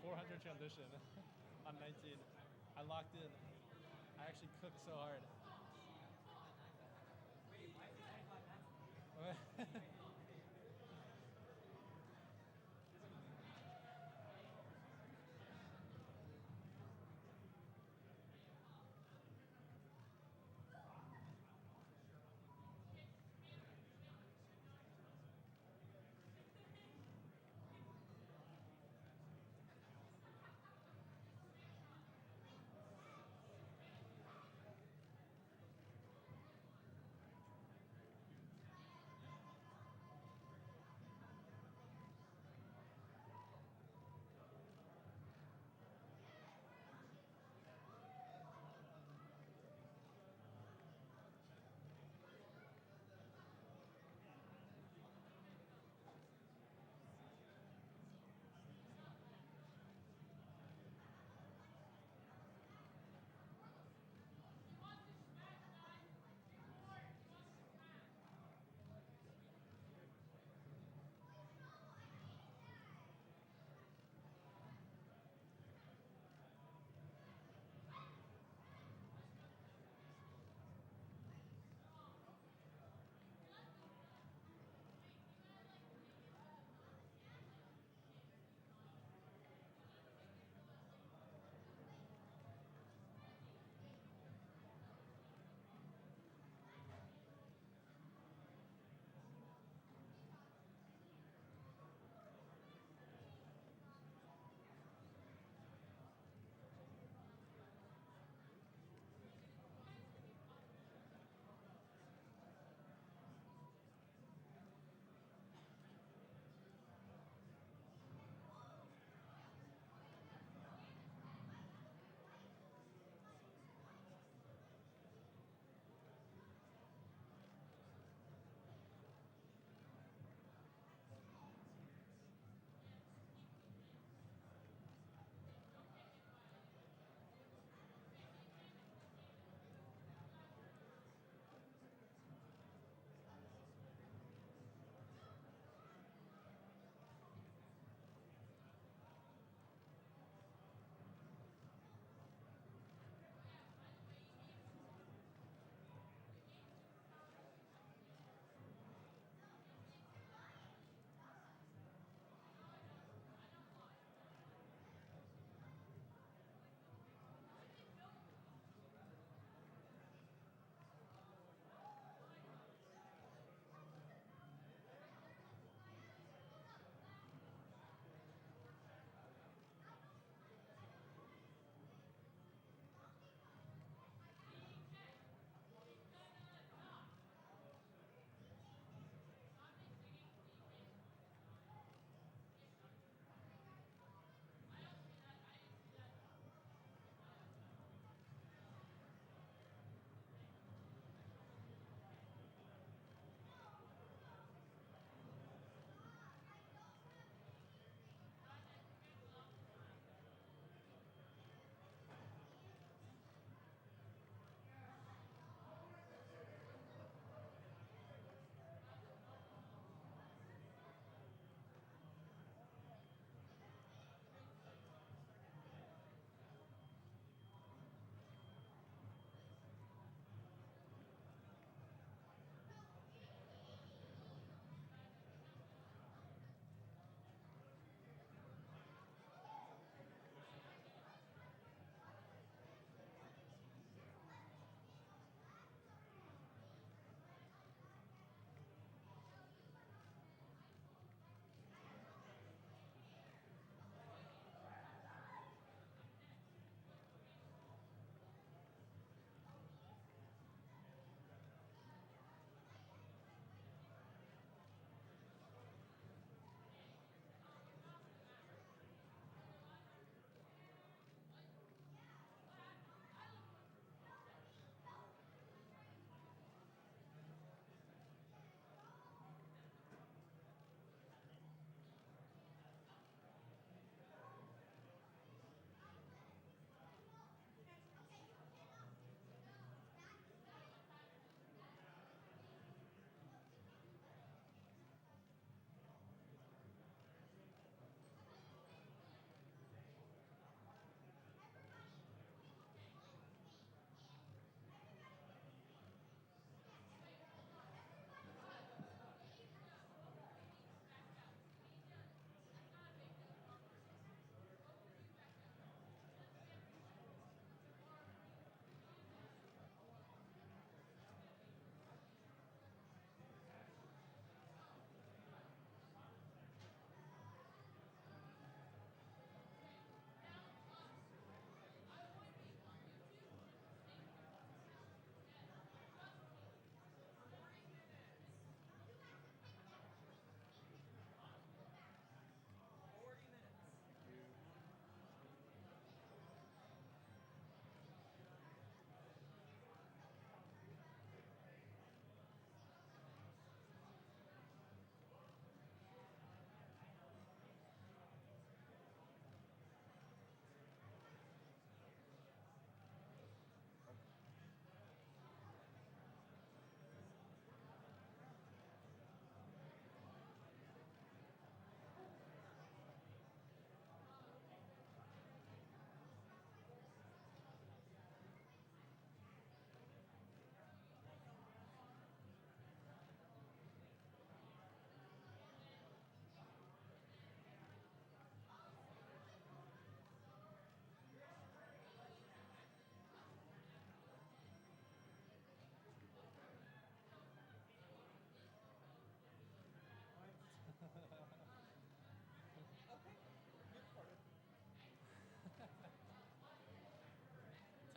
400 transition on 19. I locked in. I actually cooked so hard.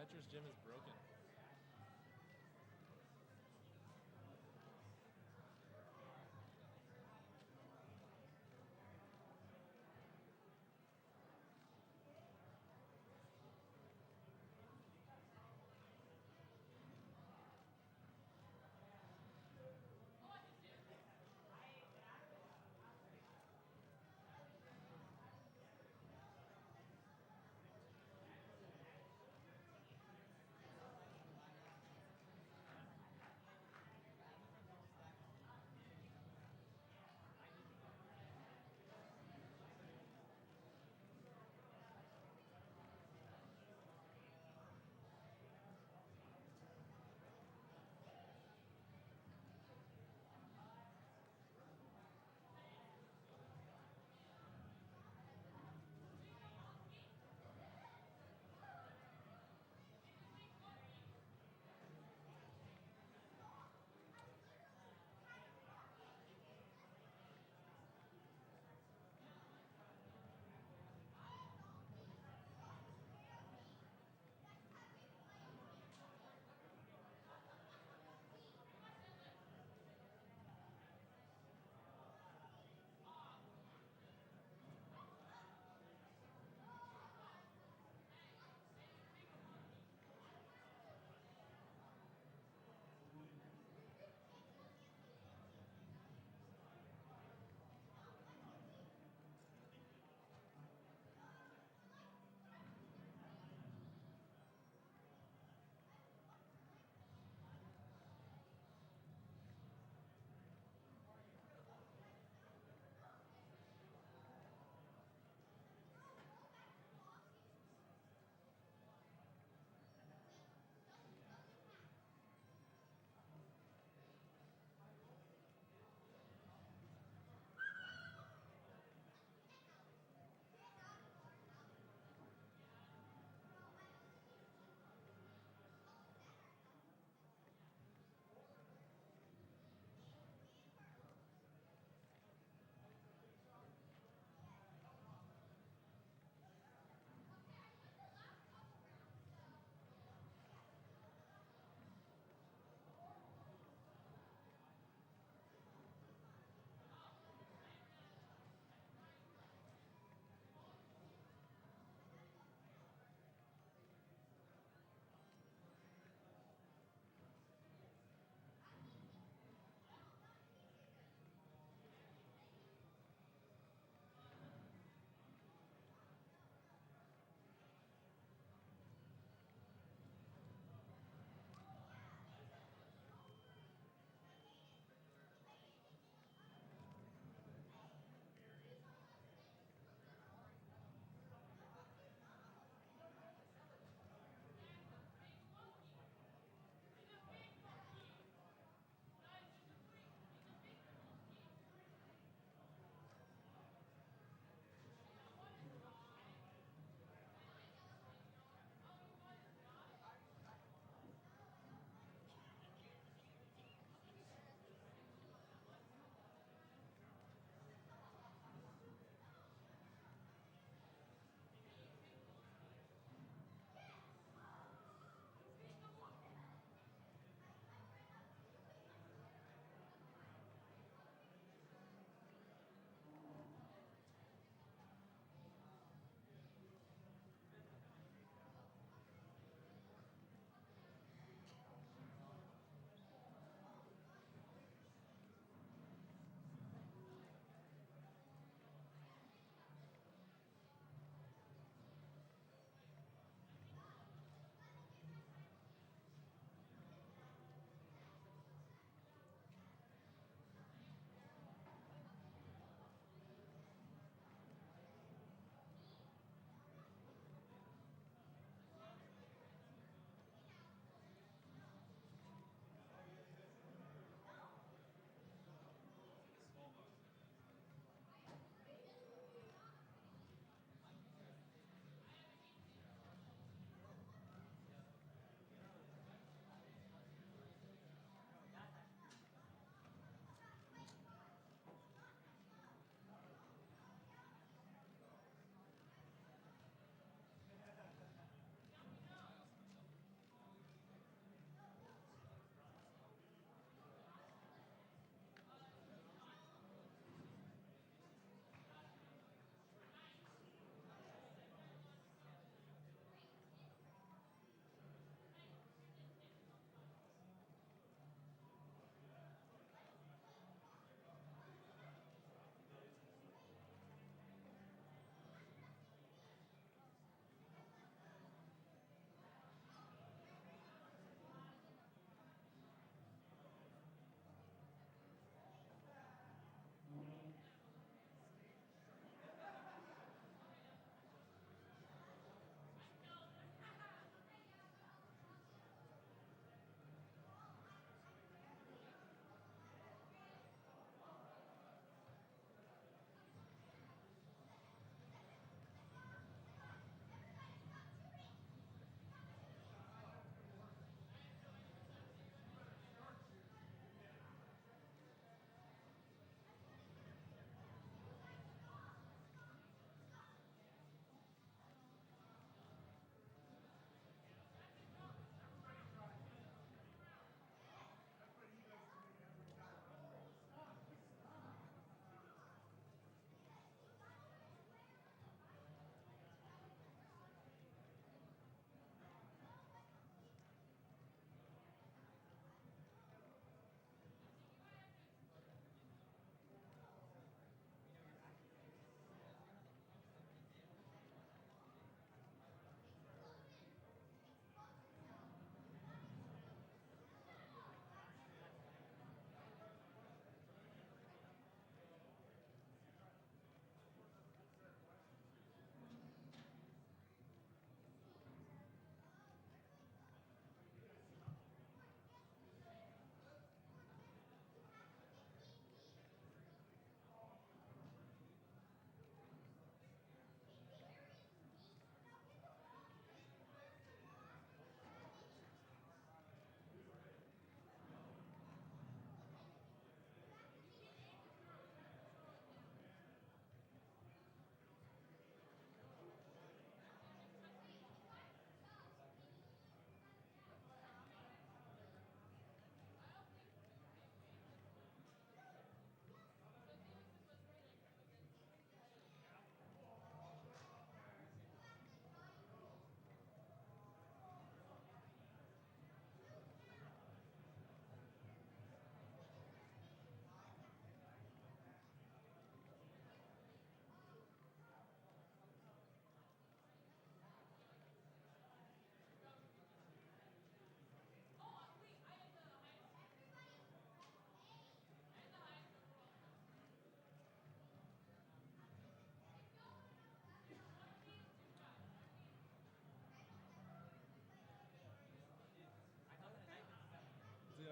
Tetris gym is broken.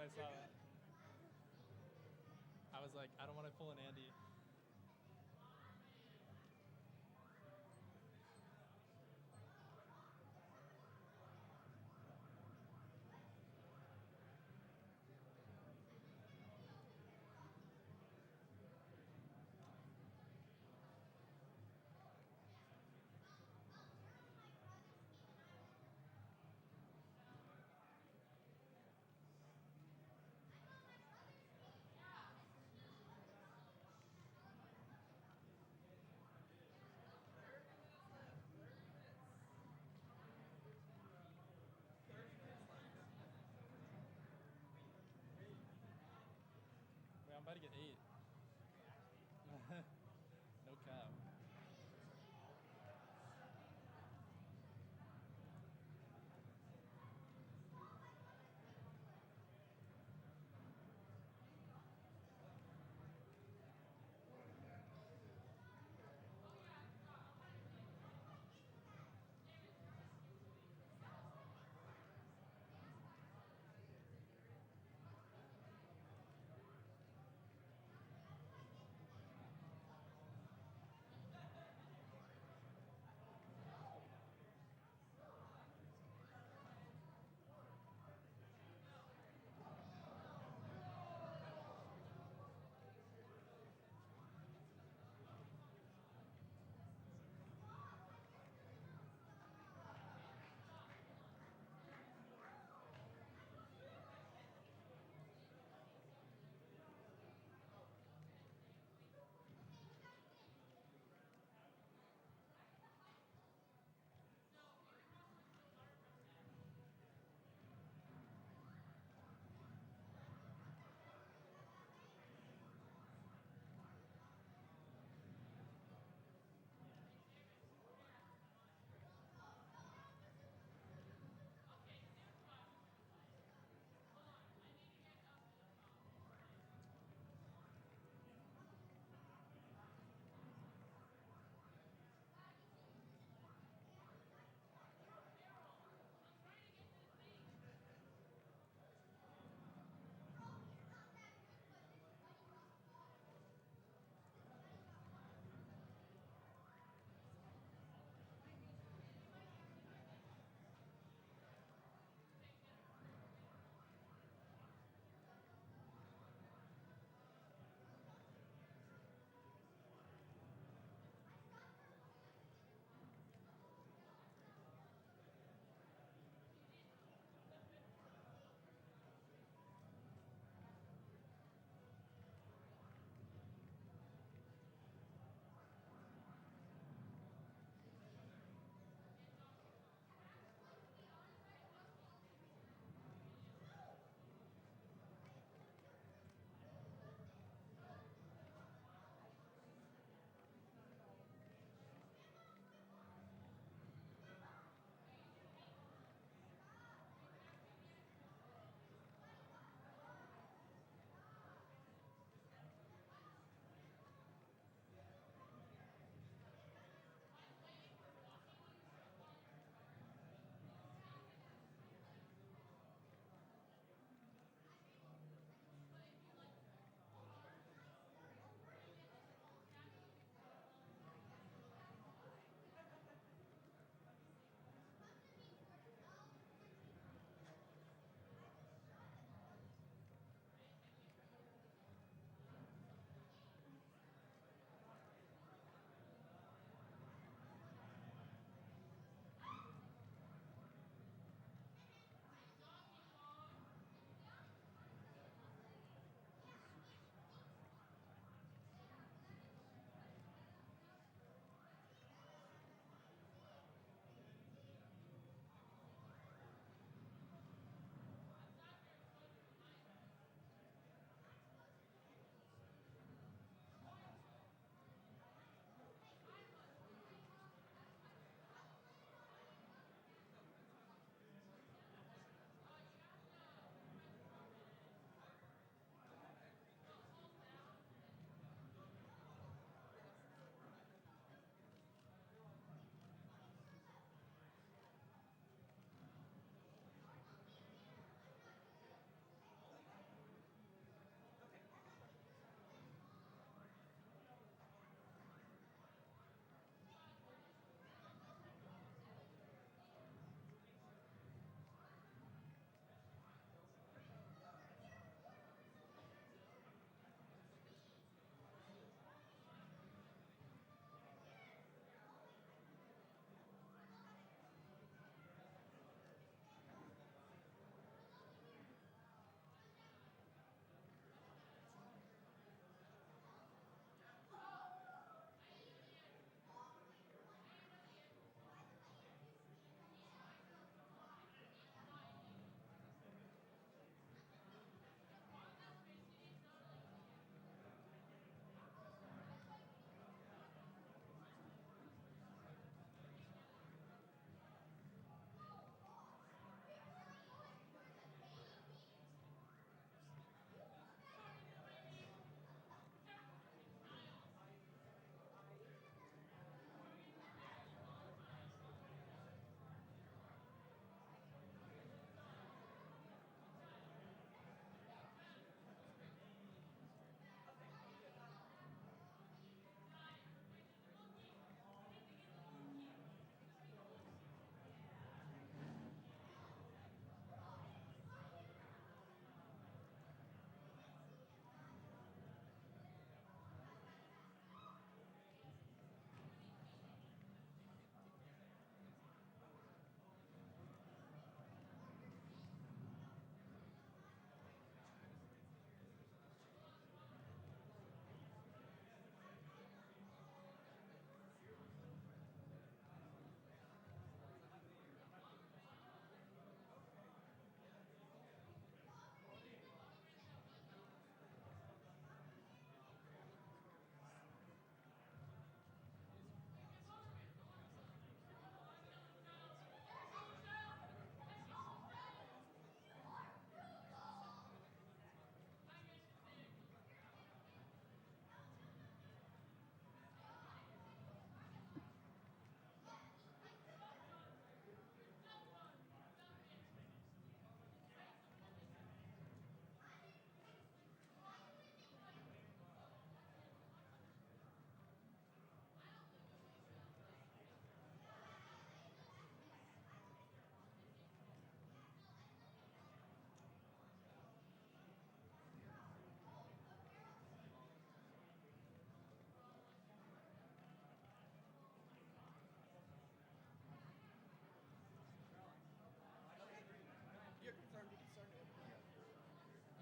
I saw that. I was like, I don't want to pull an Andy. Wait, I'm about to get 8. No cap.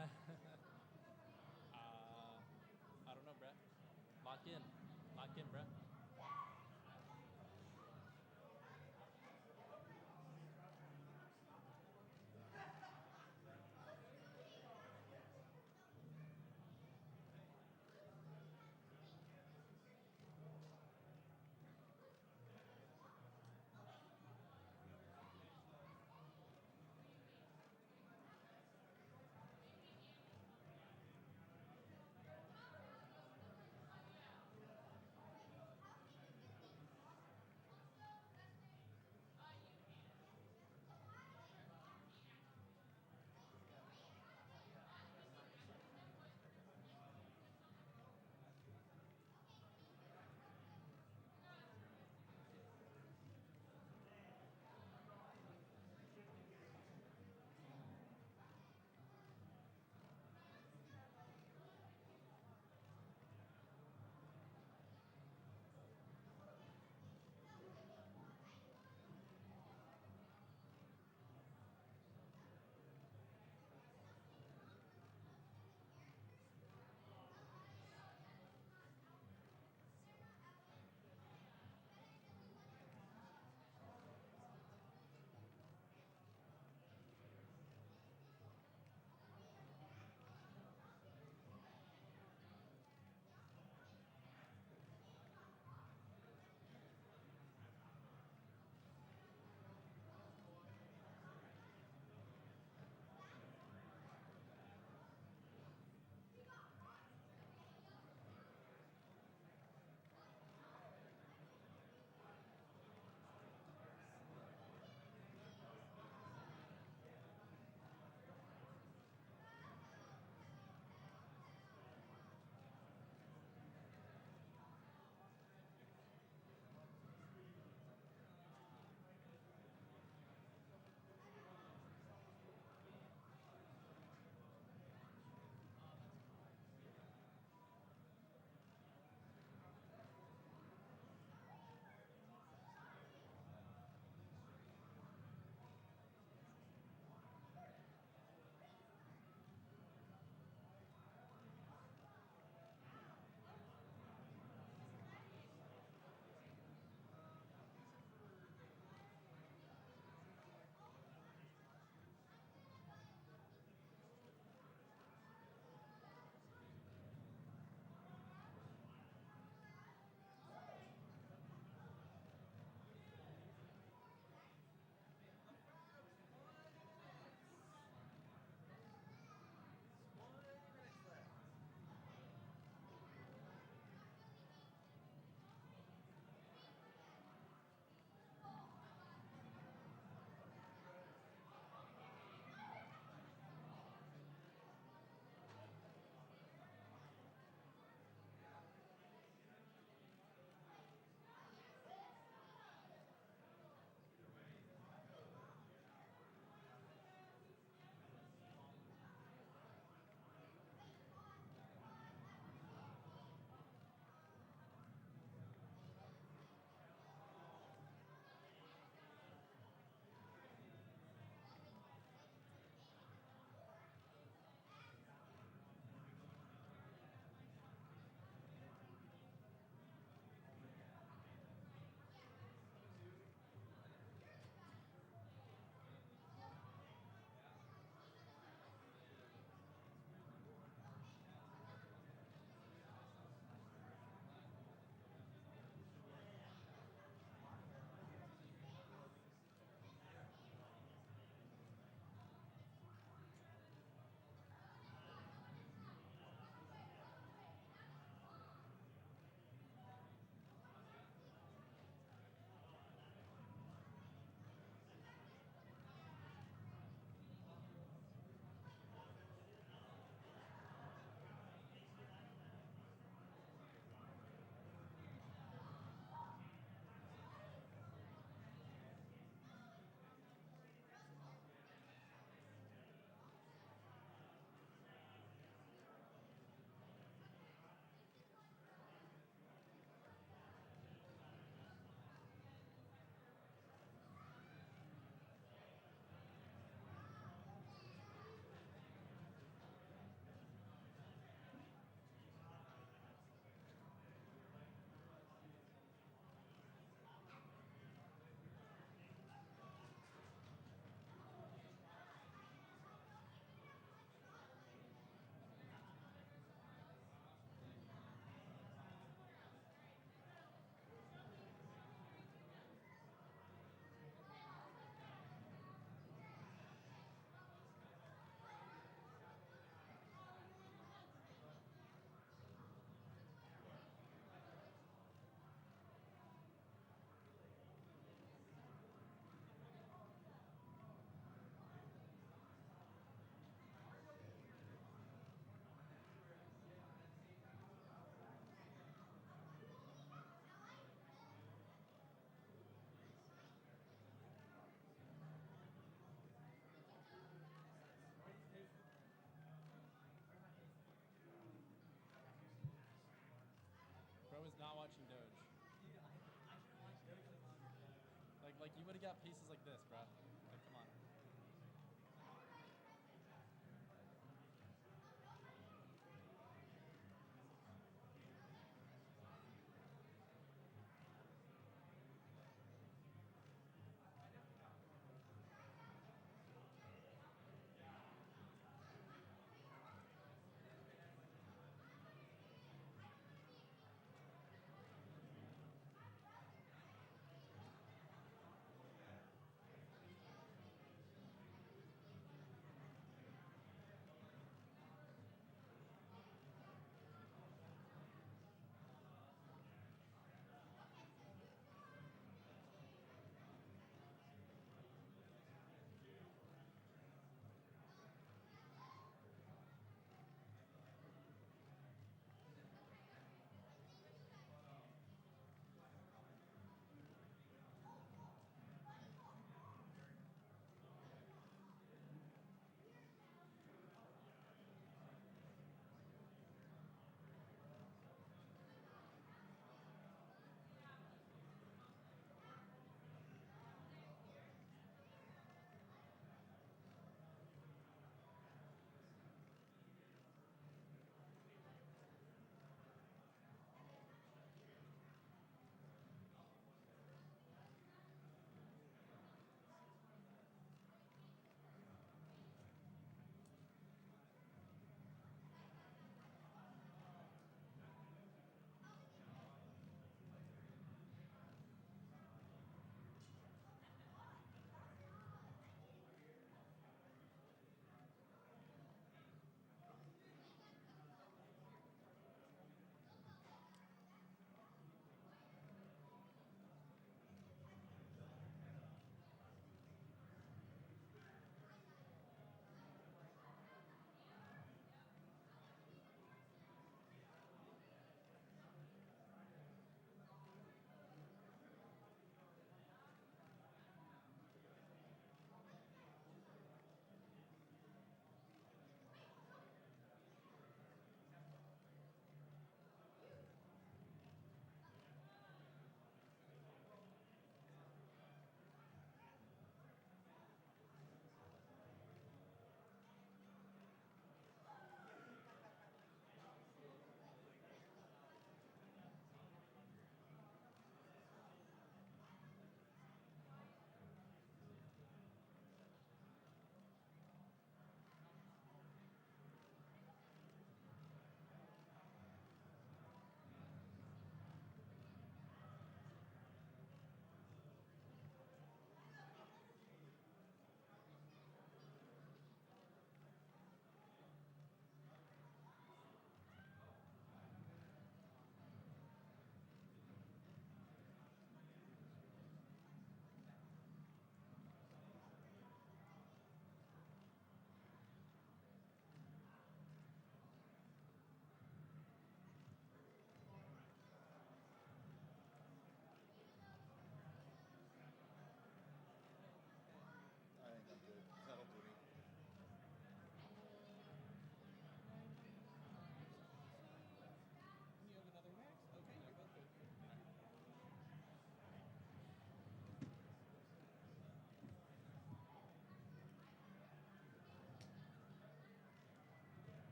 I don't know, bruh. Lock in. Lock in, bruh. Anybody got pieces like this, bro? Like, come on.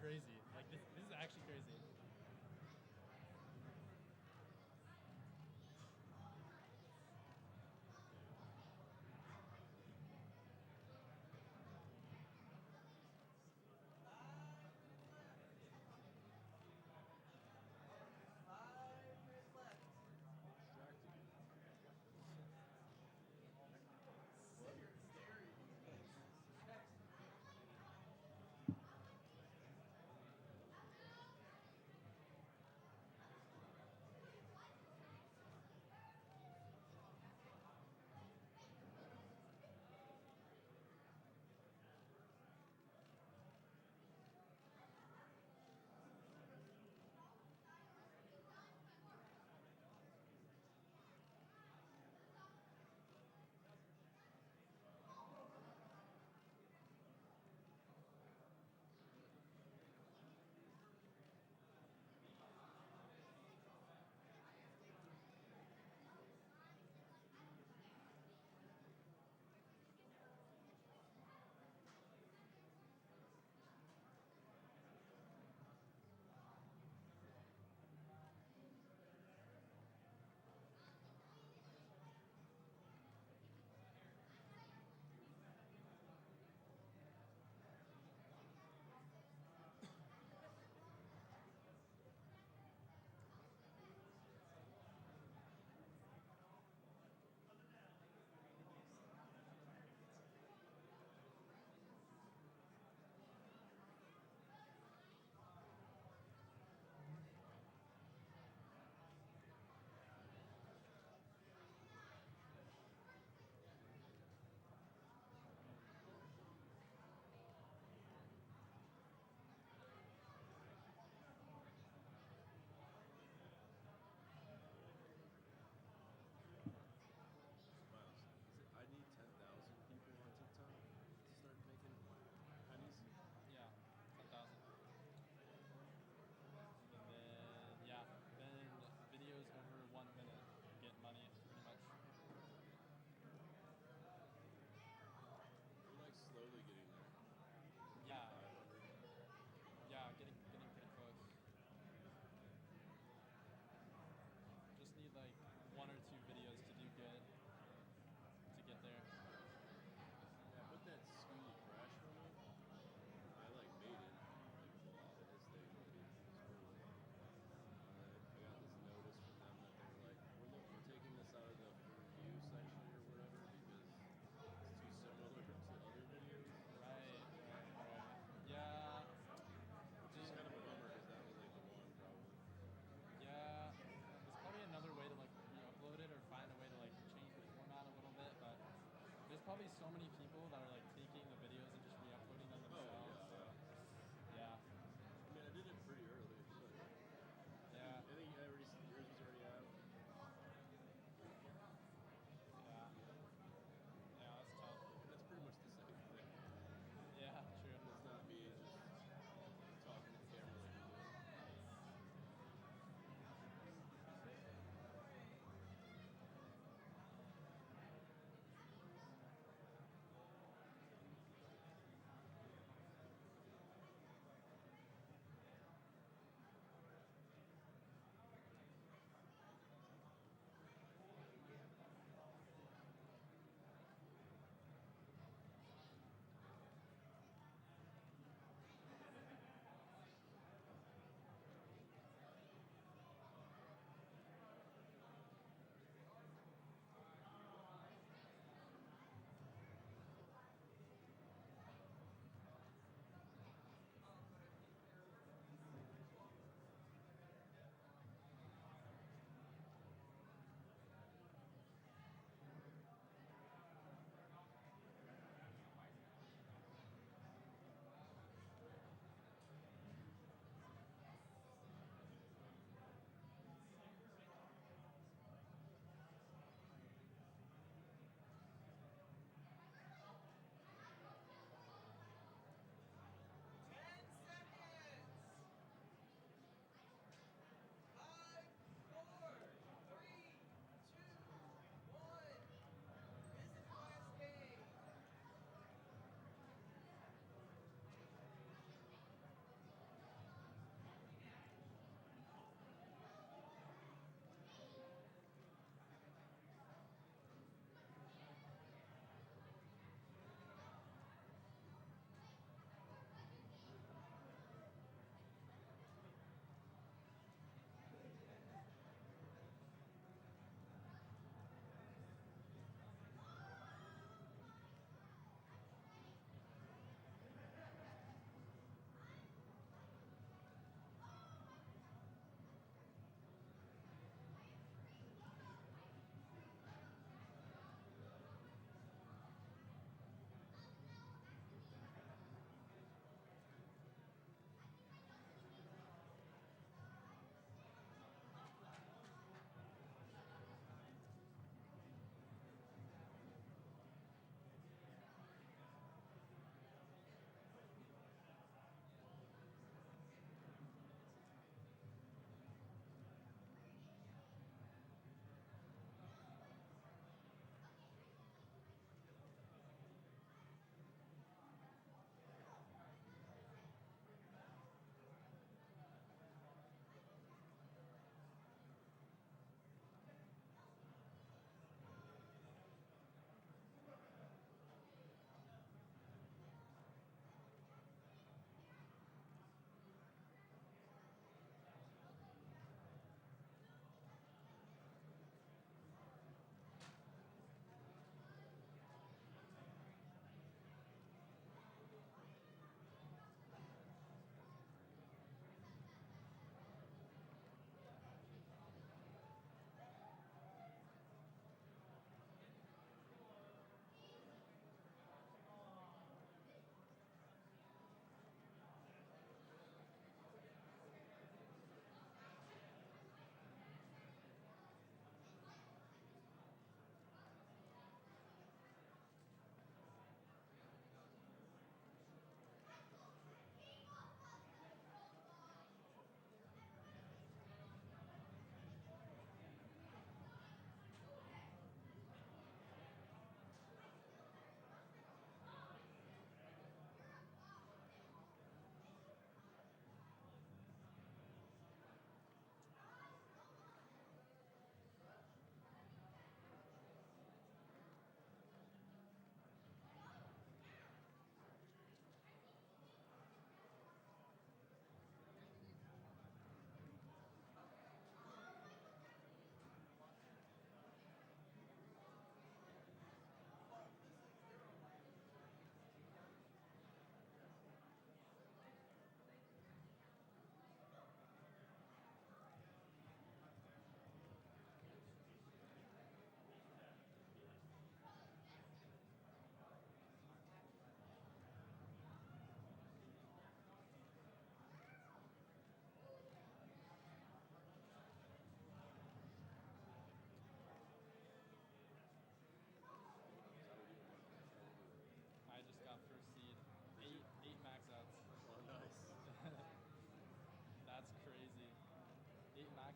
crazy. Like this is actually crazy. Myles, I need 10,000 people on TikTok to start making pennies. Yeah, 10,000. And then yeah, then videos over 1 minute get money pretty much. We're like slowly getting there. Yeah, 500. yeah, getting pretty close. Just need like 1 or 2 videos to do good to get there. Yeah, put that Scuti crash on me. I like made it. Like his thing. It was cool. I got this notice from them that they were like, we're taking this out of the for review section or whatever because it's too similar to other videos. Right. Yeah. Which is kind of a bummer because that was like the one probably. Yeah. There's probably another way to like re-upload it or find a way to like change the format a little bit, but there's probably so many people that are like taking the videos and just re-uploading them Oh themselves. yeah, So yeah. yeah. I mean, I did it pretty early. But Yeah. I think yours was already out. Yeah. Yeah, that's tough. And that's pretty much the same thing. Yeah, true. It's not me just talking to the camera like you do.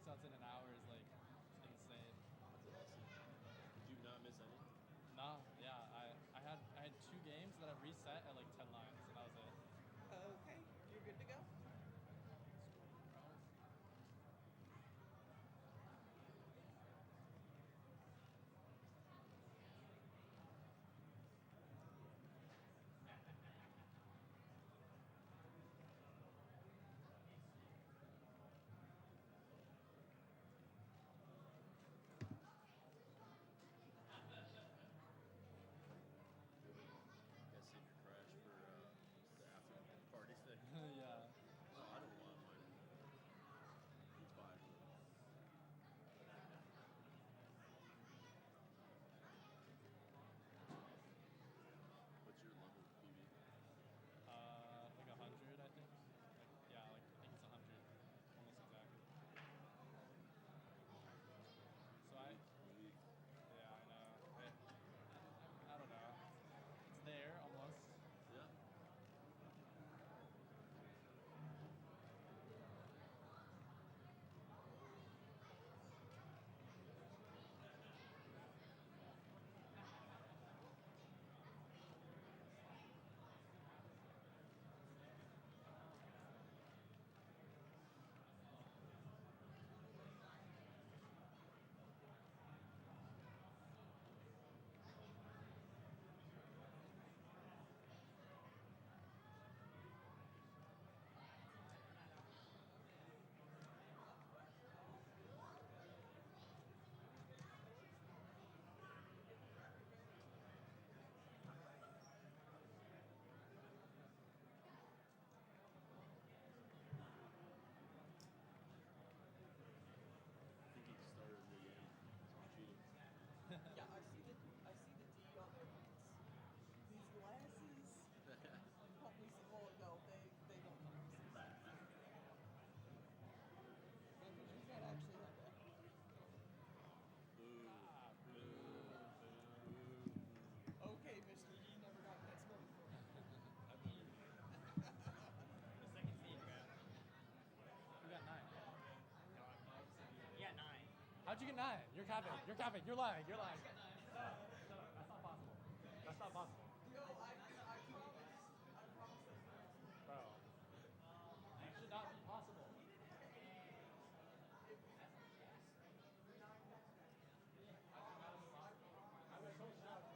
resets in an hour is like insane. That's awesome. Did you not miss any? Nah, yeah, I had 2 games that I reset at like 10 lines, and that was it. Okay, you're good to go. Sweet, bro. You guys save your crash for the after party thing. Yeah. No, I don't want mine. It's fine. What's your level of PB? Like 100, I think. Like, yeah, like I think it's 100, almost exact. So Sweet. yeah, I know. I don't know. It's there almost. Yeah. I think he started a new game. So I'm cheating. Yeah, I see the D on their boots. These glasses. Help me see. Well, no, they don't help me see. Yeah, 'cause you can't actually have that. Boo. Ah, Boo. boo, boo. Boo. Okay, mister, you never got an Expo before. I mean, the second seed, bro. You got 9. No, I'm not. Yeah, 9. How'd you get 9? You're capping. You're capping. You're lying. You're lying. No, that's not possible. That's not possible. No, I promise. I promise that's not. Bro. That should not be possible. I was so shocked.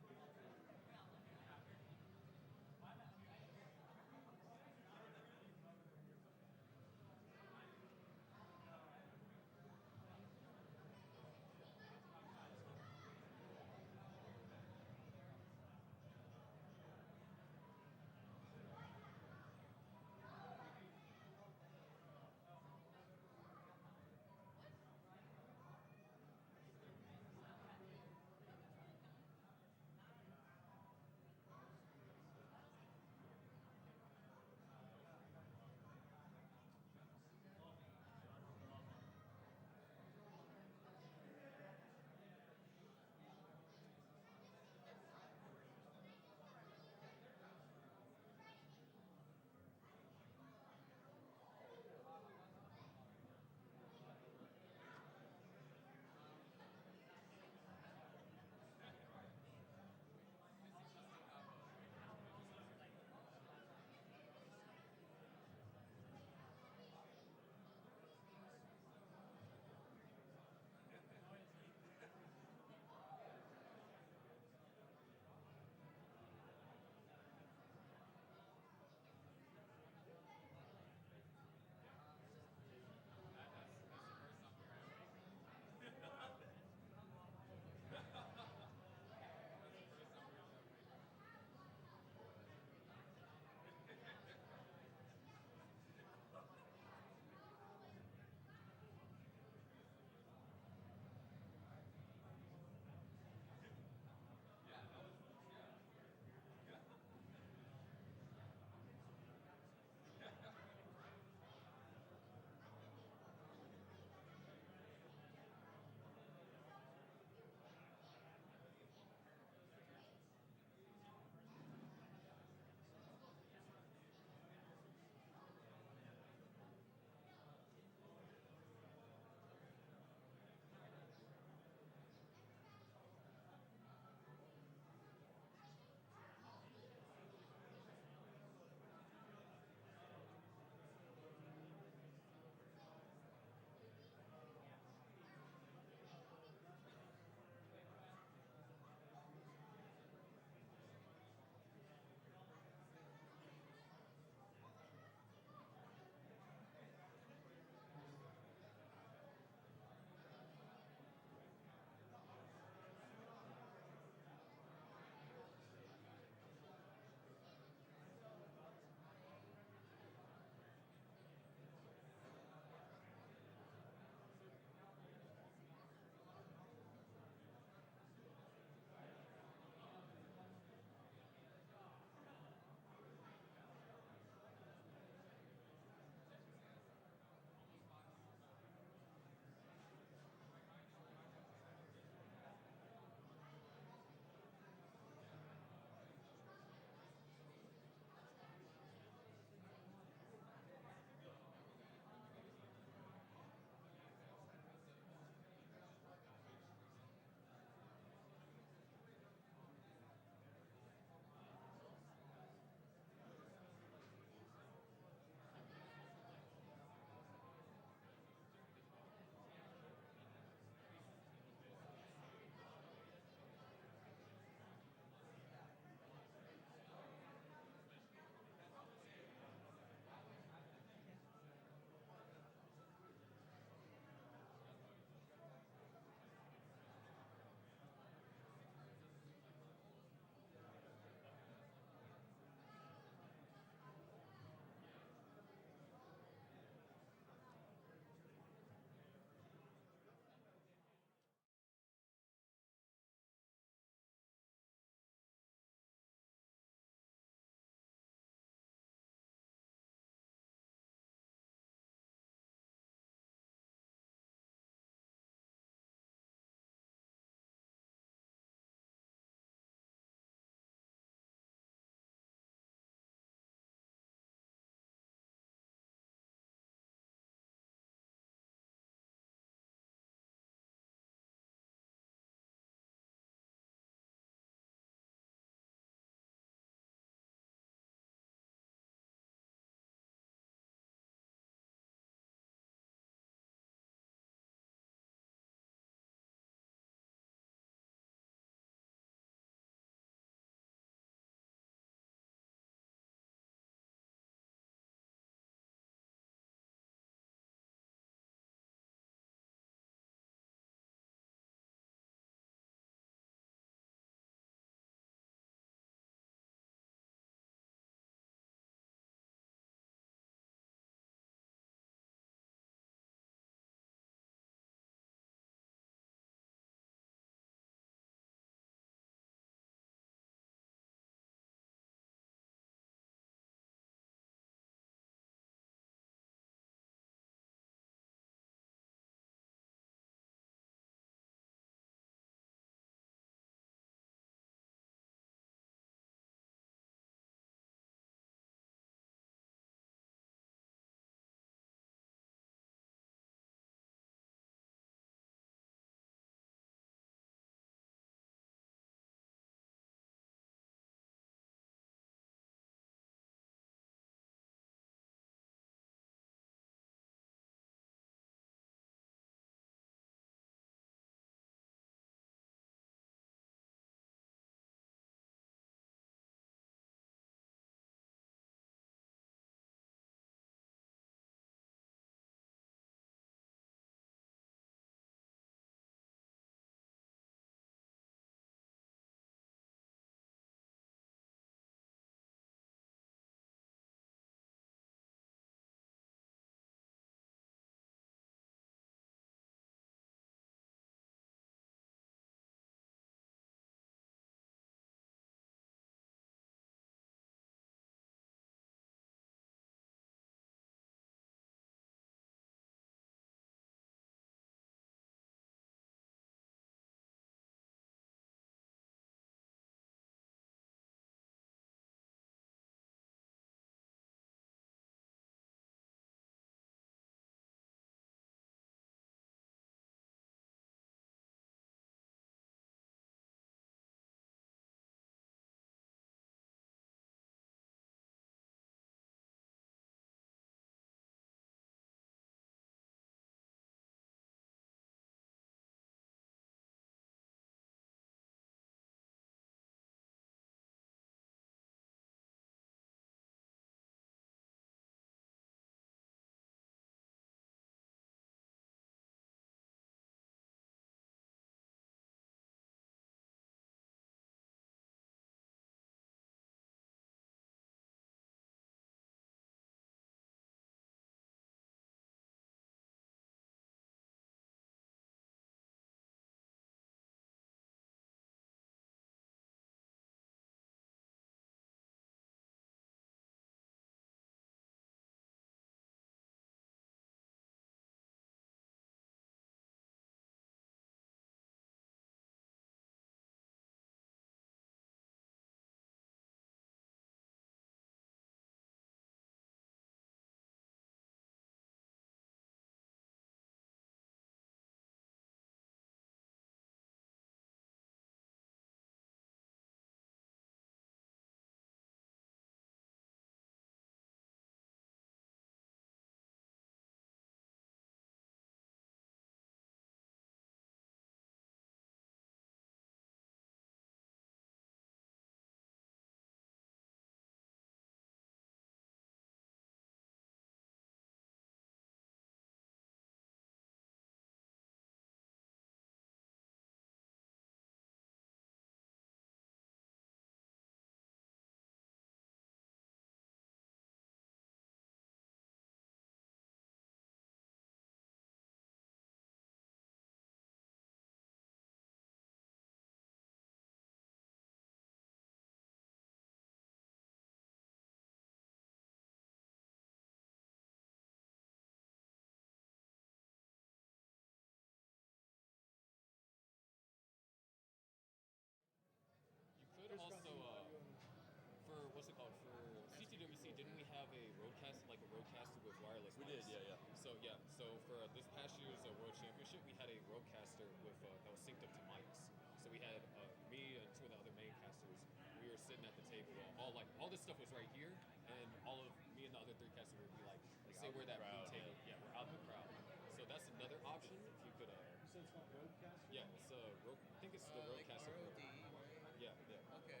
did, yeah. So yeah, so for this past year's World Championship, we had a roadcaster with that was synced up to Myles. So we had me and two of the other main casters. We were sitting at the table. All this stuff was right here, and all of me and the other three casters would be like say out we're in that the blue crowd, table. Yeah, we're out in the crowd. So that's another option if you could. You said it's called Roadcaster? Yeah, it's I think it's the Like roadcaster. ROD, right? Yeah. Okay.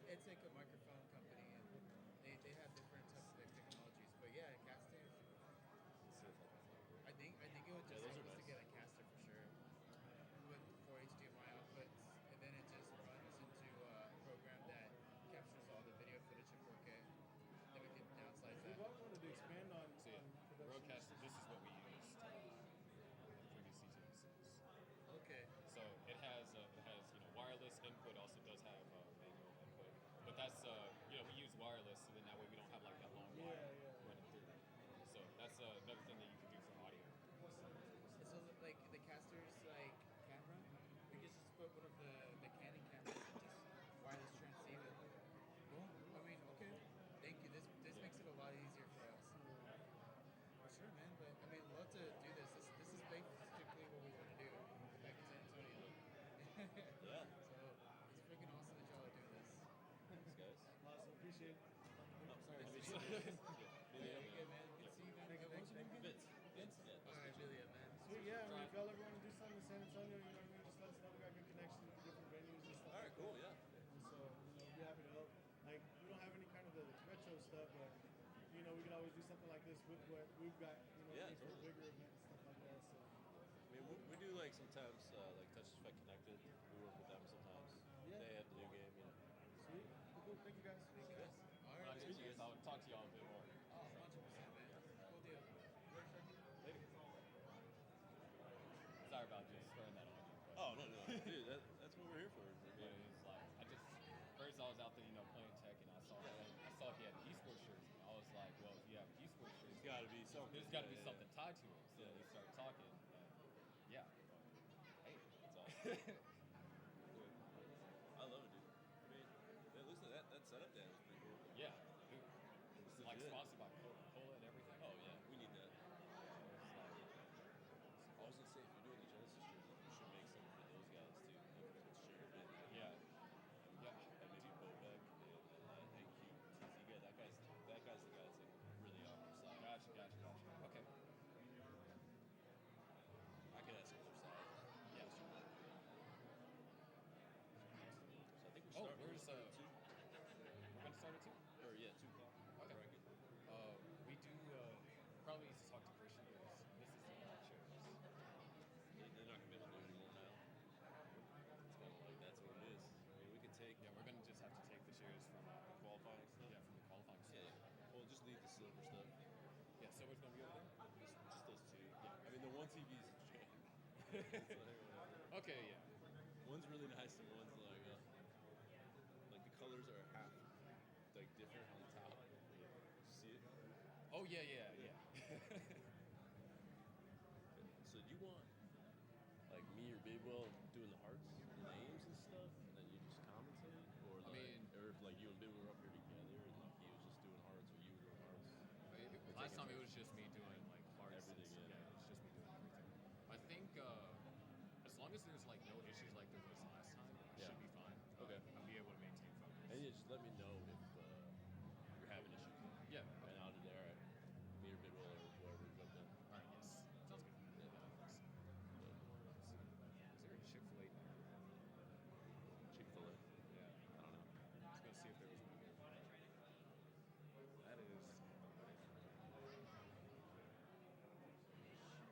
It's like a microphone company, and they have different types of technologies. But yeah, casters. I think it would just those help are us to nice. get a caster for sure. With 4 HDMI outputs, and then it just runs into a program that captures all the video footage in 4K. Then we can downsize We that. wanted to expand on So yeah, production. roadcaster. This is what we used on previous CTWCs. Okay. So it has wireless input. Also does have manual input, but that's we use wireless, so then that way we don't have like that long wire running through. So that's another thing that you can do for audio. So like the caster's like camera, we could just put one of the Canon cameras and just wireless transceive it. Cool. I mean, okay. Thank you. This makes it a lot easier for us. For sure, man. But I mean, love to do this. This is basically what we want to do back in San Antonio. Yeah. So it's freaking awesome that y'all are doing this. Thanks, guys. Awesome. Appreciate it. Oh, sorry. Nice to Yeah. meet you. Yeah, Yeah, man. good man. Good to see you, man. Thank you. Good What's your name again? Vince. Yeah. All right, really, man. Sweet, yeah. I mean, if y'all ever want to do something in San Antonio, you know what I mean, just let us know. We got good connections with different venues and stuff. All right, like cool. that. Yeah. And so, we'd be happy to help. Like, we don't have any kind of the retro stuff, but, we can always do something like this with what we've got, Yeah, for totally. bigger events and stuff like that. So, I mean, we do like sometimes like Tetris Fight Connected. We work with them sometimes. Yeah. They have the new game, sweet. Cool. Thank you, guys. Okay. All When I right. meet you guys, I'll talk to y'all a bit more. Oh, 100%, man. Cool deal. Work, Sharky. Later. Sorry about just throwing that on you. But Oh no, dude, that's what we're here for. but it was like first I was out there, playing tech, and I saw he had esports shirts. And I was like, well, if you have esports shirts, There's got to be something. there's got to be Yeah, something tied to it. So Yeah. we started talking. Yeah. Hey, That's awesome. I love it, dude. I mean, it looks like that setup there was pretty cool. yeah. Dude, It's like legit. sponsored by Coca-Cola and everything. Oh yeah, we need that. It's like, I was gonna say if you're doing the Genesis jersey, you should make some for those guys too. Even if it's shirt and yeah. Yeah. and maybe Bobek and that AQ TZ guy. That guy's the guy that's like really on our side. Gotcha. Okay. I could ask him for side. Yeah, sure. So I think we Oh, start. where's, we're we're gonna start at 2. or yeah, 2 o'clock. Okay. Bracket. We do probably need to talk to Christian because this is the chairs. They're not gonna be able to do it anymore now. It's kind of like that's what it is. I mean, we could take. Yeah, we're gonna just have to take the shares from The qualifying stuff. yeah, from the qualifying Yeah. stuff. Well, just leave the silver stuff. Yeah, so it's gonna be over there. Just those two. Yeah. I mean, the one TV is a jank. Okay, yeah. One's really nice and one's like the colors are half like different on the top. You see it? Oh yeah. So do you want like me or Big Will doing the hearts and names and stuff, and then you just commentate, or I like, mean- or if like you and Big Will were up here together and like he was just doing hearts or you were doing hearts? Last time it was just me doing like hearts. Everything, and yeah. it's just me doing everything. I think as long as there's like no issues like there was last time, I Yeah. should be fine. Okay. I'll be able to maintain focus. And yeah, just let me know if you're having issues. Yeah. And I'll do that. All right. Me or Big Will or whoever jump in. All right. Yes. Sounds good. Yeah. That works. Is there a Chick-fil-A? Chick-fil-A. Yeah. I don't know. Let's go see if there was one here. That is. Let me see. It's itchy seat.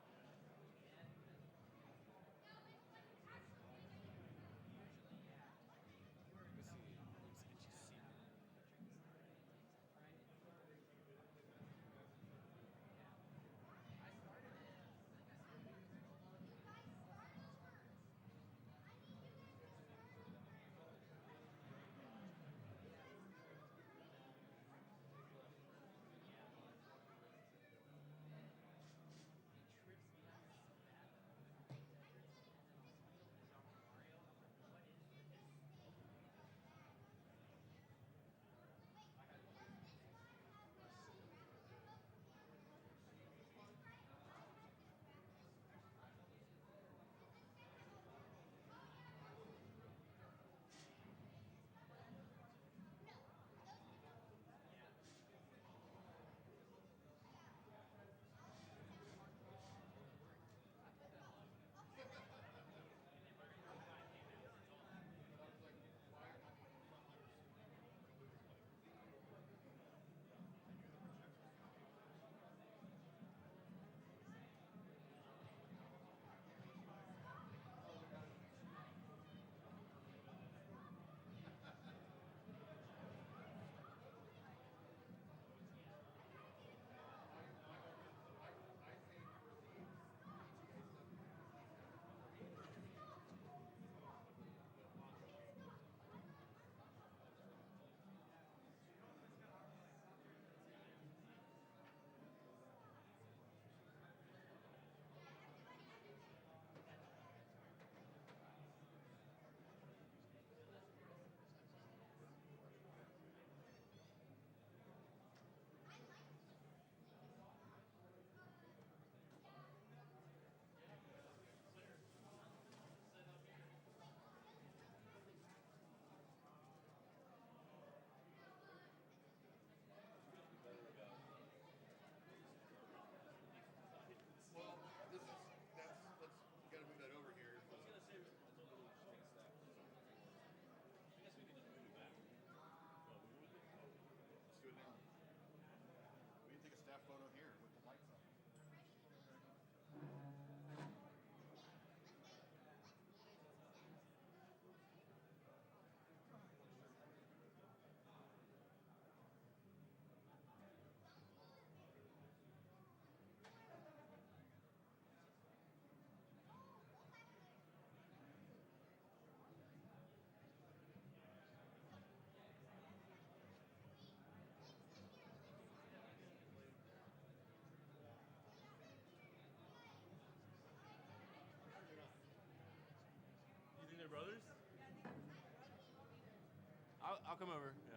come over. Yeah.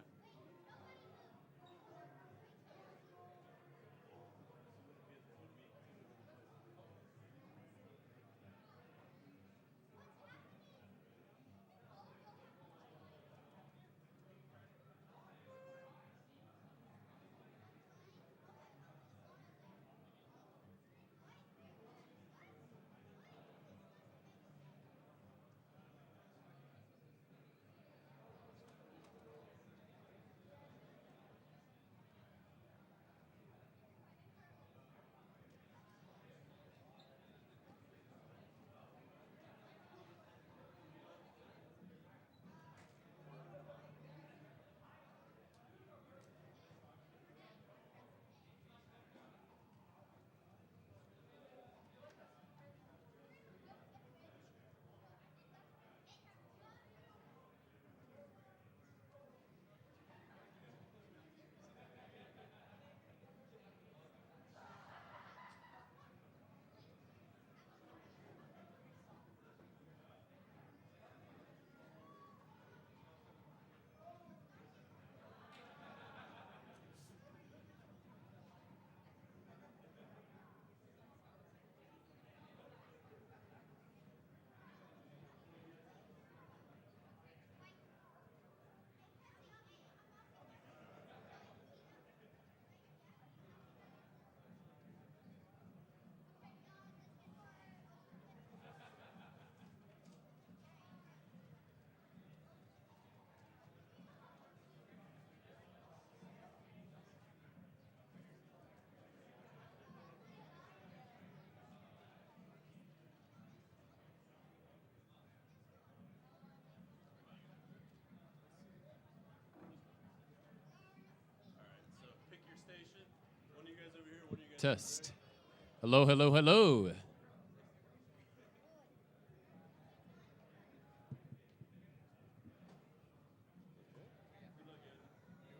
Test. Hello, hello, hello. Which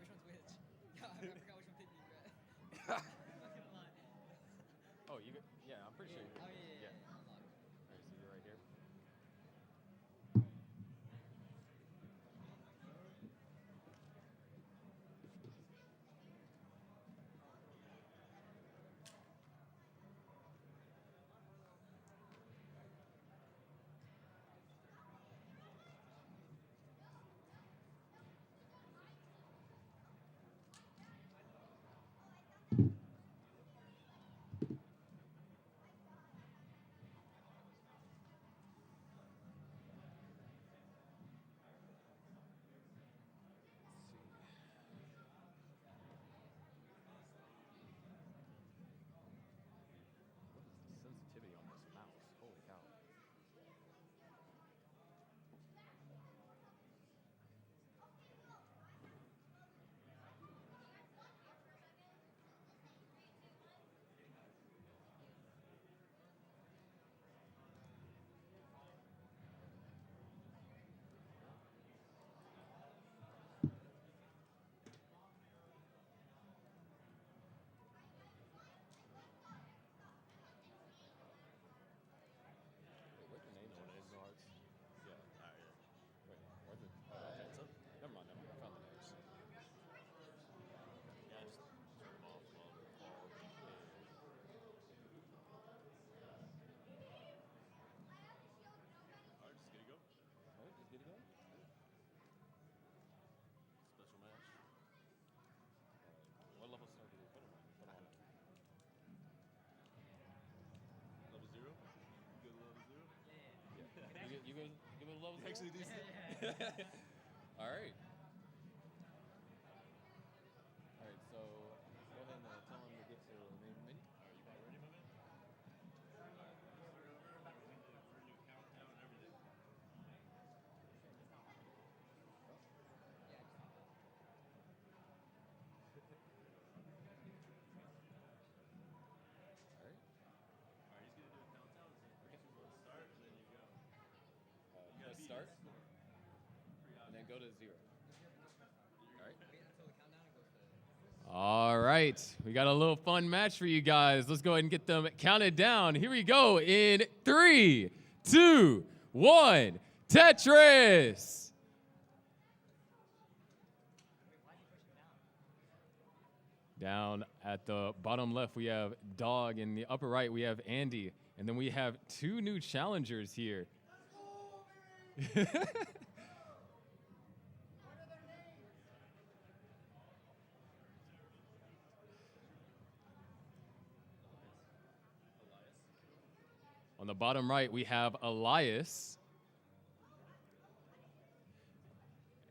one's which? I forgot which one picked me, bro. Oh, you got, yeah, I'm pretty sure. Oh, yeah. All right, so you're right here. Sensitivity on this mouse. Holy cow. Wait, where's the name on it? Cards? Yeah. All right. Yeah. Wait, where's it? Oh, okay. Hands up. Never mind, never mind. I found the names. Yeah, just turn them off while we're called. All right, just gonna go. All right, just get it going. Special match. What level star did we put him on? Put him on. Level 0. You go to level 0. Yeah. You give it a level. Actually, do so. All right. All right. So go ahead and tell him to get to the main menu. Are you about ready, my man? For a new countdown and everything. All right. All right, he's gonna do a countdown. So 3, 2, 1, start, and then you go. Press start, and then go to 0. All right. Wait until the countdown goes to. All right. We got a little fun match for you guys. Let's go ahead and get them counted down. Here we go in 3, 2, 1. Tetris. Down at the bottom left, we have Dog. In the upper right, we have Andy. And then we have 2 new challengers here. On the bottom right, we have Elias.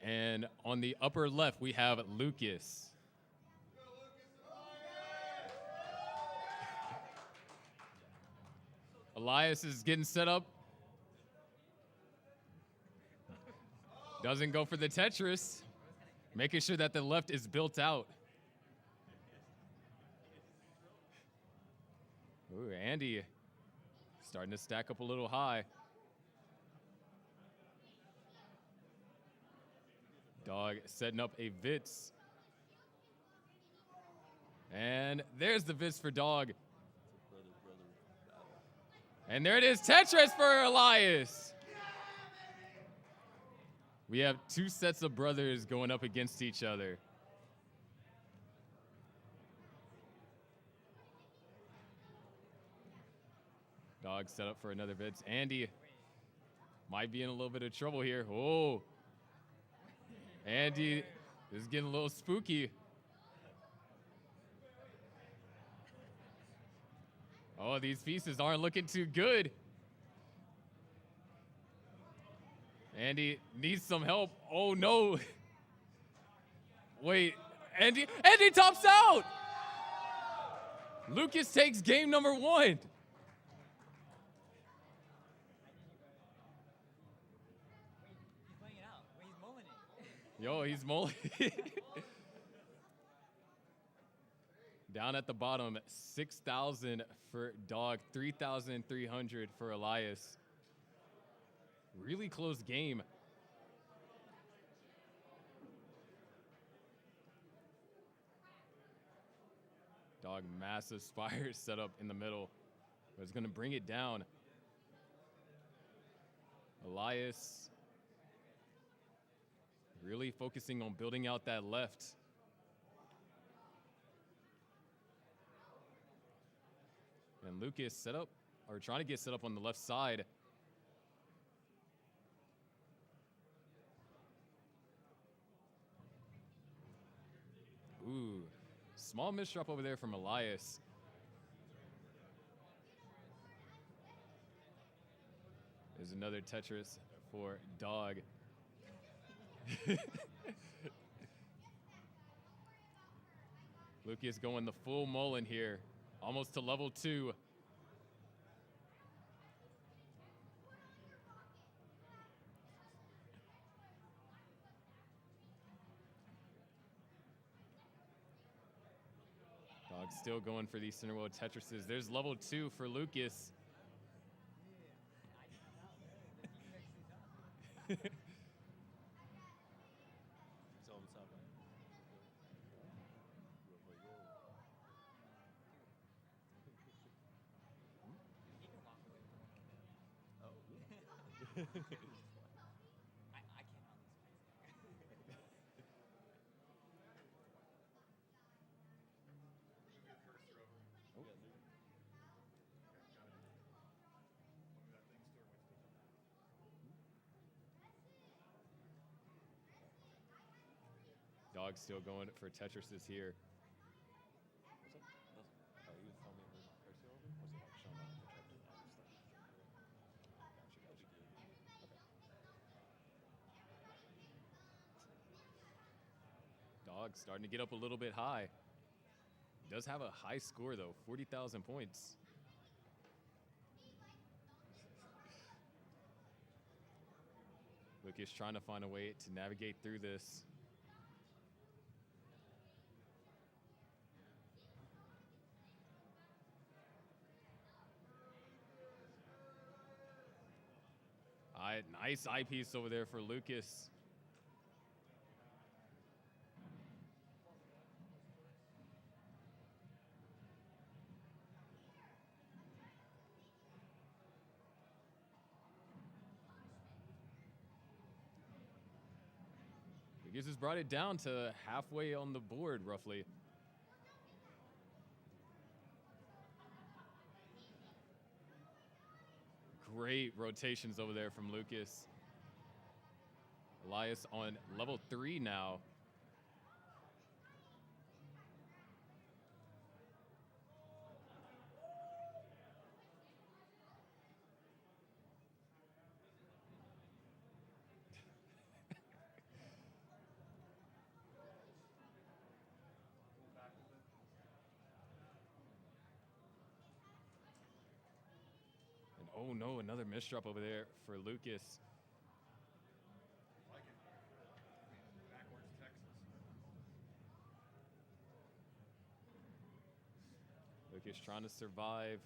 And on the upper left, we have Lucas. Elias is getting set up. Doesn't go for the Tetris. Making sure that the left is built out. Ooh, Andy starting to stack up a little high. Dog setting up a Vitz. And there's the Vitz for Dog. And there it is, Tetris for Elias. We have 2 sets of brothers going up against each other. Dog set up for another Vitz. Andy might be in a little bit of trouble here. Oh, Andy is getting a little spooky. Oh, these pieces aren't looking too good. Andy needs some help. Oh, no. Wait, Andy tops out. Lucas takes game number 1. He's playing it out. Wait, he's mulling it. Yo, he's mulling. Down at the bottom, 6,000 for Dog, 3,300 for Elias. Really close game. Dog, massive spire set up in the middle. But it's going to bring it down. Elias really focusing on building out that left. And Lucas set up, or trying to get set up on the left side. Ooh, small misdrop over there from Elias. There's another Tetris for Dog. Lucas going the full mullen here. Almost to level 2. Dog still going for these center row Tetrises. There's level 2 for Lucas. I can't help this. Dog still going for Tetrises here. Dog starting to get up a little bit high. Does have a high score though, 40,000 points. Lucas trying to find a way to navigate through this. Nice eyepiece over there for Lucas. Lucas has brought it down to halfway on the board, roughly. great rotations over there from Lucas. Elias on level 3 now. And oh no, another misdrop over there for Lucas. Backwards Texas. Lucas trying to survive.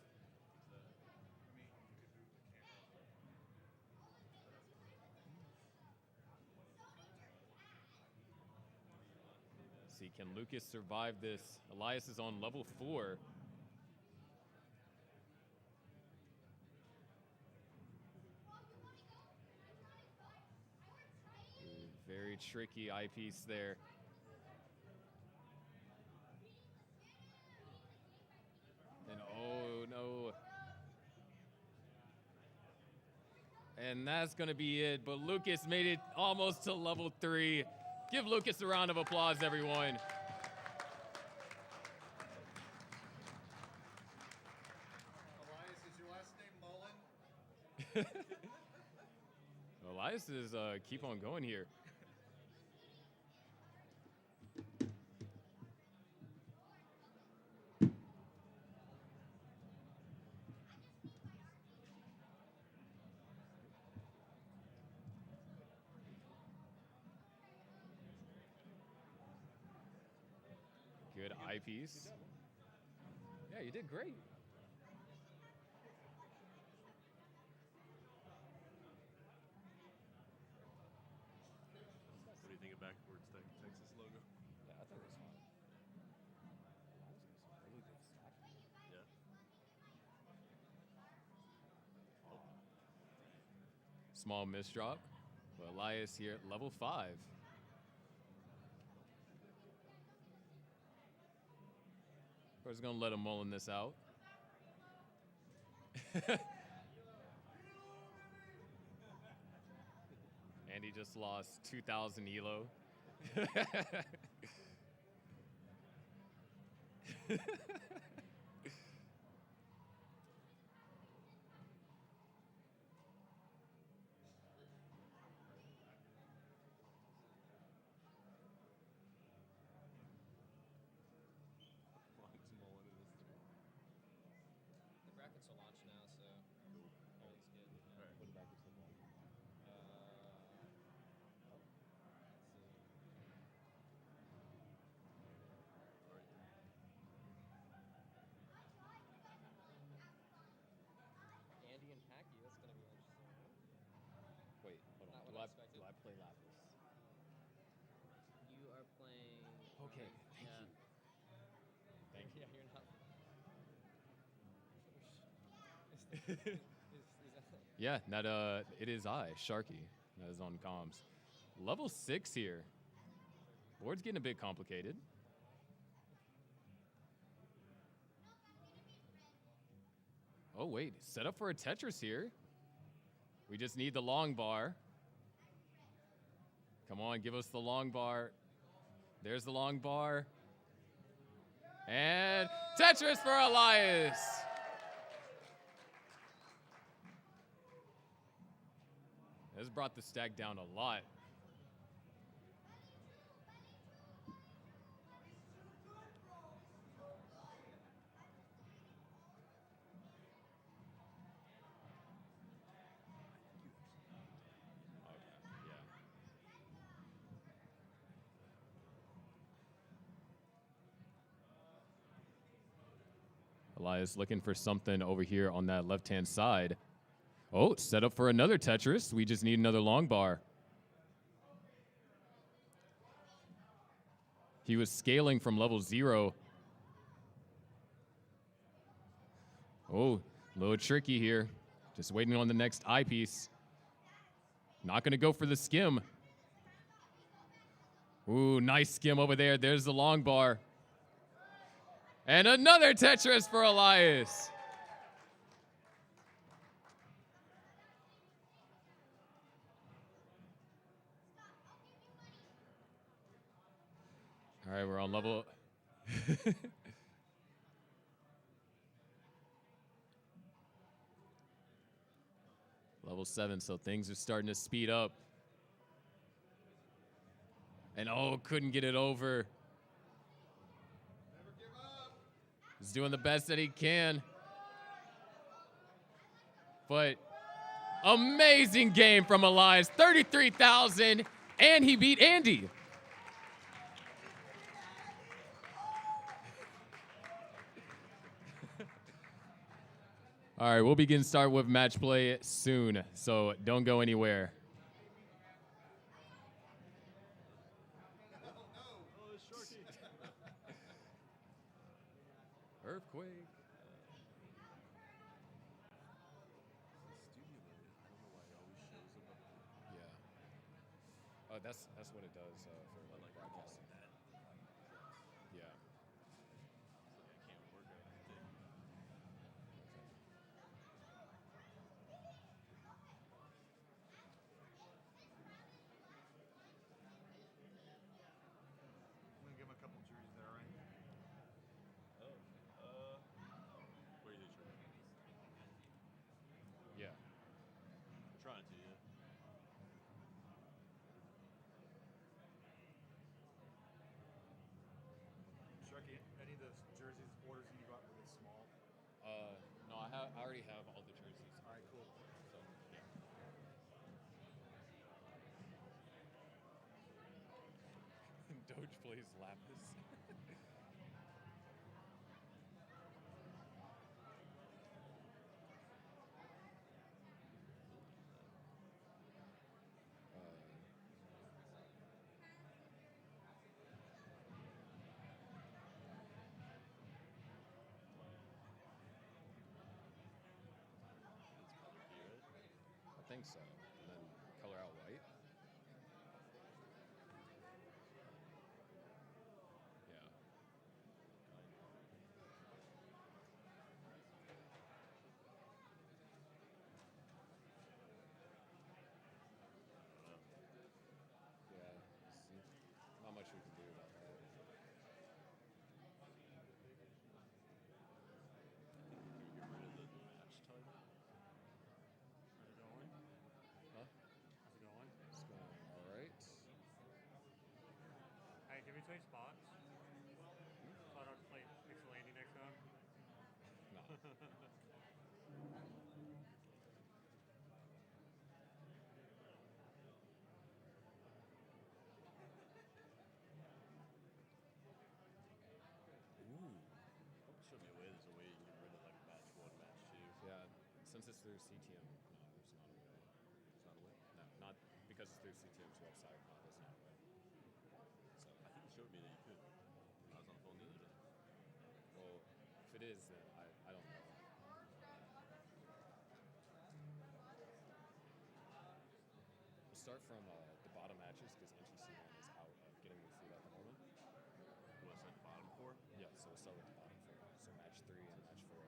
See, can Lucas survive this? Elias is on level 4. Very tricky eyepiece there. And oh no. And that's going to be it. But Lucas made it almost to level 3. Give Lucas a round of applause, everyone. Elias, is your last name Mullen? Elias is keep on going here. Good eyepiece. Yeah, you did great. What do you think of backwards Texas logo? Yeah, I thought it was fun. Really good stacking. Yeah. Small misdrop. But Elias here at level 5. We're just gonna let him mullen this out. And he just lost 2,000 elo. The brackets will launch now, so everything's good. Yeah. Right. What brackets look like? Let's see. Andy and Packy, that's gonna be interesting. Wait, hold Not on. what I expected. Do I play Lapis? You are playing. Okay, thank yeah. you. Thank you. Yeah, you're not. Is that? Yeah, that it is I, Sharky, that is on comms. Level 6 here. Board's getting a bit complicated. Oh wait, set up for a Tetris here. We just need the long bar. Come on, give us the long bar. There's the long bar. And Tetris for Elias. This brought the stack down a lot. Elias looking for something over here on that left-hand side. Oh, set up for another Tetris. We just need another long bar. He was scaling from level 0. Oh, a little tricky here. Just waiting on the next eyepiece. Not going to go for the skim. Ooh, nice skim over there. There's the long bar. And another Tetris for Elias. All right, we're on level. Level 7, so things are starting to speed up. And oh, couldn't get it over. He's doing the best that he can. But amazing game from Elias, 33,000, and he beat Andy. All right, we'll start with match play soon, so don't go anywhere. Earthquake. Yeah. That's what it does for like broadcasting. Yeah. I'm gonna give him a couple jerseys there, right? Where are you trying? Yeah. I'm trying to, yeah. Sharky, any of the jerseys orders that you got were this small? No, I already have all the jerseys. All right, cool. So, yeah. Doge plays Lapis. I think so. And then color out white. Yeah. Yeah. Not much we can do about that. Get rid of the match title. How's it going? Huh? How's it going? It's going all right. Hey, can we play spots? So I don't play Pixel Andy next time? No. Show me a way. There's a way you can get rid of like match 1, match 2. Yeah, since it's through CTM, no, there's not a way. It's not a way. No, not because it's through CTM's website. No, there's not a way. So, I think he showed me that you could. When I was on the phone the other day. well, if it is, then I don't know. We'll start from the bottom matches because NTC1 is out getting their feet at the moment. What's at the bottom 4? Yeah, so we'll start with the bottom 4. So match 3 and match 4.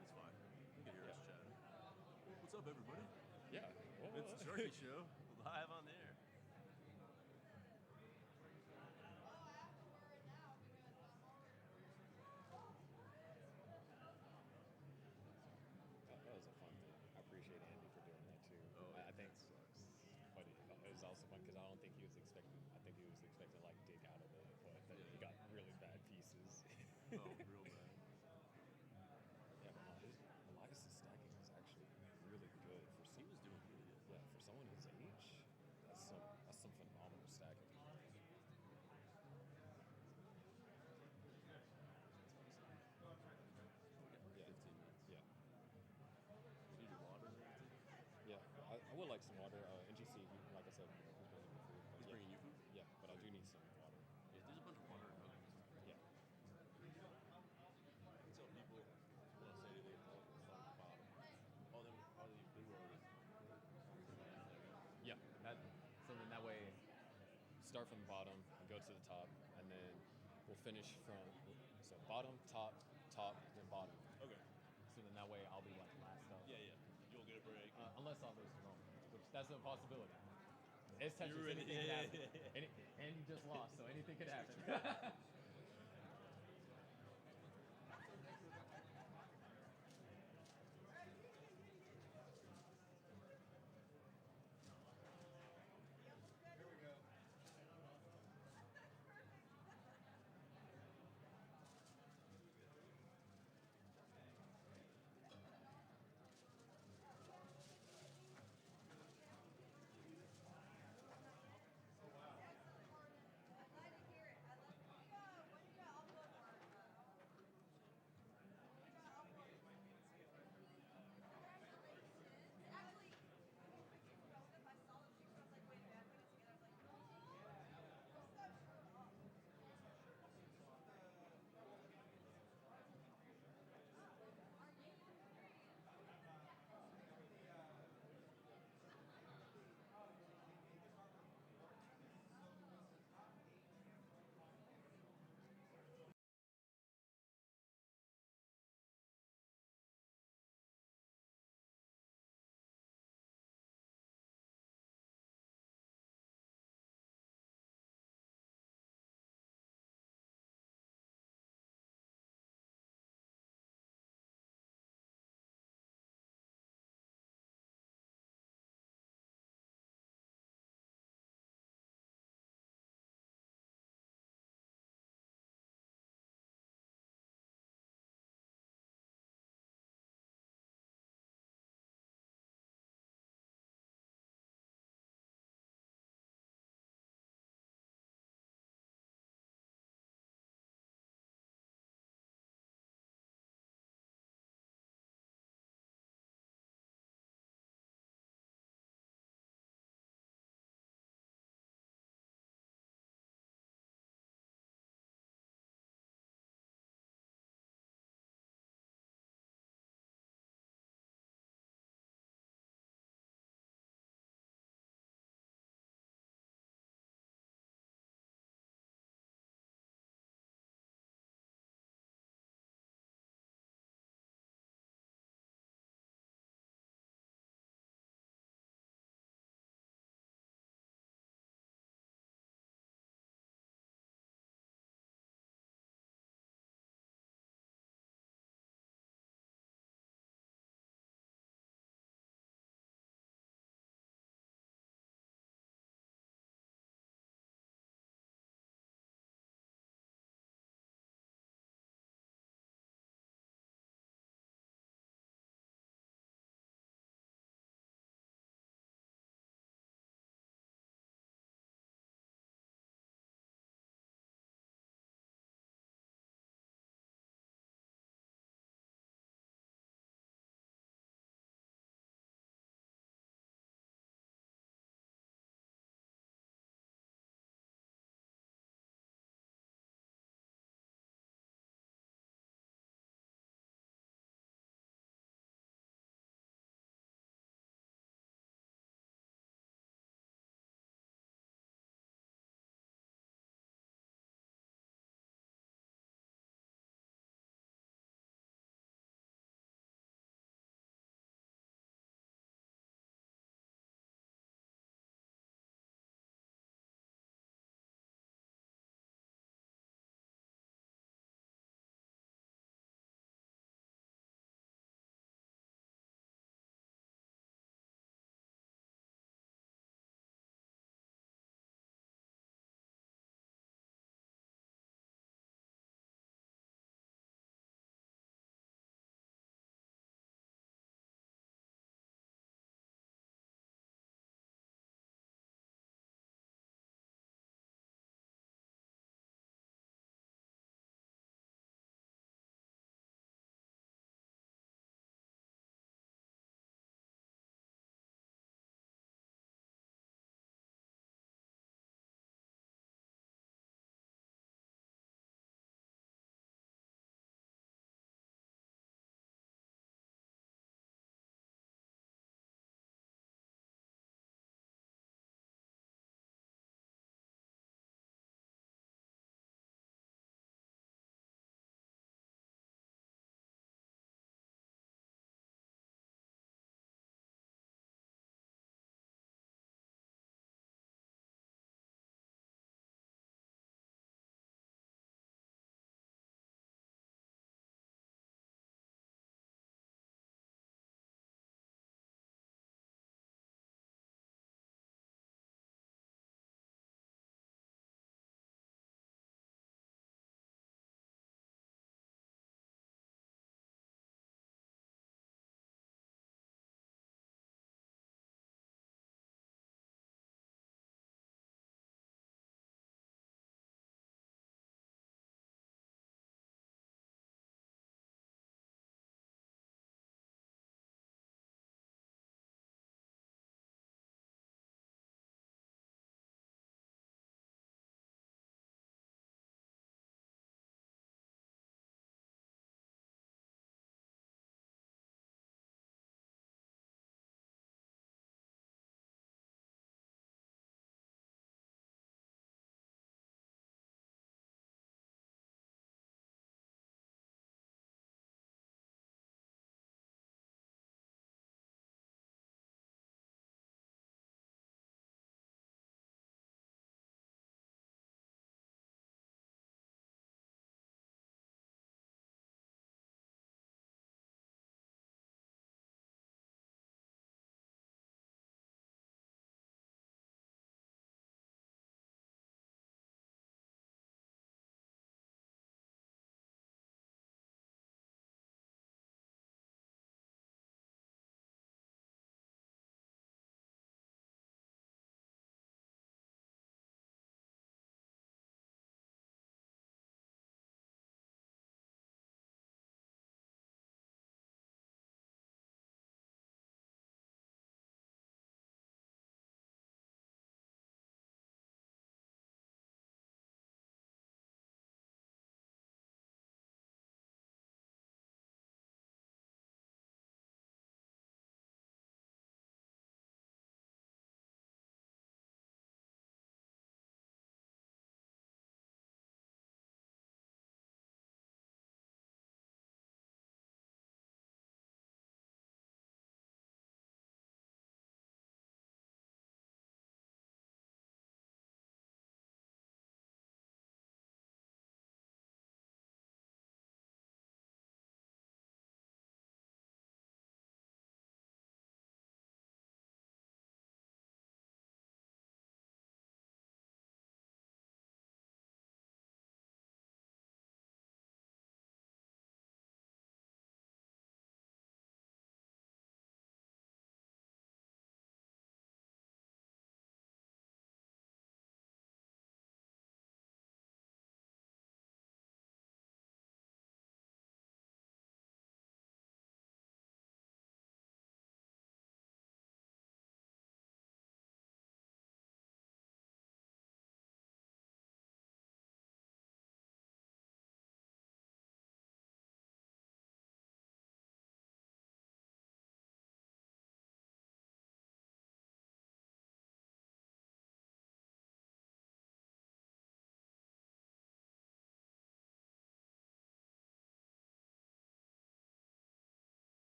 It's fine. You can hear us chatting. What's up, everybody? Yeah. It's the Sharky Show, live on the air. That was a fun thing. I appreciate Andy for doing that too. Oh, I think but it was also fun because I don't think he was expecting. I think he was expecting to like dig out of it, but then he got really bad pieces. Oh, real bad. Yeah, but Elias' stacking is actually really good for He was doing really good. yeah, for someone his age. That's some phenomenal stacking. We got 15 minutes. Yeah. You need your water and everything? Yeah, I would like some water. NGC, like I said, he's bringing me food. He's bringing you food? Yeah, but I do need some water. Yeah, there's a bunch of water and nuggets. Yeah. Tell people if you want to say anything, start at the bottom. Oh, then they were already. Yeah. So then that way, start from the bottom and go to the top, and then we'll finish from so bottom, top, then bottom. Okay. So then that way I'll be like last up. Yeah, yeah. You'll get a break. Unless I'll lose to Rome, which that's a possibility. It's Tetris. You were in- Anything yeah, can happen. yeah, yeah. And you just lost, so anything could happen.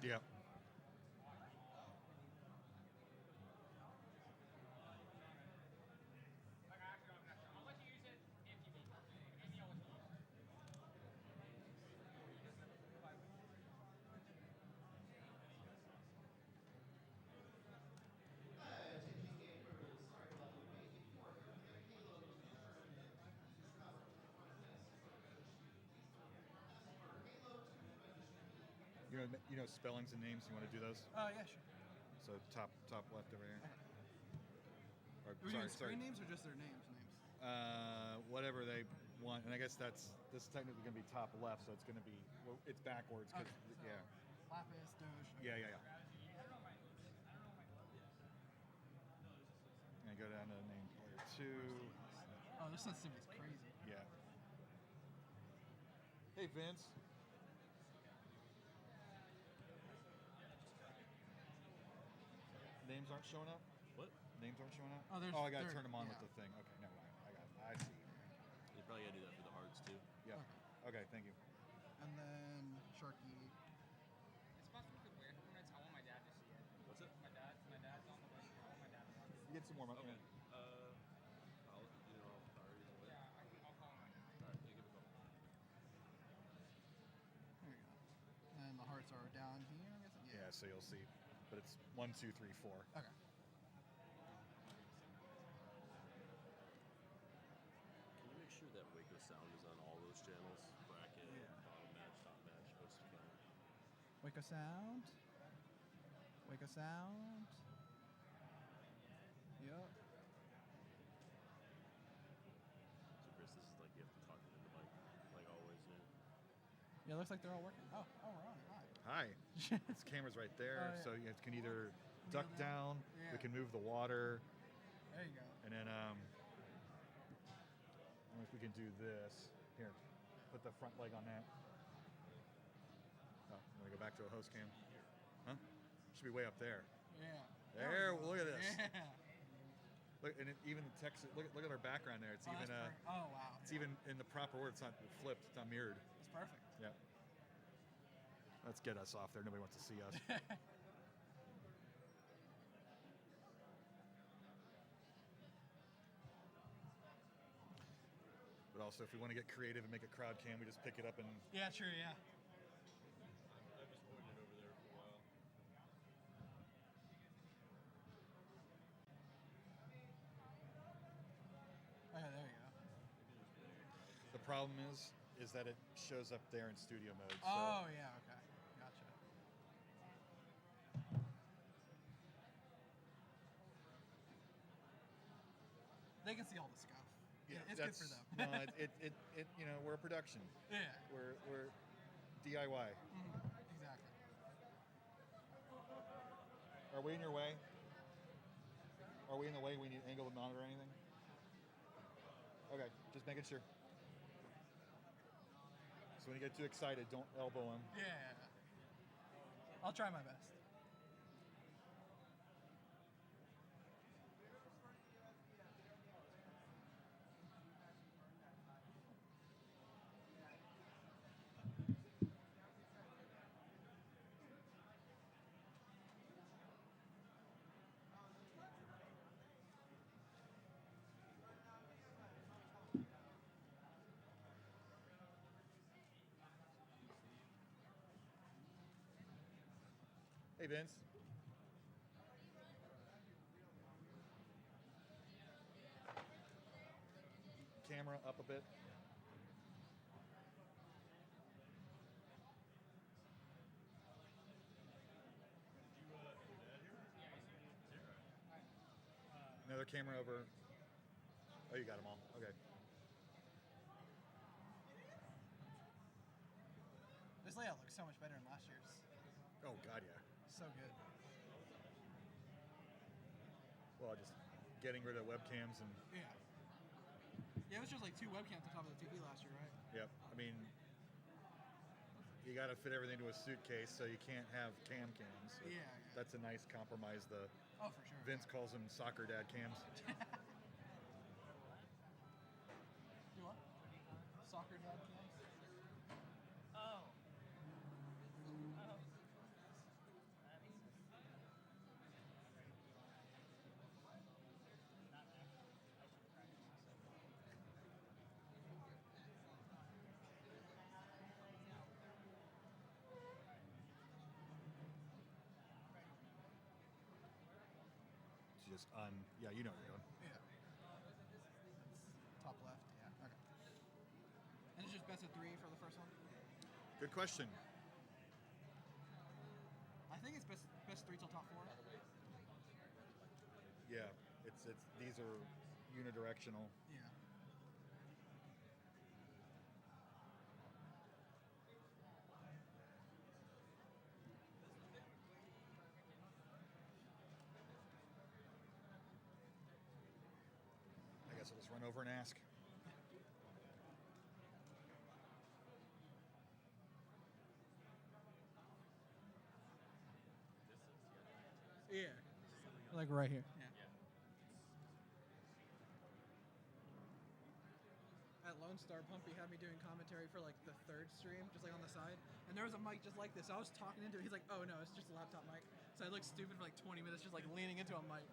Yep. You know spellings and names. You want to do those? Oh yeah, sure. So top left over here. Or, Are we doing screen names or just their names? Whatever they want, and I guess this is technically going to be top left, so it's going to be it's backwards. Cause, Okay, so yeah. Lapis, Doge. Yeah. And go down to name player 2. Oh, this sensitivity is crazy. Yeah. Hey, Vince. Names aren't showing up? What? Names aren't showing up? Oh, I gotta turn them on with the thing. Okay, never mind. I see. You probably gotta do that for the hearts too. Yeah. Okay, thank you. And then Sharky. It's possible we could wait a couple minutes. I want my dad to see it. What's it? My dad's on the way. I want my dad to watch it. Get some more. Okay. Yeah. I'll priorities away. Yeah, I'll call him. Alright, you give it a couple. There we go. And the hearts are down here, I guess? Yeah, so you'll see. But it's 1, 2, 3, 4. Okay. Can you make sure that Waco sound is on all those channels? Bracket, bottom match, top match, host account. Waco Sound. Waco Sound. Yep. So Chris, this is like you have to talk into the mic, like always, man. Yeah, it looks like they're all working. Oh, we're on. Hi. Hi. This camera's right there, Oh, yeah. so you can either duck down. Yeah. We can move the water, There you go. and then I don't know if we can do this. Here, put the front leg on that. Oh, I'm gonna go back to a host cam. Huh? Should be way up there. Yeah. There. Look at this. Yeah. Look, and even the text. Look at our background there. It's even. Oh wow. It's even in the proper order. It's not flipped. It's not mirrored. It's perfect. Yeah. Let's get us off there. Nobody wants to see us. But also, if we want to get creative and make a crowd cam, we just pick it up and. Yeah, true. Yeah. I've just pointed over there for a while. Okay, there you go. The problem is that it shows up there in studio mode. So Oh yeah. Okay. Gotcha. They can see all the stuff. yeah, It's good for them. No, it we're a production. Yeah. We're DIY. Exactly. Are we in your way? Are we in the way? We need angle to monitor anything? Okay, just making sure. So when you get too excited, don't elbow him. Yeah. I'll try my best. Hey, Vince. Camera up a bit. Another camera over. Oh, you got them all. Okay. This layout looks so much better than last year's. Oh, God, yeah. So good. Well, just getting rid of webcams and Yeah. Yeah, it was just like 2 webcams on top of the TV last year, right? yep. I mean, you got to fit everything to a suitcase, so you can't have cams. So Yeah. that's a nice compromise. The Oh, for sure. Vince calls them soccer dad cams. You what? Soccer dad cams? Oh. just yeah, you know what you're doing. Yeah. Top left. Yeah. Okay. And it's just best of 3 for the first one. Good question. I think it's best 3 till top 4. Yeah, it's these are unidirectional. Yeah. I guess I'll just run over and ask. Yeah. Like right here. Yeah. At Lone Star Pumpy had me doing commentary for like the 3rd stream, just like on the side. And there was a mic just like this. I was talking into it. He's like, oh no, it's just a laptop mic. So I looked stupid for like 20 minutes just like leaning into a mic.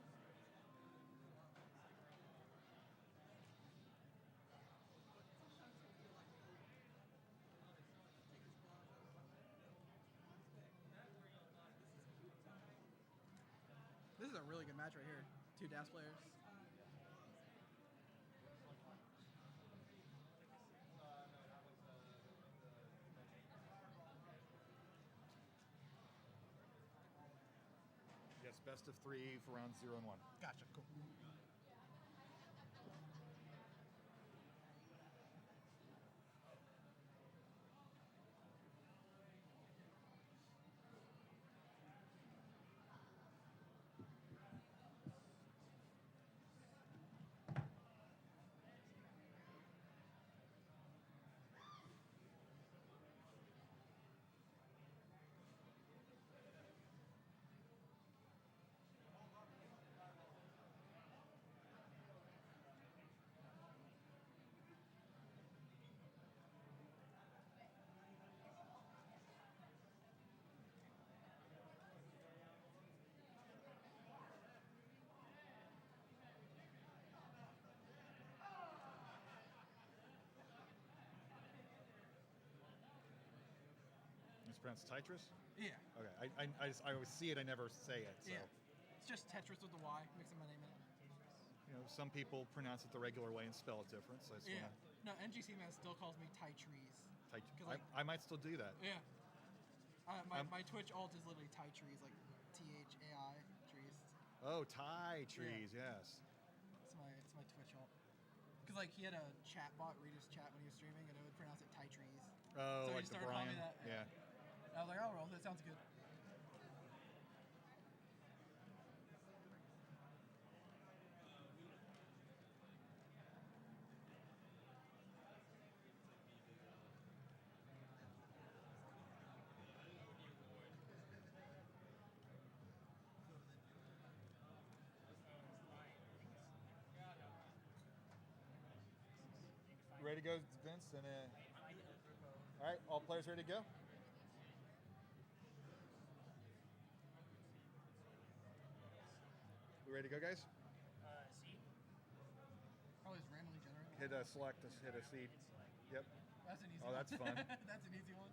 This is a really good match right here. 2 DAS players. Yes, best of 3 for rounds 0 and 1. Gotcha, cool. It's pronounced Tetris? Yeah. Okay. I always see it, I never say it. So. Yeah. It's just Tetris with the Y, mixing my name in it. You know, some people pronounce it the regular way and spell it different. So I just Yeah. wanna... No, NGC man still calls me Tetris. Like, I might still do that. Yeah. My Twitch alt is literally Tetris, like THAI trees. Oh, Thai trees, yes. It's my Twitch alt. Because like he had a chat bot read his chat when he was streaming, and it would pronounce it Tetris. Oh, so like he the started calling Brian. me that. Yeah. I was like, oh, well, that sounds good. You ready to go, Vince? And all right, all players ready to go? We ready to go, guys? Probably just randomly generated. Hit a select, hit a seed. Yep. That's an easy Oh, one. that's fun. That's an easy one.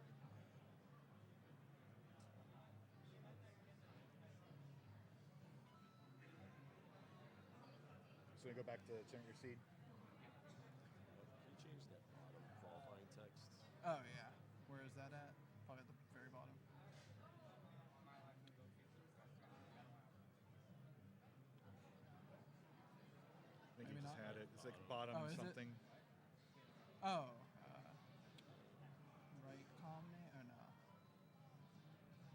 So we go back to generate your seed. Can you change that bottom qualifying text? Oh, yeah. Where is that at? Probably at the very bottom. I think Maybe you just not. had it. It's like bottom Oh, is it? something. Oh. Right com name? Oh, no.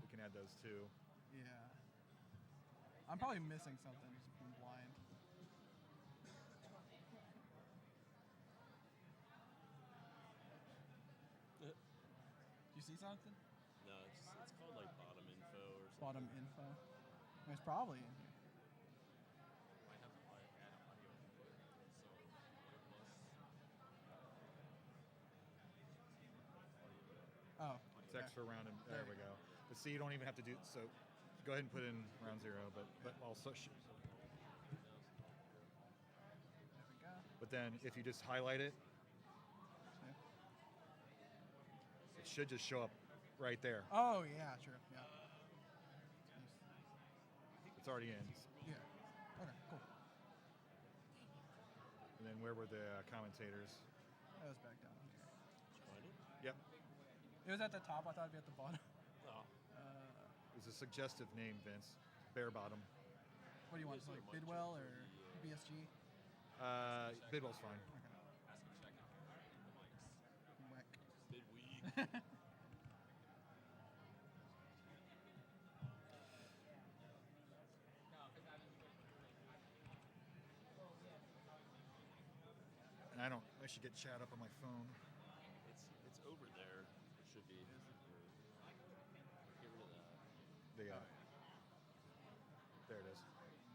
We can add those too. Yeah. I'm probably missing something. Just being blind. Do you see something? No, it's called like bottom info or something. Bottom info. It's probably in here. Might have to add audio input. So Oh. It's okay. extra round and There there we you go. But see, you don't even have to do so. Go ahead and put in round 0, but also. There we go. But then if you just highlight it, See? it should just show up right there. Oh, yeah, true. Yeah. It's already in. Yeah. Okay. where were the commentators? That was back down here. Yep. It was at the top. I thought it'd be at the bottom. Oh. It was a suggestive name, Vince. Bare bottom. What do you want? Is there Like much Bidwell of or the, BSG? Bidwell's fine. Whack. Bid week. And I should get chat up on my phone. It's over there. It should be. Get rid of that. There it is.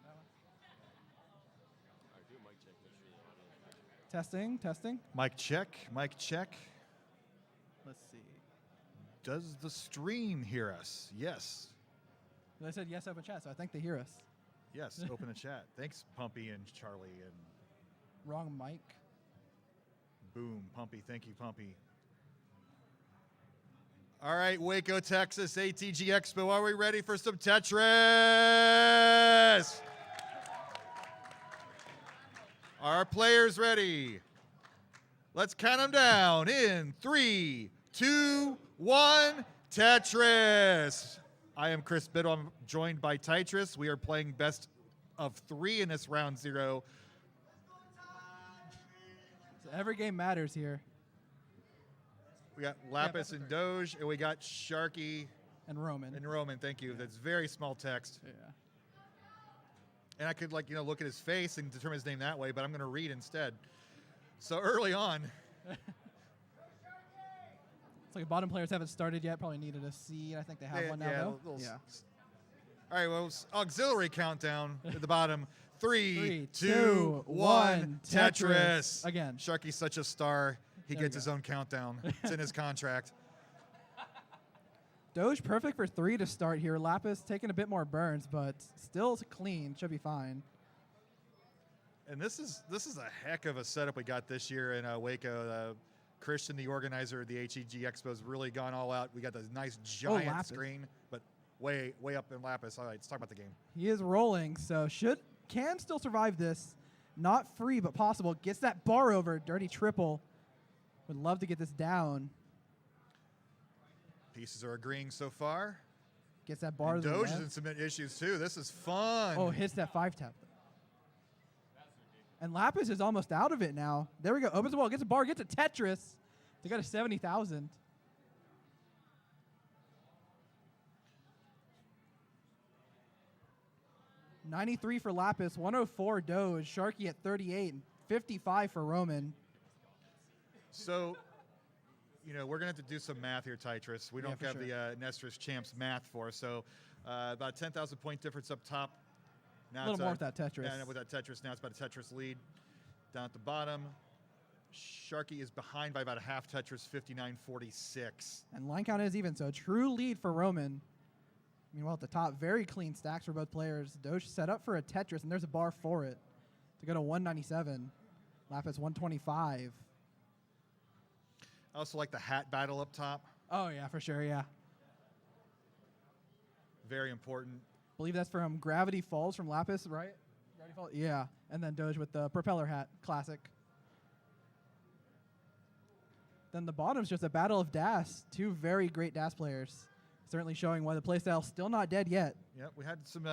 All right, do a mic check. Make sure the audio. Testing. Mic check. Let's see. Does the stream hear us? Yes. They said yes, open chat, so I think they hear us. Yes, open the chat. Thanks, Pumpy and Charlie and Wrong mic. boom, Pumpy. Thank you, Pumpy. All right, Waco, Texas, ATG Expo. Are we ready for some Tetris? Are our players ready? Let's count them down in 3, 2, 1, Tetris. I am Chris Biddle. I'm joined by Tetris. We are playing best of 3 in this round 0. So every game matters here. We got Lapis best of and 3. Doge, and we got Sharky And Roman. and Roman. Thank you. That's very small text. Yeah. And I could look at his face and determine his name that way, but I'm going to read instead. So early on, It's like the bottom players haven't started yet. Probably needed a seed. I think they have one now, though. yeah. All right, well, auxiliary countdown at the bottom. 3, 2, 1, Tetris. Again. Sharky's such a star. He There we gets his go. own countdown. It's in his contract. Doge perfect for 3 to start here. Lapis taking a bit more burns, but still clean. Should be fine. And this is a heck of a setup we got this year in Waco. Christian, the organizer of the HEG Expo, has really gone all out. We got this nice giant Lapis. screen, but way up in Lapis. All right, let's talk about the game. He is rolling, so can still survive this. Not free, but possible. Gets that bar over. Dirty triple. Would love to get this down. Pieces are agreeing so far. Gets that bar And to the Doge is left. in some issues too. This is fun. Oh, hits that 5-tap. And Lapis is almost out of it now. There we go. Opens the wall, gets a bar, gets a Tetris. They got a 70,000. $93 for Lapis, 104 Doge, Sharky at 38, and 55 for Roman. So, we're going to have to do some math here, Tetris. We Yeah, don't for have sure. the Nestor's Champs math for us. So, about 10,000 point difference up top. Now A little it's, more with that Tetris. Yeah, with that Tetris. Now it's about a Tetris lead. Down at the bottom, Sharky is behind by about a half Tetris, 59-46. And line count is even, so a true lead for Roman. Meanwhile, at the top, very clean stacks for both players. Doge set up for a Tetris, and there's a bar for it to go to 197. Lapis 125. I also like the hat battle up top. Oh, yeah, for sure, yeah. Very important. Believe that's from Gravity Falls from Lapis, right? Gravity Falls? Yeah. And then Doge with the propeller hat. Classic. Then the bottom's just a battle of DAS. 2 very great DAS players. Certainly showing why the playstyle's still not dead yet. Yeah, we had some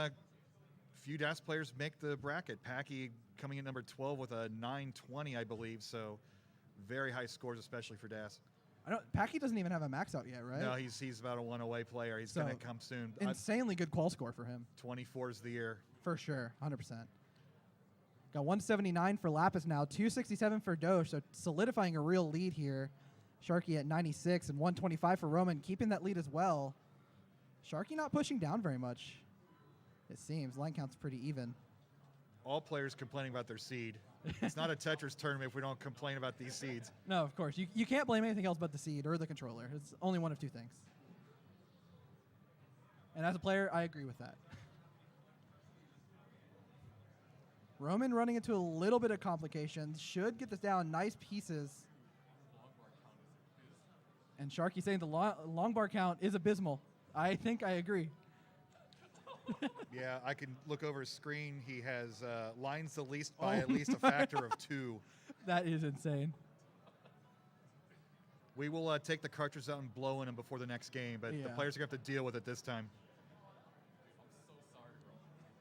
few DAS players make the bracket. Packy coming in number 12 with a 920, I believe. So very high scores, especially for DAS. Packy doesn't even have a max out yet, right? No, he's about a 1 away player. He's going to come soon. Insanely good qual score for him. 24 is the year. For sure, 100%. Got 179 for Lapis now, 267 for Doge, so solidifying a real lead here. Sharky at 96 and 125 for Roman, keeping that lead as well. Sharky not pushing down very much, it seems. Line count's pretty even. All players complaining about their seed. It's not a Tetris tournament if we don't complain about these seeds. No, of course. You can't blame anything else but the seed or the controller. It's only one of 2 things. And as a player, I agree with that. Roman running into a little bit of complications. Should get this down. Nice pieces. And Sharky saying the long bar count is abysmal. I think I agree. Yeah, I can look over his screen. He has lines the least by at least a factor of 2. That is insane. We will take the cartridges out and blow in them before the next game, but the Yeah. players are going to have to deal with it this time.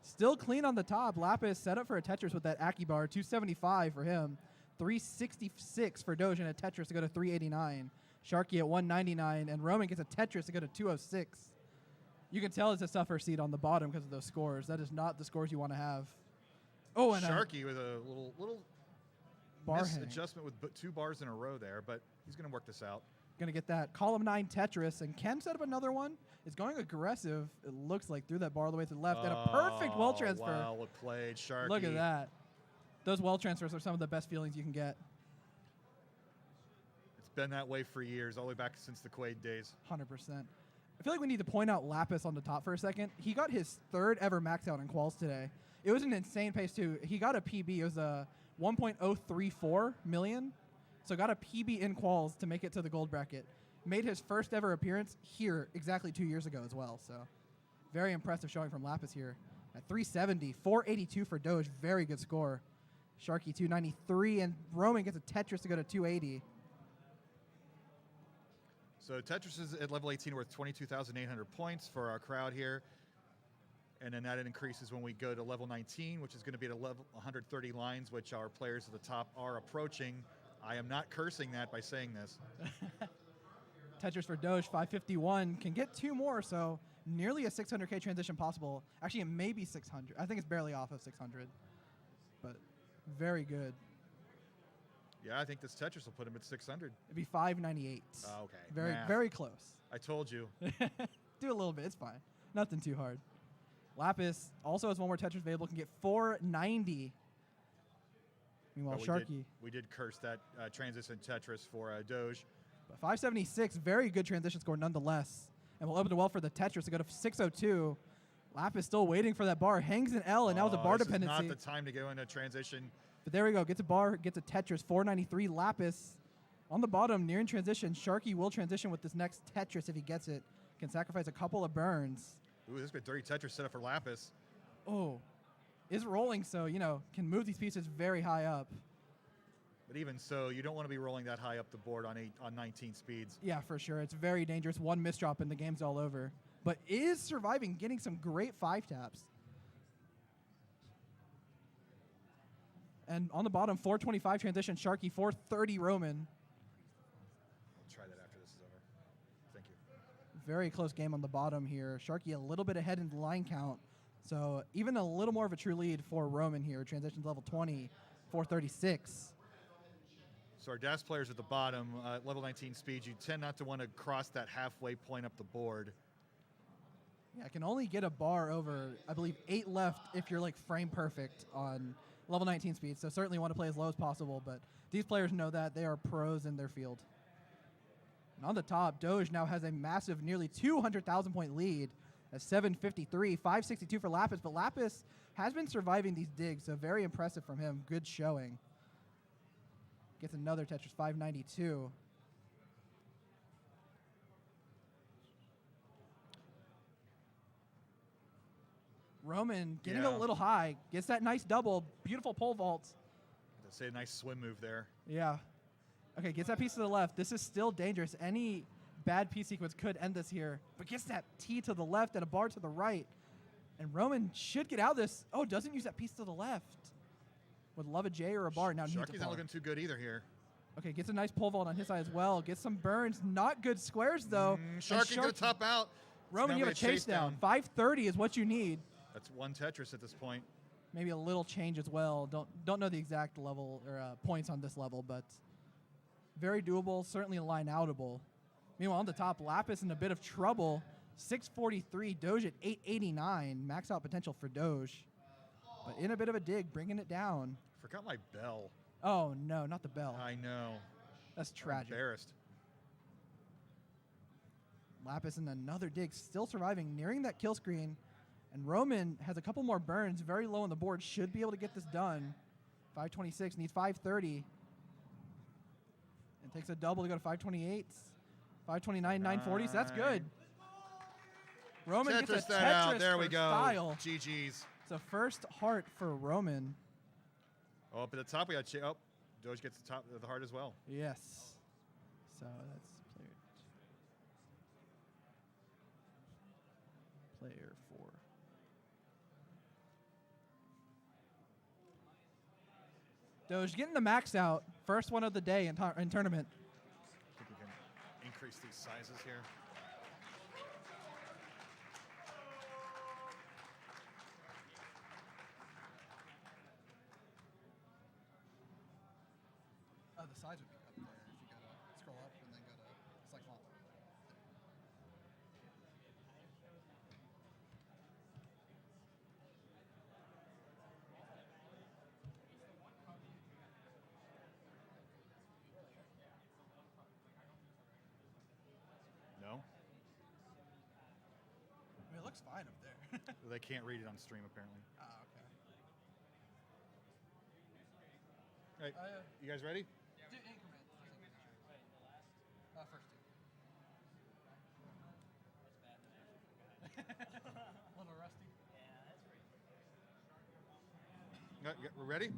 Still clean on the top. Lapis set up for a Tetris with that Aki bar. 275 for him. 366 for Doge and a Tetris to go to 389. Sharky at 199, and Roman gets a Tetris to go to 206. You can tell it's a suffer seed on the bottom because of those scores. That is not the scores you want to have. Oh, and Sharky with a little bar hang. adjustment with 2 bars in a row there, but he's going to work this out. Going to get that column 9 Tetris, and Ken set up another one. It's going aggressive, it looks like, through that bar all the way to the left. And a perfect well transfer. Wow, well played, Sharky. Look at that. Those well transfers are some of the best feelings you can get. It's been that way for years, all the way back since the Quaid days. 100%. I feel like we need to point out Lapis on the top for a second. He got his 3rd ever max out in quals today. It was an insane pace, too. He got a PB. It was a 1.034 million. So got a PB in quals to make it to the gold bracket. Made his first ever appearance here exactly 2 years ago as well. So very impressive showing from Lapis here. At 370, 482 for Doge. Very good score. Sharky 293, and Roman gets a Tetris to go to 280. So Tetris is at level 18 worth 22,800 points for our crowd here. And then that increases when we go to level 19, which is going to be at a level 130 lines, which our players at the top are approaching. I am not cursing that by saying this. Tetris for Doge, 551. Can get 2 more, so nearly a 600K transition possible. Actually, it may be 600. I think it's barely off of 600. But very good. Yeah, I think this Tetris will put him at 600. It'd be 598. Okay. Very, Math. very close. I told you. Do a little bit. It's fine. Nothing too hard. Lapis also has 1 more Tetris available. Can get 490. Meanwhile, Sharky. We did curse that transition Tetris for Doge. But 576, very good transition score nonetheless. And we'll open the well for the Tetris to go to 602. Lapis still waiting for that bar. Hangs an L, and now it's a bar dependency. This is not the time to go into transition. But there we go. Gets a bar, gets a Tetris. 493 Lapis. On the bottom, nearing transition. Sharky will transition with this next Tetris if he gets it. Can sacrifice a couple of burns. Ooh, this is a dirty Tetris set up for Lapis. Oh. Is rolling, so, can move these pieces very high up. But even so, you don't want to be rolling that high up the board on 19 speeds. Yeah, for sure. It's very dangerous. 1 misdrop and the game's all over. But is surviving, getting some great 5 taps. And on the bottom, 425 transition, Sharky, 430 Roman. I'll try that after this is over. Thank you. Very close game on the bottom here. Sharky a little bit ahead in the line count. So even a little more of a true lead for Roman here. Transition to level 20, 436. So our DAS players at the bottom, level 19 speed, you tend not to want to cross that halfway point up the board. Yeah, I can only get a bar over, I believe, 8 left if you're like frame perfect on level 19 speed. So certainly want to play as low as possible, but these players know that. They are pros in their field. And on the top, Doge now has a massive, nearly 200,000 point lead at 753, 562 for Lapis, but Lapis has been surviving these digs, so very impressive from him. Good showing. Gets another Tetris, 592. Roman getting a little high. Gets that nice double. Beautiful pole vault. Let's say a nice swim move there. Yeah. Okay, gets that piece to the left. This is still dangerous. Any bad piece sequence could end this here. But gets that T to the left and a bar to the right. And Roman should get out of this. Oh, doesn't use that piece to the left. Would love a J or a bar. Now needs a Sharky's bar. not looking too good either here. Okay, gets a nice pole vault on his side as well. Gets some burns. Not good squares, though. Sharky going to top out. Roman, you have a chase down. 530 is what you need. That's 1 Tetris at this point. Maybe a little change as well. Don't know the exact level or points on this level, but very doable. Certainly line outable. Meanwhile, on the top, Lapis in a bit of trouble. 643. Doge at 889. Max out potential for Doge. But in a bit of a dig, bringing it down. Forgot my bell. Oh, no, not the bell. I know. That's tragic. I'm embarrassed. Lapis in another dig, still surviving, nearing that kill screen. And Roman has a couple more burns, very low on the board, should be able to get this done. 526, needs 530. And takes a double to go to 528. 529, 940, so that's good. Roman Tetris gets a that Tetris out. There for we go. style. GG's. It's a first heart for Roman. Oh, up at the top we got Doge gets the top of the heart as well. Yes. So that's player 4. Doge getting the max out. First one of the day in tournament. I think we can increase these sizes here. Oh, the size would be up there if you go to scroll up and then go to select font. No? I mean, it looks fine up there. They can't read it on stream, apparently. Oh, okay. All right, you guys ready? Do increment. First two. A little rusty. We're ready? You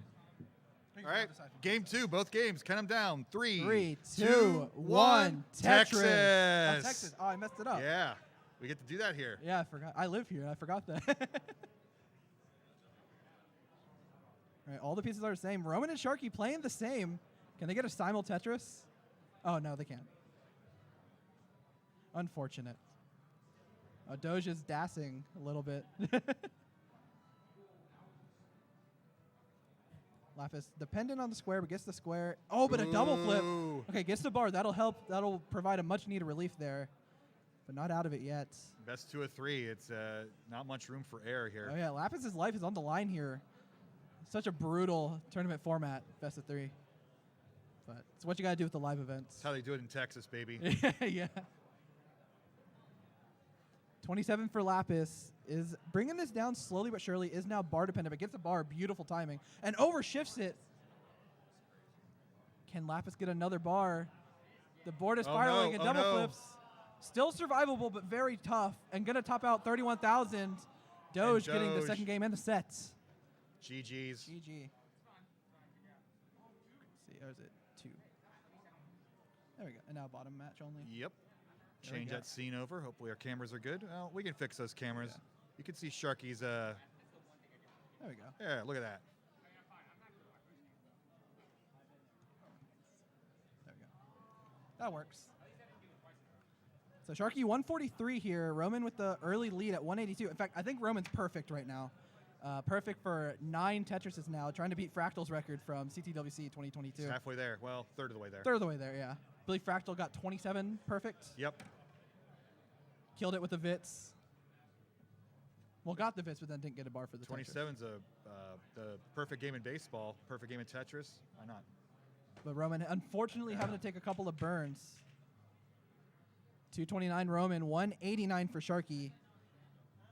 All can right, decide for game yourself. 2, both games. Count them down. 3, 3, 2, 2, 1. Texas. Oh, Texas. Oh, I messed it up. Yeah, we get to do that here. Yeah, I forgot. I live here. I forgot that. All right, all the pieces are the same. Roman and Sharky playing the same. Can they get a simul Tetris? Oh, no, they can't. Unfortunate. Oh, Doge is dancing a little bit. Lapis dependent on the square, but gets the square. Oh, but a double flip. Ooh. Okay, gets the bar. That'll help. That'll provide a much needed relief there, but not out of it yet. Best 2 of 3. It's not much room for error here. Oh yeah, Lapis's life is on the line here. Such a brutal tournament format, best of 3. But it's what you gotta do with the live events. That's how they do it in Texas, baby. Yeah. 27 for Lapis is bringing this down slowly but surely. Is now bar dependent, but gets a bar. Beautiful timing and overshifts it. Can Lapis get another bar? The board is spiraling and double flips. Still survivable, but very tough. And gonna top out 31,000. Doge getting the second game and the sets. GG's. GG. Let's see, or is it 2? There we go. And now bottom match only. Yep. There we Change go. that scene over. Hopefully our cameras are good. Well, we can fix those cameras. Yeah. You can see Sharky's. There we go. Yeah, look at that. There we go. That works. So Sharky 143 here. Roman with the early lead at 182. In fact, I think Roman's perfect right now. Perfect for 9 Tetrises now, trying to beat Fractal's record from CTWC 2022. It's halfway there. Well, third of the way there. Third of the way there, yeah. I believe Fractal got 27 perfect. Yep. Killed it with the Vits. Well, got the Vits, but then didn't get a bar for the Tetris. 27's the perfect game in baseball. Perfect game in Tetris. Why not? But Roman, unfortunately, having to take a couple of burns. 229 Roman, 189 for Sharky.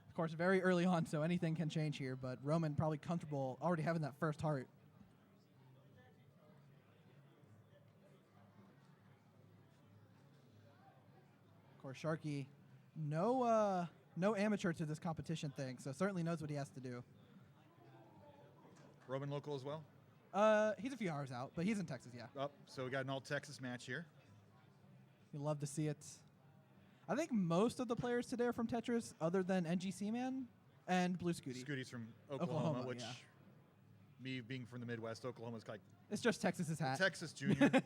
Of course, very early on, so anything can change here, but Roman probably comfortable already having that first heart. Of course, Sharky, no amateur to this competition thing, so certainly knows what he has to do. Roman local as well? He's a few hours out, but he's in Texas, yeah. Oh, so we got an all-Texas match here. You love to see it. I think most of the players today are from Tetris, other than NGC Man and Blue Scuti. Scuti's from Oklahoma, which, yeah. me being from the Midwest, Oklahoma's like It's just Texas's hat. Texas Junior. Yeah.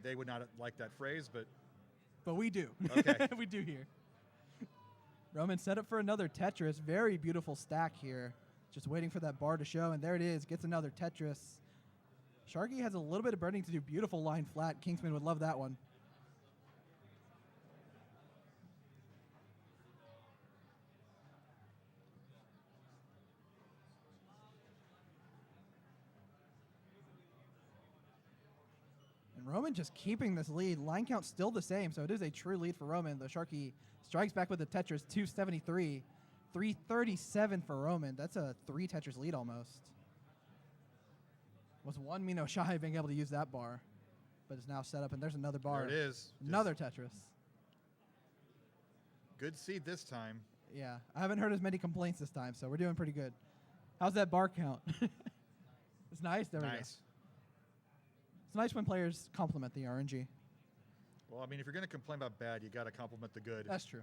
They would not like that phrase, but we do. Okay. We do here. Roman set up for another Tetris. Very beautiful stack here. Just waiting for that bar to show, and there it is. Gets another Tetris. Sharky has a little bit of burning to do. Beautiful line flat. Kingsman would love that one. And Roman just keeping this lead. Line count still the same, so it is a true lead for Roman. The Sharky strikes back with the Tetris, 273. 337 for Roman. That's a 3 Tetris lead almost. Was 1 Mino shy of being able to use that bar, but it's now set up, and there's another bar. there it is. Another Tetris. Good seed this time. Yeah, I haven't heard as many complaints this time, so we're doing pretty good. How's that bar count? It's nice. There we go. Nice. It's nice when players compliment the RNG. Well, I mean, if you're going to complain about bad, you got to compliment the good. That's true.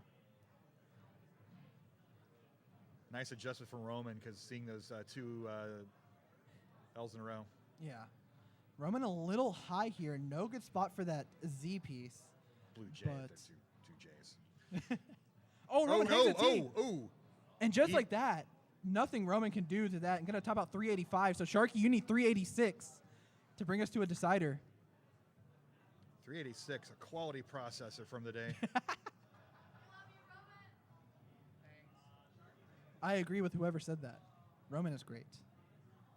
Nice adjustment from Roman because seeing those two L's in a row. Yeah. Roman a little high here. No good spot for that Z piece. Blue J. But- There's two J's. Oh, Roman no. takes a T. Oh. And just like that, nothing Roman can do to that. And going to top out 385. So, Sharky, you need 386 to bring us to a decider. 386, a quality processor from the day. I agree with whoever said that. Roman is great.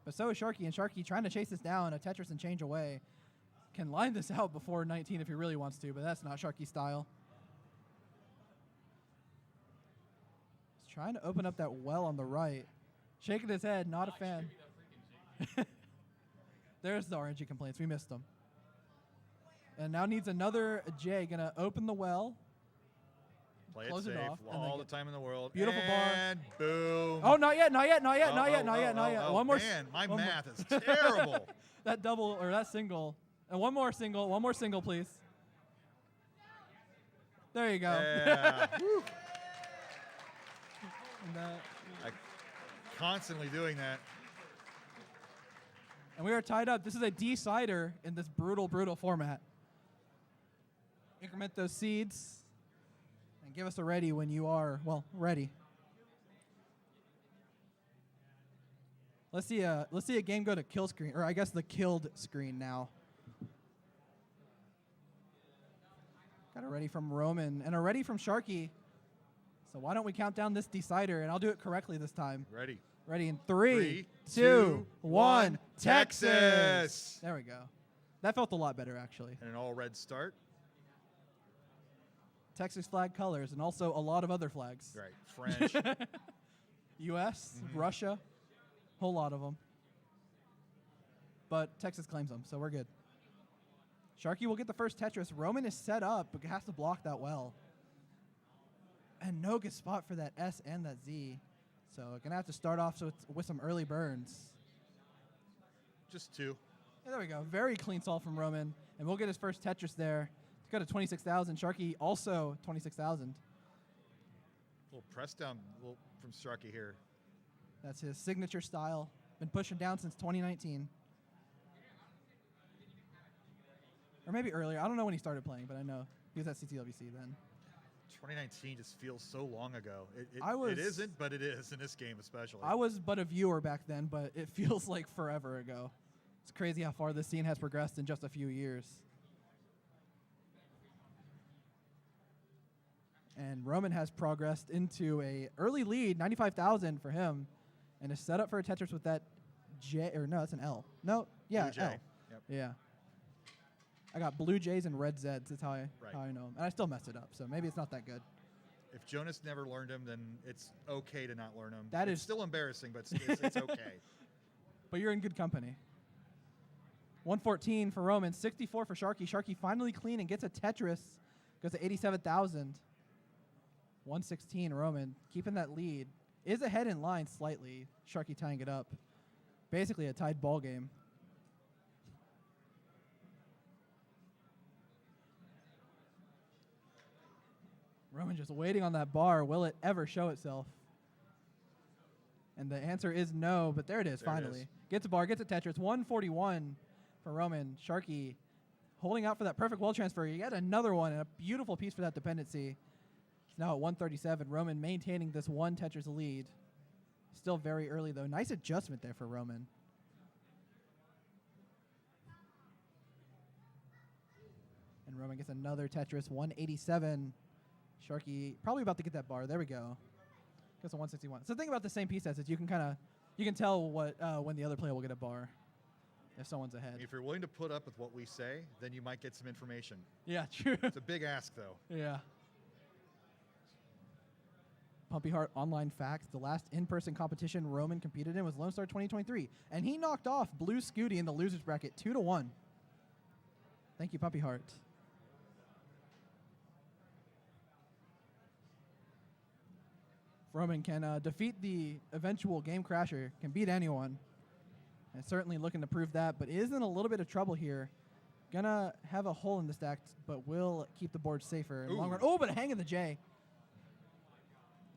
But so is Sharky, and Sharky trying to chase this down, a Tetris and change away. Can line this out before 19 if he really wants to, but that's not Sharky style. He's trying to open up that well on the right. Shaking his head, not a fan. There's the RNG complaints. We missed them. And now needs another J. Going to open the well. Play Close it it safe, off, and all then the time in the world. Beautiful bar. And boom. Oh, not yet. Oh, One more. Man, my one more. math is terrible. That double or that single. And one more single, please. There you go. Yeah. Woo. And, Constantly doing that. and we are tied up. This is a decider in this brutal format. Increment those seeds and give us a ready when you are, well, ready. Let's see a game go to kill screen, or I guess the killed screen now. Got a ready from Roman and a ready from Sharky. So why don't we count down this decider, and I'll do it correctly this time. Ready. Ready in 3, 2, 2, 1. Texas. Texas. There we go. That felt a lot better, actually. And an all red start. Texas flag colors, and also a lot of other flags. Right. French. U.S., Russia, whole lot of them. But Texas claims them, so we're good. Sharky will get the first Tetris. Roman is set up, but has to block that well. And no good spot for that S and that Z. So gonna have to start off with some early burns. Just two. Yeah, there we go. Very clean solve from Roman. And we'll get his first Tetris there. He's got a 26,000. Sharky also 26,000. Little press down from Sharky here. That's his signature style. Been pushing down since 2019. Or maybe earlier. I don't know when he started playing, but I know he was at CTWC then. 2019 just feels so long ago. it It isn't, but it is in this game especially. I was but a viewer back then, but it feels like forever ago. It's crazy how far this scene has progressed in just a few years. And Roman has progressed into a early lead, 95,000 for him, and is set up for a Tetris with that J, or no, that's an L. No, yeah, Blue J. L. Yep. Yeah. I got blue J's and red Z's. That's how I Right. how I know them. And I still messed it up, so maybe it's not that good. If Jonas never learned him, then it's okay to not learn him. That it's is- still embarrassing, but it's okay. But you're in good company. 114 for Roman, 64 for Sharky. Sharky finally clean and gets a Tetris. Goes to 87,000. 116 Roman, keeping that lead. Is ahead in line slightly. Sharky tying it up. Basically a tied ball game. Roman just waiting on that bar. Will it ever show itself? And the answer is no, but there it is, There it finally. is. Gets a bar, gets a Tetris. 141 for Roman. Sharky holding out for that perfect well transfer. Yet another one, and a beautiful piece for that dependency. It's now at 137. Roman maintaining this one Tetris lead. Still very early, though. Nice adjustment there for Roman. And Roman gets another Tetris, 187. Sharky probably about to get that bar. There we go. Gets a 161. So the thing about the same piece sets is you can tell what when the other player will get a bar if someone's ahead. If you're willing to put up with what we say, then you might get some information. Yeah, true. It's a big ask, though. Yeah. Pumpy Heart Online Facts. The last in-person competition Roman competed in was Lone Star 2023, and he knocked off Blue Scuti in the losers bracket 2-1. Thank you, Pumpy Heart. Roman can defeat the eventual game crasher, can beat anyone, and certainly looking to prove that, but is in a little bit of trouble here. Gonna have a hole in the stack, but will keep the board safer in the long Ooh. run. Oh, but a hang in the J.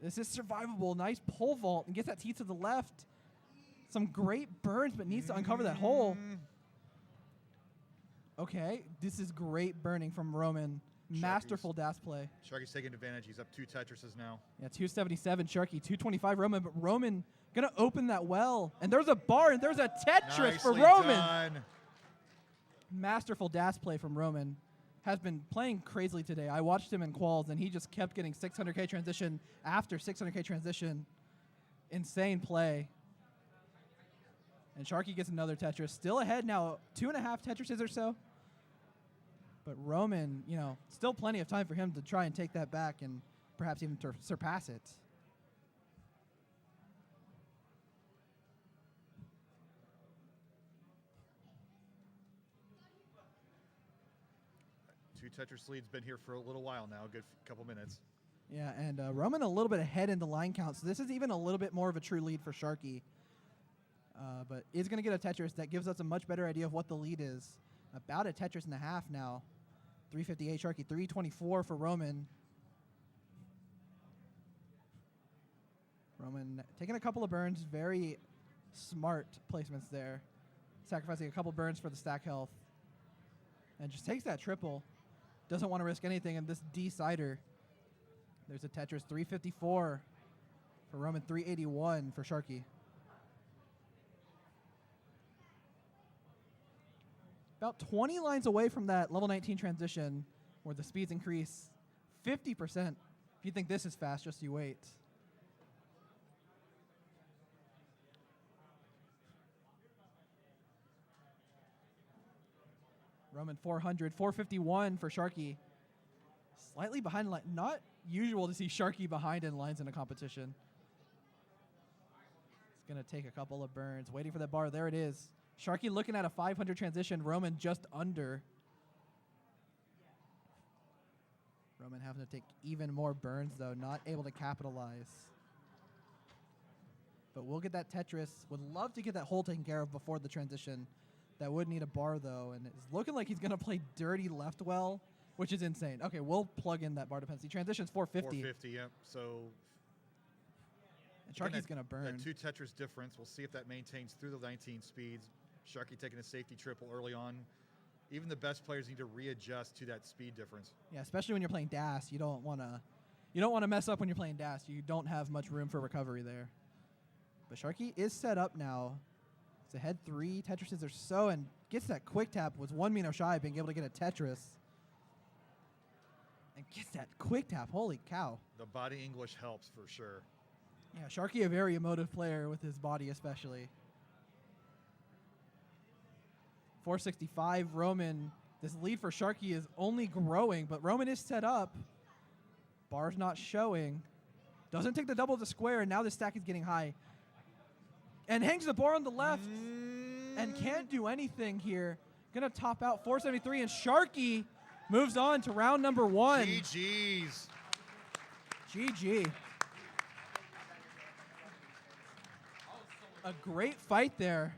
This is survivable. Nice pole vault and gets that T to the left. Some great burns, but needs to uncover that hole. Okay, this is great burning from Roman. Masterful dash play. Sharky's taking advantage. He's up 2 Tetrises now. Yeah, 277 Sharky, 225 Roman, but Roman gonna open that well. And there's a bar, and there's a Tetris for Nicely Roman. done. Masterful dash play from Roman. Has been playing crazily today. I watched him in quals, and he just kept getting 600K transition after 600K transition. Insane play. And Sharky gets another Tetris. Still ahead now, 2.5 Tetrises or so. But Roman, you know, still plenty of time for him to try and take that back and perhaps even to surpass it. Two Tetris lead's been here for a little while now, a good couple minutes. Yeah, and Roman a little bit ahead in the line count, so this is even a little bit more of a true lead for Sharky. But is going to get a Tetris that gives us a much better idea of what the lead is. About a Tetris and a half now. 358 Sharky, 324 for Roman. Roman taking a couple of burns, very smart placements there. Sacrificing a couple burns for the stack health. And just takes that triple. Doesn't want to risk anything in this D-sider. There's a Tetris, 354 for Roman, 381 for Sharky. About 20 lines away from that level 19 transition where the speeds increase 50%. If you think this is fast, just you wait. Roman 400, 451 for Sharky. Slightly behind line. Not usual to see Sharky behind in lines in a competition. It's going to take a couple of burns. Waiting for that bar. There it is. Sharky looking at a 500 transition. Roman just under. Roman having to take even more burns, though. Not able to capitalize. But we'll get that Tetris. Would love to get that hole taken care of before the transition. That would need a bar, though. And it's looking like he's going to play dirty left well, which is insane. Okay, we'll plug in that bar dependency. Transition's 450. 450, yep. So And Sharky's going to burn. That 2 Tetris difference. We'll see if that maintains through the 19 speeds. Sharky taking a safety triple early on. Even the best players need to readjust to that speed difference. Yeah, especially when you're playing DAS. You don't want to mess up when you're playing DAS. You don't have much room for recovery there. But Sharky is set up now. It's ahead 3 Tetrises or so, and gets that quick tap. Was 1 Mino shy of being able to get a Tetris. And gets that quick tap. Holy cow. The body English helps for sure. Yeah, Sharky a very emotive player with his body especially. 465 Roman. This lead for Sharky is only growing, but Roman is set up. Bar's not showing. Doesn't take the double to square, and now the stack is getting high. And hangs the bar on the left and can't do anything here. Gonna top out 473, and Sharky moves on to round number 1. GG's. GG. A great fight there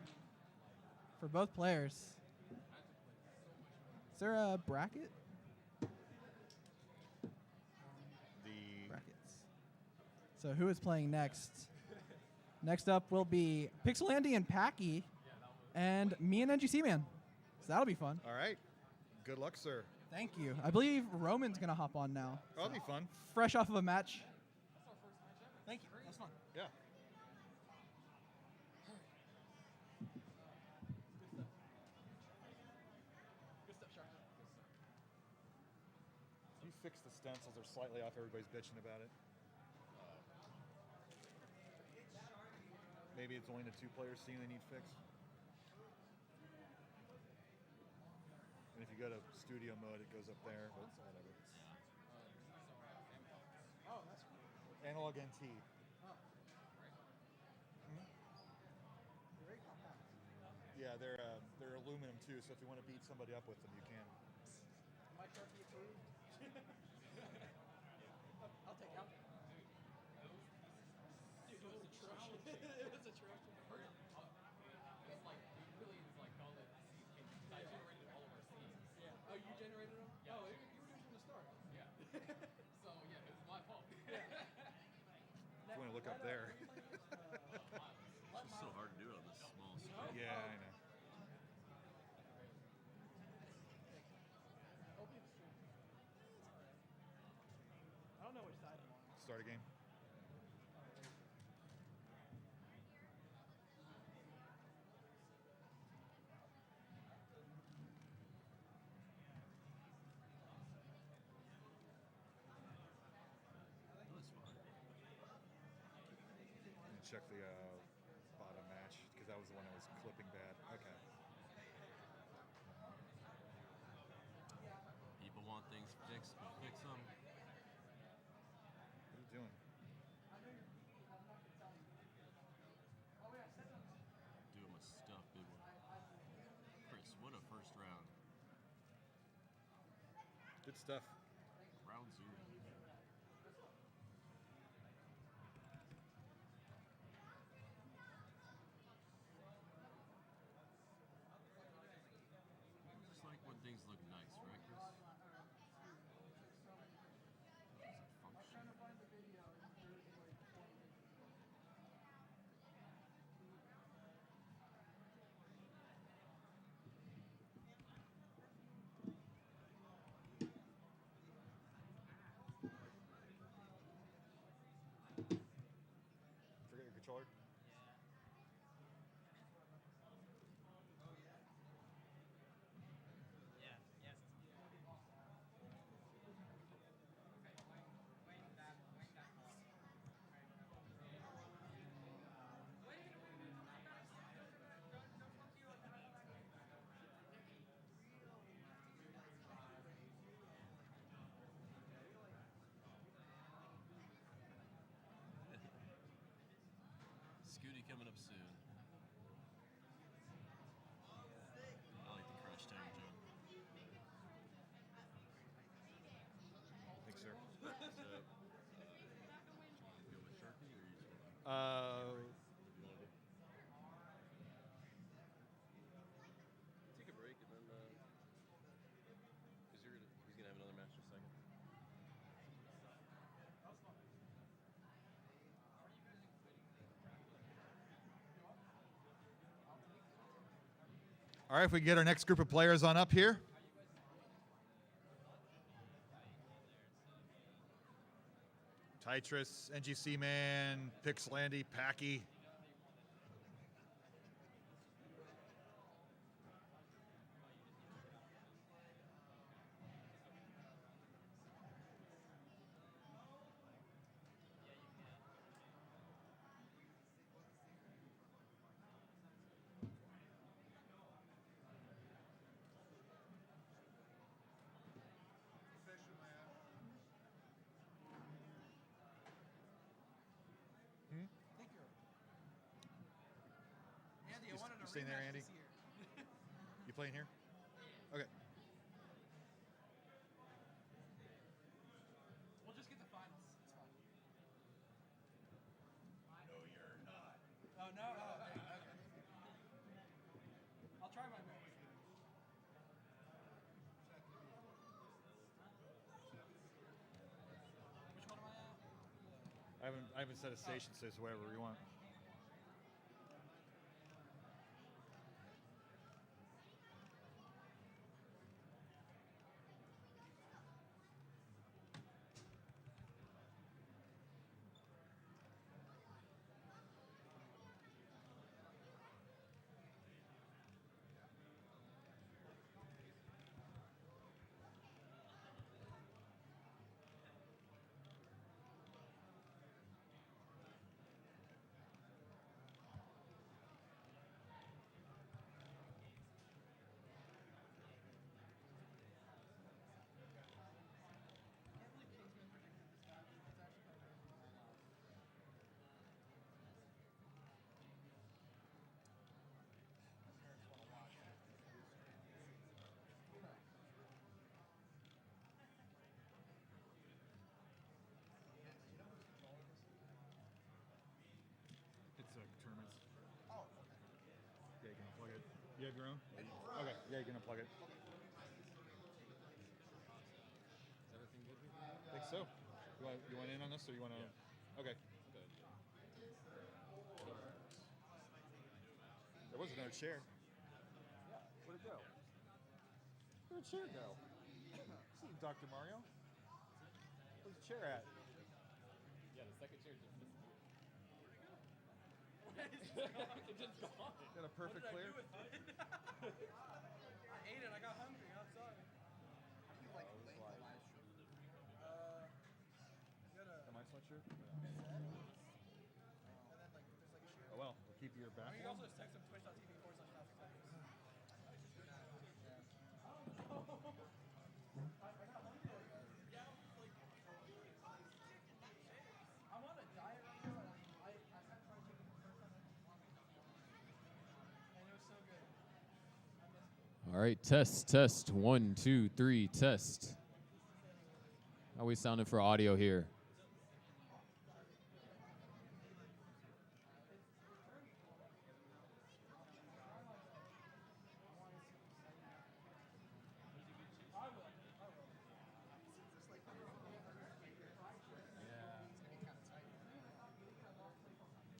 for both players. Is there a bracket? Brackets. So who is playing next? Next up will be Pixel Andy and Packy, and me and NGC Man. So that'll be fun. All right. Good luck, sir. Thank you. I believe Roman's going to hop on now. That'll be fun. Fresh off of a match. Thank you. That's fun. Yeah. You fix the stencils. They're slightly off. Everybody's bitching about it. Maybe it's only the 2 players seeing they need fixed. And if you go to studio mode, it goes up there. But whatever. Oh, that's cool. Analog NT. Yeah, they're aluminum too. So if you want to beat somebody up with them, you can. My Sharky approved. I'll take out. Dude, it was atrocious. It was atrocious. It's like, we really is like all that. I generated all of our scenes. So yeah, it was my fault. If you want to look up there. It's just so hard to do it on this small screen. Yeah, I know. I don't know which side I'm on. Start a game. That's fine. And check the bottom match because that was the one that was clipping bad. Okay. People want things fixed, but fix them. What are you doing? Doing my stuff, big one. Chris, what a first round. Good stuff. Round 0. Just like when things look nice, right, Chris? Does it function? Forget your controller. Yeah. Yes. Scuti coming up soon. I like the crash tag jump. Thanks, sir. So, go with Sharky or you just want to? Uh, What do you want to do? Take a break and then, because he's gonna have another match in a second. all right, if we can get our next group of players on up here. Tetris, NGC Man, Pixelandy, Packy. Thank you. Andy, You I wanted a staying there, rematch Andy? this year. You playing here? Okay. We'll just get the finals. It's fine. No, you're not. Oh, no? Oh, okay. I'll try my best. Which one am I at? I haven't set a station, so it's whatever you want. Tournaments. Oh, okay. Yeah, you can unplug it. You have your own? Okay, yeah, you can unplug it. Is everything good here? so. You want in on this, or you want to? Yeah. Okay. Good. There was another chair. Where'd it go? Where'd the chair go? See, Dr. Mario. Where's the chair at? Yeah, the second chair just disappeared. It just gone. Got a perfect clear. I ate it. I got hungry. I'm sorry. Am I sweatshirt? Oh well, we'll keep your back. You can also just text them twitch.tv/FastTitles. I'm on a diet right now, and I had fried chicken for the first time in a long time. And it was so good. I missed it. All right, test. 1, 2, 3, test. How we sounding for audio here?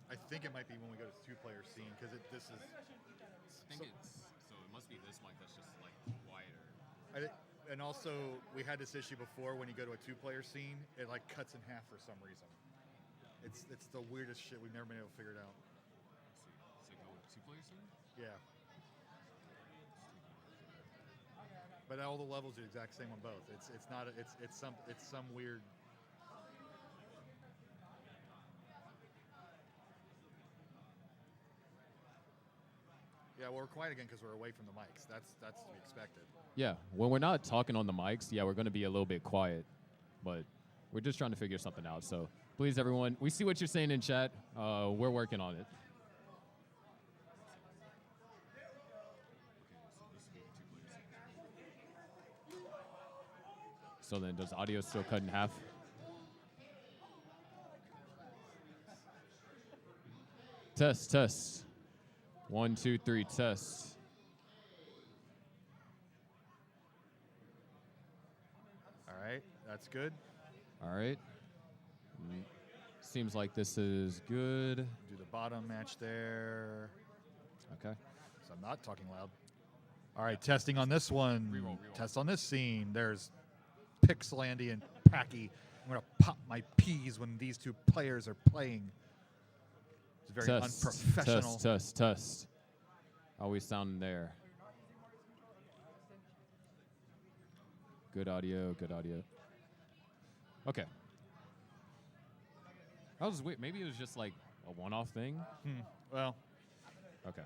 I think it might be when we go to two-player scene because this is. I think so it must be this mic that's just like quieter. And also, we had this issue before when you go to a two-player scene, it like cuts in half for some reason. It's the weirdest shit. We've never been able to figure it out. So go with 2-player scene? Yeah. But all the levels are the exact same on both. It's some weird. Yeah, well, we're quiet again because we're away from the mics. That's to be expected. Yeah, when we're not talking on the mics, yeah, we're going to be a little bit quiet, but we're just trying to figure something out. So please, everyone, we see what you're saying in chat. We're working on it. So then, does audio still cut in half? Test. 1, 2, 3, test. All right, that's good. All right. Seems like this is good. Do the bottom match there. Okay. So I'm not talking loud. All right, testing on this one. Reroll. Test on this scene. There's Pixelandy and Packy. I'm going to pop my peas when these two players are playing. It's very unprofessional. Test. How we sounding there? Good audio. Okay. I was wait. Maybe it was just like a one-off thing. Well, Okay.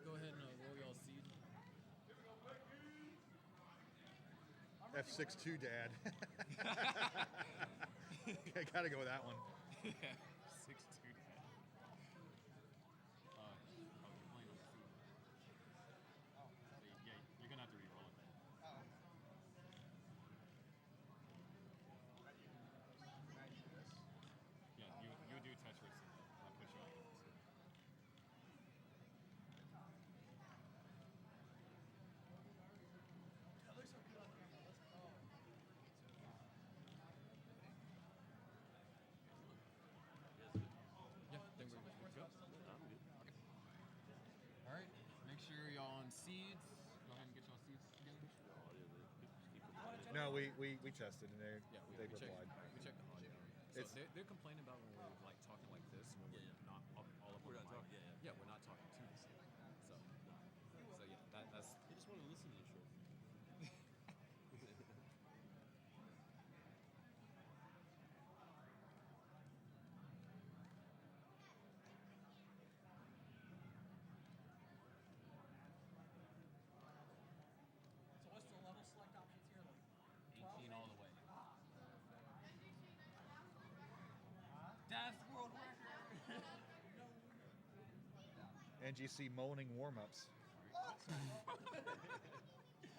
Go ahead and roll y'all seed. F6-2, Dad. I got to go with that one. 6-2. Yeah, you're gonna have to re-roll it then. Yeah, you do Tetris and I'll push you off. Yeah, then we're good to go. All right, make sure y'all on seeds. Go ahead and get y'all seeds together. No, we tested and they We replied. checked the audio. So It's- they're complaining about when we're like talking like this when we're not all up on the mic. Yeah, we're not talking to the same. So yeah, that's. I just want to listen to the show. So what's the level select options here? Like 18 all the way. That's world record. NGC moaning warm-ups. That's what you're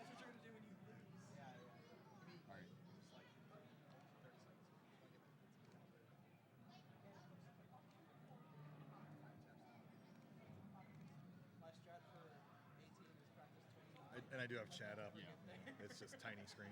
gonna do when you lose. Yeah. All right. My strat for 18 is practice 20. And I do have chat up. Yeah. It's just tiny screen.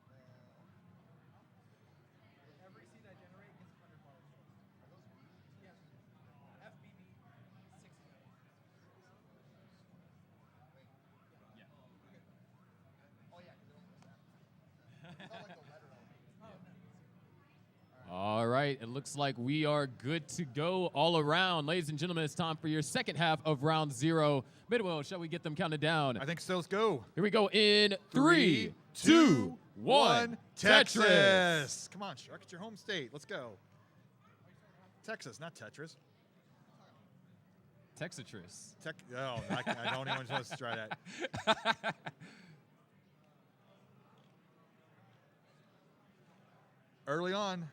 Go ahead and Every seed I generate gets $100. Are those bees? Yes. FBB 60. yeah. Oh yeah, because it only goes down. It's not like the letter element. All right, it looks like we are good to go all around. Ladies and gentlemen, it's time for your second half of round 0. Midwell, shall we get them counted down? I think so. Let's go. Here we go in 3, 2, 1. Tetris. Come on, Shark. It's your home state. Let's go. Texas, not Tetris. Texatris. Oh, I don't even want to try that. Early on,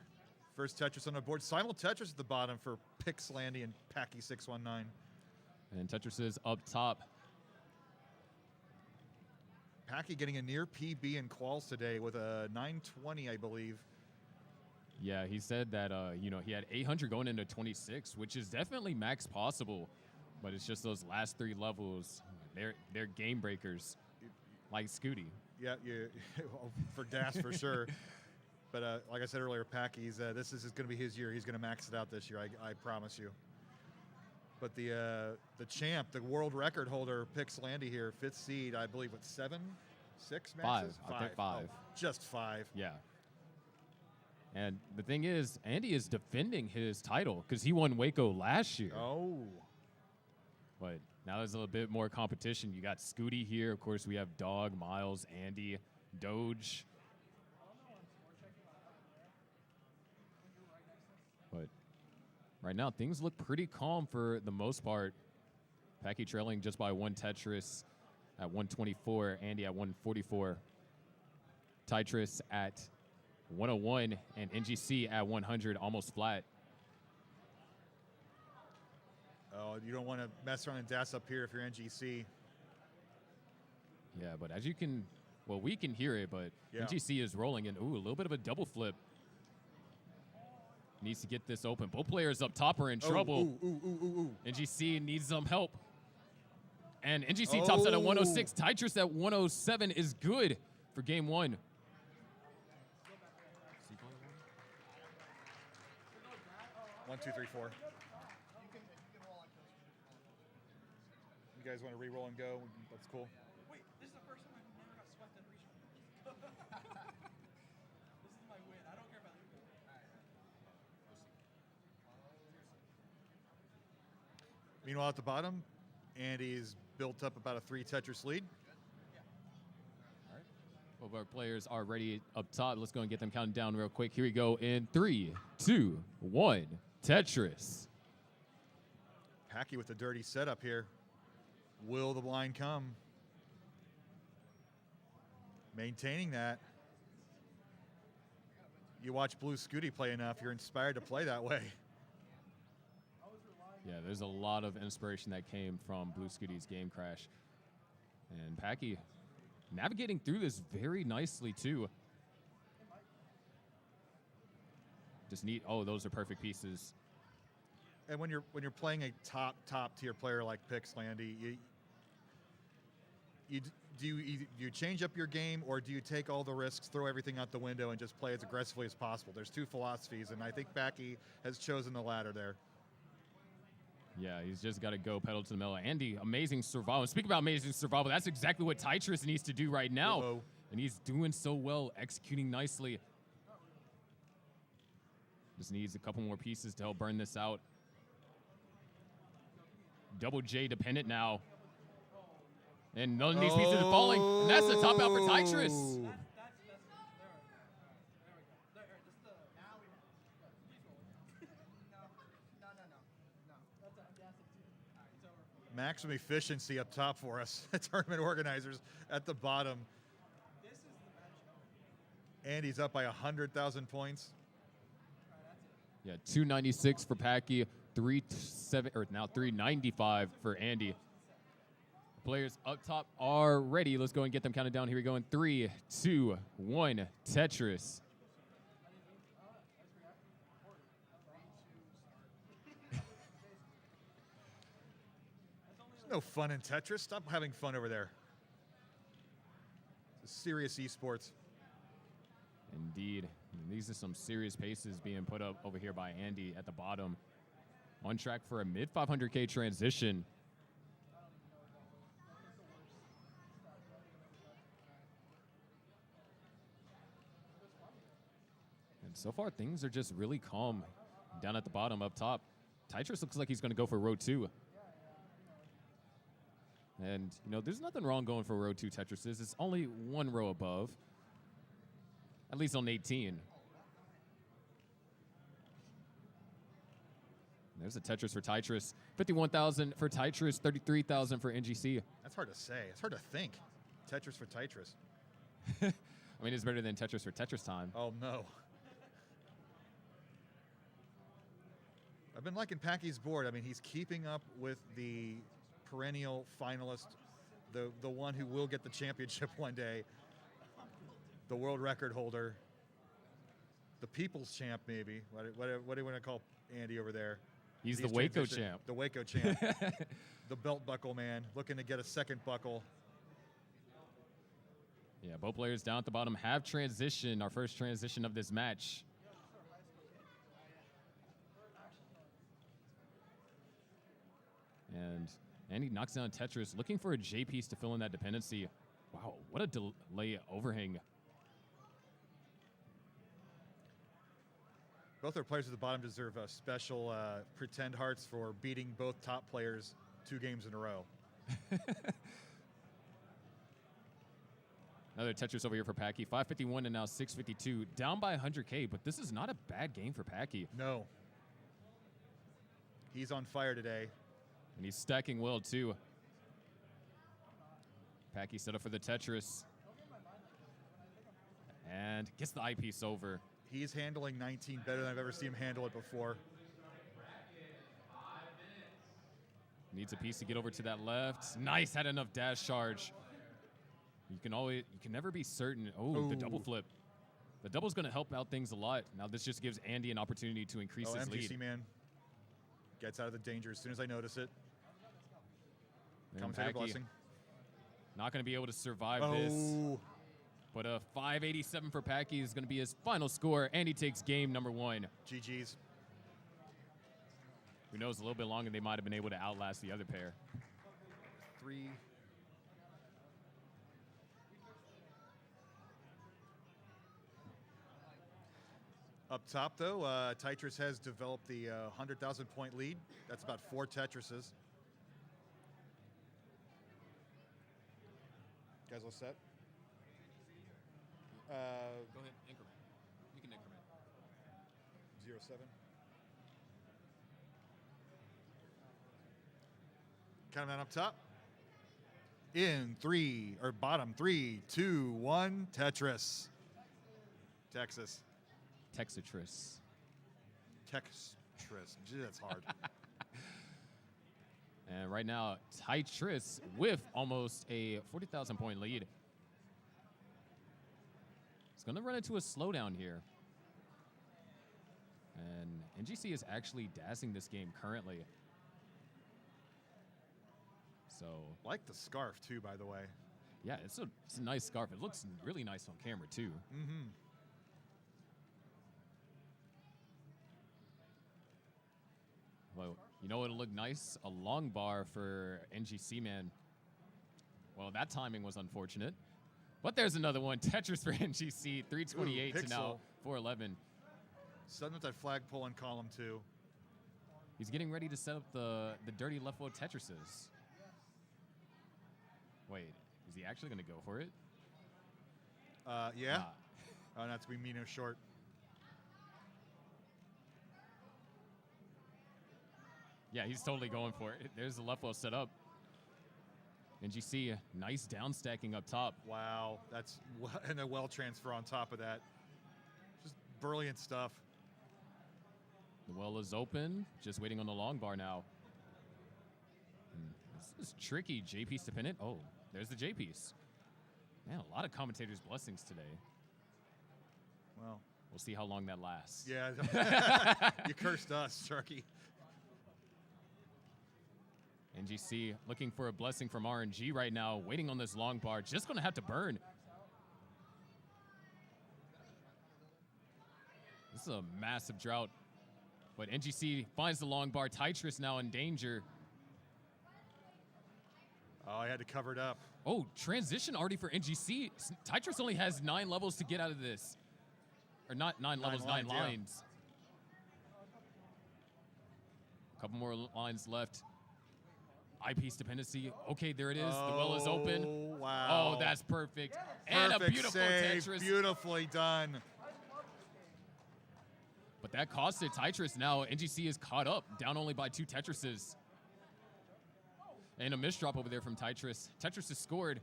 first Tetris on the board. Simul Tetris at the bottom for Pixlandy and Packy619. And Tetris is up top. Packy getting a near PB in quals today with a 920, I believe. Yeah, he said that he had 800 going into 26, which is definitely max possible, but it's just those last 3 levels. They're game breakers, like Scuti. Yeah, for Das for sure. But like I said earlier, Packy's this is going to be his year. He's going to max it out this year. I promise you. But the champ, the world record holder, Pixlandy here, 5th seed, I believe, with 7, 6 matches? 5. I think 5. Oh, just 5. Yeah. And the thing is, Andy is defending his title because he won Waco last year. Oh. But now there's a little bit more competition. You got Scuti here. Of course, we have Dog, Myles, Andy, Doge. But right now, things look pretty calm for the most part. Packy trailing just by 1 Tetris at 124. Andy at 144. Tetris at 101. And NGC at 100, almost flat. Oh, you don't want to mess around and Das up here if you're NGC. Yeah, but as you can, well, we can hear it, but Yeah. NGC is rolling in. Ooh, a little bit of a double flip. Needs to get this open. Both players up top are in trouble. Ooh. NGC needs some help. And NGC tops out at 106. Tetris at 107 is good for game 1. 1, 2, 3, 4. You guys want to re-roll and go? That's cool. Wait, this is the first time I've never got swept in regional. This is my win. I don't care about losing. Meanwhile, at the bottom, Andy's built up about a 3 Tetris lead. All right. Both of our players are ready up top. Let's go and get them counting down real quick. Here we go in 3, 2, 1. Tetris. Packy with the dirty setup here. Will the blind come? Maintaining that. You watch Blue Scuti play enough, you're inspired to play that way. Yeah, there's a lot of inspiration that came from Blue Scuti's game crash. And Packy navigating through this very nicely, too. Just neat. Oh, those are perfect pieces. And when you're playing a top tier player like Pixlandy, do you change up your game, or do you take all the risks, throw everything out the window, and just play as aggressively as possible? There's 2 philosophies, and I think Packy has chosen the latter there. Yeah, he's just got to go pedal to the metal. Andy, amazing survival. Speaking about amazing survival, that's exactly what Tetris needs to do right now. Uh-oh. And he's doing so well, executing nicely. Just needs a couple more pieces to help burn this out. Double J dependent now. And none of these pieces are falling. And that's the top out for Tetris. Maximum efficiency up top for us. Tournament organizers at the bottom. This is the match. Andy's up by 100,000 points. Yeah, 296 for Packy, 395 for Andy. Players up top are ready. Let's go and get them counted down. Here we go in 3, 2, 1. Tetris. No fun in Tetris. Stop having fun over there. It's serious esports. Indeed. And these are some serious paces being put up over here by Andy at the bottom. On track for a mid 500K transition. And so far, things are just really calm down at the bottom up top. Tetris looks like he's going to go for row 2. And, you know, there's nothing wrong going for row 2 Tetrises. It's only one row above, at least on 18. There's a Tetris for Tetris. 51,000 for Tetris, 33,000 for NGC. That's hard to say. It's hard to think. Tetris for Tetris. I mean, it's better than Tetris for Tetris time. Oh, no. I've been liking Packy's board. I mean, he's keeping up with the perennial finalist, the one who will get the championship one day, the world record holder, the people's champ, maybe. What do you want to call Andy over there? He's the Waco champ. The Waco champ. The belt buckle man, looking to get a second buckle. Yeah, both players down at the bottom have transitioned, our first transition of this match. And Andy knocks down Tetris, looking for a J piece to fill in that dependency. Wow, what a delay overhang. Both our players at the bottom deserve a special pretend hearts for beating both top players 2 games in a row. Another Tetris over here for Packy. 551 and now 652. Down by 100K, but this is not a bad game for Packy. No. He's on fire today. And he's stacking well, too. Packy set up for the Tetris. And gets the eyepiece over. He's handling 19 better than I've ever seen him handle it before. Needs a piece to get over to that left. Nice, had enough dash charge. You can never be certain. Oh, the double flip. The double's going to help out things a lot. Now this just gives Andy an opportunity to increase his MGC lead. man gets out of the danger as soon as I notice it. And Comes a blessing. Not going to be able to survive this. But a 587 for Packy is going to be his final score. Andy takes game number 1. GG's. Who knows, a little bit longer, they might have been able to outlast the other pair. 3. Up top, though, Tetris has developed the 100,000 point lead. That's about 4 Tetrises. Guys all set? Go ahead, increment. You can increment. 0-7. Count them down up top. In 3, or bottom 3, 2, 1, Tetris. Texas. Texitris. Textris. Gee, that's hard. And right now, Tetris with almost a 40,000 point lead. It's going to run into a slowdown here. And NGC is actually dazzling this game currently. So, Like the scarf, too, by the way. yeah, it's a nice scarf. It looks really nice on camera, too. Mm-hmm. Well, you know what'll look nice? A long bar for NGC man. Well, that timing was unfortunate. But there's another one. Tetris for NGC, 328 to now 411. Sudden with that flagpole in column 2. He's getting ready to set up the dirty left foot Tetrises. Wait, is he actually going to go for it? Yeah. Oh, that's we Mino short. Yeah, he's totally going for it. There's the left wall set up. NGC, nice down stacking up top. Wow, and a well transfer on top of that. Just brilliant stuff. The well is open, just waiting on the long bar now. This is tricky, J-piece dependent. Oh, there's the J-piece. Man, a lot of commentators' blessings today. Well, we'll see how long that lasts. Yeah, you cursed us, Sharky. NGC looking for a blessing from RNG right now, waiting on this long bar. Just going to have to burn. This is a massive drought. But NGC finds the long bar. Tetris now in danger. Oh, I had to cover it up. Oh, transition already for NGC. Tetris only has 9 levels to get out of this. Or not 9 levels, 9 lines. A couple more lines left. Eyepiece dependency. Okay, there it is. The well is open. Wow. Oh, that's perfect. And Perfect a beautiful save. Tetris. Beautifully done. But that costed Tetris now. NGC is caught up, down only by 2 Tetrises. And a misdrop over there from Tetris. Tetris is scored.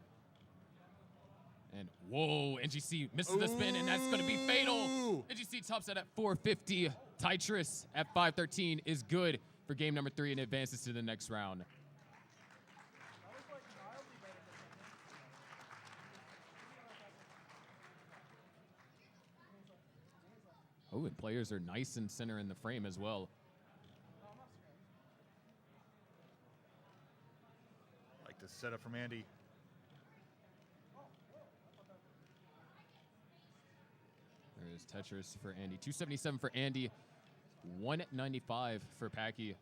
And whoa, NGC misses the spin, and that's going to be fatal. NGC tops it at 450. Tetris at 513 is good for game number 3 and advances to the next round. Oh, and players are nice and center in the frame as well. Like the setup from Andy. There's Tetris for Andy. 277 for Andy. 195 for Packy.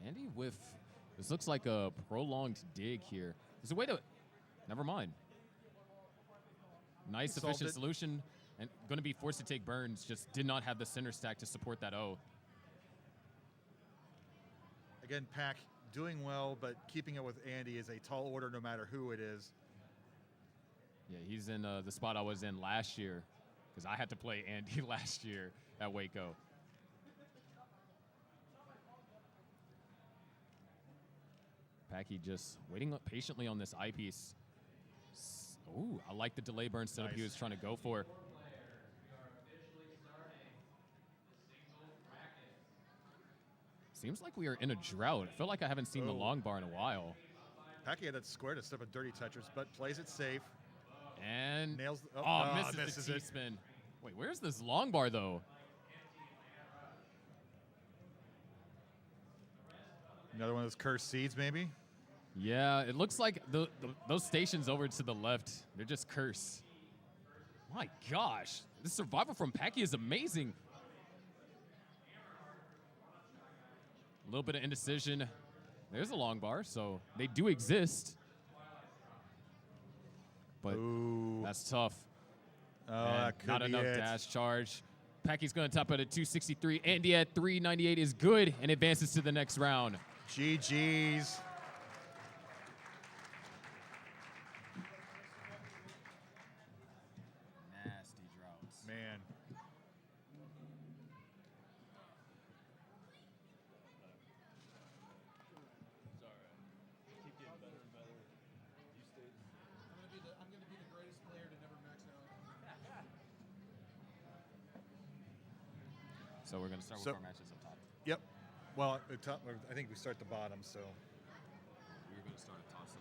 Andy with, this looks like a prolonged dig here. There's a way to, never mind. Nice, efficient solution, and going to be forced to take burns. Just did not have the center stack to support that O. Again, Pack doing well, but keeping it with Andy is a tall order no matter who it is. Yeah, he's in the spot I was in last year, because I had to play Andy last year at Waco. Packy just waiting patiently on this eyepiece. Ooh, I like the delay burn setup he was trying to go for. Seems like we are in a drought. I feel like I haven't seen the long bar in a while. Packy had that square to step a dirty Tetris, but plays it safe. And nails. Misses the T-spin. Wait, where's this long bar though? Another one of those cursed seeds, maybe? Yeah, it looks like those stations over to the left, they're just cursed. My gosh, this survival from Packy is amazing. A little bit of indecision. There's a long bar, so they do exist. But that's tough. Oh, that could not be enough it. dash charge. Packy's going to top out at 263. Andy at 398 is good and advances to the next round. GG's. Nasty droughts. Man. It's all right. Keep getting better and better. You stay. I'm gonna be the greatest player to never max out. So we're going to start with our matches up top. Yep. Well, I think we start the bottom, so. We were going to start at top, so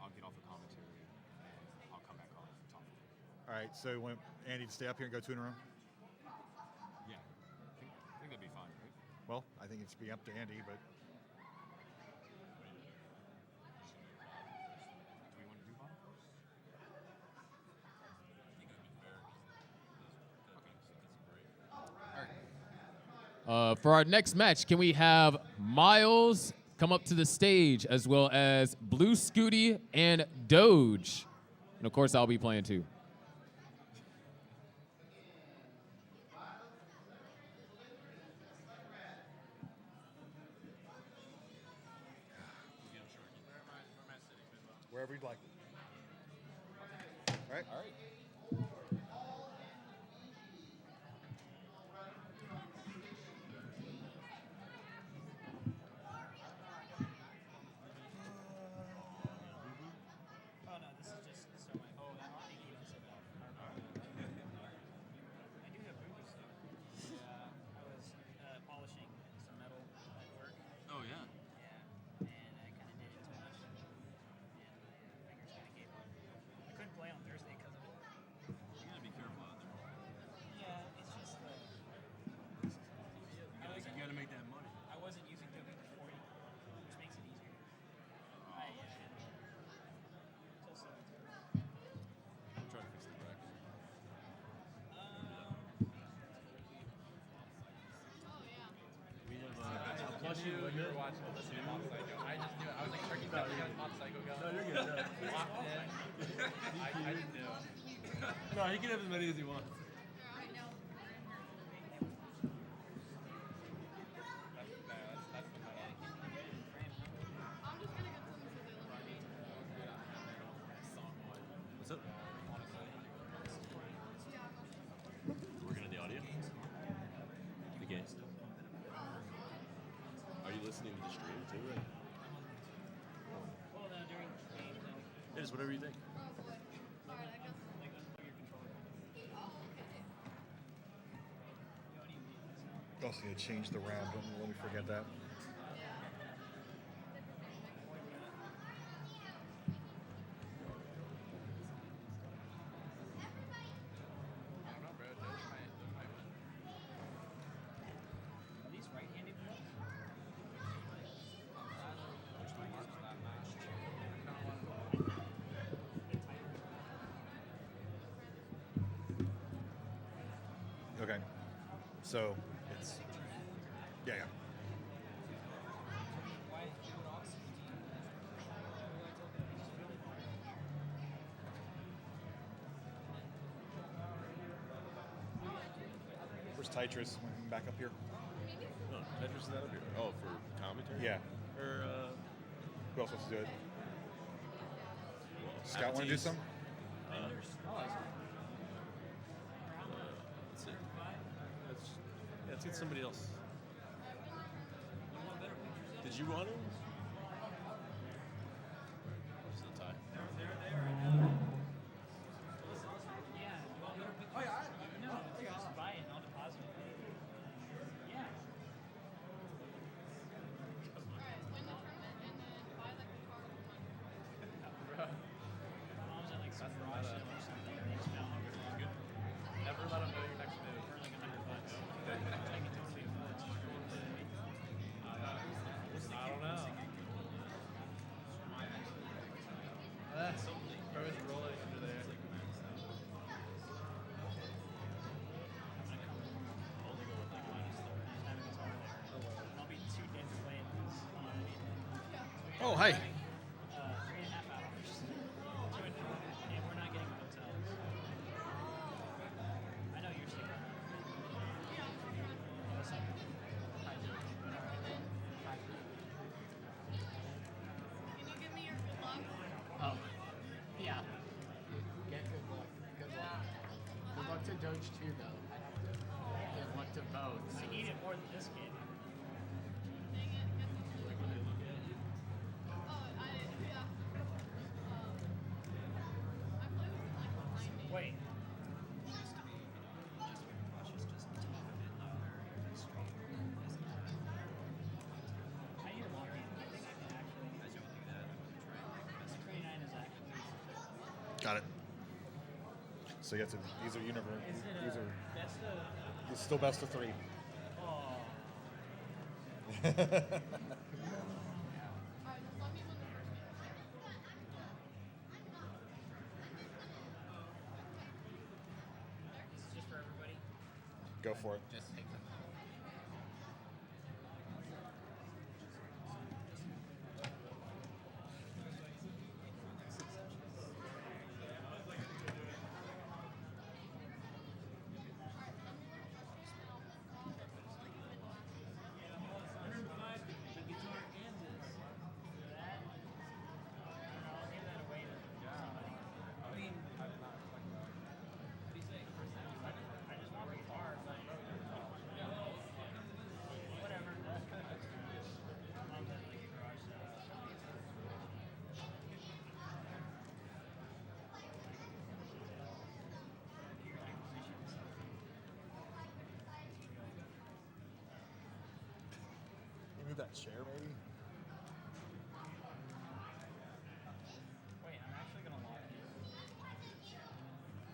I'll get off the commentary and I'll come back on from top. All right, so you want Andy to stay up here and go 2 in a row? Yeah, I think that'd be fine, right? Well, I think it should be up to Andy, but. Do we want to do bottom first? I think it would be fair. For our next match, can we have Myles come up to the stage, as well as Blue Scuti and Doge? And of course, I'll be playing too. Wherever you'd like. All right. All right. Oh no, this is just so my. Oh, that I think you even said that. I do have boobies too. Yeah, I was polishing some metal at work. Oh yeah. Yeah, and I kind of did it too much, and my fingers kind of gave up. I couldn't play on Thursday because of it. You gotta be careful out there. Yeah, it's just I You gotta make that money. I wasn't using WD-40, which makes it easier. So I'm trying to fix the bracket. We have Plus you were watching listening to Mob Psycho. I just knew it. I was like, Turkey's definitely got Mob Psycho going. No, you're good. Locked in. I just knew. No, he can have as many as he wants. That's the meta. What's up? Working on the audio? The game? Are you listening to the stream too? Right? well, no, during games, Yeah, just whatever you think. Also need to change the round. Don't let me forget that. I don't know, bro. Those might win. Are these right-handed balls? Okay. So it's yeah. Where's Tetris? Back up here. No, Tetris is not up here. Oh, for commentary? Yeah. Or, Who else wants to do it? well, Scott, want to do some? Let's see. Let's get somebody else. Did you want him? Just a tie. Yeah. Oh, yeah. No, just buy it and I'll deposit it. Yeah. Mom's at like some garage sale or something and they just found it. Never let them know your next move. For like $100. I can totally afford to. I don't know. Bro is rolling under there. I'll be too dead to play in this. Oh, hi. 3.5 hours. To and from. And we're not getting hotels. I know you're sick. Can you give me your good luck? Oh, yeah. Get good luck. Good luck. Good luck to Doge too, though. Good luck to both. I need it more than this kid. Dang it. Guess it's oh, yeah. I play with like behind me. Wait. I need a long game. I think I can actually. I don't do that. 29 is active. Got it. So you have to. These are universe. Is it These are. best of? It's still best of 3. Oh. Alright, just let me win the first game. This is just for everybody. Go for it. Just take them. The guitar and this. For that. I'll give that away. chair, maybe? Wait, I'm actually gonna lock you.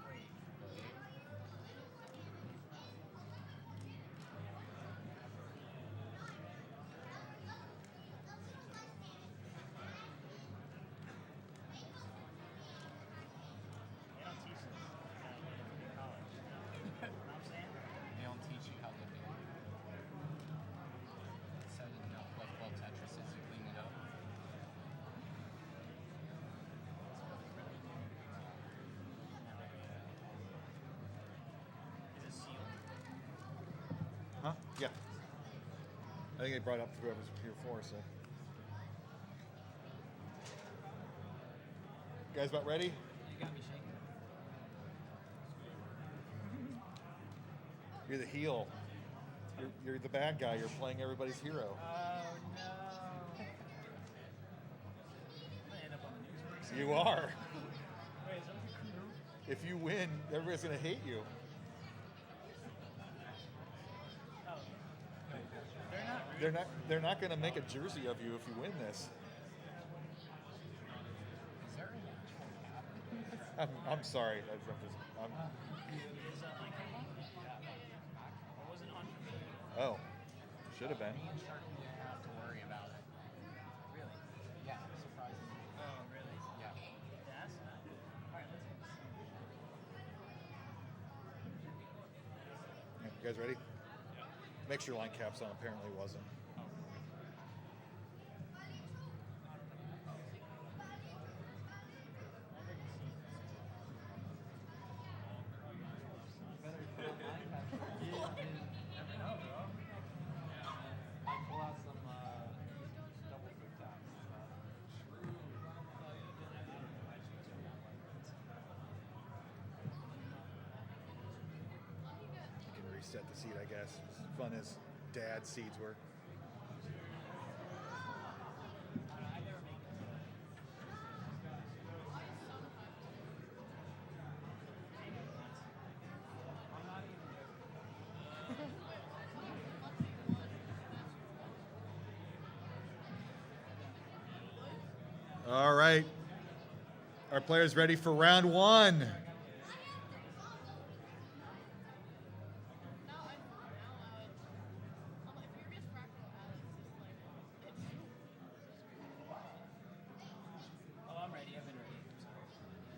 Wait. They don't teach this in college. You know what I'm saying? They don't teach you how to do it. So you know, like well Tetris is you clean it up. Is it sealed? Huh? Yeah. I think they brought up whoever's here for, so. You guys about ready? You got me shaking. You're the heel. You're the bad guy. You're playing everybody's hero. Oh no. I'm gonna end up on the news pretty soon. You are. Wait, is that like a crew? If you win, everybody's gonna hate you. Oh. They're not rude. They're not gonna make a jersey of you if you win this. Is there an actual cap? I'm sorry. I'm Is that like I wasn't unfamiliar. oh, should have been. Me and Sharky didn't have to worry about it. Really? Yeah, surprisingly. Oh, really? Yeah. That's not. Alright, let's get this. You guys ready? Make sure line cap's on. Apparently wasn't. You can reset the seat, I guess. As fun as dad's seeds were. All right. Our players ready for round one. Oh, I'm ready. I've been ready.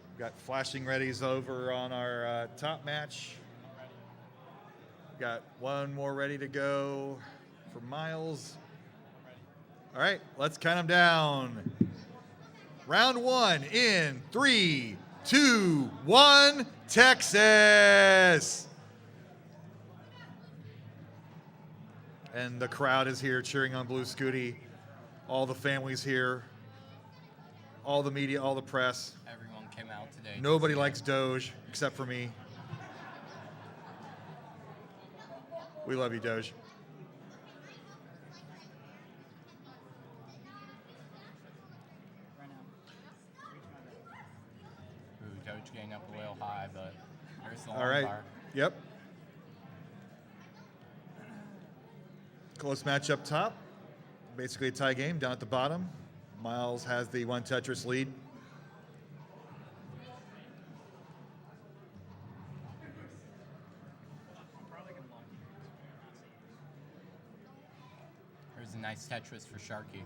We've got flashing readies over on our top match. We've got one more ready to go for Myles. All right, let's count them down. Round one in 3, 2, 1, Texas. And the crowd is here cheering on Blue Scuti. All the families here. All the media, all the press. Everyone came out today. Nobody likes Doge except for me. We love you, Doge. Right now. Reach my bell. Ooh, Doge getting up a little high, but there's the All right. bar. Yep. Close match up top. Basically a tie game down at the bottom. Myles has the one Tetris lead. I'm probably gonna lock you. There's a nice Tetris for Sharky.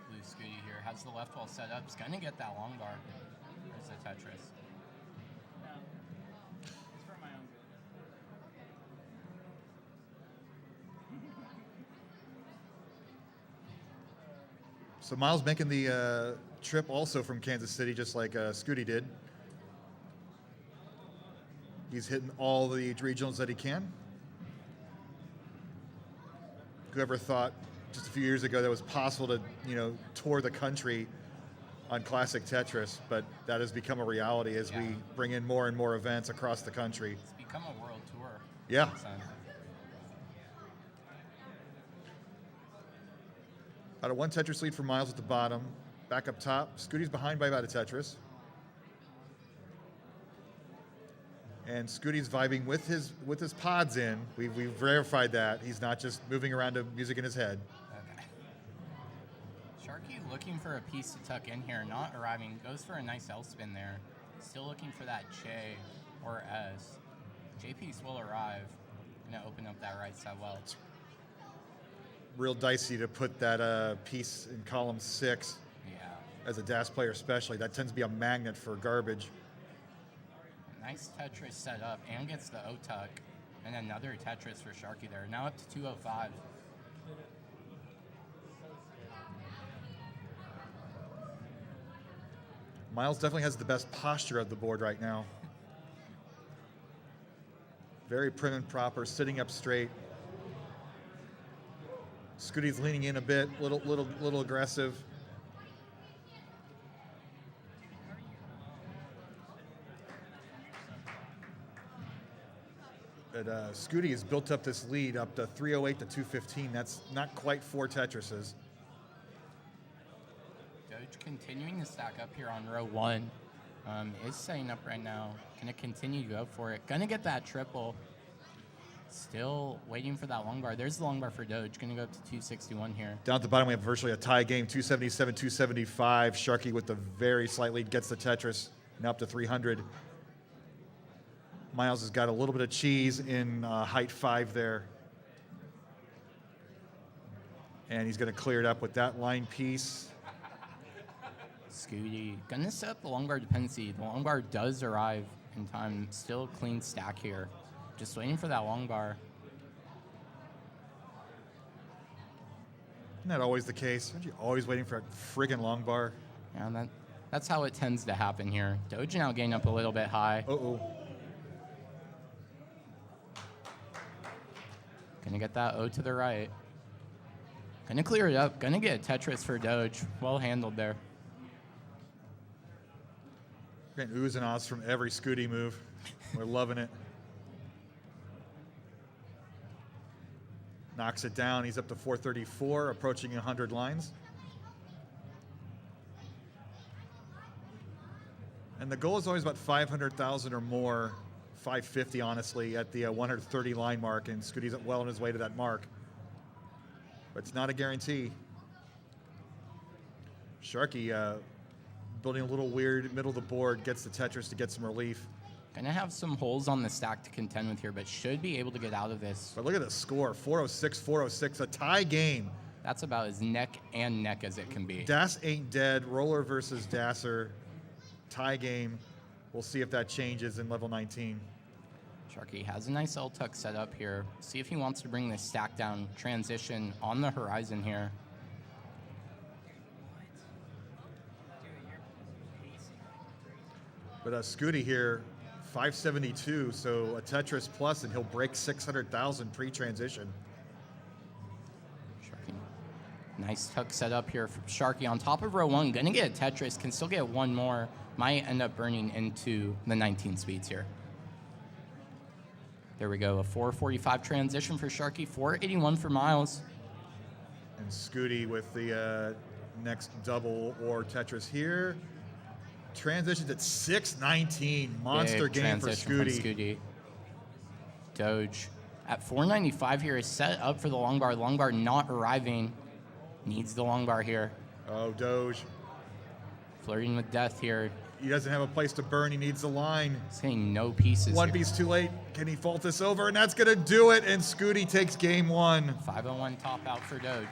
Blue Scuti here has the left wall set up. He's gonna get that long bar. There's the Tetris. No. It's for my own good. So Myles making the trip also from Kansas City, just like Scuti did. He's hitting all the regionals that he can. Whoever thought just a few years ago that it was possible to, tour the country on classic Tetris, but that has become a reality as we bring in more and more events across the country. It's become a world tour. Yeah. Son. About a one Tetris lead for Myles at the bottom. back up top. Scuti's behind by about a Tetris. And Scuti's vibing with his pods in. We've verified that. He's not just moving around to music in his head. Okay. Sharky looking for a piece to tuck in here, not arriving. Goes for a nice L spin there. Still looking for that J or S. J piece will arrive. Gonna open up that right side well. Real dicey to put that piece in column 6. Yeah. As a DAS player especially. That tends to be a magnet for garbage. Nice Tetris set up and gets the O-tuck. And another Tetris for Sharky there. Now up to 205. Myles definitely has the best posture of the board right now. Very prim and proper, sitting up straight. Scuti's leaning in a bit, little aggressive. But Scuti has built up this lead up to 308 to 215. That's not quite 4 Tetrises. Doge continuing to stack up here on row 1. Is setting up right now. Gonna continue to go for it. Gonna get that triple. Still waiting for that long bar. There's the long bar for Doge. Gonna go up to 261 here. Down at the bottom, we have virtually a tie game, 277, 275. Sharky with the very slight lead gets the Tetris, now up to 300. Myles has got a little bit of cheese in height 5 there. And he's going to clear it up with that line piece. Scuti gonna set up the long bar dependency. The long bar does arrive in time. Still a clean stack here. Just waiting for that long bar. Isn't that always the case? Aren't you always waiting for a friggin' long bar? Yeah, that's how it tends to happen here. Doge now getting up a little bit high. Uh-oh. Gonna get that O to the right. Gonna clear it up. Gonna get a Tetris for Doge. Well handled there. Getting oohs and ahs from every Scuti move. We're loving it. Knocks it down. He's up to 434, approaching 100 lines. And the goal is always about 500,000 or more, 550 honestly, at the 130 line mark, and Scuti's well on his way to that mark. But it's not a guarantee. Sharky building a little weird middle of the board, gets the Tetris to get some relief. Gonna have some holes on the stack to contend with here, but should be able to get out of this. But look at the score, 406, 406, a tie game. That's about as neck and neck as it can be. Das ain't dead, Roller versus Dasser, tie game. We'll see if that changes in level 19. Sharky has a nice L-tuck set up here. See if he wants to bring this stack down. Transition on the horizon here. But Scuti here, 572, so a Tetris plus, and he'll break 600,000 pre-transition. Sharky, nice tuck set up here for Sharky on top of row 1. Gonna get a Tetris, can still get one more. Might end up burning into the 19 speeds here. There we go, a 445 transition for Sharky, 481 for Myles. And Scuti with the next double or Tetris here. Transitions at 619. Monster Big game for transition from Scuti. Scuti. Doge at 495 here is set up for the long bar. Long bar not arriving. Needs the long bar here. Oh, Doge. Flirting with death here. He doesn't have a place to burn. He needs the line. He's getting no pieces. One here. piece too late. Can he fault this over? And that's going to do it. And Scuti takes game 1. 501 top out for Doge.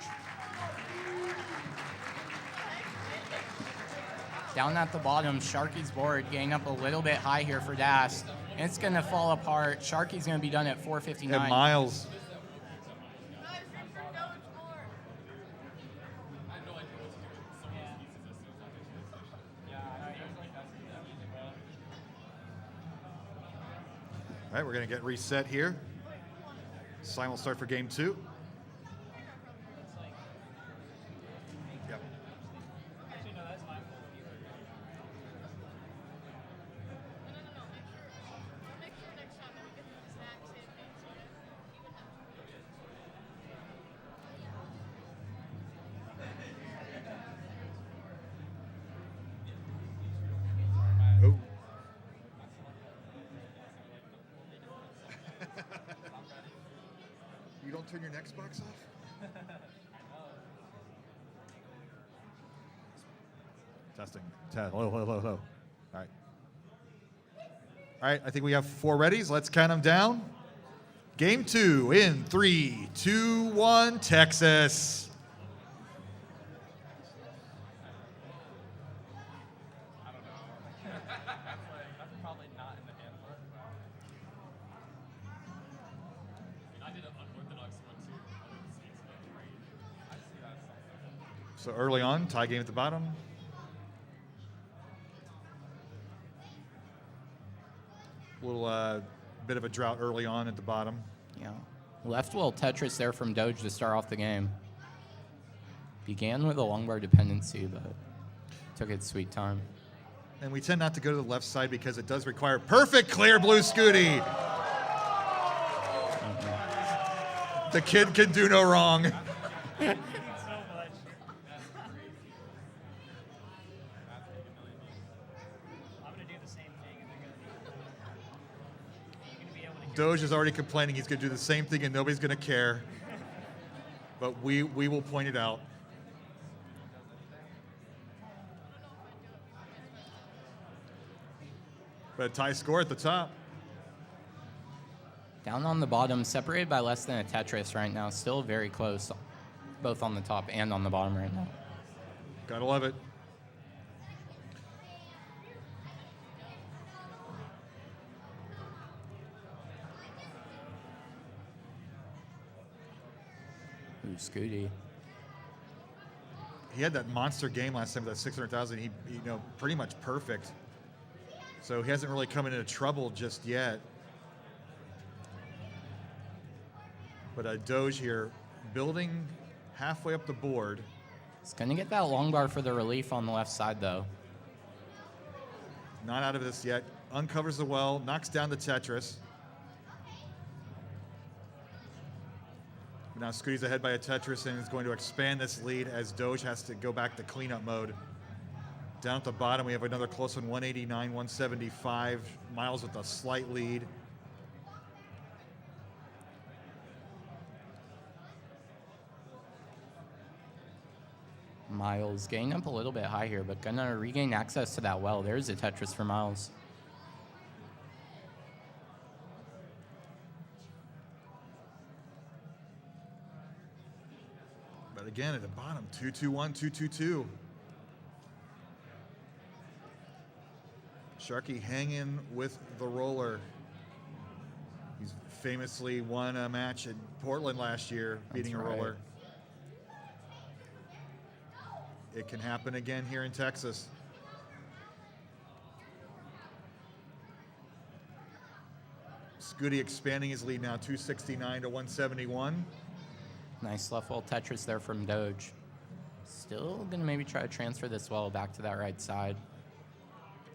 Down at the bottom, Sharky's board getting up a little bit high here for Das. And it's going to fall apart. Sharky's going to be done at 459. And Myles. All right, we're going to get reset here. Simul start for game 2. Yep. don't turn your Xbox off? Testing. Hello. All right. All right, I think we have 4 readies. Let's count them down. Game 2 in 3, 2, 1, Texas. I don't know. That's probably not in the handbook. I did an unorthodox one too. I see that something. So early on, tie game at the bottom. Little bit of a drought early on at the bottom. Yeah. Left wheel Tetris there from Doge to start off the game. Began with a long bar dependency, but took its sweet time. And we tend not to go to the left side because it does require perfect clear blue Scuti. The kid can do no wrong. So much. I'm gonna do the same thing, and they're gonna be able to. Doge is already complaining he's going to do the same thing and nobody's going to care. But we will point it out. But a tie score at the top. Down on the bottom, separated by less than a Tetris right now. Still very close, both on the top and on the bottom right now. Gotta love it. Ooh, Scuti. He had that monster game last time with that 600,000. He pretty much perfect. So he hasn't really come into trouble just yet. But Doge here, building halfway up the board. He's going to get that long bar for the relief on the left side, though. Not out of this yet. Uncovers the well, knocks down the Tetris. But now Scuti's ahead by a Tetris and is going to expand this lead as Doge has to go back to cleanup mode. Down at the bottom, we have another close one, 189, 175. Myles with a slight lead. Myles getting up a little bit high here, but gonna regain access to that well. There's a Tetris for Myles. But again, at the bottom, 221, 222. Sharky hanging with the roller. He's famously won a match at Portland last year, beating a roller. It can happen again here in Texas. Scuti expanding his lead now, 269 to 171. Nice left wall Tetris there from Doge. Still gonna maybe try to transfer this well back to that right side.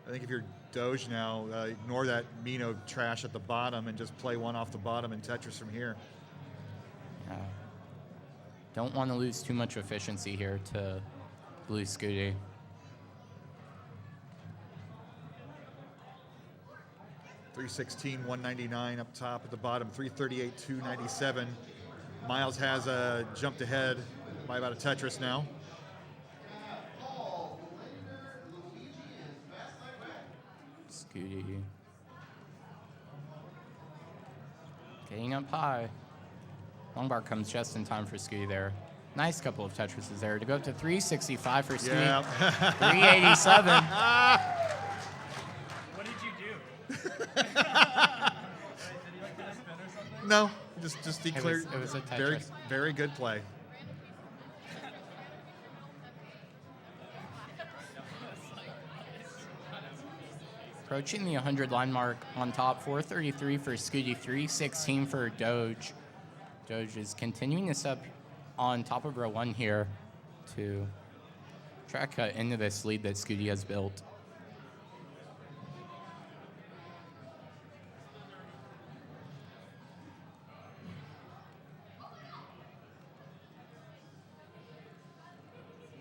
I think if you're Doge now, ignore that Mino trash at the bottom and just play one off the bottom and Tetris from here. Yeah. Don't want to lose too much efficiency here to blue Scuti. .316, 199 up top. At the bottom, 338, 297. Myles has jumped ahead by about a Tetris now. Scuti. Getting up high. Long bar comes just in time for Scuti there. Nice couple of Tetrises there to go up to 365 for Scuti. Yeah. 387. What did you do? No, just declared. It was a very, Tetris. very good play. Approaching the 100 line mark on top, 433 for Scuti, 316 for Doge. Doge is continuing this up on top of row one here to try to cut into this lead that Scuti has built.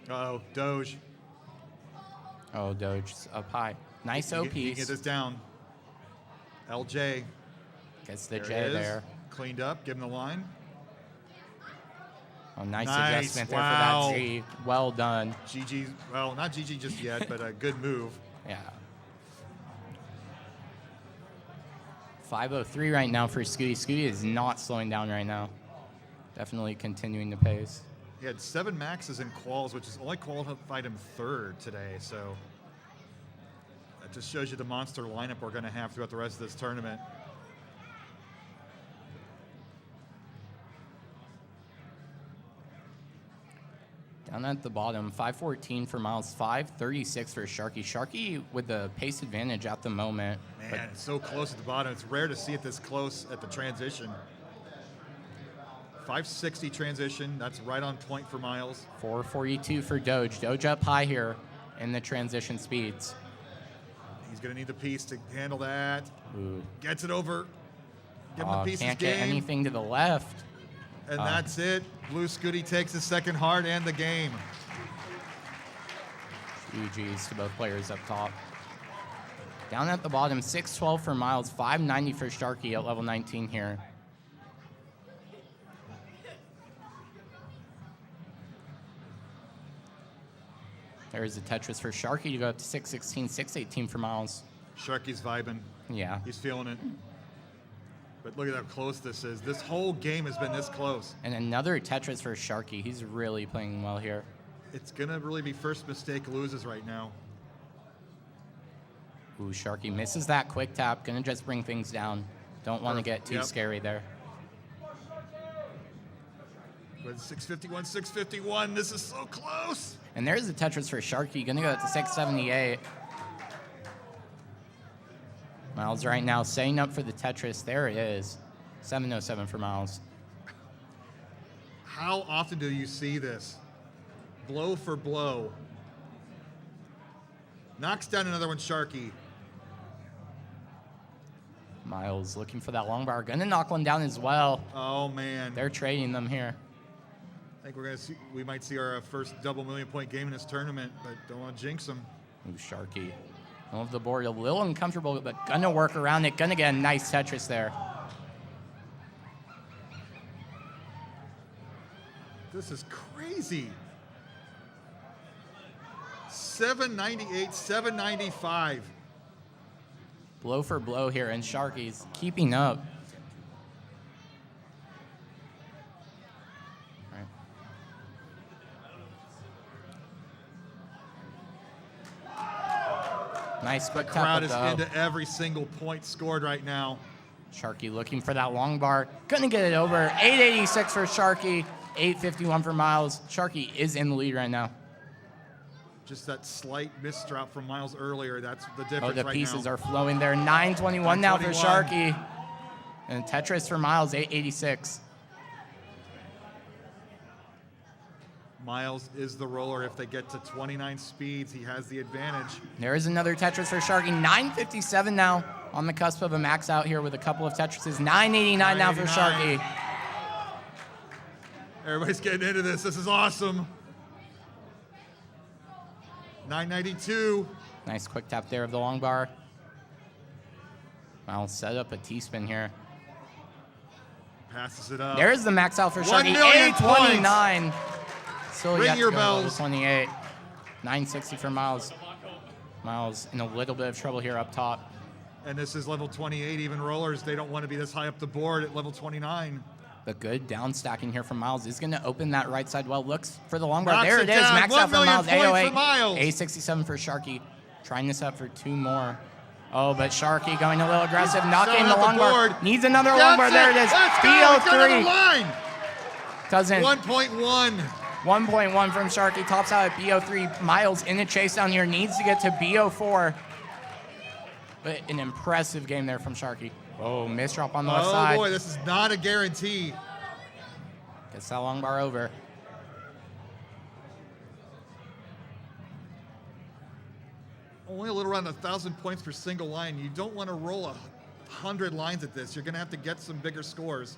Uh-oh, Doge. Oh, Doge's up high. Nice You O can get this down. LJ. Gets the There J it is. there. Cleaned up, give him the line. Oh, nice Nice, adjustment wow. there for that Z. Well done. GG, well, not GG just yet, but a good move. Yeah. 5:03 right now for Scuti. Scuti is not slowing down right now. Definitely continuing the pace. He had 7 maxes in quals, which is only qualified him 3rd today, so that just shows you the monster lineup we're going to have throughout the rest of this tournament. Down at the bottom, 5:14 for Myles, 5:36 for Sharky. Sharky with the pace advantage at the moment. Man, it's so close at the bottom. It's rare to see it this close at the transition. 560 transition. That's right on point for Myles. 4:42 for Doge. Doge up high here in the transition speeds. He's going to need the piece to handle that. Ooh. Gets it over. Give him the pieces Can't game. get anything to the left. And that's it. Blue Scuti takes the second hard and the game. GG's to both players up top. Down at the bottom, 6:12 for Myles, 590 for Sharky at level 19 here. There's a Tetris for Sharky to go up to 616, 618 for Myles. Sharky's vibing. Yeah. He's feeling it. But look at how close this is. This whole game has been this close. And another Tetris for Sharky. He's really playing well here. It's going to really be first mistake loses right now. Ooh, Sharky misses that quick tap. Gonna just bring things down. Don't want to get too scary there. With 651, 651. This is so close. And there's a Tetris for Sharky. Gonna go to 678. Myles right now setting up for the Tetris. There it is. 707 for Myles. How often do you see this? Blow for blow. Knocks down another one, Sharky. Myles looking for that long bar. Gonna knock one down as well. Oh, man. They're trading them here. I think we're gonna see. We might see our first double million-point game in this tournament, but don't want to jinx them. Ooh, Sharky. Off the board, a little uncomfortable, but gonna work around it. Gonna get a nice Tetris there. This is crazy. 798, 795. Blow for blow here, and Sharky's keeping up. Nice quick tap. Crowd is into every single point scored right now. Sharky looking for that long bar. Gonna get it over. 886 for Sharky. 851 for Myles. Sharky is in the lead right now. Just that slight misdrop from Myles earlier. That's the difference Oh, the right pieces now. are flowing there. 921 now for 921. Sharky. And Tetris for Myles, 886. Myles is the roller. If they get to 29 speeds, he has the advantage. There is another Tetris for Sharky. 957 now on the cusp of a max out here with a couple of Tetrises. 989 now for Sharky. Everybody's getting into this. This is awesome. 992. Nice quick tap there of the long bar. Myles set up a T-spin here. Passes it up. There's the max out for 1 Sharky. million 829. Still Ring yet your to go to level bells. 28. 960 for Myles. Myles in a little bit of trouble here up top. And this is level 28. Even rollers, they don't want to be this high up the board at level 29. The good down stacking here from Myles is going to open that right side well. Looks for the long bar. Knocks There it it is. down. Max 1 out for million Myles. points 808. for Myles. 867 for Sharky. Trying this up for 2 more. Oh, but Sharky going a little aggressive. Not getting the Shot at long the bar. board. Needs another That's long bar. There it is. Let's go. It's got another BO3. line. Doesn't. 1.1. 1.1 from Sharky. Tops out at BO3. Myles in a chase down here. Needs to get to BO4. But an impressive game there from Sharky. Oh, miss drop on the left side. Oh boy, this is not a guarantee. Gets that long bar over. Only a little around 1,000 points per single line. You don't want to roll 100 lines at this. You're going to have to get some bigger scores.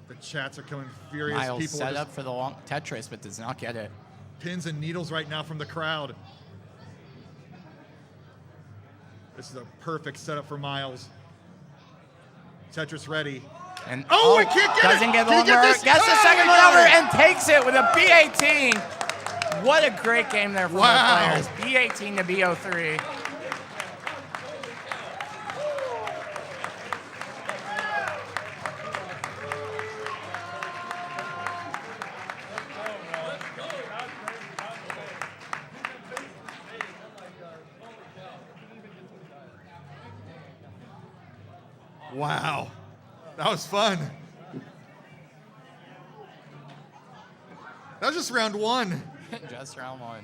The chats are coming furious. Myles People are set just up for the long Tetris, but does not get it. pins and needles right now from the crowd. This is a perfect setup for Myles. Tetris ready. And Oh, it can't get it! doesn't get Can you longer. get this? Gets the Oh, second he one got over it! and takes it with a B18. What a great game there from Wow. the players. B18 to B03. Wow. That was fun. That was just round one. Just round one.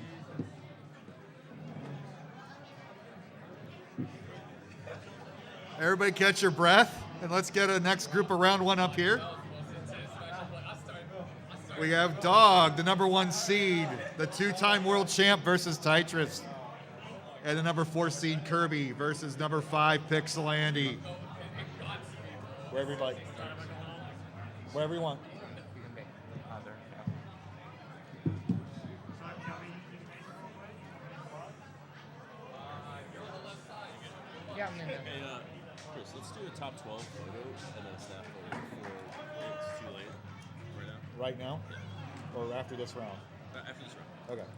Everybody catch your breath, and let's get a next group of round one up here. We have Dog, the number 1 seed, the 2-time world champ versus Tetris. And the number 4 seed, Kirby, versus number 5, Pixelandy. Wherever you like. Wherever you want. Yeah, I'm in there. Hey, Chris, let's do a top 12 photo and a snap photo before it's too late. Right now? Right now? Or after this round? After this round. Okay.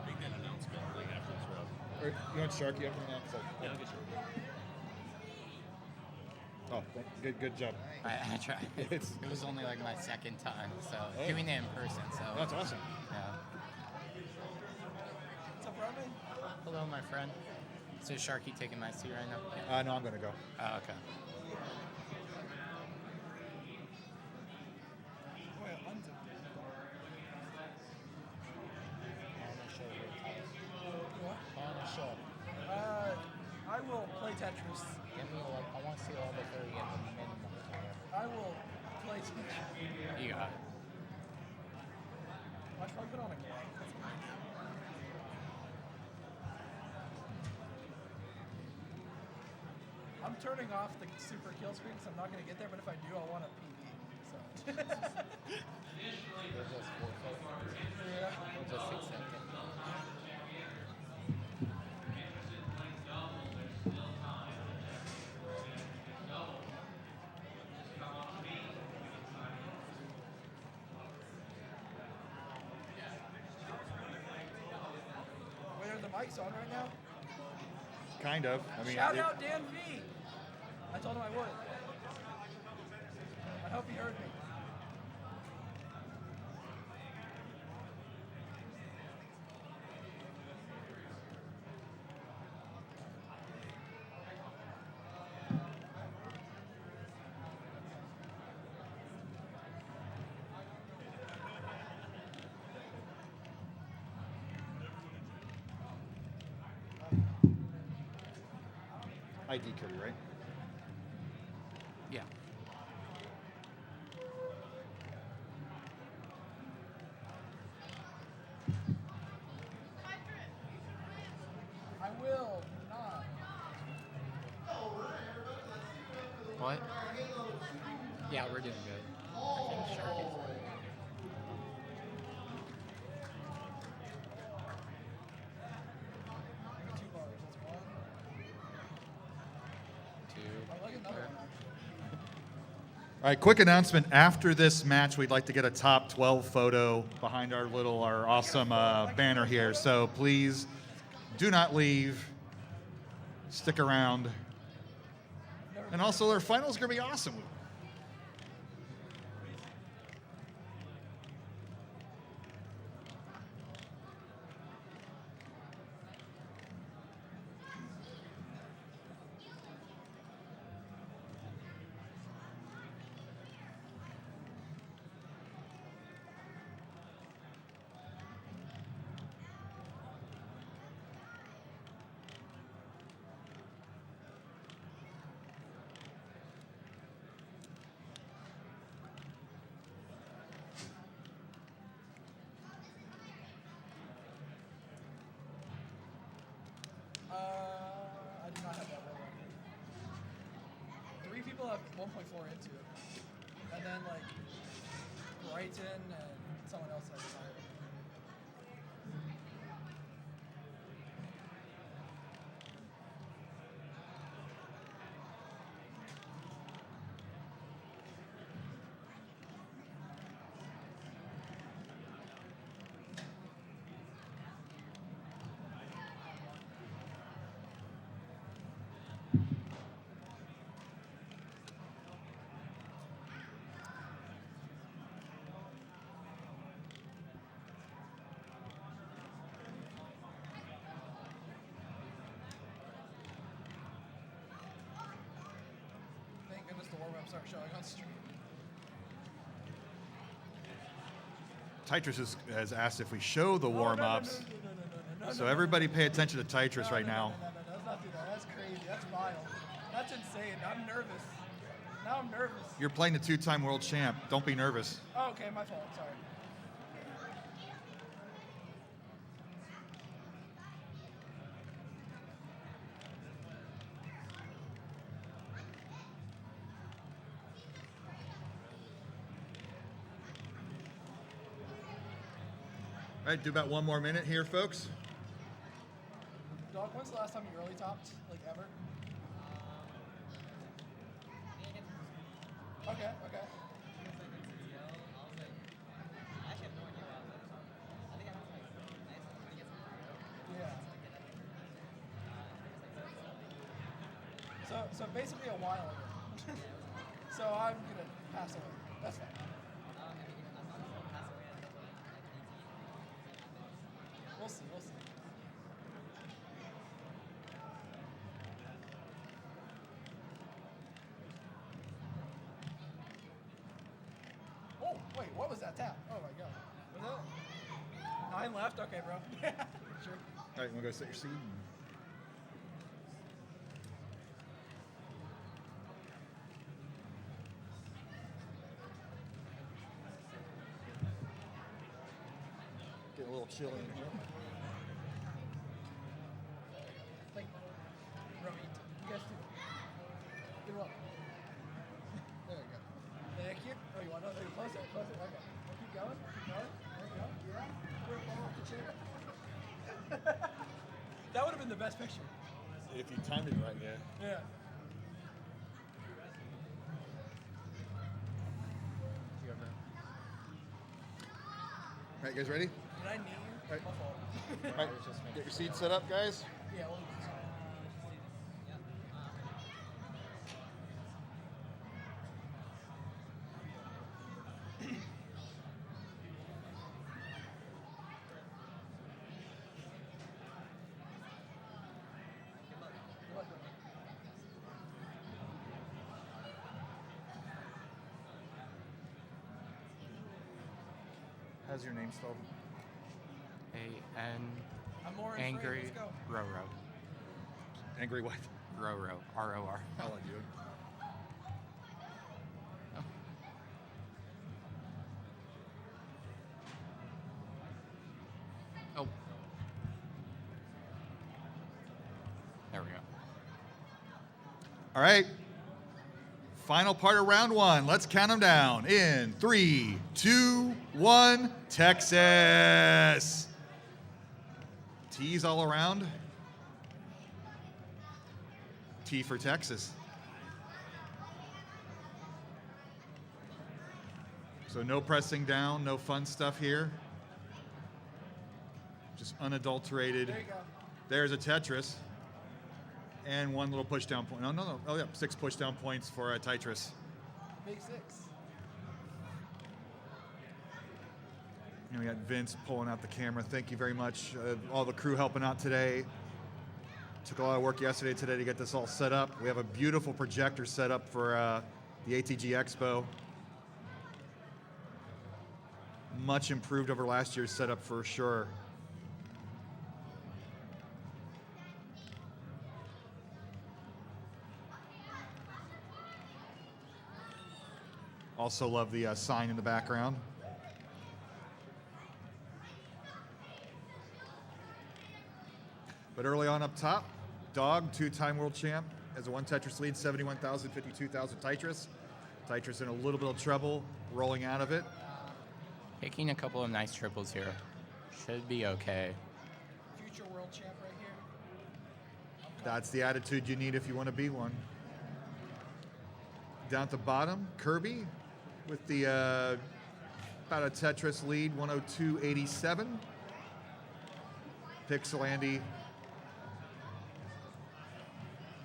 Make that announcement like after this round. Or, you want Sharky up in that? Yeah, I'll get you. Oh, good job. I tried. It was only like my second time, so doing it in person. So That's awesome. Yeah. What's up, Roman? Hello, my friend. So Sharky taking my seat right now? No, I'm going to go. Oh, okay. I will play Tetris. Give me I want to see level 30 at the minimum. I will play Tetris. You got it. Watch if I put on a glove. That's nice. I'm turning off the super kill screen because I'm not going to get there, but if I do, I want a PB. So. We'll just forfeit. Yeah. We'll just accept it. Wait, are the mics on right now? Kind of. I mean, Shout out Dan V. I told him I would. I hope he heard me. ID Kirby, right? Yeah. I will not. What? Yeah, we're doing good. I think Sharky's. Two bars. That's one. I like another one. All right, quick announcement. After this match, we'd like to get a top 12 photo behind our awesome banner here. So please do not leave. Stick around. And also, our finals are going to be awesome. 1.4 into it. And then like Brighton and someone else had it. Thank goodness the warm-ups aren't showing on stream. Tetris has asked if we show the Oh, no, warm-ups. no, So everybody pay attention to Tetris right now. No, let's not do that. That's crazy. That's vile. That's insane. I'm nervous. Now I'm nervous. You're playing the two-time world champ. Don't be nervous. Oh, okay, my fault. Sorry. All right, do about one more minute here, folks. Dog, when's the last time you early topped? Like ever? Okay, okay. Yeah. So basically a while ago. So I'm gonna pass away. That's fine. We'll see, we'll see. Oh, wait, what was that tap? Oh my god. Was that 9 left? Okay, bro. Sure. All right, you want to go set your seat? Get a little chilly in here. Thank you. Bro, you guys too. You're welcome. There you go. Thank you. Oh, you want to close it? Close it. Okay. Keep going. Keep going. There you go. Yeah. We're fall off the chair. That would have been the best picture. If you timed it right, yeah. Yeah. You have that. All right, you guys ready? Did I knee you? Right. My fault. All right, get your seats set up, guys. Yeah, we'll How's your name spelled? A-N I'm more Angry Let's go. Roro. Angry what? Roro. R-O-R. I like you. Oh. There we go. All right. Final part of round one. Let's count them down. In 3, 2, 1. Texas. T's all around. T for Texas. So no pressing down, no fun stuff here. Just unadulterated. There you go. There's a Tetris. And one little push down point. No. Oh, yeah. 6 push down points for Tetris. Big 6. And we got Vince pulling out the camera. Thank you very much. All the crew helping out today. Took a lot of work yesterday, today to get this all set up. We have a beautiful projector set up for the ATG Expo. Much improved over last year's setup for sure. Also love the sign in the background. But early on up top, Dog, 2-time world champ, as a one Tetris lead, 71,000, 52,000 Tetris. Tetris in a little bit of trouble, rolling out of it. Picking a couple of nice triples here. Should be okay. Future world champ right here. That's the attitude you need if you want to be one. Down at the bottom, Kirby with the about a Tetris lead, 102.87. Pixel Andy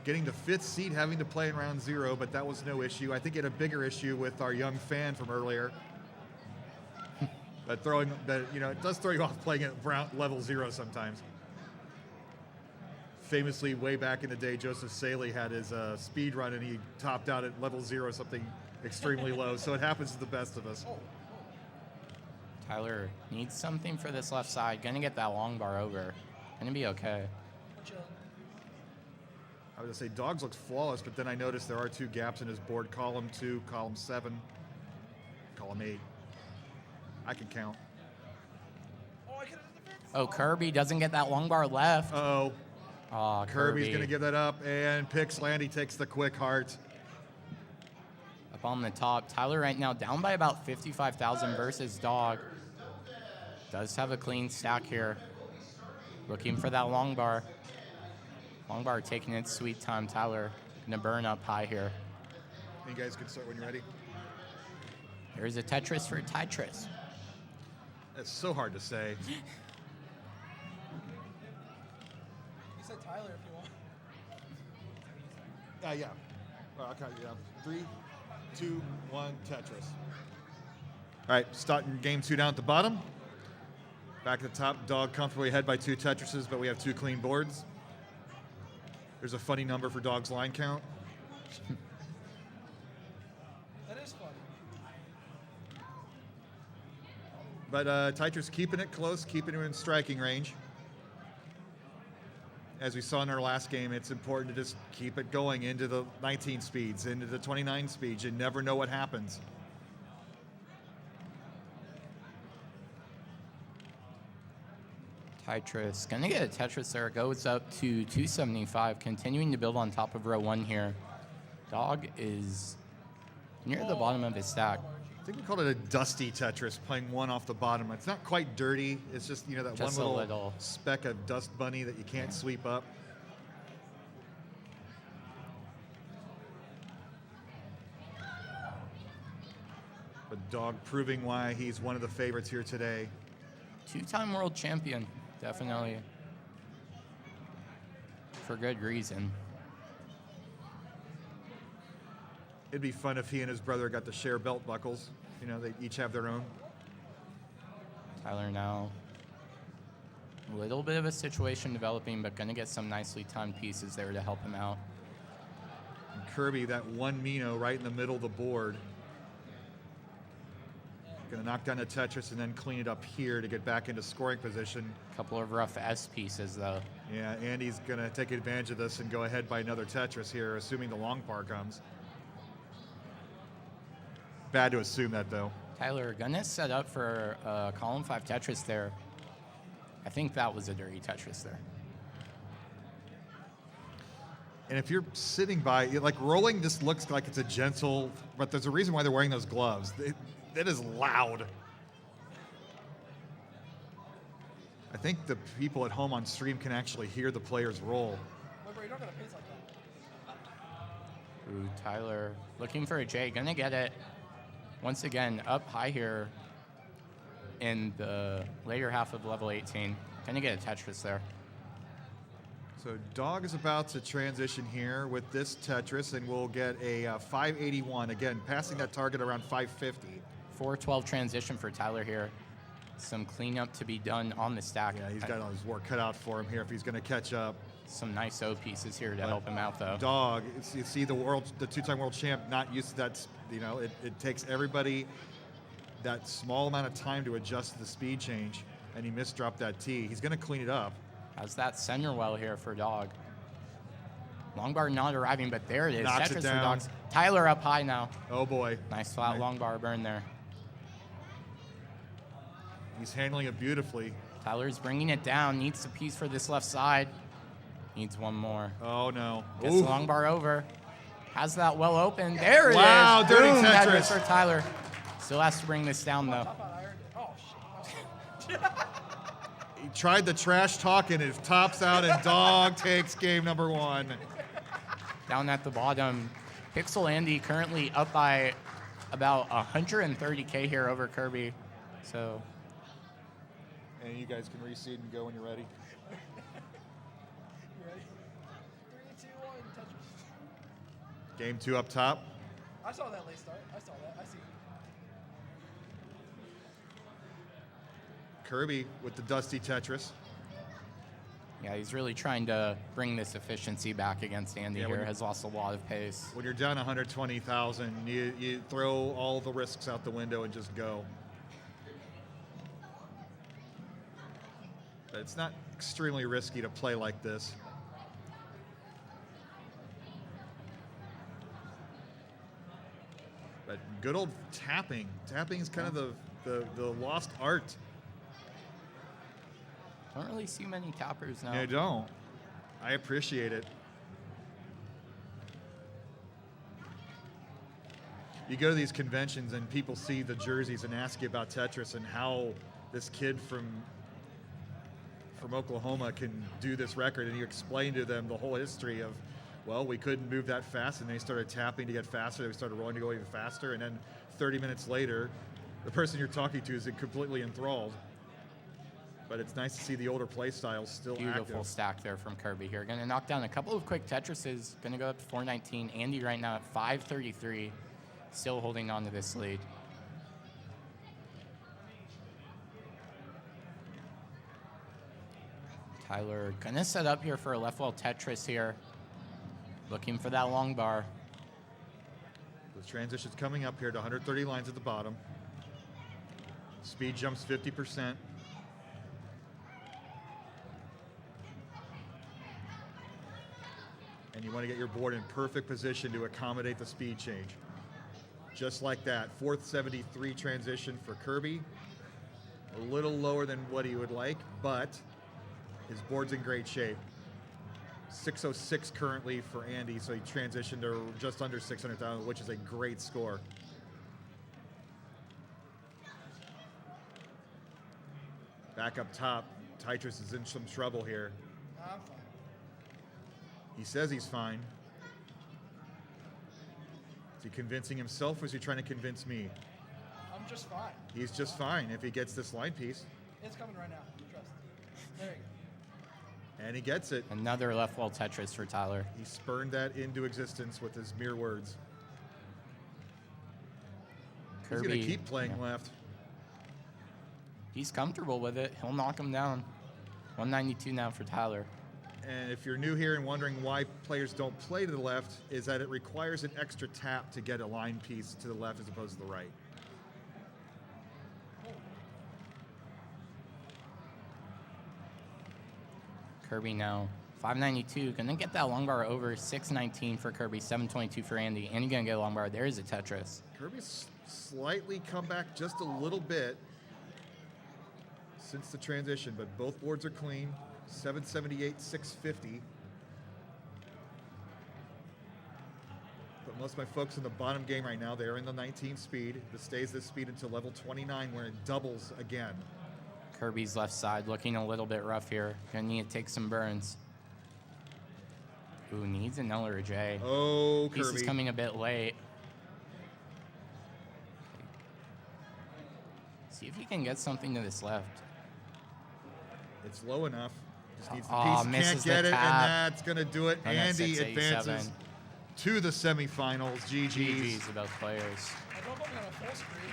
getting the 5th seed, having to play in round 0, but that was no issue. I think he had a bigger issue with our young fan from earlier. But it does throw you off playing at level 0 sometimes. Famously, way back in the day, Joseph Saley had his speed run and he topped out at level 0, something extremely low. So it happens to the best of us. Tyler needs something for this left side. Gonna get that long bar over. Gonna be okay. I was gonna say Dogs looks flawless, but then I noticed there are 2 gaps in his board: column 2, column 7, column 8. I can count. Oh, Kirby doesn't get that long bar left. Uh-oh. Oh, Kirby's going to give that up, and Pixlandy takes the quick heart. Up on the top. Tyler right now down by about 55,000 versus Dog. Does have a clean stack here. Looking for that long bar. Long bar taking its sweet time. Tyler going to burn up high here. You guys can start when you're ready. There's a Tetris for Tetris. That's so hard to say. You said Tyler if you want. Yeah. Well, I'll count you down. 3, 2, 1, Tetris. All right, starting game 2 down at the bottom. Back at the top, Dog comfortably ahead by 2 Tetrises, but we have 2 clean boards. There's a funny number for Dog's line count. That is funny. But Tetris keeping it close, keeping it in striking range. As we saw in our last game, it's important to just keep it going into the 19 speeds, into the 29 speeds. You never know what happens. Tetris gonna get a Tetris there. Goes up to 275, continuing to build on top of row 1 here. Dog is near the bottom of his stack. I think we called it a dusty Tetris, playing 1 off the bottom. It's not quite dirty. It's just, that Just one a little little. speck of dust bunny that you can't sweep up. But Dog proving why he's one of the favorites here today. 2-time world champion, definitely. For good reason. It'd be fun if he and his brother got to share belt buckles. They each have their own. Tyler now. A little bit of a situation developing, but going to get some nicely timed pieces there to help him out. And Kirby, that one Mino right in the middle of the board. Going to knock down a Tetris and then clean it up here to get back into scoring position. Couple of rough S pieces, though. Yeah, Andy's going to take advantage of this and go ahead by another Tetris here, assuming the long par comes. Bad to assume that, though. Tyler, gonna set up for column 5 Tetris there. I think that was a dirty Tetris there. And if you're sitting by, rolling just looks like it's a gentle, but there's a reason why they're wearing those gloves. It is loud. I think the people at home on stream can actually hear the players roll. Wait, bro, you're not going to pace like that. Ooh, Tyler looking for a J, gonna get it. Once again, up high here in the later half of level 18. Gonna get a Tetris there. So Dog is about to transition here with this Tetris, and we'll get a 581. Again, passing that target around 550. 412 transition for Tyler here. Some cleanup to be done on the stack. Yeah, he's got all his work cut out for him here if he's going to catch up. Some nice O pieces here to help him out, though. Dog, you see the 2-time world champ not used to that. It takes everybody that small amount of time to adjust to the speed change, and he misdropped that T. He's going to clean it up. How's that center well here for Dog? Long bar not arriving, but there it is. Knocks Tetris it for down. Dogs. Tyler up high now. Oh, boy. Nice flat long bar burn there. He's handling it beautifully. Tyler's bringing it down. Needs a piece for this left side. Needs one more. Oh, no. Gets the long bar over. Has that well open. There it is. Wow, dirty Boom, Tetris. for Tyler. Still has to bring this down, though. Oh, shit. He tried the trash talk and it tops out and Dog takes game number 1. Down at the bottom, Pixel Andy currently up by about 130K here over Kirby. So. And you guys can reseed and go when you're ready. You ready? 3, 2, 1, Tetris. Game 2 up top. I saw that late start. I saw that. I see. Kirby with the dusty Tetris. Yeah, he's really trying to bring this efficiency back against Andy Yeah, here. when- Has lost a lot of pace. When you're down 120,000, you throw all the risks out the window and just go. But it's not extremely risky to play like this. But good old tapping. Tapping is kind of the lost art. Don't really see many tappers now. I don't. I appreciate it. You go to these conventions and people see the jerseys and ask you about Tetris and how this kid from Oklahoma can do this record, and you explain to them the whole history of, well, we couldn't move that fast, and they started tapping to get faster, they started rolling to go even faster, and then 30 minutes later, the person you're talking to is completely enthralled. But it's nice to see the older play styles still Beautiful active. stack there from Kirby here. Going to knock down a couple of quick Tetrises. Going to go up to 419. Andy right now at 533. Still holding on to this lead. Tyler going to set up here for a left wall Tetris here. Looking for that long bar. The transition's coming up here to 130 lines at the bottom. Speed jumps 50%. And you want to get your board in perfect position to accommodate the speed change. Just like that. 473 transition for Kirby. A little lower than what he would like, but his board's in great shape. 606 currently for Andy, so he transitioned to just under 600,000, which is a great score. Back up top, Tetris is in some trouble here. I'm fine. He says he's fine. Is he convincing himself or is he trying to convince me? I'm just fine. He's just fine if he gets this line piece. It's coming right now. Trust. There you go. And he gets it. Another left wall Tetris for Tyler. He spurned that into existence with his mere words. He's going to keep playing left. He's comfortable with it. He'll knock him down. 192 now for Tyler. And if you're new here and wondering why players don't play to the left, is that it requires an extra tap to get a line piece to the left as opposed to the right. Kirby now 592. Gonna get that long bar over. 619 for Kirby. 722 for Andy. Andy gonna get a long bar. There is a Tetris. Kirby's slightly come back just a little bit since the transition, but both boards are clean. 778, 650. But most of my folks in the bottom game right now, they're in the 19 speed. This stays this speed until level 29 where it doubles again. Kirby's left side looking a little bit rough here. Gonna need to take some burns. Ooh, needs an L or a J. Oh, Piece Kirby. is coming a bit late. See if he can get something to this left. It's low enough. Just needs the Oh, piece. Can't misses the get it, tap. and that's going to do it. And that's Andy 687. advances to the semifinals. GG's. GG's to both players. I don't look on a full screen.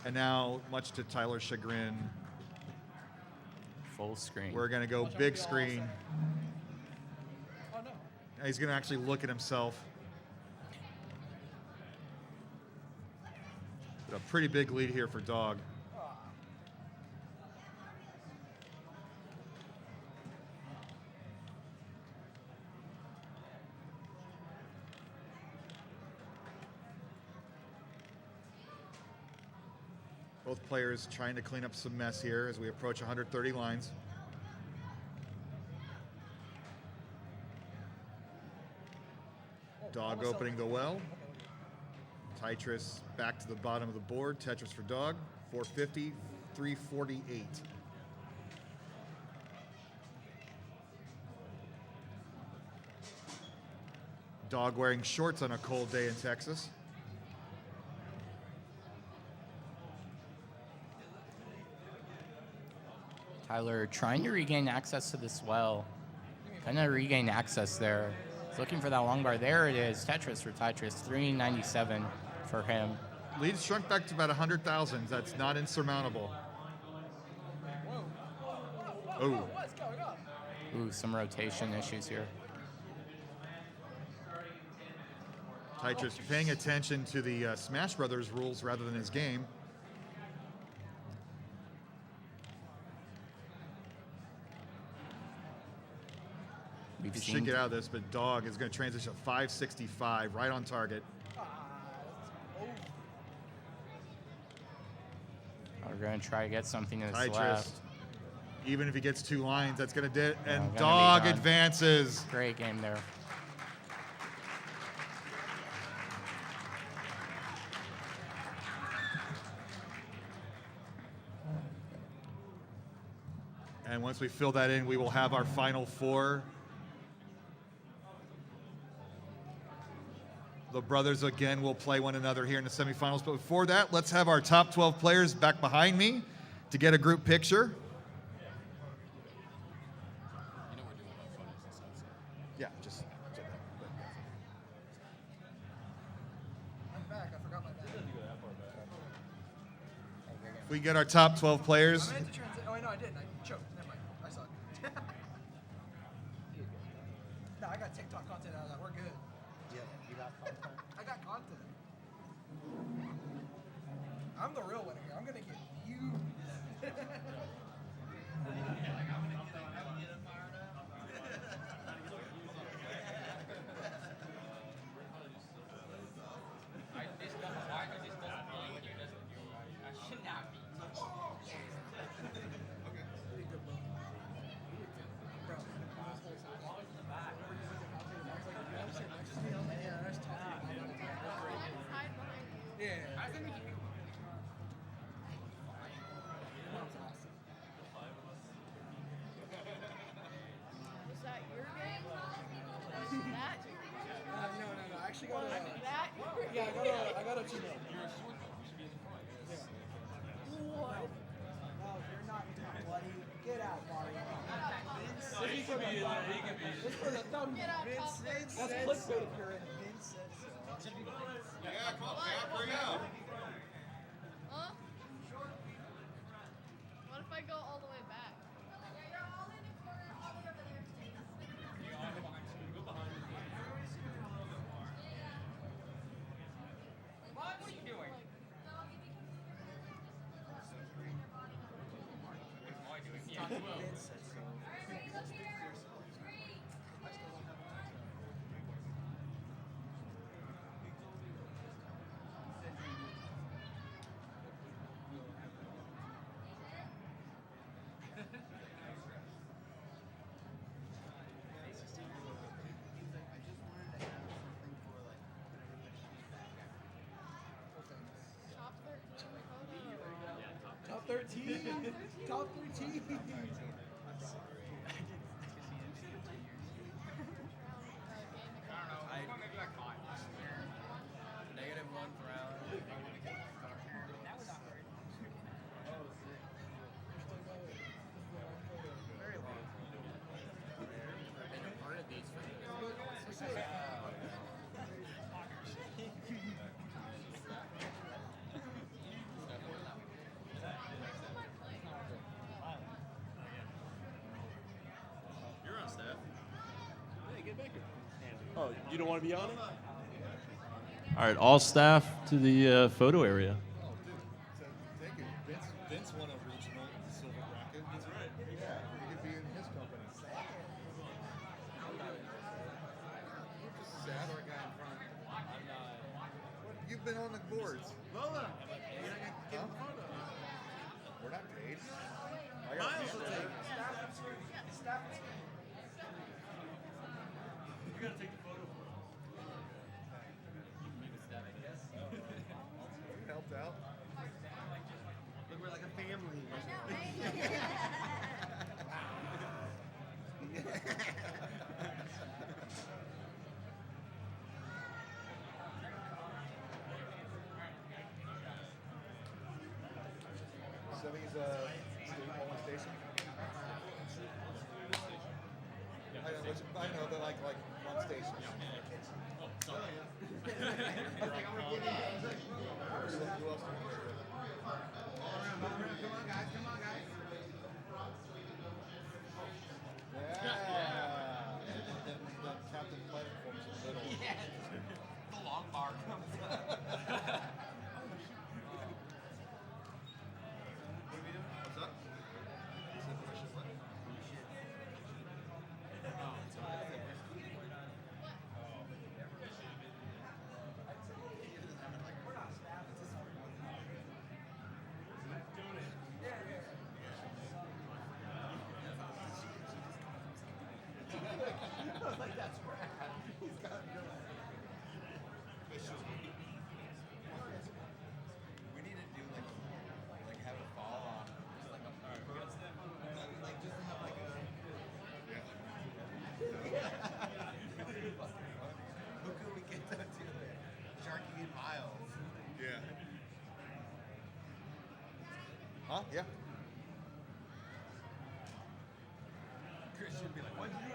And now, much to Tyler's chagrin, Full screen. we're going to go Watch out big for the screen. Oh no. He's going to actually look at himself. But a pretty big lead here for Dog. Both players trying to clean up some mess here as we approach 130 lines. Dog opening the well. Tetris back to the bottom of the board. Tetris for Dog. 450, 348. Dog wearing shorts on a cold day in Texas. Tyler trying to regain access to this well. Gonna regain access there. He's looking for that long bar. There it is. Tetris for Tetris. 397 for him. Lead shrunk back to about 100,000. That's not insurmountable. Oh. What's going on? Ooh, some rotation issues here. Tetris paying attention to the Smash Brothers rules rather than his game. He should get out of this, but Dog is going to transition to 565, right on target. We're going to try to get something to this Tetris, left. even if he gets 2 lines, that's going to do it. And gonna be Dog done. advances. Great game there. And once we fill that in, we will have our final 4. The brothers again will play one another here in the semifinals. But before that, let's have our top 12 players back behind me to get a group picture. You know we're doing about photos and stuff, so. Yeah, just I'm back. I forgot my bag. if we get our top 12 players. I meant to transit. Oh, I know I didn't. I choked. Never mind. I saw it. No, I got TikTok content out of that. We're good. You got content? I got content. I'm the real winner here. I'm gonna get views. Was that your game? That your game? No. I actually got a. That your Yeah, game? I got a 2-0. What? No, you're not bloody. Get out, Mario. He could be in there. He could be. This for the thumbnail. Get out, Pop. That's clickbait if you're in. Vince said so. Yeah, come on, Pat, bring it up. Huh? What if I go all the way back? What are you doing? Vince said so. Top 13 photo. Top 13. -1 round. You're on staff. Hey, get back here. Oh, you don't want to be on it? All right, all staff to the photo area. Oh, dude. So, thank you. Vince won a regional silver bracket. That's right. Yeah, he could be in his company. Sad or guy in front? I'm not. You've been on the boards. Lola, Huh? We're not paid. I got Myles will paid. take it. You gotta take the photo for it. Semi's only station. I know, but like one station. Oh, sorry. Who else do you Come on, guys. Come on, guys. Yeah. Then Captain Planet forms in the middle. Yes. The long bar comes up. What's up? Is it delicious left? I was like, that's rad. He's got We need to do like have a fall off. Just like a like just have like a Who could we get to do it? Sharky and Myles. Yeah. Huh? Yeah. Christian would be like, what'd you do?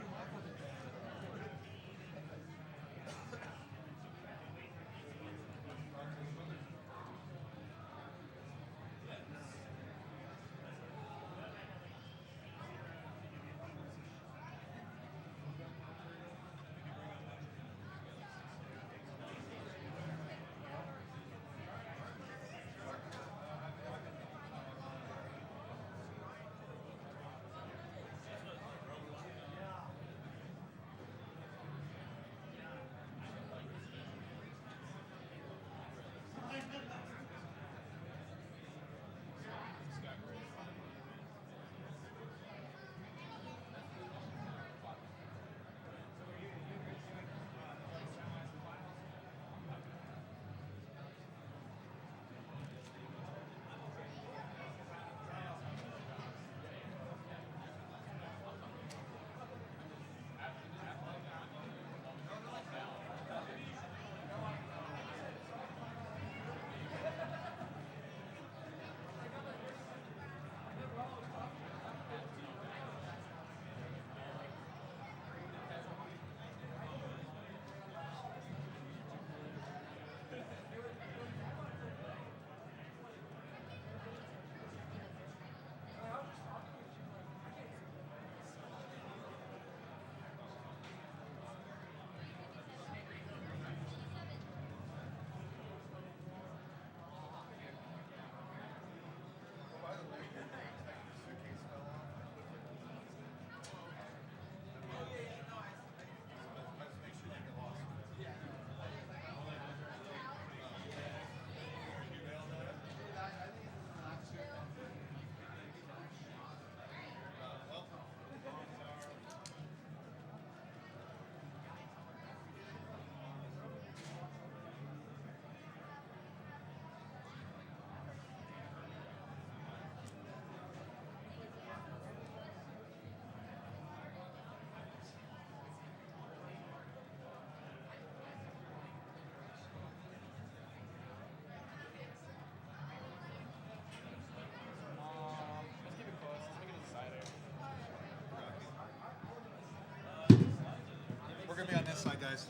We're gonna be on this side, guys.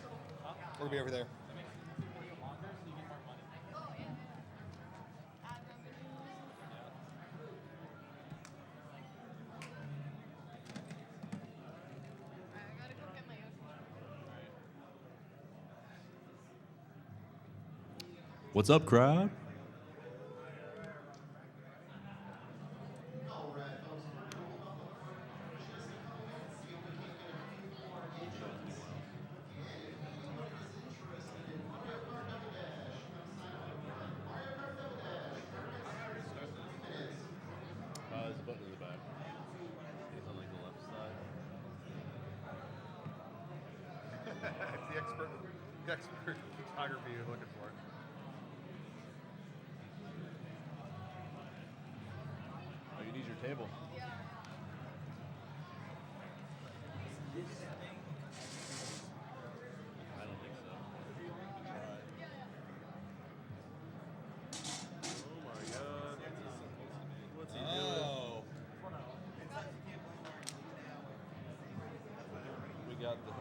We're gonna be over there. What's up, crowd? There's a button in the back. It's on like the left side. It's the expert photography you're looking for. Oh, you need your table. I don't think so. Oh my god. What's You got the.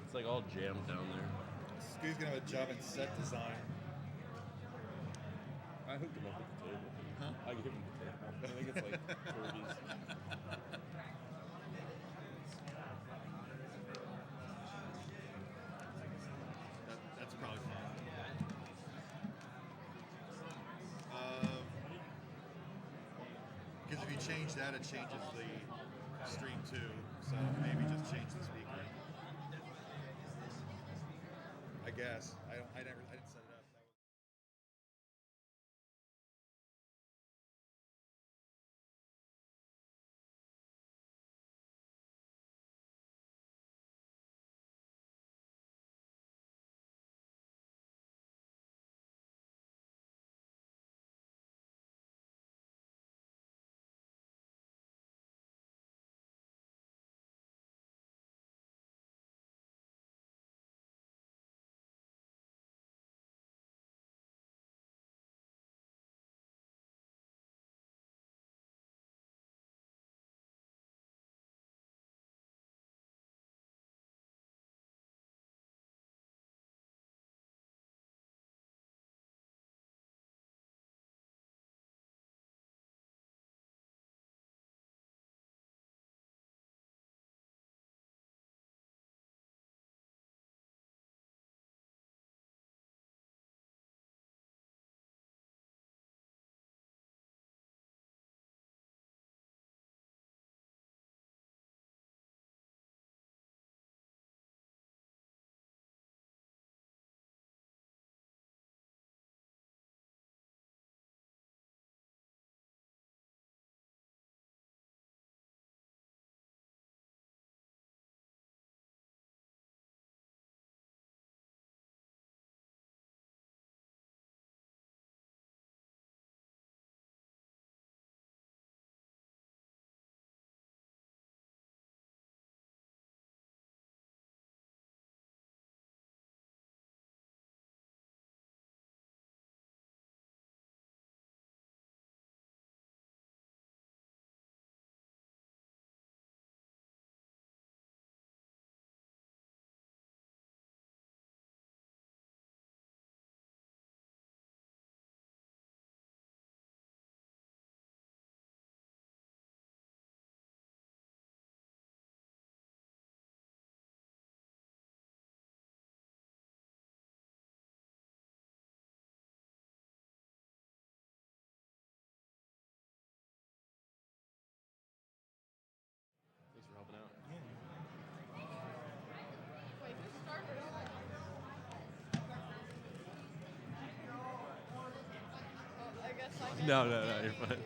It's like all jammed down there. Scooty's gonna have a job in set design. I hooked him up at the table. Huh? I gave him the table. I think it's like 30s. That's probably fine. Because if you change that, it changes the stream too. So maybe just change the speaker. I guess. I didn't set it up. Thanks for helping out. Wait, who started? Oh, I guess I get No, you're fine. Is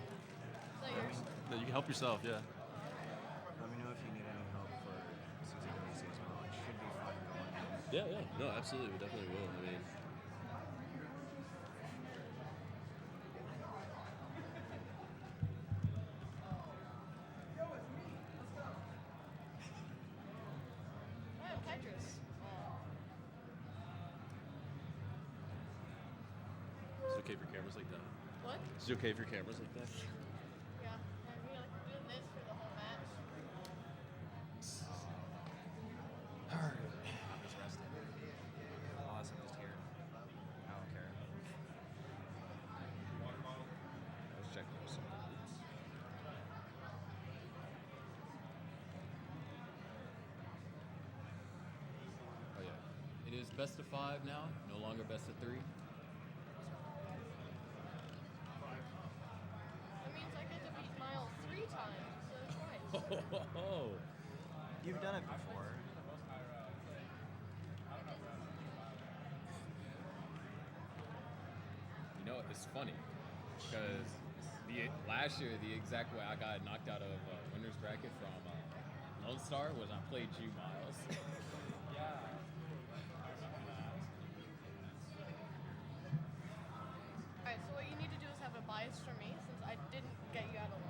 that yours? No, you can help yourself, yeah. Let me know if you need any help for CTWC as well. It should be fine going. Yeah. No, absolutely. We definitely will. I mean, Oh, Tetris. is it okay for cameras like that? What? Is it okay for cameras like that? Yeah. And we like doing this for the whole match. I'm just resting. Unless I'm just here. I don't care. Let's check those. Oh yeah. It is best of 5 now, no longer best of 3. That means I get to beat Myles 3 times instead of twice. You've done it before. You know, it's funny because last year the exact way I got knocked out of winners bracket from Lone Star was I played you, Myles. Alright, so what you need to do is have a bias for me since I didn't get you out of one.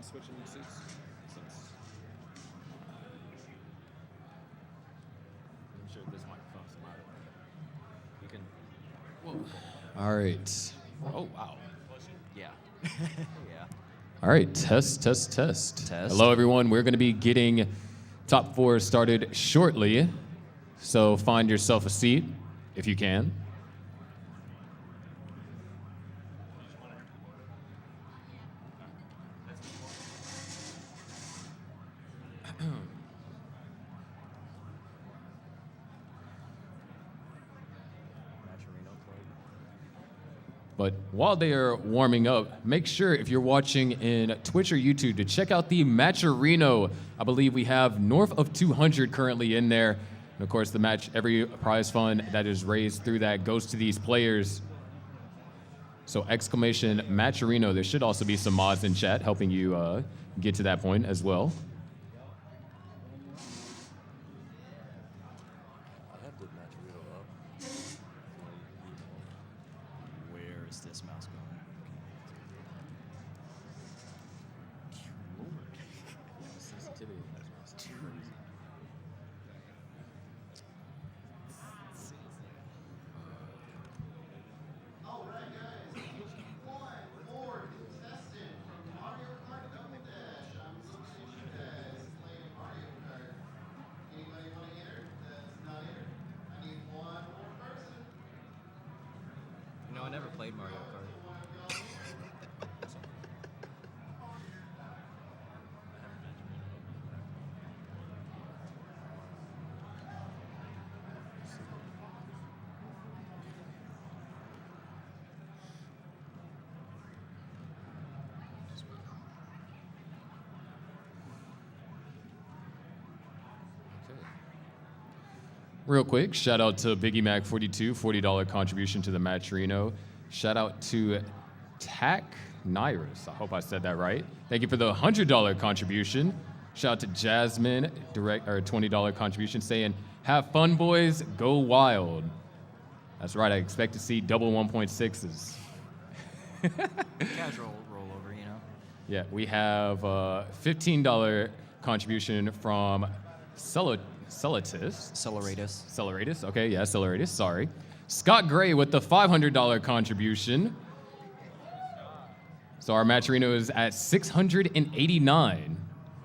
switching seats since I'm sure this microphone's louder. You can. Whoa. All right. Oh wow. Yeah. Yeah. All right. Test. Hello, everyone. We're going to be getting top 4 started shortly. So find yourself a seat if you can. But while they are warming up, make sure if you're watching in Twitch or YouTube to check out the Matcherino. I believe we have north of 200 currently in there. And of course, the match, every prize fund that is raised through that goes to these players. So exclamation Matcherino. There should also be some mods in chat helping you get to that point as well. I have the Matcherino up. Where is this mouse going? Sensitivity. That's crazy. You know, I never played Mario Kart. Real quick, shout out to Biggie Mac 42, $40 contribution to the Matcherino. Shout out to Tack Nyrus. I hope I said that right. Thank you for the $100 contribution. Shout out to Jasmine, $20 contribution, saying, "Have fun, boys. Go wild." That's right. I expect to see double 1.6s. Casual rollover, you know. Yeah, we have $15 contribution from Celeratus. Okay, yeah, Celeratus, sorry. Scott Gray with the $500 contribution. So our Matcherino is at $689,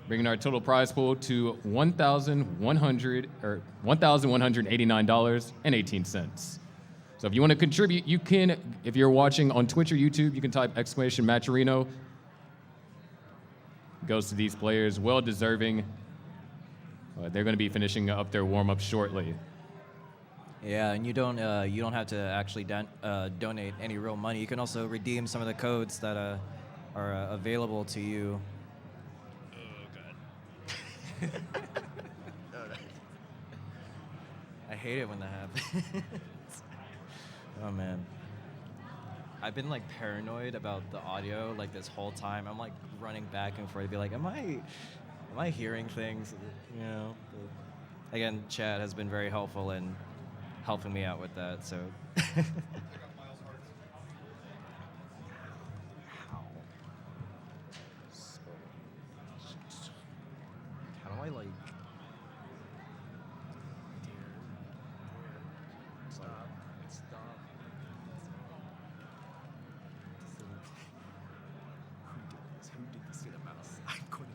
bringing our total prize pool to $1,189.18. So if you want to contribute, you can. If you're watching on Twitch or YouTube, you can type exclamation Matcherino. Goes to these players, well deserving. They're going to be finishing up their warm-up shortly. Yeah, and you don't have to actually donate any real money. You can also redeem some of the codes that are available to you. Oh god. I hate it when that happens. Oh man. I've been like paranoid about the audio like this whole time. I'm like running back and forth to be like, am I hearing things? You know. But again, chat has been very helpful in helping me out with that. So. How do I like? Stop. Who did this to the mouse? I couldn't.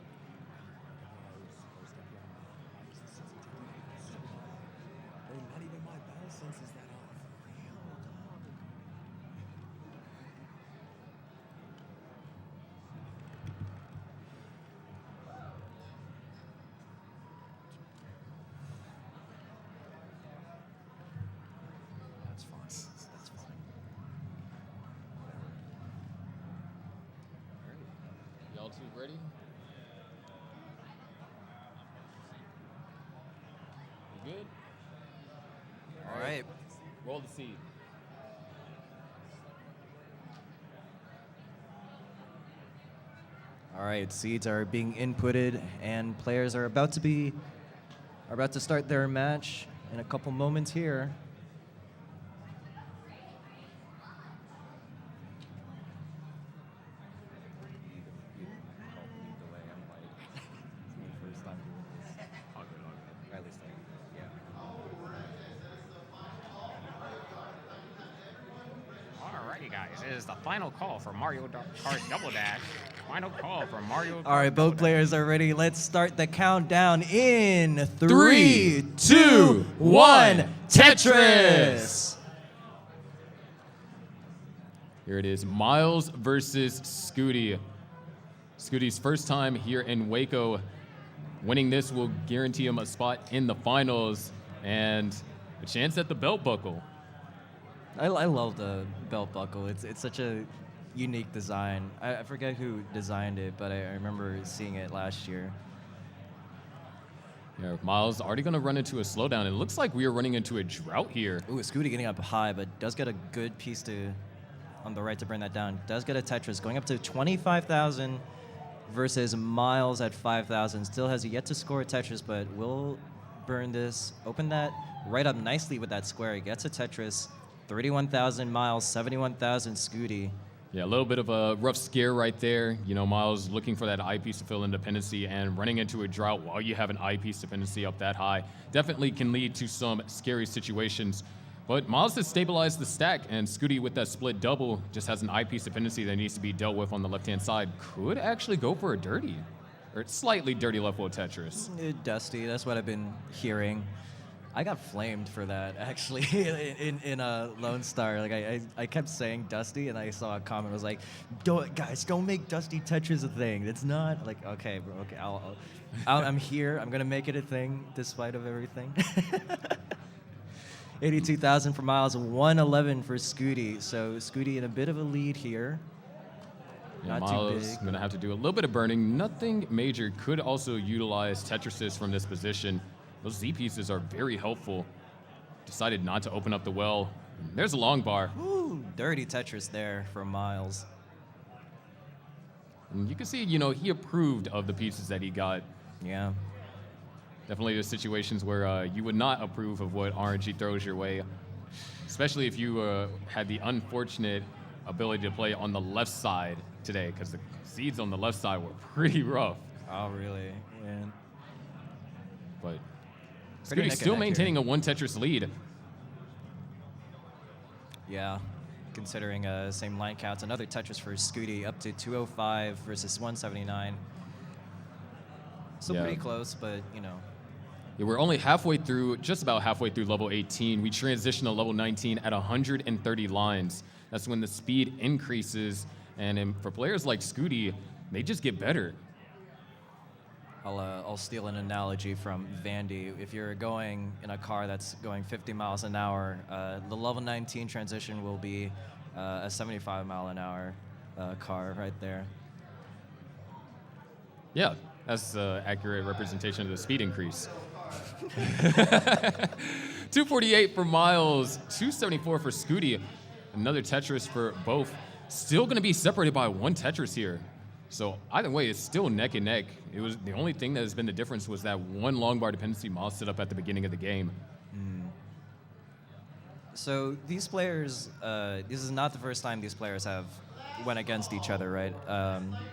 Not even my bowel senses that off. Real dog. That's fine. That's fine. Whatever. All right. Y'all two ready? You good? All right. Roll the seed. All right, seeds are being inputted, and players are about to start their match in a couple moments here. Alrighty, guys, it is the final call for Mario Kart Double Dash. Final call for Mario Kart. All right, both players are ready. Let's start the countdown in 3, 2, 1, Tetris! Here it is, Myles versus Scuti. Scuti's first time here in Waco. Winning this will guarantee him a spot in the finals and a chance at the belt buckle. I love the belt buckle. It's such a unique design. I forget who designed it, but I remember seeing it last year. Yeah, Myles already going to run into a slowdown. It looks like we are running into a drought here. Ooh, Scuti getting up high, but does get a good piece on the right to bring that down. Does get a Tetris, going up to 25,000 versus Myles at 5,000. Still has yet to score a Tetris, but will burn this. Open that right up nicely with that square. He gets a Tetris. 31,000 Myles, 71,000 Scuti. Yeah, a little bit of a rough scare right there. You know, Myles looking for that eyepiece to fill in dependency and running into a drought while you have an eyepiece dependency up that high definitely can lead to some scary situations. But Myles has stabilized the stack, and Scuti with that split double just has an eyepiece dependency that needs to be dealt with on the left-hand side. Could actually go for a dirty, or slightly dirty level of Tetris. Dusty, that's what I've been hearing. I got flamed for that, actually, in a Lone Star. Like, I kept saying Dusty, and I saw a comment was like, don't make Dusty Tetris a thing. It's not. Like, okay, bro, okay, I'm here. I'm going to make it a thing despite of everything. 82,000 for Myles, 111 for Scuti. So Scuti in a bit of a lead here. Yeah, Not Myles too big. going to have to do a little bit of burning. Nothing major. Could also utilize Tetrises from this position. Those Z pieces are very helpful. Decided not to open up the well. There's a long bar. Ooh, dirty Tetris there from Myles. And you can see, you know, he approved of the pieces that he got. Yeah. Definitely the situations where you would not approve of what RNG throws your way, especially if you had the unfortunate ability to play on the left side today, because the seeds on the left side were pretty rough. Oh, really? Yeah. But Pretty Scuti neck and still neck maintaining here. a one Tetris lead. Yeah, considering same line counts. Another Tetris for Scuti, up to 205 versus 179. Still Yeah. pretty close, but, you know. Yeah, we're only halfway through, just about halfway through level 18. We transition to level 19 at 130 lines. That's when the speed increases, and for players like Scuti, they just get better. I'll steal an analogy from Vandy. If you're going in a car that's going 50 miles an hour, the level 19 transition will be a 75 mile an hour car right there. Yeah, that's an accurate representation of the speed increase. 248 for Myles, 274 for Scuti. Another Tetris for both. Still going to be separated by one Tetris here. So either way, it's still neck and neck. It was the only thing that has been the difference was that one long bar dependency Myles set up at the beginning of the game. So these players, this is not the first time these players have went against each other, right?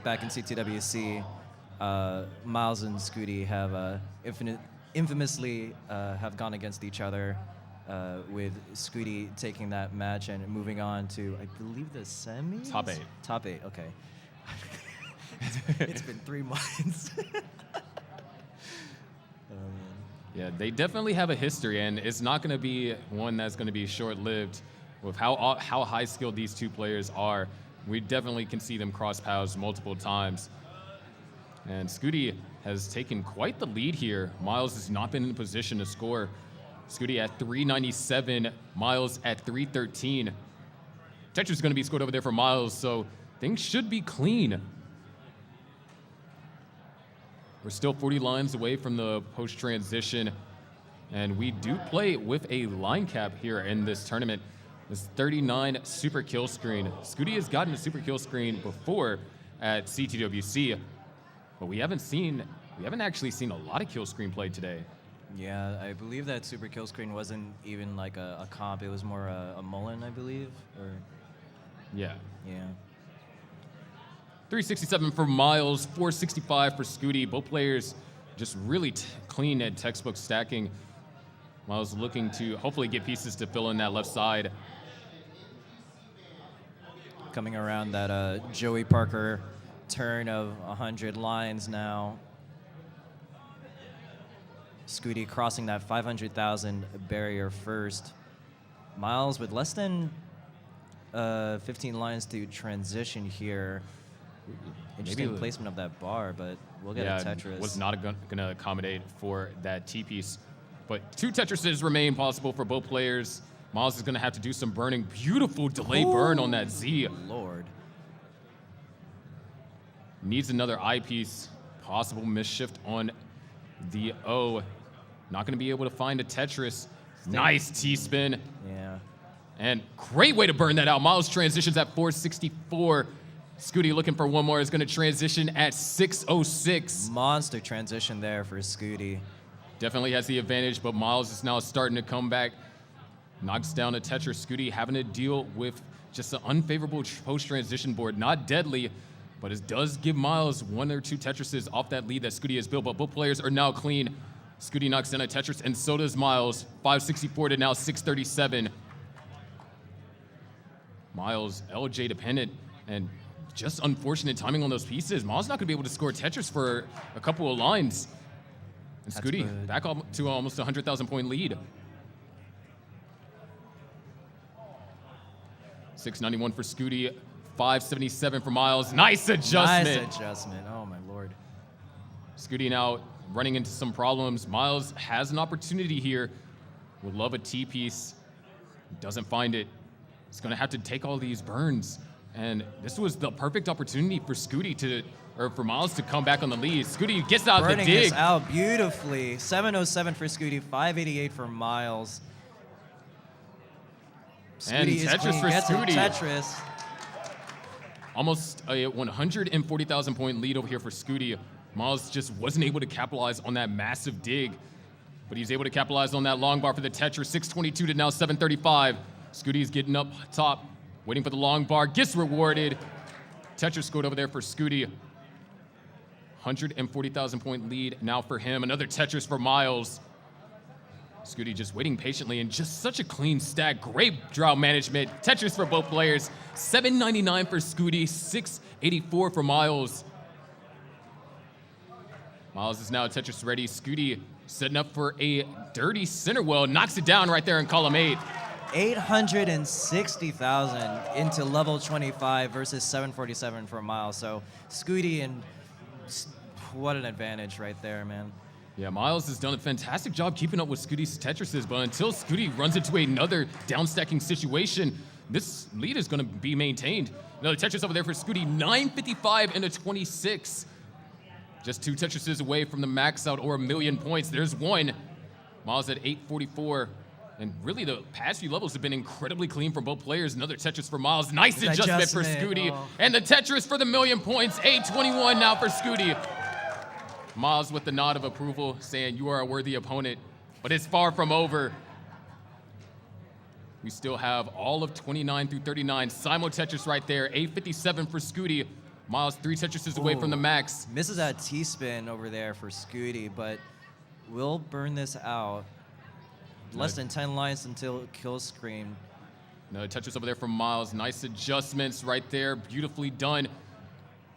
Back in CTWC, Myles and Scuti have infamously have gone against each other, with Scuti taking that match and moving on to, I believe, the semis? Top 8. Top 8, okay. It's been 3 months. Yeah, they definitely have a history, and it's not going to be one that's going to be short-lived. With how high skilled these two players are, we definitely can see them cross paths multiple times. And Scuti has taken quite the lead here. Myles has not been in a position to score. Scuti at 397, Myles at 313. Tetris is going to be scored over there for Myles, so things should be clean. We're still 40 lines away from the post-transition, and we do play with a line cap here in this tournament. This 39 super kill screen. Scuti has gotten a super kill screen before at CTWC, but we haven't actually seen a lot of kill screen played today. Yeah, I believe that super kill screen wasn't even like a comp. It was more a Mullen, I believe. Or Yeah. yeah. 367 for Myles, 465 for Scuti. Both players just really clean at textbook stacking. Myles looking to hopefully get pieces to fill in that left side. coming around that Joey Parker turn of 100 lines now. Scuti crossing that 500,000 barrier first. Myles with less than 15 lines to transition here. Interesting placement of that bar, but we'll get a Tetris. Was not going to accommodate for that T-piece. But 2 Tetrises remain possible for both players. Myles is going to have to do some burning. Beautiful delay burn on that Z. Lord. Needs another eyepiece. Possible misshift on the O. Not going to be able to find a Tetris. Nice T-spin. Yeah. And great way to burn that out. Myles transitions at 464. Scuti looking for one more, is going to transition at 606. Monster transition there for Scuti. Definitely has the advantage, but Myles is now starting to come back. Knocks down a Tetris. Scuti having to deal with just an unfavorable post-transition board. Not deadly, but it does give Myles 1 or 2 Tetrises off that lead that Scuti has built, but both players are now clean. Scuti knocks down a Tetris, and so does Myles. 564 to now 637. Myles, LJ dependent, and just unfortunate timing on those pieces. Myles not going to be able to score Tetris for a couple of lines. And Scuti back up to almost a 100,000 point lead. 691 for Scuti, 577 for Myles. Nice adjustment. Nice adjustment. Oh, my Lord. Scuti now running into some problems. Myles has an opportunity here. Would love a T-piece. Doesn't find it. He's going to have to take all these burns. And this was the perfect opportunity for for Myles to come back on the lead. Scuti gets out Burning the dig. This out beautifully. 707 for Scuti, 588 for Myles. And Tetris for Scuti. Tetris. Almost a 140,000 point lead over here for Scuti. Myles just wasn't able to capitalize on that massive dig, but he's able to capitalize on that long bar for the Tetris. 622 to now 735. Scuti's getting up top, waiting for the long bar, gets rewarded. Tetris scored over there for Scuti. 140,000 point lead now for him. Another Tetris for Myles. Scuti just waiting patiently and just such a clean stack. Great draw management. Tetris for both players. 799 for Scuti, 684 for Myles. Myles is now Tetris ready. Scuti setting up for a dirty center well. Knocks it down right there in column 8. 860,000 into level 25 versus 747 for Myles. So Scuti, and what an advantage right there, man. Yeah, Myles has done a fantastic job keeping up with Scuti's Tetrises, but until Scuti runs into another downstacking situation, this lead is going to be maintained. Another Tetris over there for Scuti, 955 into 26. Just 2 Tetrises away from the max out or 1,000,000 points. There's one. Myles at 844. And really, the past few levels have been incredibly clean for both players. Another Tetris for Myles. Nice adjustment for Scuti. Oh. And the Tetris for the 1,000,000 points. 821 now for Scuti. Myles with the nod of approval, saying you are a worthy opponent. But it's far from over. We still have all of 29 through 39. Simul Tetris right there. 857 for Scuti. Myles 3 Tetrises away from the max. Misses that T-spin over there for Scuti, but will burn this out. Less than 10 lines until kill screen. Another Tetris over there from Myles. Nice adjustments right there. Beautifully done.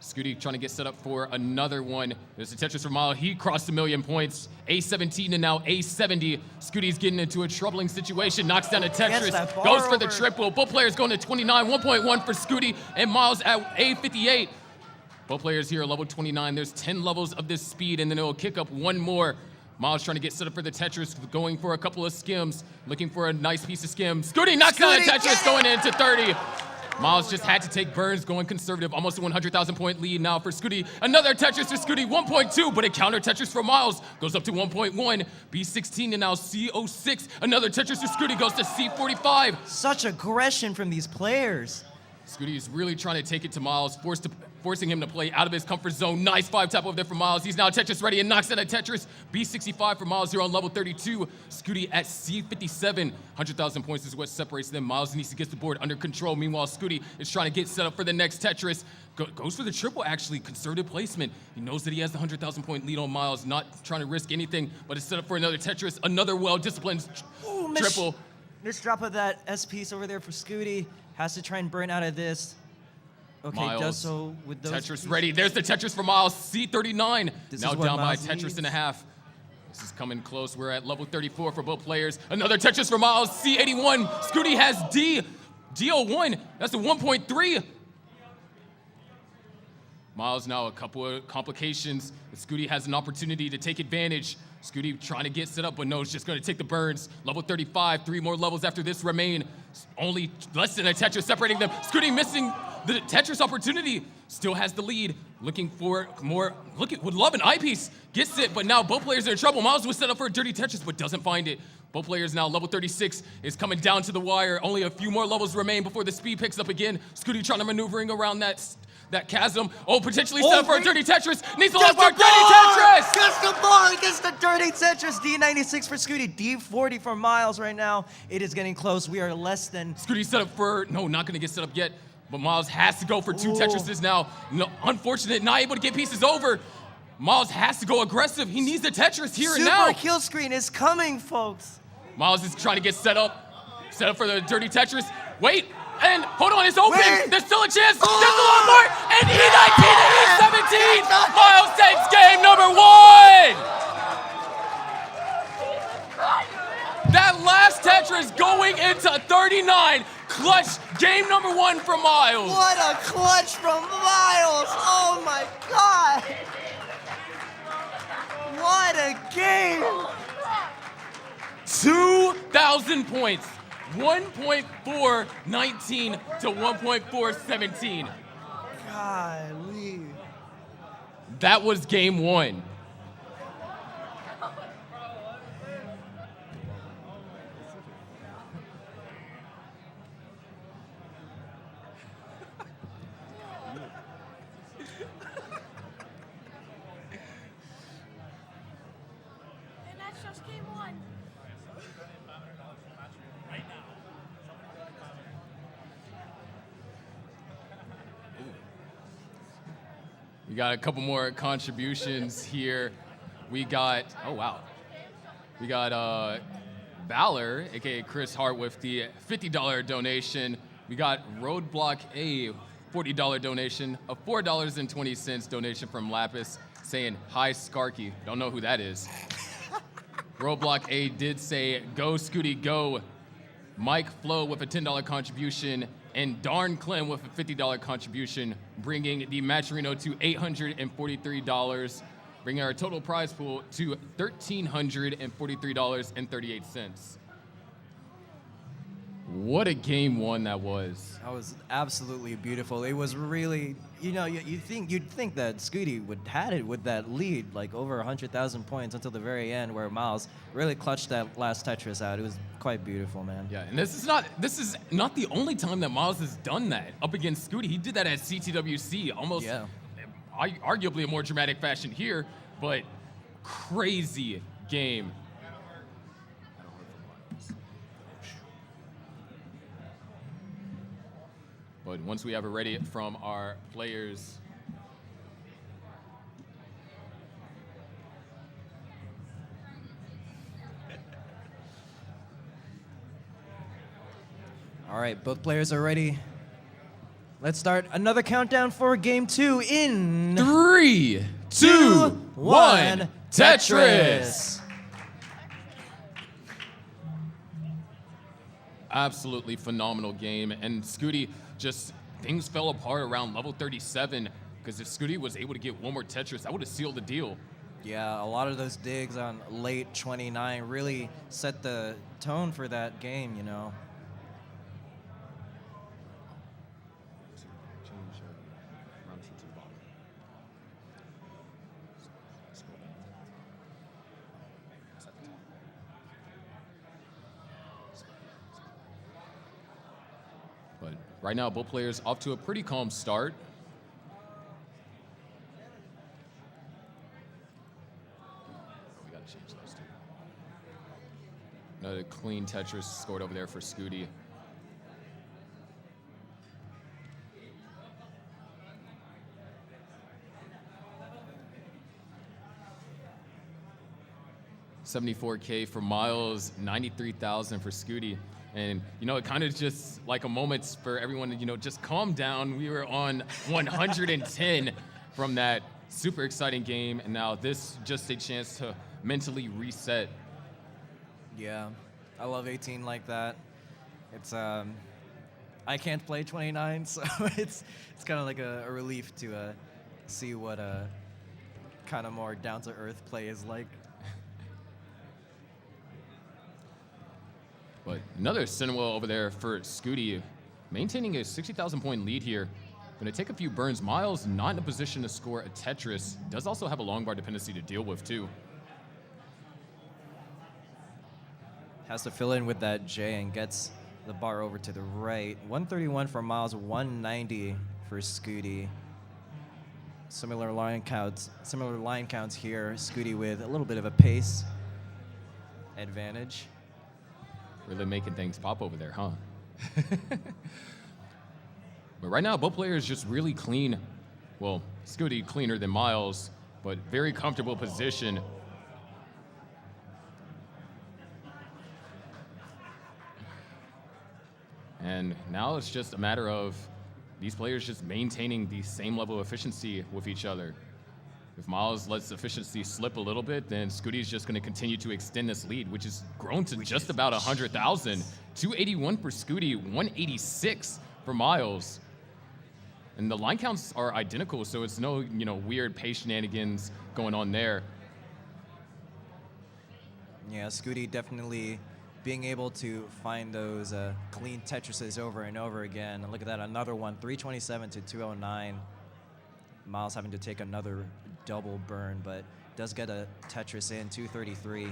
Scuti trying to get set up for another one. There's a Tetris from Myles. He crossed 1,000,000 points. A17 and now A70. Scuti's getting into a troubling situation. Knocks down a Tetris. Goes for the triple. Both players going to 29. 1.1 for Scuti. And Myles at A58. Both players here are level 29. There's 10 levels of this speed, and then it will kick up one more. Myles trying to get set up for the Tetris, going for a couple of skims, looking for a nice piece of skim. Scuti knocks down a Tetris, going into 30. Myles just had to take burns, going conservative. Almost a 100,000 point lead now for Scuti. Another Tetris for Scuti, 1.2, but a counter Tetris for Myles. Goes up to 1.1. B16 and now C06. Another Tetris for Scuti, goes to C45. Such aggression from these players. Scuti is really trying to take it to Myles, forcing him to play out of his comfort zone. Nice 5-tap over there for Myles. He's now Tetris ready and knocks down a Tetris. B65 for Myles here on level 32. Scuti at C57. 100,000 points is what separates them. Myles needs to get the board under control. Meanwhile, Scuti is trying to get set up for the next Tetris. Goes for the triple, actually. Conservative placement. He knows that he has the 100,000 point lead on Myles, not trying to risk anything, but is set up for another Tetris. Another well-disciplined triple. Missed drop of that S piece over there for Scuti. Has to try and burn out of this. Okay, Myles, does so with those Tetris pieces. ready. There's the Tetris for Myles. C39. This Now is what down by Myles Tetris needs. and a half. This is coming close. We're at level 34 for both players. Another Tetris for Myles. C81. Scuti has D. D01. That's a 1.3. Myles now a couple of complications. Scuti has an opportunity to take advantage. Scuti trying to get set up, but no, it's just going to take the burns. Level 35, 3 more levels after this remain. Only less than a Tetris separating them. Scuti missing the Tetris opportunity. Still has the lead. Looking for more. Would love an eyepiece. Gets it, but now both players are in trouble. Myles was set up for a dirty Tetris, but doesn't find it. Both players now, level 36 is coming down to the wire. Only a few more levels remain before the speed picks up again. Scuti trying to maneuvering around that chasm. Oh, potentially set up for a dirty Tetris. Needs a lot for a dirty Tetris. Gets the ball. Gets the dirty Tetris. D96 for Scuti. D40 for Myles right now. It is getting close. We are less than. Scuti set up for, no, not going to get set up yet. But Myles has to go for 2 Tetrises now. No, unfortunate, not able to get pieces over. Myles has to go aggressive. He needs the Tetris here and now. Super kill screen is coming, folks. Myles is trying to get set up for the dirty Tetris. Wait, and hold on, it's open. Wait. There's still a chance. There's a lot more. And E19 to E17. Myles takes game number 1. That last Tetris going into 39. Clutch game number 1 for Myles. What a clutch from Myles. Oh my God. What a game. 2,000 points. 1.419 to 1.417. Golly. That was game 1. And that's just game 1. We got a couple more contributions here. We got, oh wow. We got Valor, aka Chris Hart, with the $50 donation. We got Roadblock A, $40 donation, a $4.20 donation from Lapis saying, hi Skarky. Don't know who that is. Roadblock A did say, go Scuti, go. Mike Flo with a $10 contribution, and Darn Clem with a $50 contribution, bringing the Matcherino to $843, bringing our total prize pool to $1,343.38. What a game 1 that was. That was absolutely beautiful. It was really, you'd think that Scuti would had it with that lead, like over 100,000 points until the very end, where Myles really clutched that last Tetris out. It was quite beautiful, man. Yeah, and this is not the only time that Myles has done that up against Scuti. He did that at CTWC, almost arguably a more dramatic fashion here, but crazy game. But once we have it ready from our players, All right, both players are ready. Let's start another countdown for game 2 in 3, 2, 1, Tetris. Absolutely phenomenal game, and Scuti just, things fell apart around level 37, because if Scuti was able to get one more Tetris, that would have sealed the deal. Yeah, a lot of those digs on late 29 really set the tone for that game, But right now, both players off to a pretty calm start. We gotta change those two. Another clean Tetris scored over there for Scuti. $74K for Myles, $93,000 for Scuti. And, it kind of just like a moment for everyone to, just calm down. We were on 110 from that super exciting game, and now this just a chance to mentally reset. Yeah, I love 18 like that. It's I can't play 29, so it's kind of like a relief to see what kind of more down to earth play is like. But another Cinewell over there for Scuti, maintaining a 60,000 point lead here. Going to take a few burns. Myles not in a position to score a Tetris. Does also have a long bar dependency to deal with too. Has to fill in with that J and gets the bar over to the right. 131 for Myles, 190 for Scuti. Similar line counts here. Scuti with a little bit of a pace advantage. Really making things pop over there, huh? But right now, both players just really clean. Well, Scuti cleaner than Myles, but very comfortable position. And now it's just a matter of these players just maintaining the same level of efficiency with each other. If Myles lets efficiency slip a little bit, then Scuti's just going to continue to extend this lead, which has grown to just about 100,000. 281 for Scuti, 186 for Myles. And the line counts are identical, so it's no, weird pace shenanigans going on there. Yeah, Scuti definitely being able to find those clean Tetrises over and over again. And look at that, another one, 327 to 209. Myles having to take another double burn, but does get a Tetris in, 233.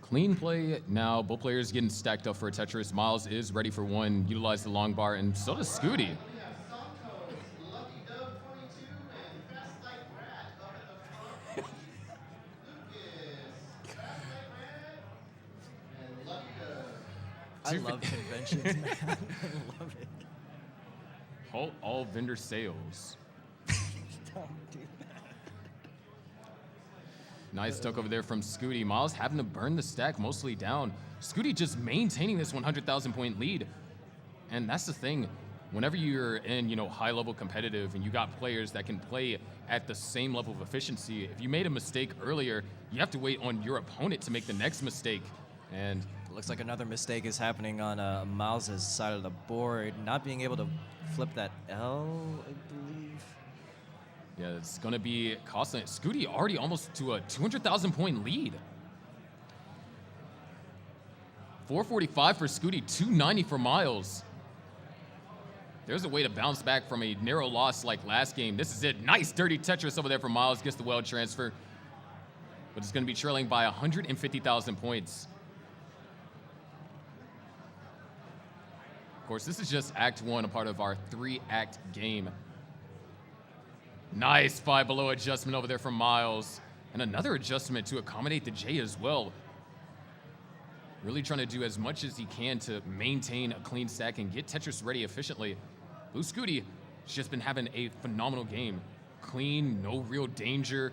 Clean play now. Both players getting stacked up for a Tetris. Myles is ready for one, utilize the long bar, and so does Scuti. I love conventions, man. I love it. Halt all vendor sales. Don't do that. Nice tuck over there from Scuti. Myles having to burn the stack mostly down. Scuti just maintaining this 100,000 point lead. And that's the thing. Whenever you're in, high-level competitive and you got players that can play at the same level of efficiency, if you made a mistake earlier, you have to wait on your opponent to make the next mistake. And looks like another mistake is happening on Myles' side of the board, not being able to flip that L, I believe. Yeah, it's going to be costly. Scuti already almost to a 200,000 point lead. 445 for Scuti, 290 for Myles. There's a way to bounce back from a narrow loss like last game. This is it. Nice dirty Tetris over there for Myles. Gets the well transfer. But it's going to be trailing by 150,000 points. Of course, this is just Act 1, a part of our 3-act game. Nice five below adjustment over there from Myles. And another adjustment to accommodate the J as well. Really trying to do as much as he can to maintain a clean stack and get Tetris ready efficiently. Blue Scuti has just been having a phenomenal game. Clean, no real danger.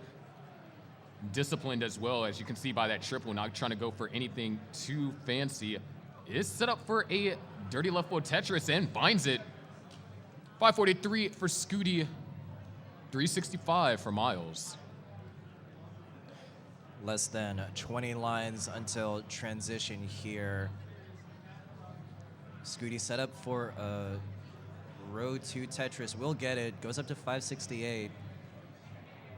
Disciplined as well, as you can see by that triple, not trying to go for anything too fancy. Is set up for a dirty left foot Tetris and finds it. 543 for Scuti, 365 for Myles. Less than 20 lines until transition here. Scuti set up for a row 2 Tetris. Will get it. Goes up to 568.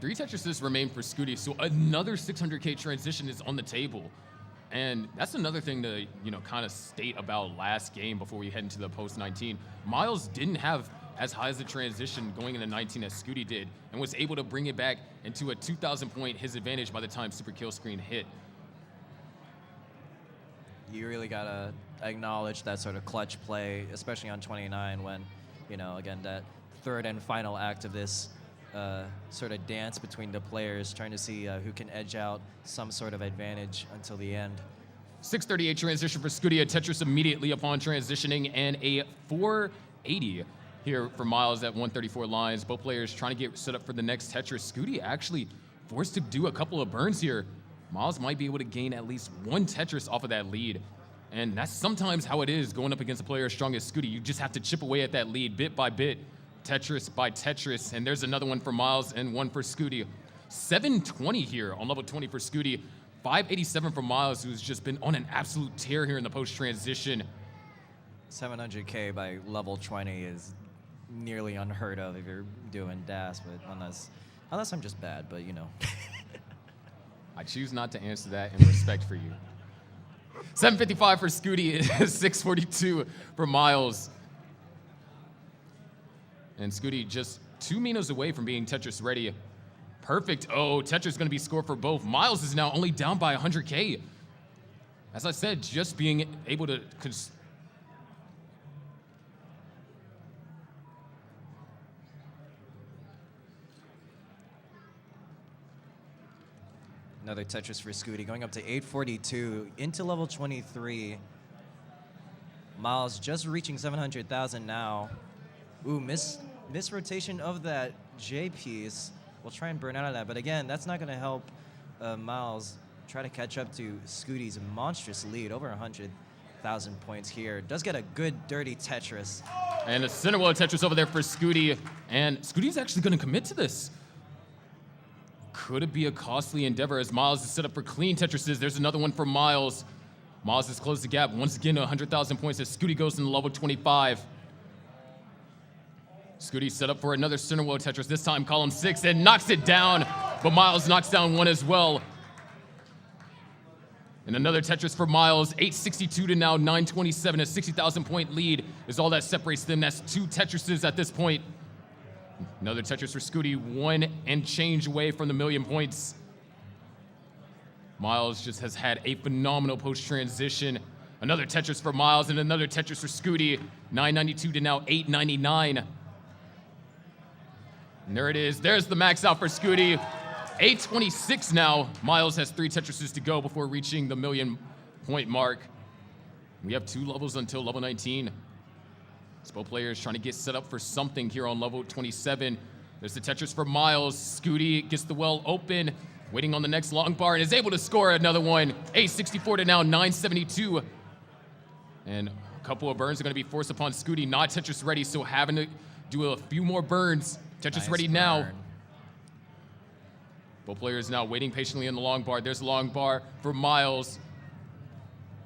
3 Tetrises remain for Scuti, so another 600K transition is on the table. And that's another thing to, kind of state about last game before we head into the post-19. Myles didn't have as high as a transition going into 19 as Scuti did, and was able to bring it back into a 2,000 point his advantage by the time super kill screen hit. You really gotta acknowledge that sort of clutch play, especially on 29 when, again, that third and final act of this sort of dance between the players, trying to see who can edge out some sort of advantage until the end. 638 transition for Scuti, a Tetris immediately upon transitioning, and a 480 here for Myles at 134 lines. Both players trying to get set up for the next Tetris. Scuti actually forced to do a couple of burns here. Myles might be able to gain at least one Tetris off of that lead. And that's sometimes how it is going up against a player as strong as Scuti. You just have to chip away at that lead bit by bit, Tetris by Tetris. And there's another one for Myles and one for Scuti. 720 here on level 20 for Scuti. 587 for Myles, who's just been on an absolute tear here in the post-transition. 700K by level 20 is nearly unheard of if you're doing DAS, but unless I'm just bad, but you know. I choose not to answer that in respect for you. 755 for Scuti, 642 for Myles. And Scuti just 2 Minos away from being Tetris ready. Perfect. Oh, Tetris going to be scored for both. Myles is now only down by 100K. As I said, just being able to... Another Tetris for Scuti, going up to 842 into level 23. Myles just reaching 700,000 now. Ooh, miss rotation of that J piece. We'll try and burn out of that, but again, that's not going to help Myles try to catch up to Scuti's monstrous lead, over 100,000 points here. Does get a good dirty Tetris. And a center wall Tetris over there for Scuti, and Scuti's actually going to commit to this. Could it be a costly endeavor as Myles is set up for clean Tetrises? There's another one for Myles. Myles has closed the gap once again to 100,000 points as Scuti goes into level 25. Scuti set up for another center wall Tetris, this time column 6, and knocks it down, but Myles knocks down one as well. And another Tetris for Myles, 862 to now 927, a 60,000 point lead is all that separates them. That's 2 Tetrises at this point. Another Tetris for Scuti, 1 and change away from the 1,000,000 points. Myles just has had a phenomenal post-transition. Another Tetris for Myles and another Tetris for Scuti, 992 to now 899. And there it is. There's the max out for Scuti. 826 now. Myles has 3 Tetrises to go before reaching the 1,000,000 point mark. We have 2 levels until level 19. Expo players trying to get set up for something here on level 27. There's the Tetris for Myles. Scuti gets the well open, waiting on the next long bar, and is able to score another one. 864 to now 972. And a couple of burns are going to be forced upon Scuti. Not Tetris ready, so having to do a few more burns. Tetris Nice ready burn. now. Both players now waiting patiently in the long bar. There's a long bar for Myles.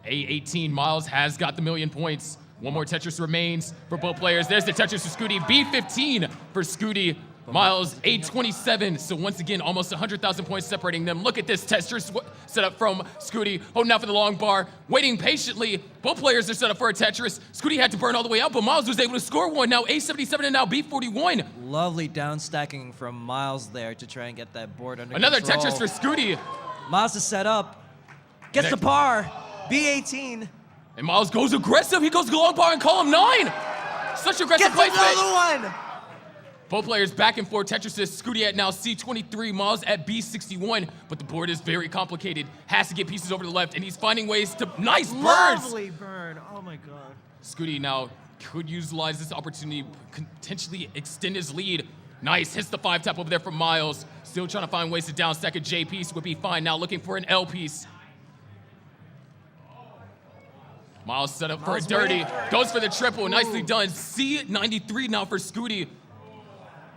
A18, Myles has got the 1,000,000 points. One more Tetris remains for both players. There's the Tetris for Scuti. B15 for Scuti. Myles, 827. So once again, almost 100,000 points separating them. Look at this Tetris set up from Scuti. Holding out for the long bar, waiting patiently. Both players are set up for a Tetris. Scuti had to burn all the way out, but Myles was able to score one. Now A77 and now B41. Lovely down stacking from Myles there to try and get that board under Another control. Tetris for Scuti. Myles is set up. Gets the par. B18. And Myles goes aggressive. He goes long bar in column 9. Such aggressive Gets placement. another one. Both players back and forth. Tetris Scuti at now C23, Myles at B61, but the board is very complicated. Has to get pieces over to the left, and he's finding ways to nice burns. Lovely burn. Oh my God. Scuti now could utilize this opportunity, potentially extend his lead. Nice, hits the 5-tap over there from Myles. Still trying to find ways to down stack a J piece, would be fine. Now looking for an L piece. Myles set up for a dirty, goes for the triple, nicely done. C93 now for Scuti.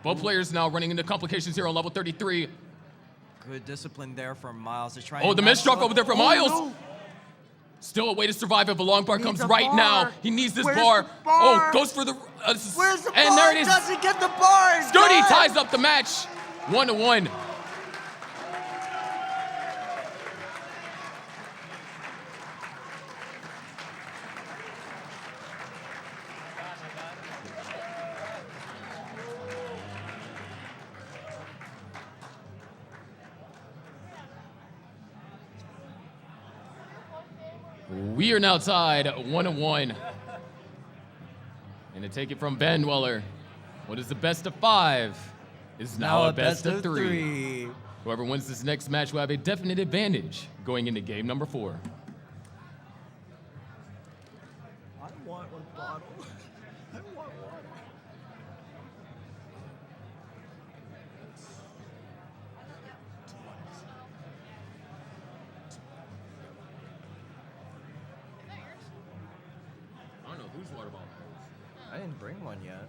Both players now running into complications here on level 33. Good discipline there from Myles to try. Oh, the misstruck over there from Myles. No. Still a way to survive if a long bar comes right now. He needs this bar. Oh, goes for the... Where's the bar? And there it is. Doesn't get the bar. Scuti ties up the match, 1-1. We are now tied 1-1. And to take it from Ben Weller, what is the best of 5 is now a best of 3. Whoever wins this next match will have a definite advantage going into game number 4. I want one bottle. I want water. Whose water bottle? I didn't bring one yet.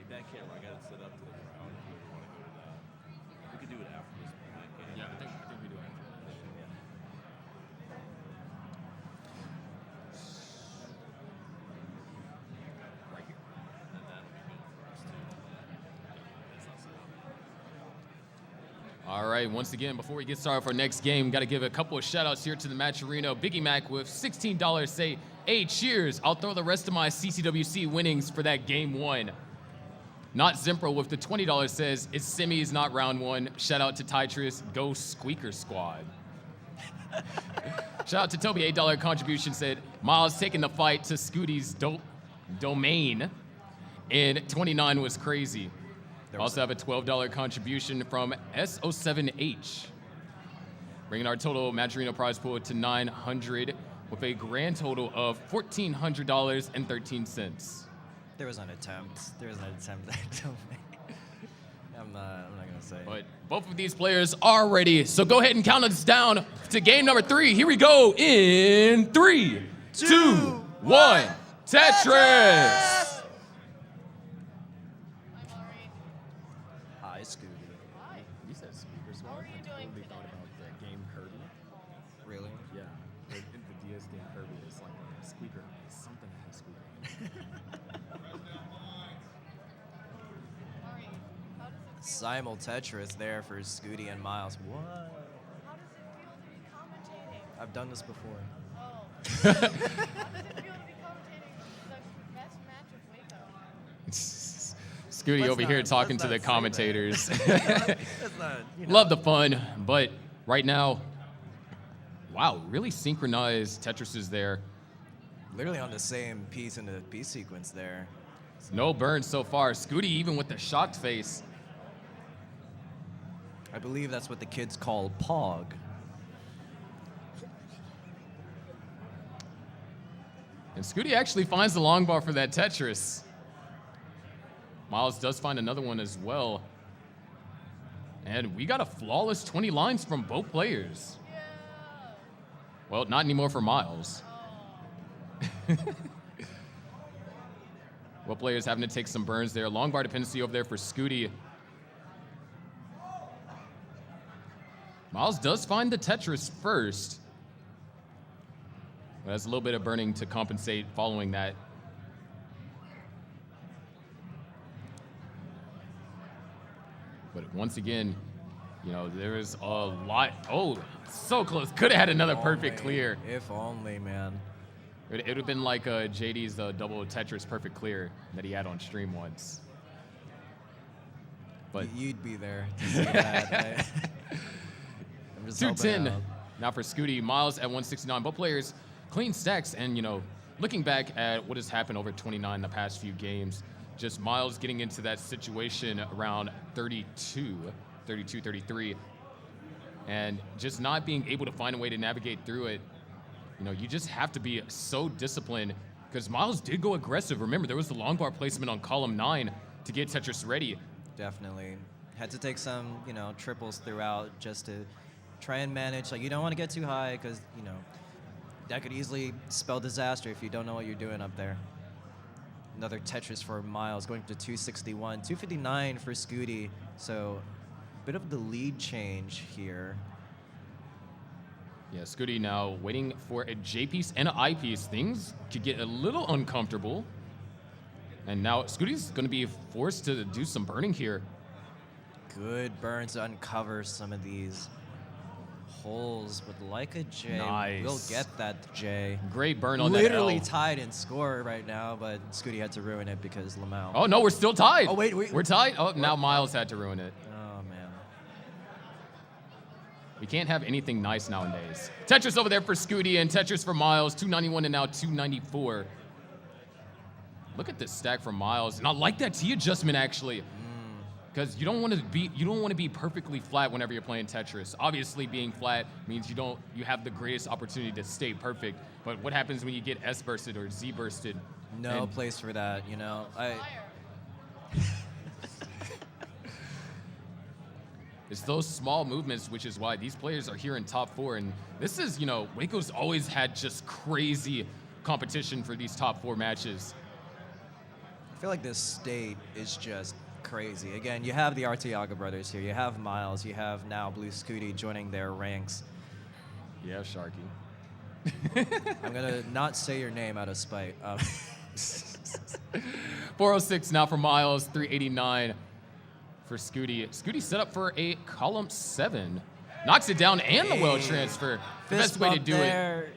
That camera, I got it set up to the ground. If you want to go to that, we could do it after this back game. Yeah, I think we do after. Yeah. Right here. And that'll be good for us too. That's not set up. All right, once again, before we get started for our next game, got to give a couple of shout outs here to the Matcherino. Biggie Mac with $16 say, hey, cheers. I'll throw the rest of my CTWC winnings for that game one. Not Zimpro with the $20 says, it's semis, not round one. Shout out to Tetris, go Squeaker Squad. Shout out to Toby, $8 contribution said, Myles taking the fight to Scuti's domain. And 29 was crazy. Also have a $12 contribution from S07H. Bringing our total Matcherino prize pool to $900 with a grand total of $1,400.13. There was an attempt. I'm not gonna say. But both of these players are ready, so go ahead and count us down to game number 3. Here we go in 3, 2, 1. Tetris. Hi, Scuti. Hi. You said Squeaker Squad. How are you doing totally today? thought about the game Kirby. Really? Yeah. Like in the DS game Kirby, it's like a squeaker. It's something that has squeaker. Ari, how does it feel? Simul Tetris there for Scuti and Myles. What? How does it feel to be commentating? I've done this before. Oh. How does it feel to be commentating the best match of Waco? Scuti Let's over not- here talking let's to the not say commentators. That's not, you know. Love the fun, but right now, wow, really synchronized Tetrises there. Literally on the same piece in the piece sequence there. No burns so far. Scuti even with the shocked face. I believe that's what the kids call Pog. And Scuti actually finds the long bar for that Tetris. Myles does find another one as well. And we got a flawless 20 lines from both players. Yeah. Well, not anymore for Myles. Oh. Both players having to take some burns there. Long bar dependency over there for Scuti. Myles does find the Tetris first. But has a little bit of burning to compensate following that. But once again, you know, there is a lot. Oh, so close. Could have had another perfect clear. If only, man. It would have been like JD's double Tetris perfect clear that he had on stream once. But You'd be there to see that. I'm just helping 210 out. now for Scuti. Myles at 169. Both players clean stacks. And, you know, looking back at what has happened over 29 the past few games, just Myles getting into that situation around 32, 33, and just not being able to find a way to navigate through it. You know, you just have to be so disciplined because Myles did go aggressive. Remember, there was the long bar placement on column 9 to get Tetris ready. Definitely. Had to take some, you know, triples throughout just to try and manage. Like, you don't want to get too high because, you know, that could easily spell disaster if you don't know what you're doing up there. Another Tetris for Myles, going to 261. 259 for Scuti, so a bit of the lead change here. Yeah, Scuti now waiting for a J piece and an I piece. Things could get a little uncomfortable. And now Scuti's going to be forced to do some burning here. Good burns to uncover some of these holes with like a J. Nice. We'll get that J. Great burn on Literally that L. tied in score right now, but Scuti had to ruin it because Lamau. Oh, no, we're still tied. Oh, wait. We're tied? Oh, now Myles had to ruin it. Oh, man. We can't have anything nice nowadays. Tetris over there for Scuti and Tetris for Myles, 291 and now 294. Look at this stack for Myles, and I like that T adjustment actually, because you don't want to be perfectly flat whenever you're playing Tetris. Obviously, being flat means you have the greatest opportunity to stay perfect. But what happens when you get S bursted or Z bursted? No place for that, you know. It's those small movements, which is why these players are here in top 4. And this is, you know, Waco's always had just crazy competition for these top 4 matches. I feel like this state is just crazy. Again, you have the Arteaga brothers here. You have Myles. You have now Blue Scuti joining their ranks. Yeah, Sharky. I'm going to not say your name out of spite. 406 now for Myles, 389 for Scuti. Scuti set up for a column 7. Knocks it down and the well transfer. The best way to do it.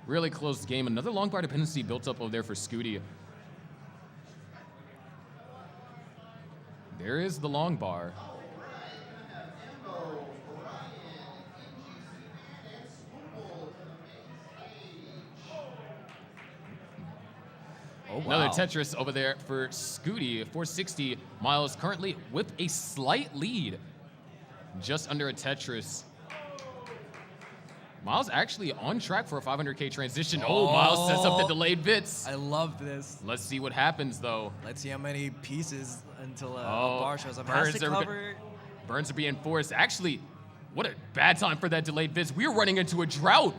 Really close game. Another long bar dependency built up over there for Scuti. There is the long bar. Oh, wow. Another Tetris over there for Scuti, 460. Myles currently with a slight lead, just under a Tetris. Myles actually on track for a 500K transition. Oh, Myles sets up the delayed bits. I love this. Let's see what happens, though. Let's see how many pieces until a bar shows up. Burns are being forced. Actually, what a bad time for that delayed bits. We are running into a drought.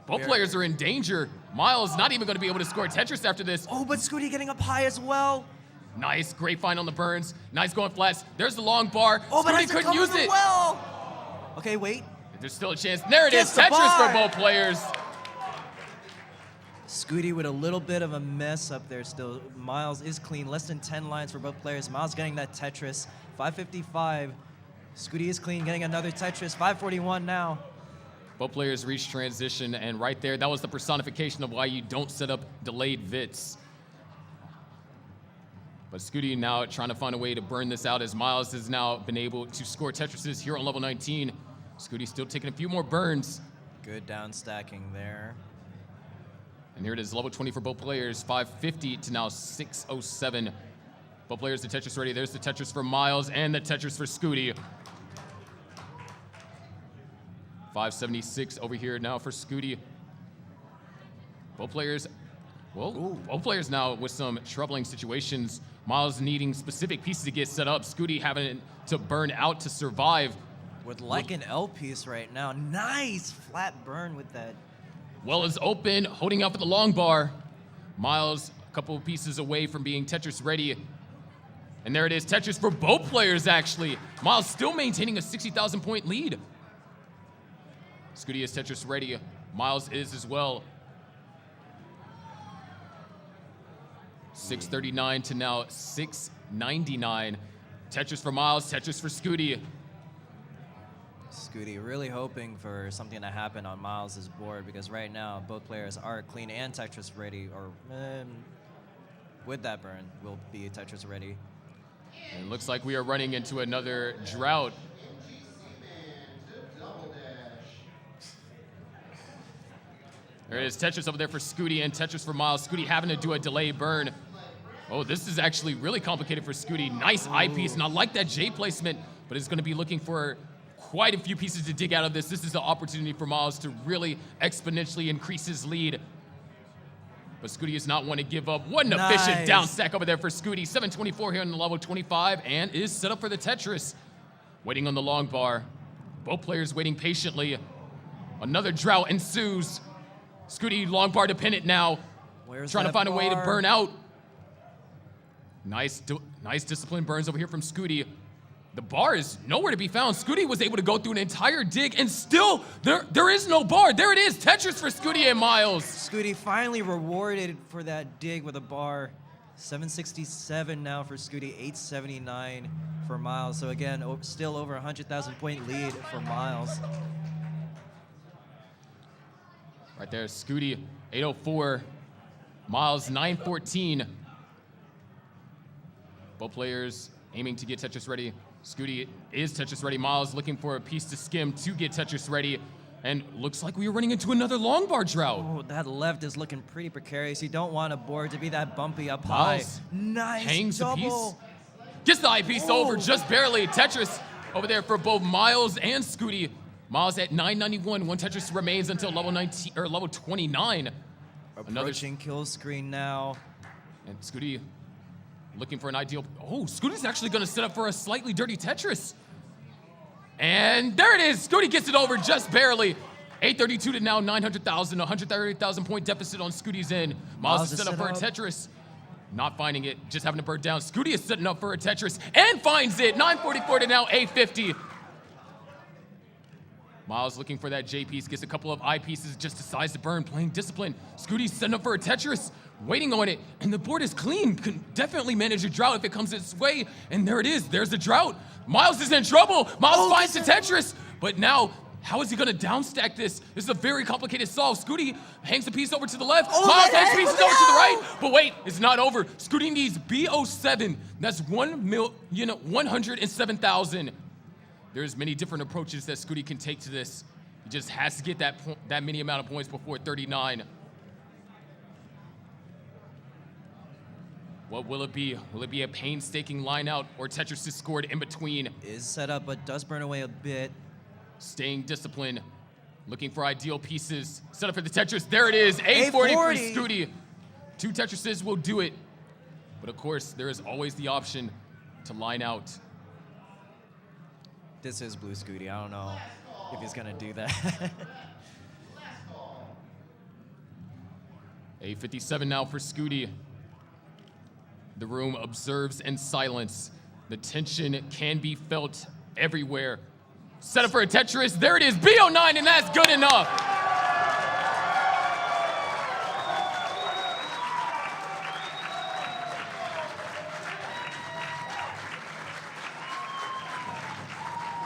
Both players are in danger. Myles not even going to be able to score Tetris after this. Oh, but Scuti getting up high as well. Nice, great find on the Burns. Nice going flats. There's the long bar. Oh, but Scuti couldn't use it. Well. Okay, wait. There's still a chance. There it is. Tetris for both players. Scuti with a little bit of a mess up there still. Myles is clean. Less than 10 lines for both players. Myles getting that Tetris. 555. Scuti is clean, getting another Tetris. 541 now. Both players reach transition, and right there, that was the personification of why you don't set up delayed vits. But Scuti now trying to find a way to burn this out as Myles has now been able to score Tetrises here on level 19. Scuti still taking a few more burns. Good down stacking there. And here it is, level 20 for both players, 550 to now 607. Both players, the Tetris ready. There's the Tetris for Myles and the Tetris for Scuti. 576 over here now for Scuti. Both players, both players now with some troubling situations. Myles needing specific pieces to get set up. Scuti having to burn out to survive. With like an L piece right now. Nice flat burn with that. Well is open, holding out for the long bar. Myles a couple of pieces away from being Tetris ready. And there it is, Tetris for both players actually. Myles still maintaining a 60,000 point lead. Scuti is Tetris ready. Myles is as well. 639 to now 699. Tetris for Myles, Tetris for Scuti. Scuti really hoping for something to happen on Myles' board because right now both players are clean and Tetris ready, or with that burn will be Tetris ready. And it looks like we are running into another drought. There it is, Tetris over there for Scuti and Tetris for Myles. Scuti having to do a delay burn. Oh, this is actually really complicated for Scuti. Nice eyepiece, and I like that J placement, but it's going to be looking for quite a few pieces to dig out of this. This is the opportunity for Myles to really exponentially increase his lead. But Scuti is not one to give up. What an efficient down stack over there for Scuti. 724 here on the level 25, and is set up for the Tetris. Waiting on the long bar. Both players waiting patiently. Another drought ensues. Scuti long bar dependent now. Trying to find a way to burn out. Nice disciplined burns over here from Scuti. The bar is nowhere to be found. Scuti was able to go through an entire dig, and still there is no bar. There it is, Tetris for Scuti and Myles. Scuti finally rewarded for that dig with a bar. 767 now for Scuti, 879 for Myles. So again, still over 100,000 point lead for Myles. Right there, Scuti, 804. Myles, 914. Both players aiming to get Tetris ready. Scuti is Tetris ready. Myles looking for a piece to skim to get Tetris ready. And looks like we are running into another long bar drought. Oh, that left is looking pretty precarious. You don't want a board to be that bumpy up Myles high. Nice hangs double. the piece. Gets the eyepiece over just barely. Tetris over there for both Myles and Scuti. Myles at 991. One Tetris remains until level 19 or level 29. Approaching kill screen now. And Scuti looking for an ideal. Oh, Scuti's actually going to set up for a slightly dirty Tetris. And there it is. Scuti gets it over just barely. 832 to now 900,000. 130,000 point deficit on Scuti's end. Myles is set up for a Tetris. Not finding it, just having to burn down. Scuti is setting up for a Tetris and finds it. 944 to now 850. Myles looking for that J piece, gets a couple of I pieces, just decides to burn, playing discipline. Scuti's setting up for a Tetris, waiting on it, and the board is clean. Can definitely manage a drought if it comes its way, and there it is. There's the drought. Myles is in trouble. Myles finds the Tetris, but now, how is he gonna downstack this? This is a very complicated solve. Scuti hangs the piece over to the left. Myles hangs pieces over to the right, but wait, it's not over. Scuti needs B07. That's 107,000. There's many different approaches that Scuti can take to this. He just has to get that many amount of points before 39. What will it be? Will it be a painstaking line out or Tetris is scored in between? Is set up, but does burn away a bit. Staying disciplined, looking for ideal pieces. Set up for the Tetris. There it is. 840 for Scuti. 2 Tetrises will do it. But of course, there is always the option to line out. This is blue Scuti. I don't know if he's gonna do that. 857 now for Scuti. The room observes in silence. The tension can be felt everywhere. Set up for a Tetris. There it is. B09, and that's good enough.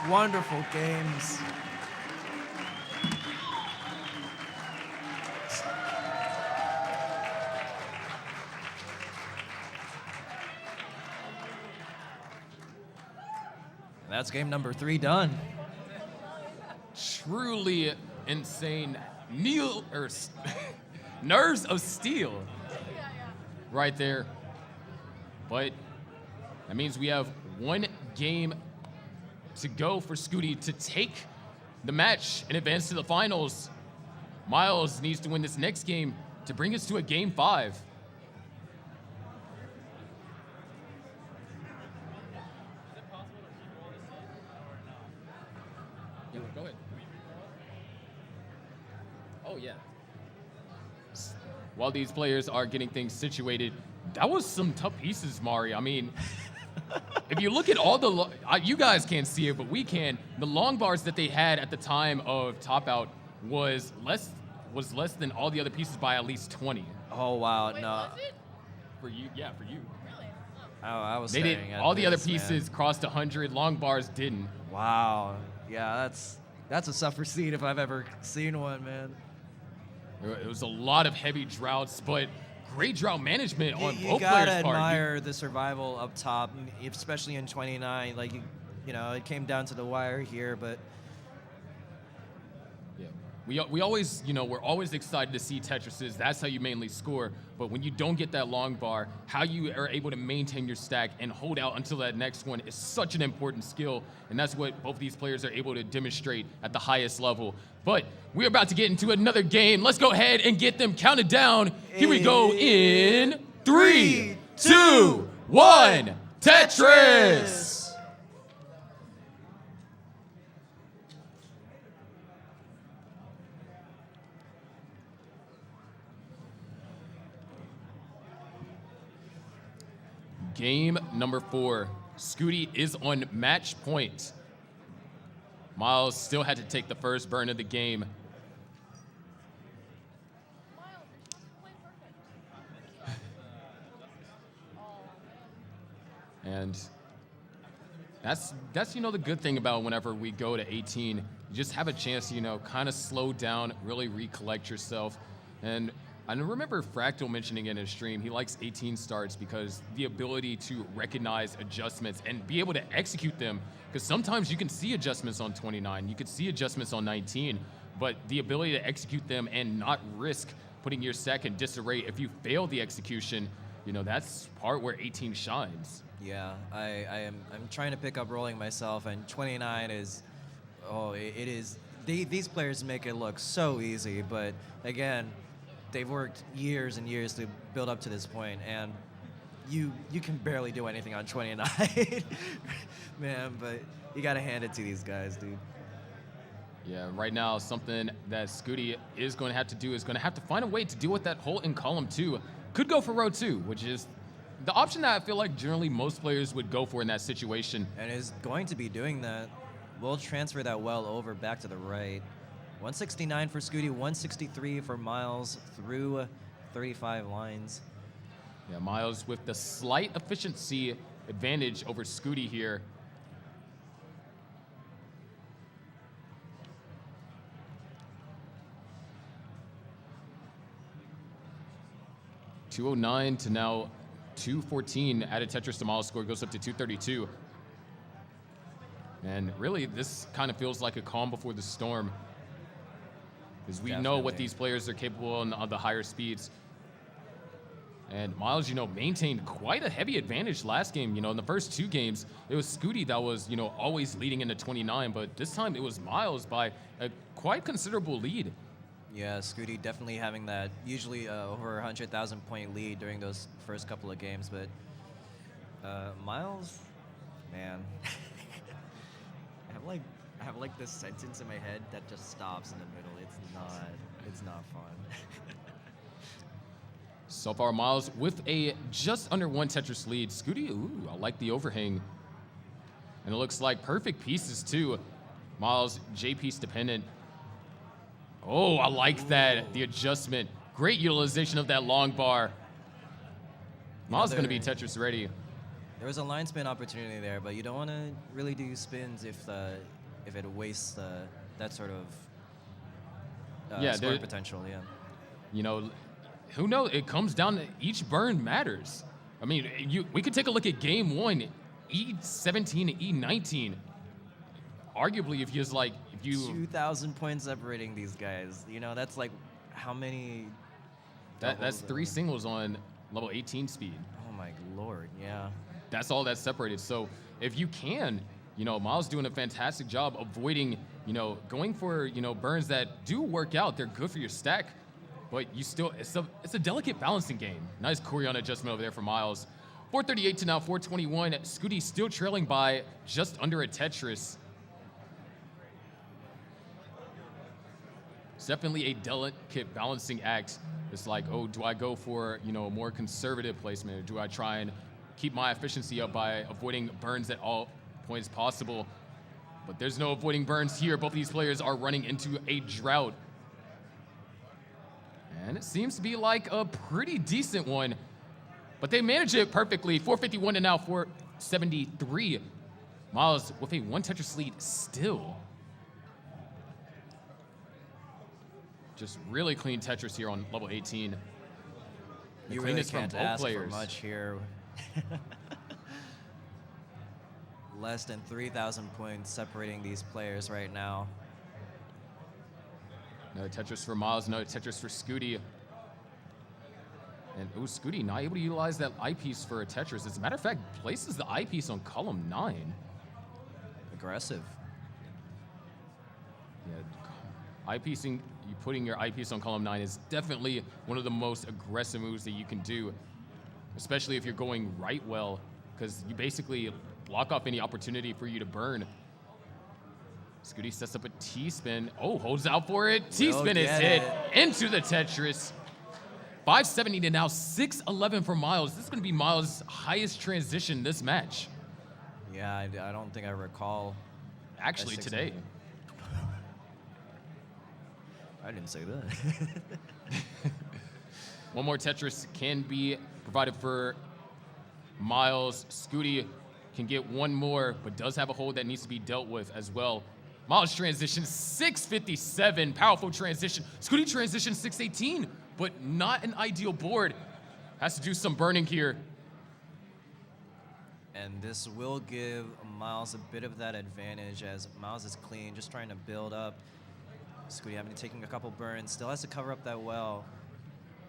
Wonderful games. And that's game number 3 done. Truly insane. Nerves of steel. Right there. But that means we have one game to go for Scuti to take the match and advance to the finals. Myles needs to win this next game to bring us to a game 5. Yeah, go ahead. Oh, yeah. While these players are getting things situated, that was some tough pieces, Mari. I mean, if you look at all the, you guys can't see it, but we can. The long bars that they had at the time of top out was less than all the other pieces by at least 20. Oh wow, Wait, no. was it? For you, yeah, for you. Really? Oh, I was They did. staring at All the other this, man. pieces crossed 100. Long bars didn't. Wow. Yeah, that's a suffer seat if I've ever seen one, man. It was a lot of heavy droughts, but great drought management on You both gotta players' part. admire the survival up top, especially in 29. Like, you know, it came down to the wire here, but Yeah, we always, we're always excited to see Tetrises. That's how you mainly score. But when you don't get that long bar, how you are able to maintain your stack and hold out until that next one is such an important skill. And that's what both these players are able to demonstrate at the highest level. But we're about to get into another game. Let's go ahead and get them counted down. Here we go in 3, 2, 1, Tetris! Game number 4. Scuti is on match point. Myles still had to take the first burn of the game. And that's the good thing about whenever we go to 18, you just have a chance to, kind of slow down, really recollect yourself. And I remember Fractal mentioning in his stream, he likes 18 starts because the ability to recognize adjustments and be able to execute them, because sometimes you can see adjustments on 29, you can see adjustments on 19, but the ability to execute them and not risk putting your stack in disarray if you fail the execution, you know, that's part where 18 shines. Yeah, I'm trying to pick up rolling myself, and 29 is, it is. These players make it look so easy, but again, they've worked years and years to build up to this point, and you can barely do anything on 29, man. But you gotta hand it to these guys, dude. Yeah, right now, something that Scuti is going to have to do is going to have to find a way to deal with that hole in column 2. Could go for row 2, which is the option that I feel like generally most players would go for in that situation. And is going to be doing that. We'll transfer that well over back to the right. 169 for Scuti, 163 for Myles through 35 lines. Yeah, Myles with the slight efficiency advantage over Scuti here. .209 to now 214. Added Tetris to Myles' score goes up to 232. And really, this kind of feels like a calm before the storm, because we know what these players are capable on the higher speeds. And Myles, you know, maintained quite a heavy advantage last game. You know, in the first 2 games, it was Scuti that was, you know, always leading into 29, but this time it was Myles by a quite considerable lead. Yeah, Scuti definitely having that usually over 100,000 point lead during those first couple of games, but Myles, man, I have like this sentence in my head that just stops in the middle. It's not fun. So far, Myles with a just under 1 Tetris lead. Scuti, ooh, I like the overhang. And it looks like perfect pieces too. Myles, J-piece dependent. Oh, I like that, the adjustment. Great utilization of that long bar. Myles is going to be Tetris ready. There was a line spin opportunity there, but you don't want to really do spins if it wastes that sort of score potential. Yeah. You know, who knows? It comes down to each burn matters. I mean, we could take a look at game 1, E17 to E19. Arguably, if you 2,000 points separating these guys, you know, that's like how many? That's 3 singles on level 18 speed. Oh my lord, yeah. That's all that's separated. So if you can, you know, Myles doing a fantastic job avoiding, you know, going for, you know, burns that do work out. They're good for your stack, but you still, it's a delicate balancing game. Nice Corian adjustment over there for Myles. 438 to now 421. Scuti still trailing by just under a Tetris. It's definitely a delicate balancing act. It's like, oh, do I go for, you know, a more conservative placement, or do I try and keep my efficiency up by avoiding burns at all points possible? But there's no avoiding burns here. Both of these players are running into a drought. And it seems to be like a pretty decent one, but they manage it perfectly. 451 to now 473. Myles with a 1 Tetris lead still. Just really clean Tetris here on level 18. You really can't ask for much here. Less than 3,000 points separating these players right now. Another Tetris for Myles, another Tetris for Scuti. And Scuti not able to utilize that eyepiece for a Tetris. As a matter of fact, places the eyepiece on column 9. Aggressive. Yeah, eyepiecing, putting your eyepiece on column 9 is definitely one of the most aggressive moves that you can do, especially if you're going right well, because you basically block off any opportunity for you to burn. Scuti sets up a T-spin. Oh, holds out for it. T-spin is hit into the Tetris. 570 to now 611 for Myles. This is going to be Myles' highest transition this match. Yeah, I don't think I recall. Actually, today. I didn't say that. One more Tetris can be provided for Myles. Scuti can get one more, but does have a hold that needs to be dealt with as well. Myles transition 657, powerful transition. Scuti transition 618. but not an ideal board. Has to do some burning here. And this will give Myles a bit of that advantage as Myles is clean, just trying to build up. Scuti taking a couple burns, still has to cover up that well.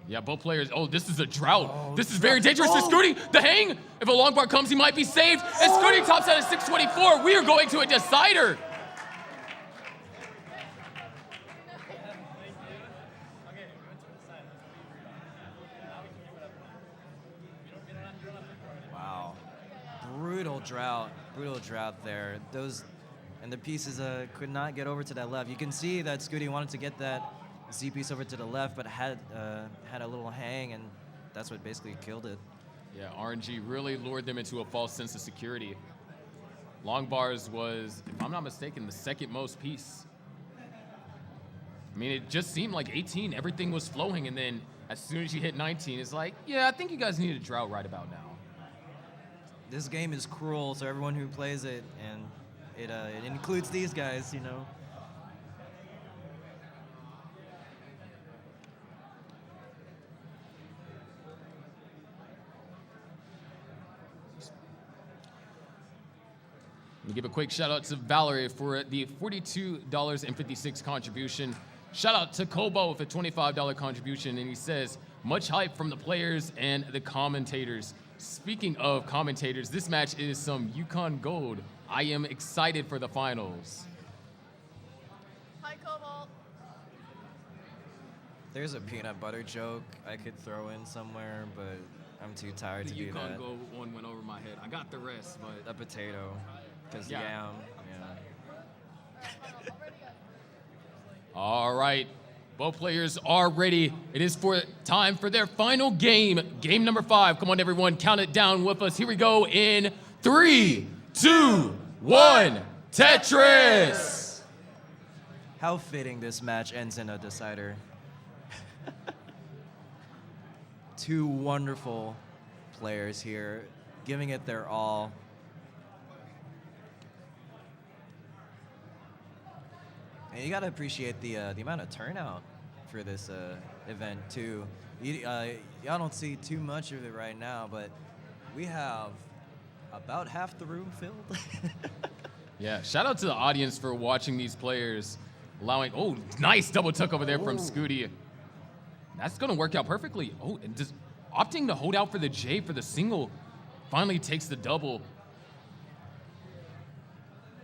Yeah, both players. Oh, this is a drought. Oh, this is very dangerous for Scuti. The hang. If a long bar comes, he might be saved. And Scuti tops out at 624. We are going to a decider. Wow. Brutal drought there. And the pieces could not get over to that left. You can see that Scuti wanted to get that Z piece over to the left, but had a little hang, and that's what basically killed it. Yeah, RNG really lured them into a false sense of security. Long bars was, if I'm not mistaken, the second most piece. I mean, it just seemed like 18, everything was flowing, and then as soon as you hit 19, it's like, yeah, I think you guys need a drought right about now. This game is cruel to everyone who plays it, and it includes these guys, you know. Let me give a quick shout out to Valerie for the $42.56 contribution. Shout out to Kobo with a $25 contribution, and he says, much hype from the players and the commentators. Speaking of commentators, this match is some Yukon gold. I am excited for the finals. Hi, Cobalt. There's a peanut butter joke I could throw in somewhere, but I'm too tired to do that. The Yukon gold one went over my head. I got the rest, but... A potato. Because Yeah. yam, yeah. All right, both players are ready. It is time for their final game. Game number 5. Come on, everyone, count it down with us. Here we go in 3, 2, 1, Tetris! How fitting this match ends in a decider. Two wonderful players here, giving it their all. And you gotta appreciate the amount of turnout for this event too. Y'all don't see too much of it right now, but we have about half the room filled. Yeah, shout out to the audience for watching these players, allowing, oh, nice double tuck over there from Scuti. That's gonna work out perfectly. Oh, and just opting to hold out for the J for the single, finally takes the double.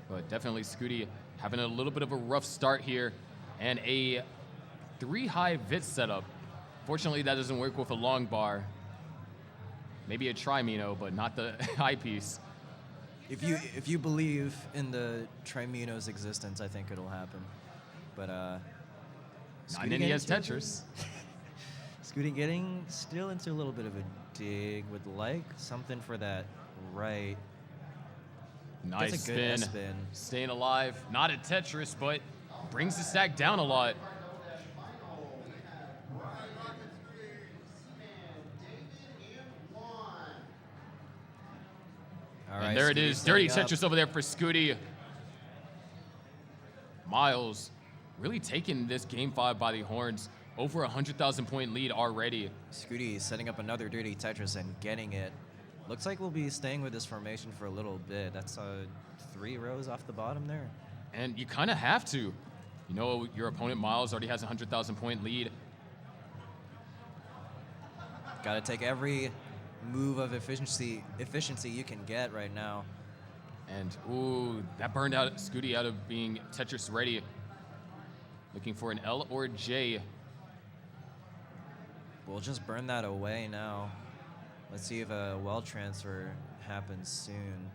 But definitely Scuti having a little bit of a rough start here, and a 3-high Vit setup. Fortunately, that doesn't work with a long bar. Maybe a Trimino, but not the high piece. If you believe in the Trimino's existence, I think it'll happen. But Not in NES Tetris. Scuti getting still into a little bit of a dig, would like something for that right. Nice That's a good spin. Staying alive. Not a Tetris, but brings the stack down a lot. All right, And there it Scuti is. Dirty setting up. Tetris over there for Scuti. Myles really taking this Game 5 by the horns. Over a 100,000 point lead already. Scuti setting up another Dirty Tetris and getting it. Looks like we'll be staying with this formation for a little bit. That's 3 rows off the bottom there. And you kind of have to. You know, your opponent, Myles, already has a 100,000 point lead. Got to take every move of efficiency you can get right now. And, ooh, that burned out Scuti out of being Tetris ready. Looking for an L or J. We'll just burn that away now. Let's see if a well transfer happens soon.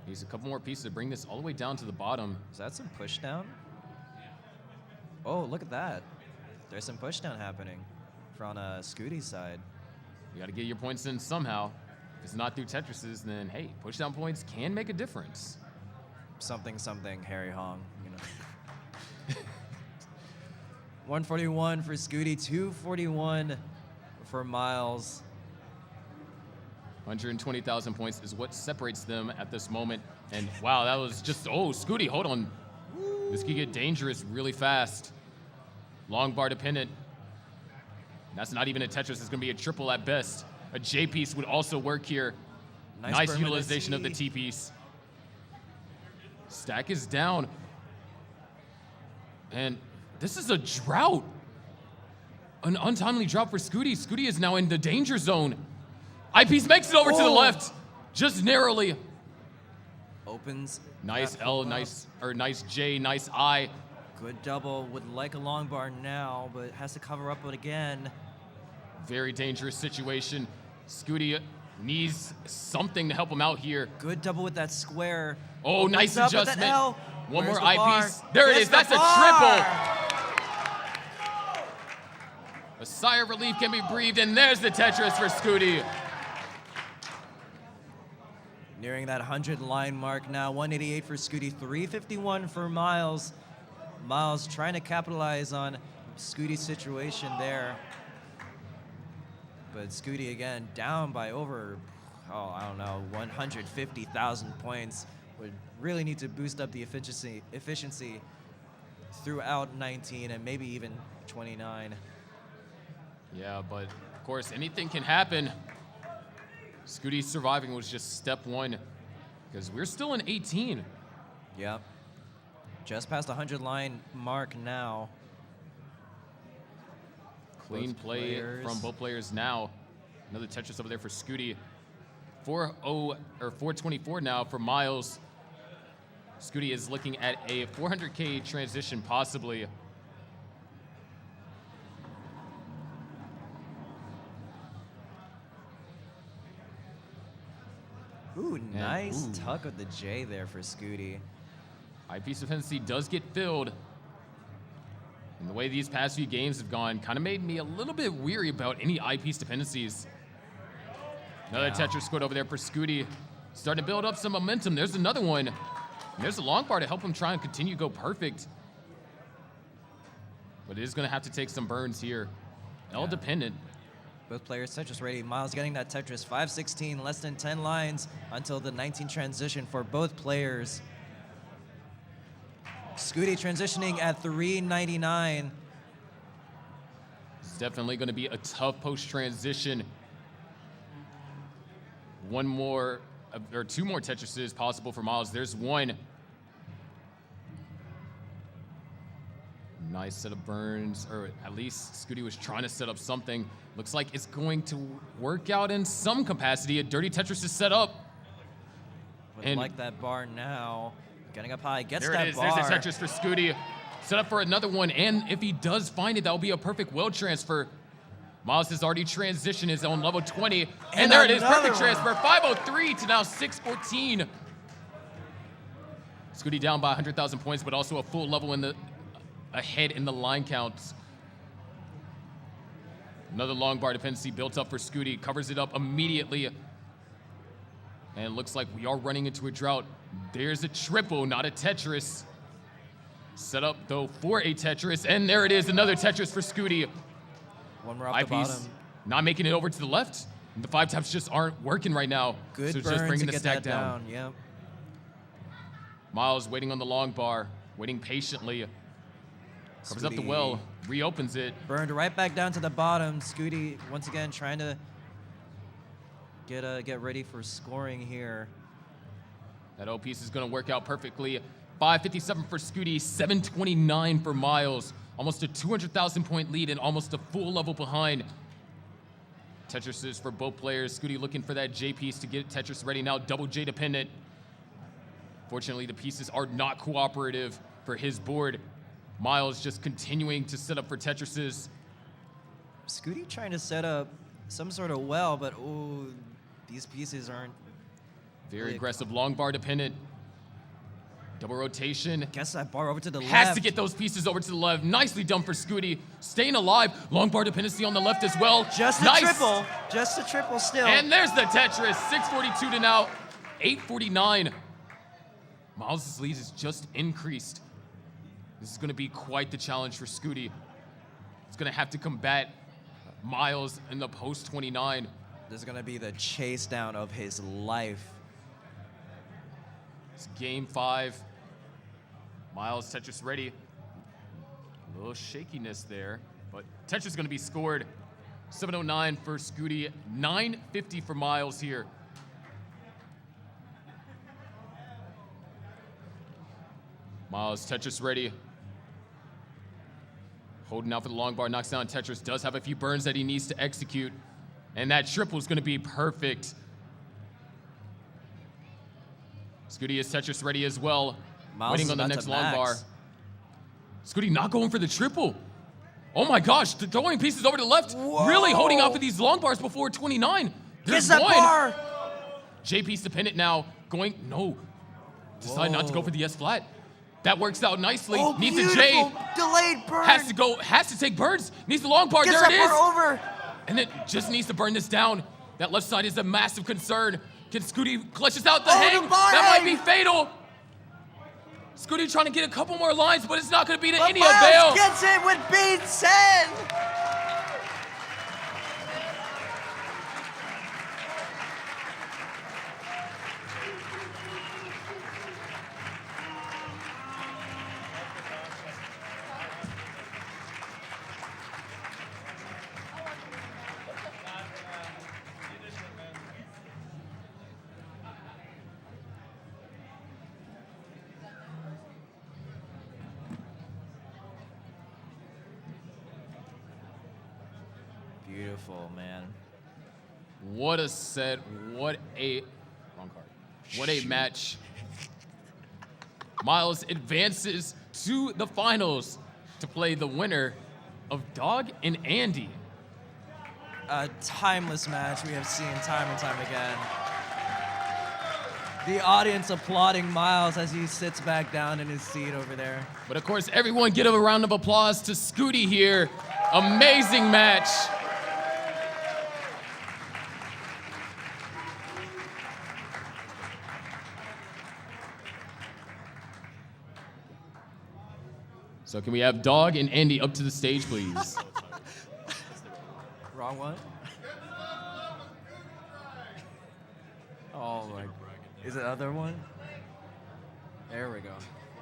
Needs a couple more pieces to bring this all the way down to the bottom. Is that some push down? Oh, look at that. There's some push down happening from Scuti's side. You got to get your points in somehow. If it's not through Tetrises, then hey, push down points can make a difference. Something, Harry Hong, you know. 141 for Scuti, 241 for Myles. 120,000 points is what separates them at this moment. And wow, that was just, oh, Scuti, hold on. This could get dangerous really fast. Long bar dependent. That's not even a Tetris. It's going to be a triple at best. A J piece would also work here. Nice utilization of the T piece. Stack is down. And this is a drought. An untimely drought for Scuti. Scuti is now in the danger zone. Eyepiece makes it over to the left. Just narrowly. Opens. Nice L, nice J, nice I. Good double. Would like a long bar now, but has to cover up it again. Very dangerous situation. Scuti needs something to help him out here. Good double with that square. Oh, nice adjustment. One more the eyepiece. bar? There it There's is. the That's bar. a triple. A sigh of relief can be breathed, and there's the Tetris for Scuti. Nearing that 100 line mark now. 188 for Scuti, 351 for Myles. Myles trying to capitalize on Scuti's situation there. But Scuti again down by over, I don't know, 150,000 points. Would really need to boost up the efficiency throughout 19 and maybe even 29. Yeah, but of course anything can happen. Scuti surviving was just step one, because we're still in 18. Yep. Just past the 100 line mark now. Clean play from both players now. Another Tetris over there for Scuti. 424 now for Myles. Scuti is looking at a 400K transition possibly. Ooh, nice tuck of the J there for Scuti. Eyepiece dependency does get filled. And the way these past few games have gone kind of made me a little bit weary about any eyepiece dependencies. Another Tetris squad over there for Scuti. Starting to build up some momentum. There's another one. And there's a long bar to help him try and continue to go perfect. But it is going to have to take some burns here. L dependent. Both players Tetris ready. Myles getting that Tetris. 5:16, less than 10 lines until the 19 transition for both players. Scuti transitioning at 399. It's definitely going to be a tough post transition. One more, or two more Tetrises possible for Myles. There's one. Nice set of burns, or at least Scuti was trying to set up something. Looks like it's going to work out in some capacity. A dirty Tetris is set up. Would like that bar now. Getting up high, gets there that it is. bar. There's a Tetris for Scuti. Set up for another one, and if he does find it, that'll be a perfect well transfer. Myles has already transitioned his own level 20, and there it is, perfect transfer. 503 to now 614. Scuti down by 100,000 points, but also a full level in the ahead in the line counts. Another long bar dependency built up for Scuti, covers it up immediately. And it looks like we are running into a drought. There's a triple, not a Tetris. Set up, though, for a Tetris, and there it is, another Tetris for Scuti. One more off the bottom. Not making it over to the left. The 5 taps just aren't working right now. Good so burn just bringing to the get stack that down. Yep. Myles waiting on the long bar, waiting patiently. Covers up the well, reopens it. Burned right back down to the bottom. Scuti once again trying to get ready for scoring here. That O piece is going to work out perfectly. 557 for Scuti, 729 for Myles. Almost a 200,000 point lead and almost a full level behind. Tetrises for both players. Scuti looking for that J piece to get Tetris ready now. Double J dependent. Fortunately, the pieces are not cooperative for his board. Myles just continuing to set up for Tetrises. Scuti trying to set up some sort of well, but these pieces aren't very really aggressive. Long bar dependent. Double rotation. Gets that bar over to the left. Has to get those pieces over to the left. Nicely done for Scuti. Staying alive. Long bar dependency on the left as well. Just a triple. Just a triple still. And there's the Tetris. 642 to now 849. Myles' lead has just increased. This is going to be quite the challenge for Scuti. It's going to have to combat Myles in the post 29. This is going to be the chase down of his life. It's game 5. Myles, Tetris ready. A little shakiness there, but Tetris is going to be scored. 709 for Scuti, 950 for Myles here. Myles, Tetris ready. Holding out for the long bar, knocks down Tetris, does have a few burns that he needs to execute, and that triple is going to be perfect. Scuti is Tetris ready as well, Myles waiting is on the about next to long max. bar. Scuti not going for the triple. Oh my gosh, throwing pieces over to the left, really holding out for these long bars before 29. There's that one. bar! JP's dependent now, going, no. Decide not to go for the S flat. That works out nicely. Oh, Needs beautiful. a J. Delayed burn. Has to take burns. Needs the long bar. Gets There it that is. bar over. And then just needs to burn this down. That left side is a massive concern. Can Scuti clutches out the Oh, hang? the bar That might hang. be fatal. Scuti trying to get a couple more lines, but it's not going to be to But any Myles avail. gets it with beat send. Beautiful, man. What a set. What a wrong card. What a match. Myles advances to the finals to play the winner of Dog and Andy. A timeless match we have seen time and time again. The audience applauding Myles as he sits back down in his seat over there. But of course, everyone give a round of applause to Scuti here. Amazing match. So can we have Dog and Andy up to the stage, please? Wrong one? Oh my. Is it the other one? There we go.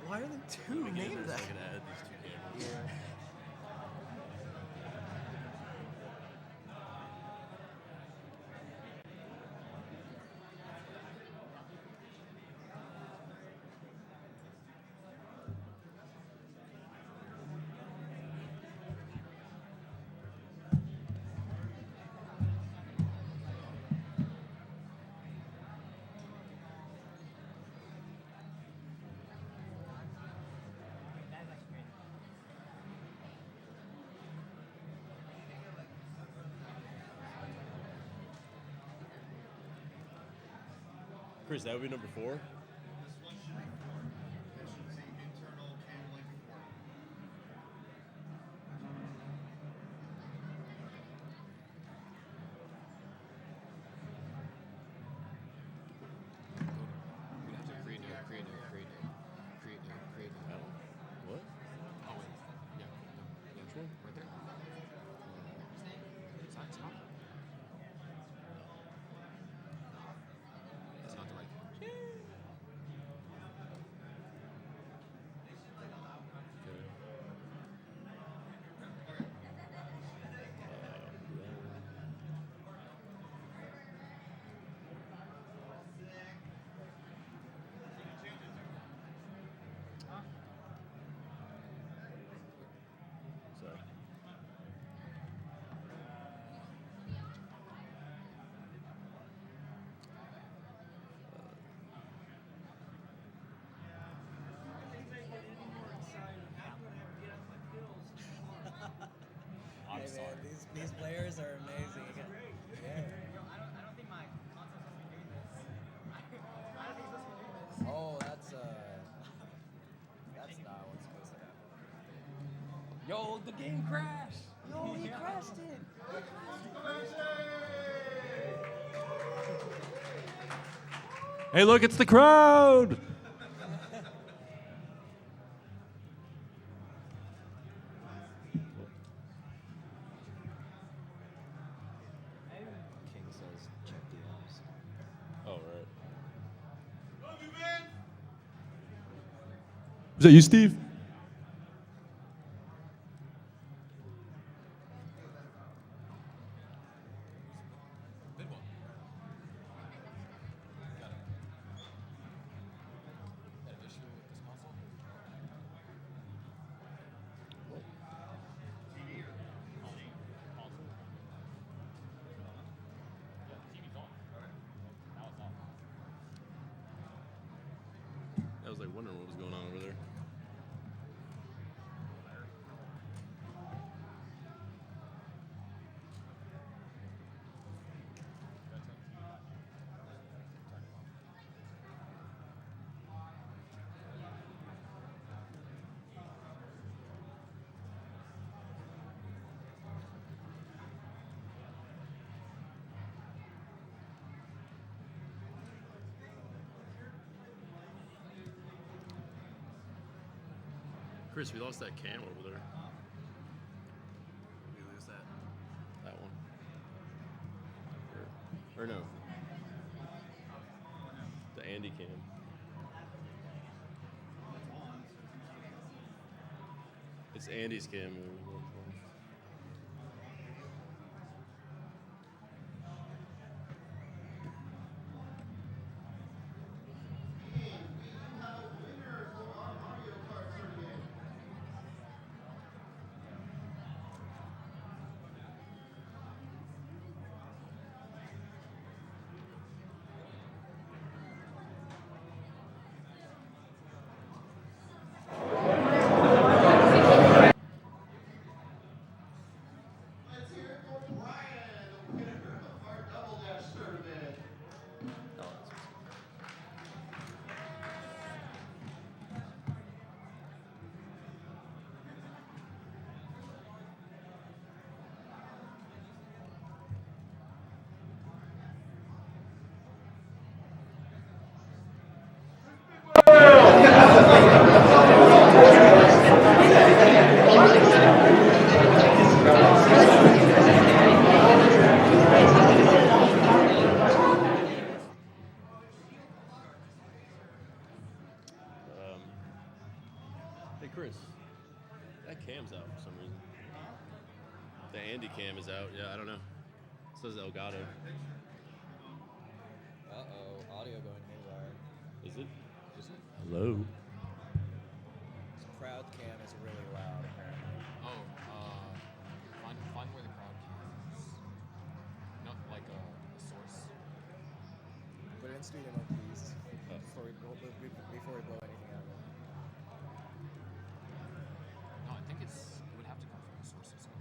Why are there two named that? Yeah. Chris, that would be number 4. We have to create new. What? Oh, wait. Yeah. Which one? Right there. Is that top? That's not the right thing. Sorry. I'm Hey, sorry. man, these players are amazing. Yeah. I don't think my console's supposed to be doing this. I don't think it's supposed to be doing this. Oh, that's not what's supposed to happen. Yo, the game crashed. Yo, he crashed it. Hey, look, it's the crowd. King says, check DMs. Oh, right. Is that you, Steve? Chris, we lost that cam over there. We lose that. That one. Or no. The Andy cam. It's Andy's cam. Hey Chris, that cam's out for some reason. The Andy cam is out. Yeah, I don't know. It says Elgato. Uh-oh, audio going haywire. Is it? Hello. This crowd cam is really loud, apparently. Oh, find where the crowd is. Not like a source. Put it in studio mode, please. Before we blow anything out of it. No, I think it would have to come from the source itself.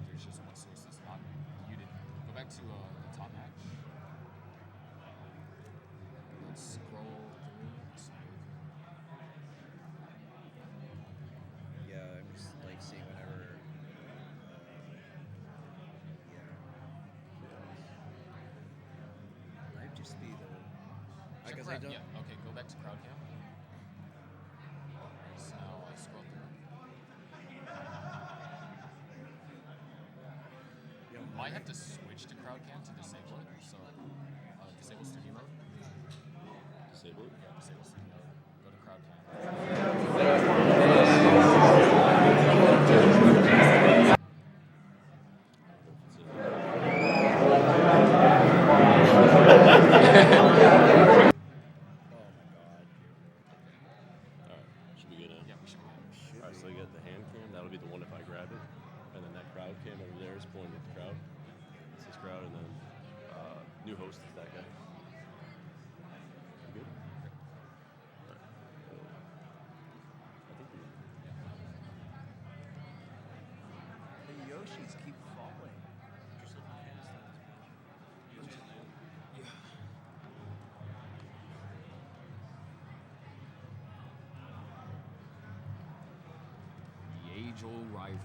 There's just one source that's not muted. Go back to the top match. Let's scroll through. Yeah, I'm just like seeing whenever. Might just be the. I guess I don't. Yeah, okay, go back to crowd cam. So now I scroll through. Might have to switch to crowd cam to disable it. So disable studio mode. Disable it? Yeah, disable studio mode. Go to crowd cam. Should be good now. Yeah, we should. Alright, so you get the hand cam. That'll be the one if I grab it. And then that crowd cam over there is pointing at the crowd. This is crowd, and then new host is that guy. You good? Alright. I think we're good. The Yoshis keep falling. The age-old rivalry.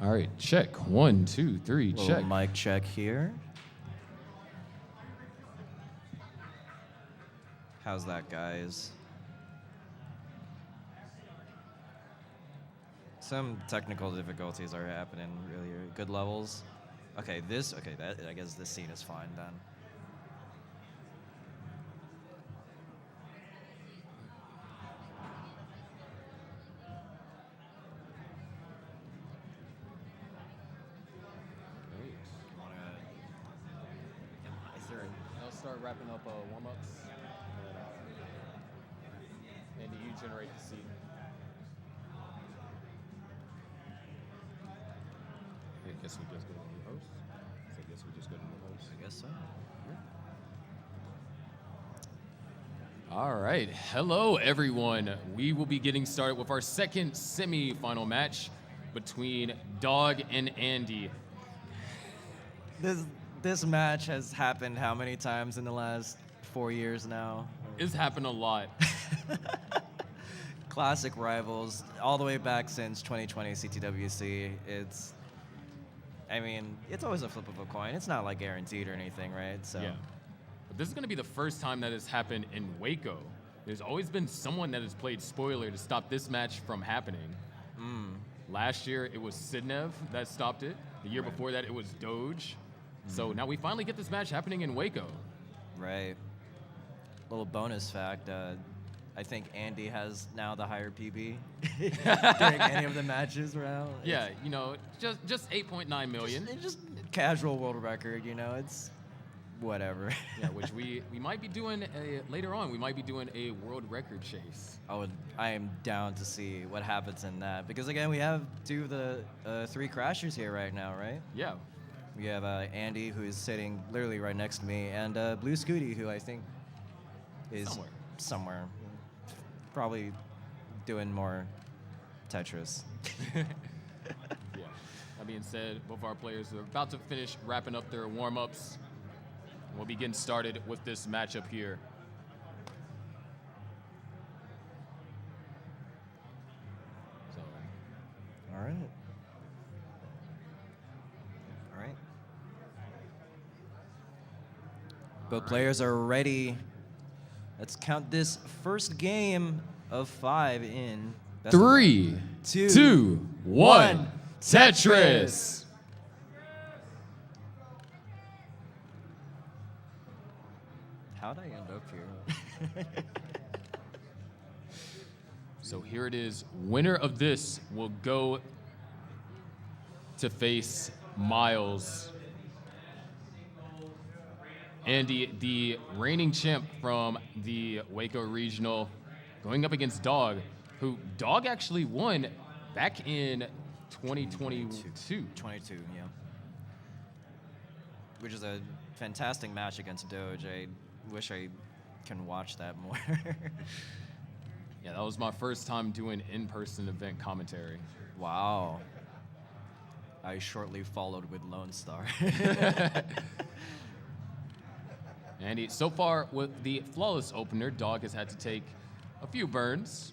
All right, check. 1, 2, 3, Little check. mic check here. How's that, guys? Some technical difficulties are happening. Really good levels. Okay, that I guess this scene is fine then. I'll start wrapping up warm-ups. And you generate the seed. I guess we just go to the host. I guess so. All right. Hello, everyone. We will be getting started with our second semi-final match between Dog and Andy. This this match has happened how many times in the last 4 years now? It's happened a lot. Classic rivals, all the way back since 2020 CTWC. I mean, it's always a flip of a coin. It's not like guaranteed or anything, right? So. Yeah. But this is going to be the first time that has happened in Waco. There's always been someone that has played spoiler to stop this match from happening. Last year, it was Sidnev that stopped it. The year before that, it was Doge. So now we finally get this match happening in Waco. Right. Little bonus fact, I think Andy has now the higher PB during any of the matches around. Yeah, you know, just 8.9 million. Just casual world record, you know, it's whatever. Yeah, which we might be doing later on. We might be doing a world record chase. I am down to see what happens in that. Because again, we have 2 of the 3 crashers here right now, right? Yeah. We have Andy, who is sitting literally right next to me, and Blue Scuti, who I think is somewhere. Probably doing more Tetris. Yeah. That being said, both our players are about to finish wrapping up their warm-ups. We'll be getting started with this matchup here. All right. Both players are ready. Let's count this first game of 5 in. 3, 2, 1, Tetris! How'd I end up here? So here it is. Winner of this will go to face Myles. Andy, the reigning champ from the Waco Regional, going up against Dog, who Dog actually won back in 2022. 22, yeah. Which is a fantastic match against Doge. I wish I can watch that more. Yeah, that was my first time doing in-person event commentary. Wow. I shortly followed with Lone Star. Andy, so far with the flawless opener, Dog has had to take a few burns.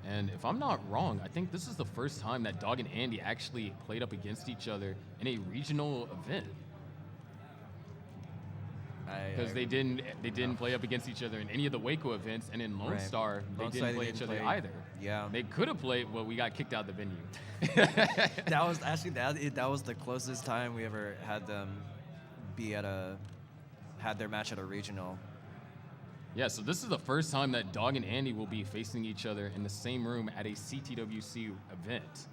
And if I'm not wrong, I think this is the first time that Dog and Andy actually played up against each other in a regional event. Because they didn't play up against each other in any of the Waco events, and in Lone Star, they didn't play each other either. Yeah. They could have played, well, we got kicked out of the venue. That was actually, that was the closest time we ever had them be had their match at a regional. Yeah, so this is the first time that Dog and Andy will be facing each other in the same room at a CTWC event.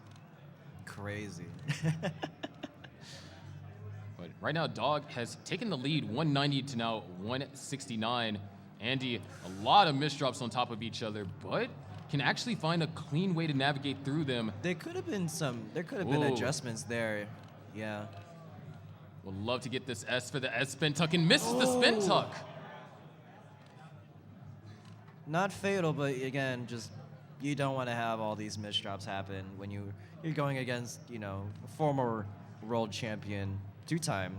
Crazy. But right now, Dog has taken the lead 190 to now 169. Andy, a lot of misdrops on top of each other, but can actually find a clean way to navigate through them. There could have been adjustments there. Yeah. Would love to get this S for the S spin tuck and misses the spin tuck. Not fatal, but again, just you don't want to have all these misdrops happen when you're going against, former world champion, two-time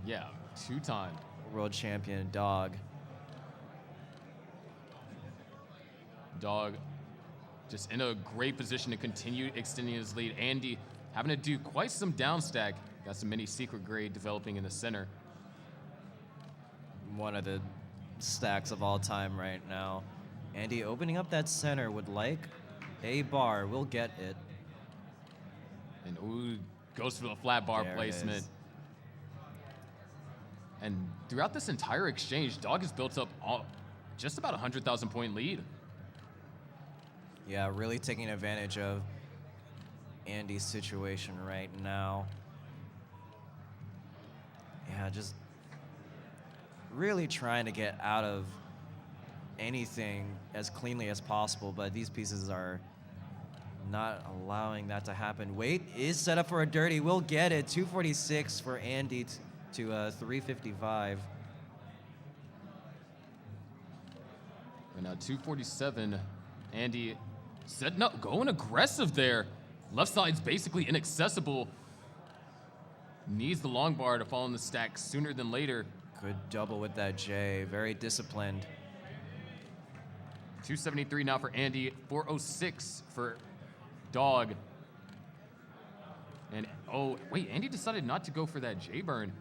world champion Dog. Dog just in a great position to continue extending his lead. Andy having to do quite some down stack. Got some mini secret grade developing in the center. One of the stacks of all time right now. Andy opening up that center would like a bar. We'll get it. And goes for the flat bar placement. And throughout this entire exchange, Dog has built up just about 100,000 point lead. Yeah, really taking advantage of Andy's situation right now. Yeah, just really trying to get out of anything as cleanly as possible, but these pieces are not allowing that to happen. Wait is set up for a dirty. We'll get it. 246 for Andy to 355. And now 247. Andy setting up, going aggressive there. Left side's basically inaccessible. Needs the long bar to fall in the stack sooner than later. Good double with that J. Very disciplined. 273 now for Andy. 406 for Dog. And oh wait, Andy decided not to go for that J burn.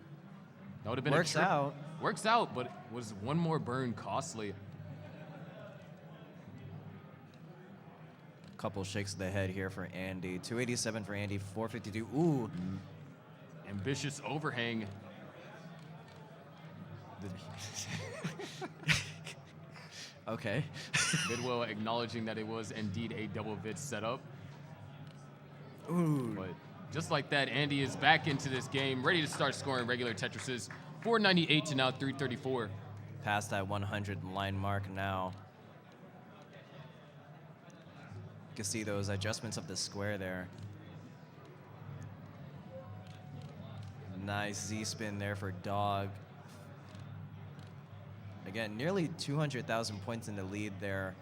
That would have been Works out. Works out, but was one more burn costly. Couple shakes of the head here for Andy. 287 for Andy. 452. Ooh. Ambitious overhang. Okay. Bidwell acknowledging that it was indeed a double vid setup. Ooh. But just like that, Andy is back into this game, ready to start scoring regular Tetrises. 498 to now 334. Past that 100 line mark now. You can see those adjustments of the square there. Nice Z-spin there for Dog. Again, nearly 200,000 points in the lead there.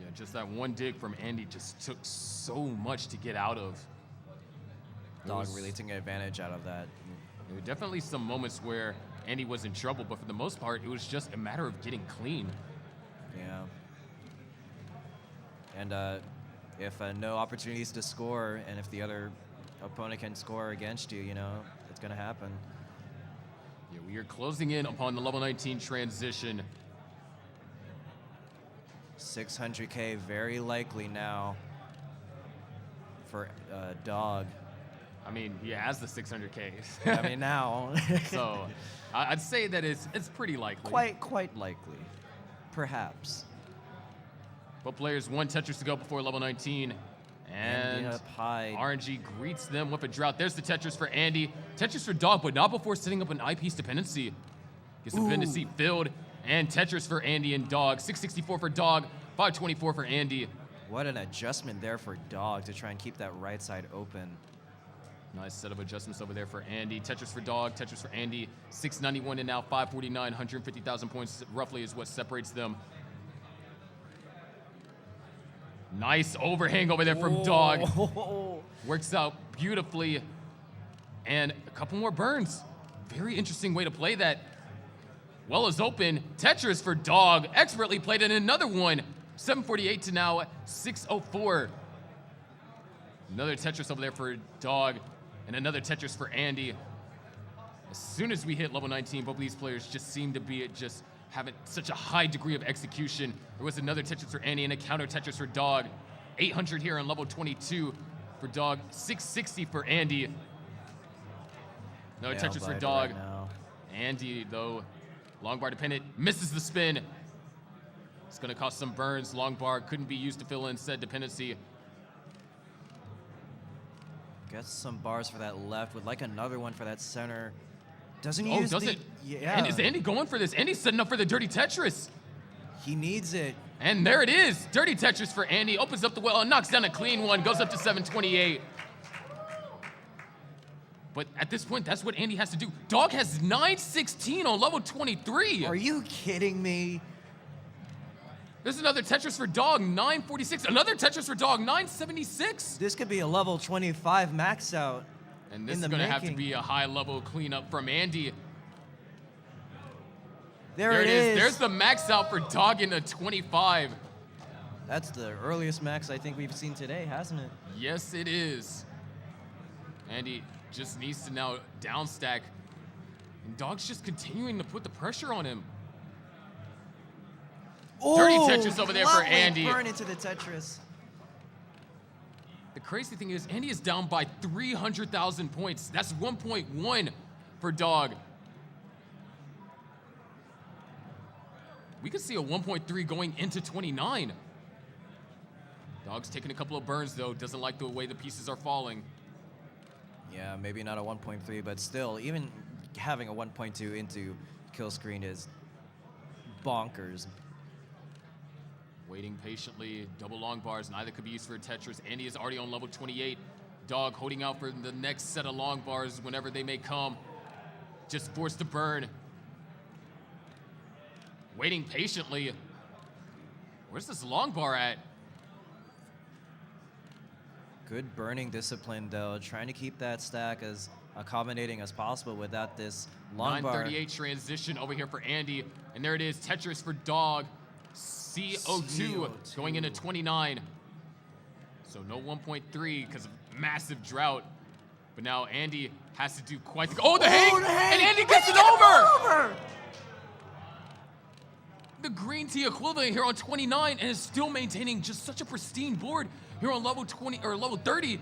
Yeah, just that one dig from Andy just took so much to get out of. Dog really taking advantage out of that. There were definitely some moments where Andy was in trouble, but for the most part, it was just a matter of getting clean. Yeah. And if no opportunities to score, and if the other opponent can score against you, you know, it's going to happen. Yeah, we are closing in upon the level 19 transition. 600K very likely now for Dog. I mean, he has the 600K. I mean, now. So I'd say that it's pretty likely. Quite likely. Perhaps. But players, one Tetris to go before level 19. And RNG greets them with a drought. There's the Tetris for Andy. Tetris for Dog, but not before setting up an eyepiece dependency. Gets the dependency filled. And Tetris for Andy and Dog. 664 for Dog, 524 for Andy. What an adjustment there for Dog to try and keep that right side open. Nice set of adjustments over there for Andy. Tetris for Dog, Tetris for Andy. 691 and now 549, 150,000 points roughly is what separates them. Nice overhang over there from Dog. Works out beautifully. And a couple more burns. Very interesting way to play that. Well is open. Tetris for Dog. Expertly played in another one. 748 to now 604. Another Tetris over there for Dog. And another Tetris for Andy. As soon as we hit level 19, both of these players just seem to be just having such a high degree of execution. There was another Tetris for Andy and a counter Tetris for Dog. 800 here on level 22 for Dog. 660 for Andy. Another Tetris for Dog. Andy, though, long bar dependent, misses the spin. It's going to cost some burns. Long bar couldn't be used to fill in said dependency. Gets some bars for that left, would like another one for that center. Doesn't he use it? Yeah. And is Andy going for this? Andy's setting up for the dirty Tetris. He needs it. And there it is. Dirty Tetris for Andy. Opens up the well and knocks down a clean one. Goes up to 728. But at this point, that's what Andy has to do. Dog has 916 on level 23. Are you kidding me? There's another Tetris for Dog, 946. Another Tetris for Dog, 976. This could be a level 25 max out. And this is going to have to be a high-level cleanup from Andy. There it is. There's the max out for Dog in a 25. That's the earliest max I think we've seen today, hasn't it? Yes, it is. Andy just needs to now downstack. And Dog's just continuing to put the pressure on him. Dirty Tetris over there for Andy. Burn into the Tetris. The crazy thing is, Andy is down by 300,000 points. That's 1.1 for Dog. We could see a 1.3 going into 29. Dog's taking a couple of burns, though. Doesn't like the way the pieces are falling. Yeah, maybe not a 1.3, but still, even having a 1.2 into kill screen is bonkers. Waiting patiently, double long bars, neither could be used for a Tetris. Andy is already on level 28. Dog holding out for the next set of long bars whenever they may come. just forced to burn. Waiting patiently. Where's this long bar at? Good burning discipline, though. Trying to keep that stack as accommodating as possible without this long bar. 938 transition over here for Andy. And there it is, Tetris for Dog. CO2 going into 29. So no 1.3 because of massive drought. But now Andy has to do quite the... Oh, the hang! And Andy gets it over! The green tea equivalent here on 29 and is still maintaining just such a pristine board here on level 20 or level 30.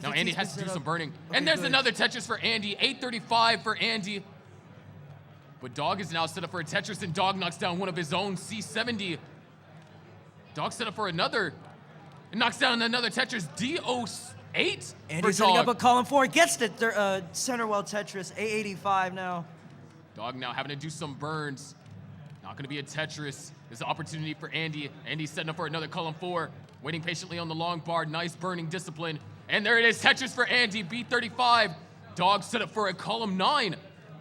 Now Andy has to do some burning. Okay, and there's another Tetris for Andy. 835 for Andy. But Dog is now set up for a Tetris, and Dog knocks down one of his own, C70. Dog set up for another. And knocks down another Tetris, DO8. Andy's setting up a column 4. Gets the center well Tetris, 885 now. Dog now having to do some burns. Not going to be a Tetris. There's an opportunity for Andy. Andy's setting up for another column 4. Waiting patiently on the long bar. Nice burning discipline. And there it is, Tetris for Andy, B35. Dog set up for a column 9,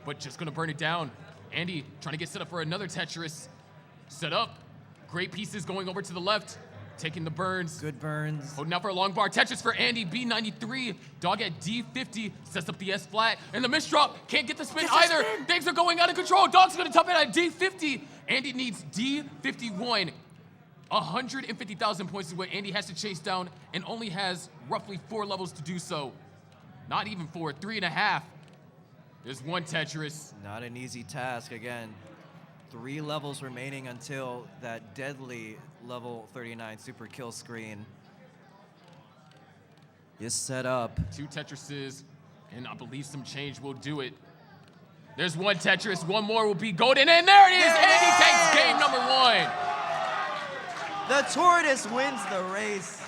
but just going to burn it down. Andy trying to get set up for another Tetris. Set up. Great pieces going over to the left. Taking the burns. Good burns. Holding out for a long bar. Tetris for Andy, B93. Dog at D50. Sets up the S flat. And the miss drop. Can't get the spin either. Things are going out of control. Dog's going to top it at D50. Andy needs D51. 150,000 points is what Andy has to chase down and only has roughly 4 levels to do so. Not even 4, 3.5. There's one Tetris. Not an easy task. Again, 3 levels remaining until that deadly level 39 super kill screen is set up. 2 Tetrises, and I believe some change will do it. There's one Tetris, one more will be golden, and there it is! Andy takes game number 1. The tortoise wins the race.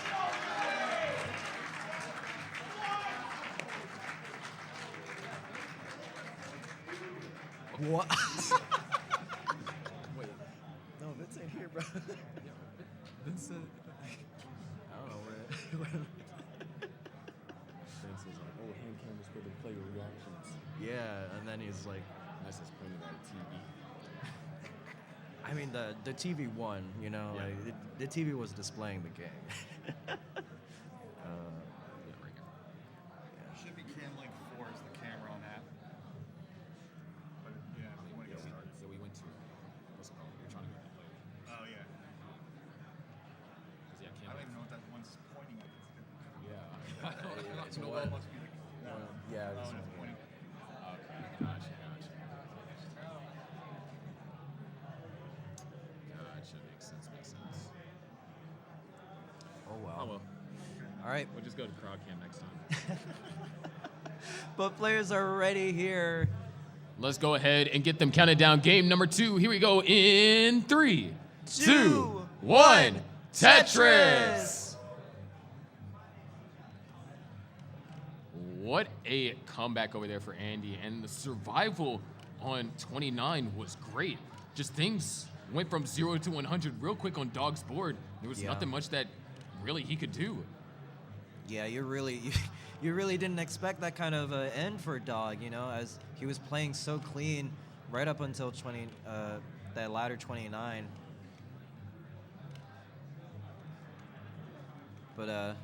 What? Wait, no, Vince ain't here, bro. Vincent. I don't know where. Vince is like, oh, hand cameras for the player reactions. Yeah, and then he's like, Nice as pointing at a TV. I mean, the TV won, you know, Yeah. like, the TV was displaying the game. Should be Cam Link 4 is the camera on that. But yeah, when it started. So we went to, what's it called? You're trying to go to the player. Oh yeah. Yeah, I don't even know what that one's pointing at. Yeah. It's what? Must be like, Yeah. oh, This and one. it's pointing. Okay, gotcha. Makes sense. Oh, wow. Oh, well. All right. We'll just go to crowd cam next time. But players are ready here. Let's go ahead and get them counted down. Game number 2. Here we go in 3, 2, 1. Tetris. What a comeback over there for Andy. And the survival on 29 was great. Just things went from 0 to 100 real quick on Dog's board. There was nothing much that really he could do. Yeah, you really didn't expect that kind of end for Dog, you know, as he was playing so clean right up until that ladder 29. But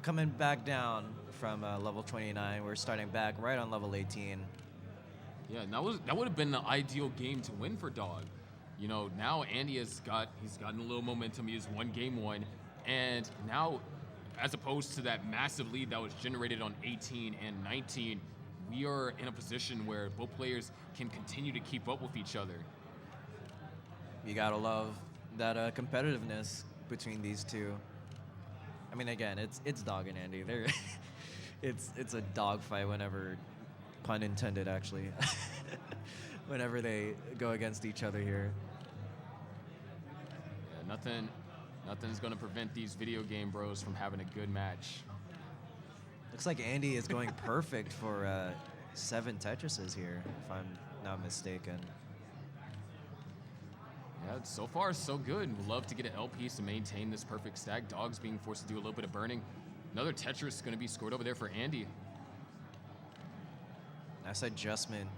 coming back down from level 29, we're starting back right on level 18. Yeah, that would have been the ideal game to win for Dog. You know, now Andy he's gotten a little momentum. He has won game 1, and now, as opposed to that massive lead that was generated on 18 and 19, we are in a position where both players can continue to keep up with each other. You gotta love that competitiveness between these two. I mean, again, it's Dog and Andy. It's a dog fight whenever, pun intended, actually, whenever they go against each other here. Yeah, nothing's gonna prevent these video game bros from having a good match. Looks like Andy is going perfect for 7 Tetrises here, if I'm not mistaken. Yeah, so far so good. Would love to get an L piece to maintain this perfect stack. Dog's being forced to do a little bit of burning. Another Tetris is going to be scored over there for Andy. Nice adjustment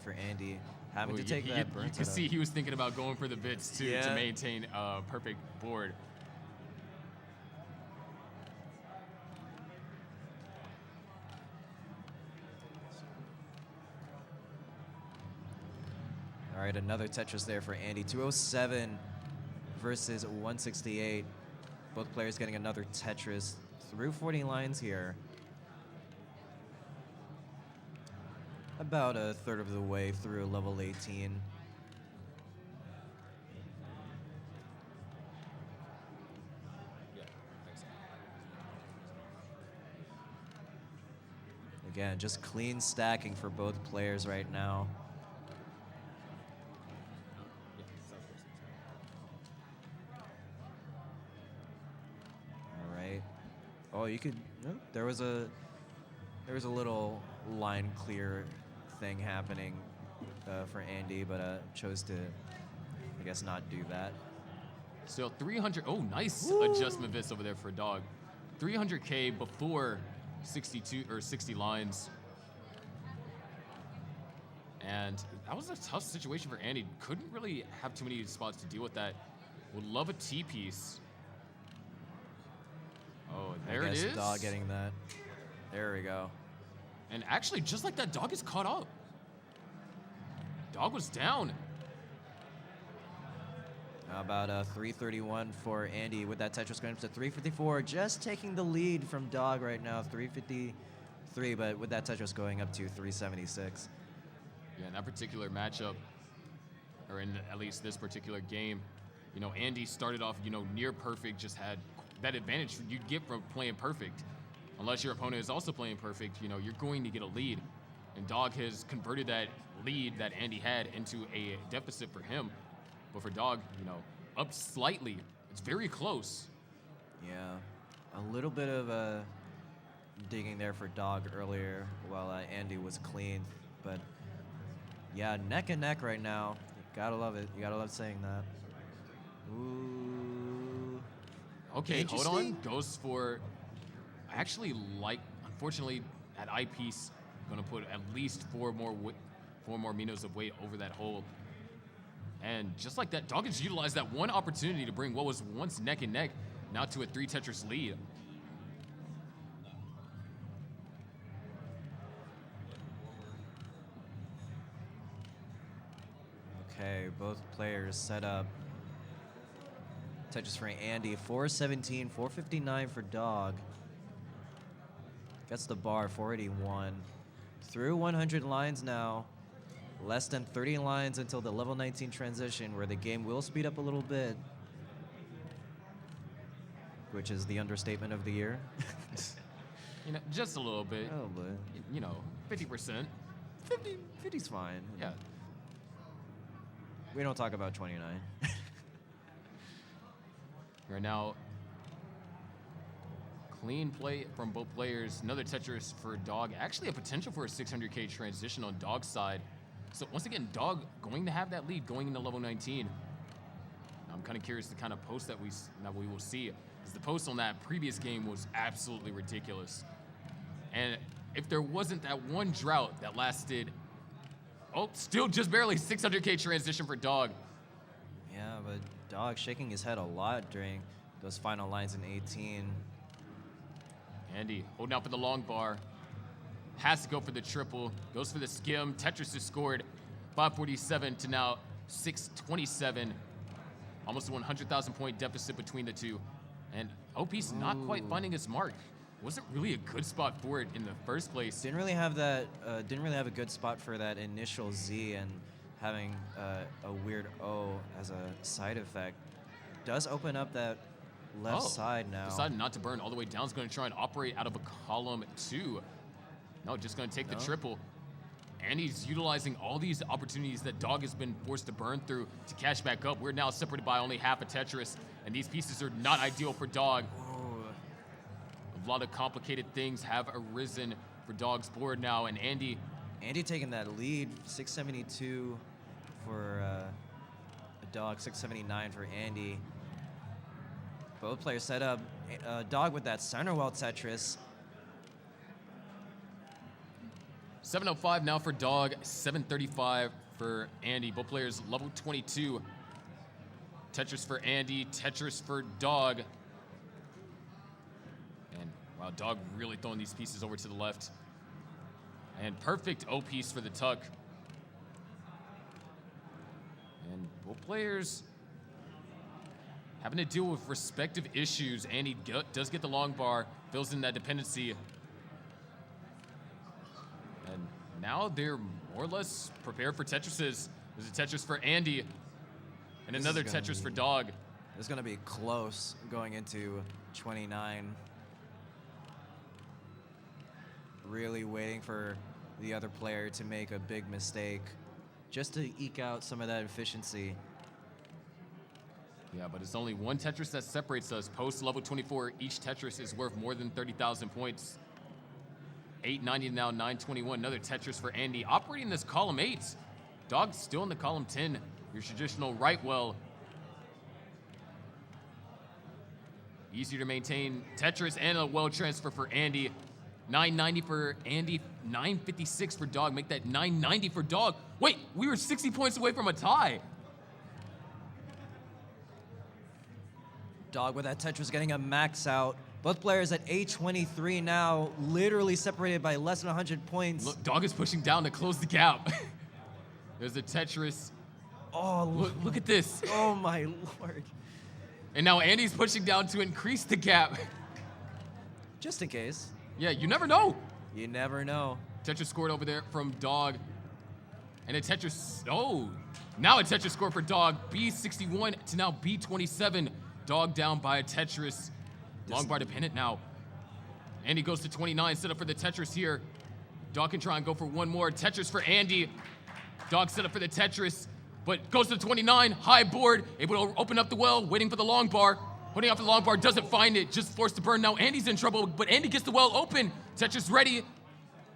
for Andy. Having Well, to take that burn you can see he was thinking about going for the bits too to maintain a perfect board. All right, another Tetris there for Andy. 207 versus 168. Both players getting another Tetris through 40 lines here. About a third of the way through level 18. Again, just clean stacking for both players right now. All right. Oh, you could. Oh, there was a little line clear thing happening for Andy, but chose to, I guess, not do that. So 300. Oh, nice adjustment vis over there for Dog. 300K before 62 or 60 lines. And that was a tough situation for Andy. Couldn't really have too many spots to deal with that. Would love a T piece. Oh, there it is. Dog getting that. There we go. And actually, just like that, Dog is caught up. Dog was down. How about 331 for Andy with that Tetris going up to 354. Just taking the lead from Dog right now, 353, but with that Tetris going up to 376. Yeah, in that particular matchup, or in at least this particular game, you know, Andy started off, you know, near perfect, just had that advantage you get from playing perfect. Unless your opponent is also playing perfect, you know, you're going to get a lead. And Dog has converted that lead that Andy had into a deficit for him. But for Dog, you know, up slightly. It's very close. Yeah, a little bit of digging there for Dog earlier while Andy was clean. But yeah, neck and neck right now. You gotta love it. You gotta love saying that. Ooh. Okay, hold on. Goes for, I actually like, unfortunately, at eyepiece, gonna put at least four more minos of weight over that hole. And just like that, Dog has utilized that one opportunity to bring what was once neck and neck now to a 3 Tetris lead. Okay, both players set up. Tetris for Andy, 417, 459 for Dog. Gets the bar, 481. Through 100 lines now. Less than 30 lines until the level 19 transition, where the game will speed up a little bit. Which is the understatement of the year. You know, just a little bit. Oh, but you know, 50%. 50's fine. Yeah. We don't talk about 29. Right now, clean play from both players. Another Tetris for Dog. Actually, a potential for a 600K transition on Dog's side. So once again, Dog going to have that lead going into level 19. I'm kind of curious the kind of post that we will see, because the post on that previous game was absolutely ridiculous. And if there wasn't that one drought that lasted, still just barely 600K transition for Dog. Yeah, but Dog shaking his head a lot during those final lines in 18. Andy holding out for the long bar. Has to go for the triple. Goes for the skim. Tetris is scored 547 to now 627. Almost a 100,000 point deficit between the two. And OP's not quite finding his mark. Wasn't really a good spot for it in the first place. Didn't really have a good spot for that initial Z, and having a weird O as a side effect does open up that left side now. Decided not to burn all the way down. Is going to try and operate out of a column 2. No, just going to take the triple. And he's utilizing all these opportunities that Dog has been forced to burn through to catch back up. We're now separated by only half a Tetris, and these pieces are not ideal for Dog. A lot of complicated things have arisen for Dog's board now, and Andy taking that lead, 672 for Dog, 679 for Andy. Both players set up. Dog with that center wall Tetris. 7:05 now for Dog, 7:35 for Andy. Both players level 22. Tetris for Andy, Tetris for Dog. And wow, Dog really throwing these pieces over to the left. And perfect O piece for the tuck. And both players having to deal with respective issues. Andy does get the long bar, fills in that dependency. And now they're more or less prepared for Tetrises. There's a Tetris for Andy and another Tetris for Dog. It's going to be close going into 29. Really waiting for the other player to make a big mistake just to eke out some of that efficiency. Yeah, but it's only one Tetris that separates us. Post level 24, each Tetris is worth more than 30,000 points. 890 now, 921. Another Tetris for Andy. Operating this column 8. Dog still in the column 10. Your traditional right well. Easier to maintain Tetris and a well transfer for Andy. 990 for Andy, 956 for Dog. Make that 990 for Dog. Wait, we were 60 points away from a tie. Dog with that Tetris getting a max out. Both players at 823 now, literally separated by less than 100 points. Look, Dog is pushing down to close the gap. There's a Tetris. Oh, look at this. Oh my Lord. And now Andy's pushing down to increase the gap. Just in case. Yeah, you never know. You never know. Tetris scored over there from Dog. And a Tetris, now a Tetris score for Dog. B61 to now B27. Dog down by a Tetris. Long bar dependent now. Andy goes to 29, set up for the Tetris here. Dog can try and go for one more. Tetris for Andy. Dog set up for the Tetris, but goes to 29, high board, able to open up the well, waiting for the long bar. Putting out the long bar, doesn't find it, just forced to burn. Now Andy's in trouble, but Andy gets the well open. Tetris ready,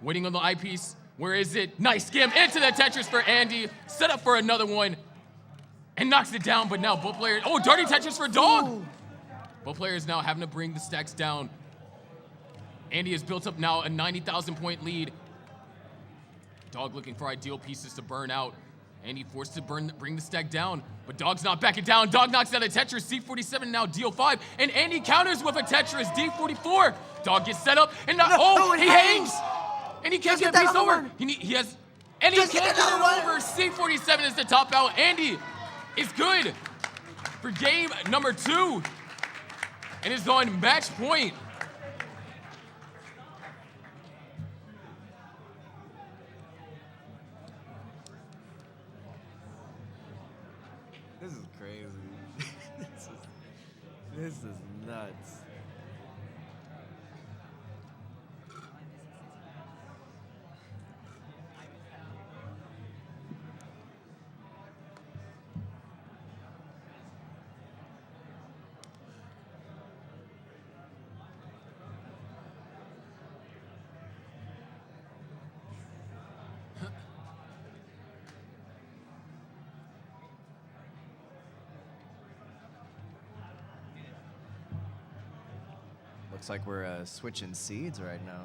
waiting on the eyepiece. Where is it? Nice skim into the Tetris for Andy. Set up for another one, and knocks it down, but now both players, dirty Tetris for Dog. Ooh. Both players now having to bring the stacks down. Andy has built up now a 90,000 point lead. Dog looking for ideal pieces to burn out. Andy forced to bring the stack down, but Dog's not backing down. Dog knocks down a Tetris, C47 now DL5, and Andy counters with a Tetris, D44. Dog gets set up, and now, he hangs! And he can't get a piece over. He can't get it over. C47 is the top out. Andy is good for game number 2, and is on match point. This is crazy. This is nuts. Looks like we're switching seeds right now.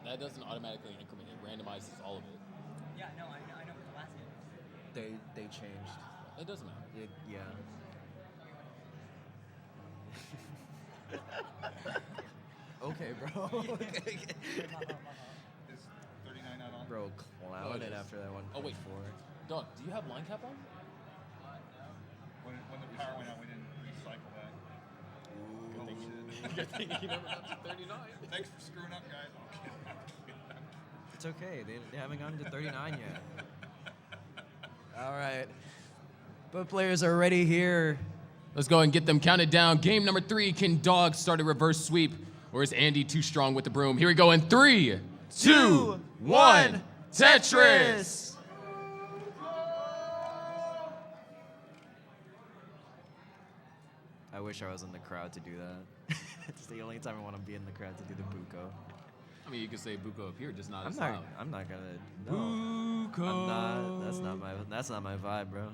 That doesn't automatically increment. It randomizes all of it. Yeah, no, I know what the last game is. They changed. It doesn't matter. Yeah. Okay, bro. Okay. Is 39 not on? Bro, clouded after that one. Oh, wait. Dog, do you have line cap on? No. When the power went out, we didn't recycle that. Good thing you never got to 39. Thanks for screwing up, guys. It's okay. They haven't gotten to 39 yet. All right. Both players are ready here. Let's go and get them counted down. Game number 3. Can Dog start a reverse sweep, or is Andy too strong with the broom? Here we go in 3, 2, 1. Tetris. I wish I was in the crowd to do that. It's the only time I want to be in the crowd to do the buko. I mean, you could say buko up here, just not I'm as not. loud. I'm not gonna. No. Waco. I'm not. That's not my vibe, bro.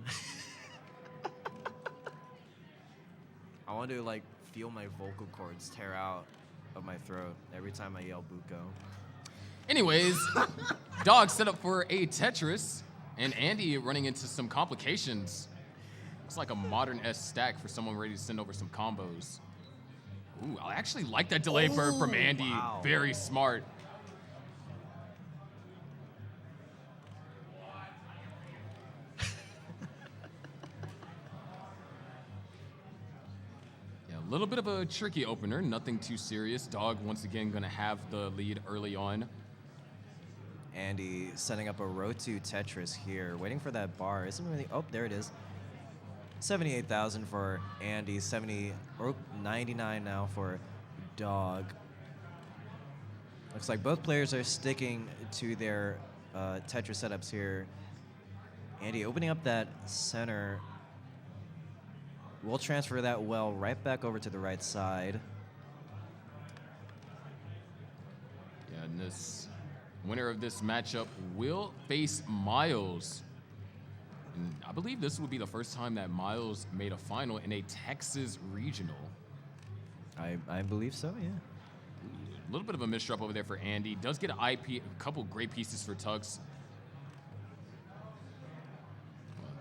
I want to like feel my vocal cords tear out of my throat every time I yell Buko. Anyways, Dog set up for a Tetris, and Andy running into some complications. Looks like a modern S stack for someone ready to send over some combos. Ooh, I actually like that delay bird from Andy. Wow. Very smart. Yeah, a little bit of a tricky opener, nothing too serious. Dog once again gonna have the lead early on. Andy setting up a row 2 Tetris here, waiting for that bar. Isn't really. Oh, there it is. 78,000 for Andy. 99 now for Dog. Looks like both players are sticking to their Tetris setups here. Andy opening up that center. We'll transfer that well right back over to the right side. Yeah, and this winner of this matchup will face Myles. And I believe this would be the first time that Myles made a final in a Texas regional. I believe so, yeah. A little bit of a misdrop over there for Andy. Does get an IP, a couple great pieces for Tux.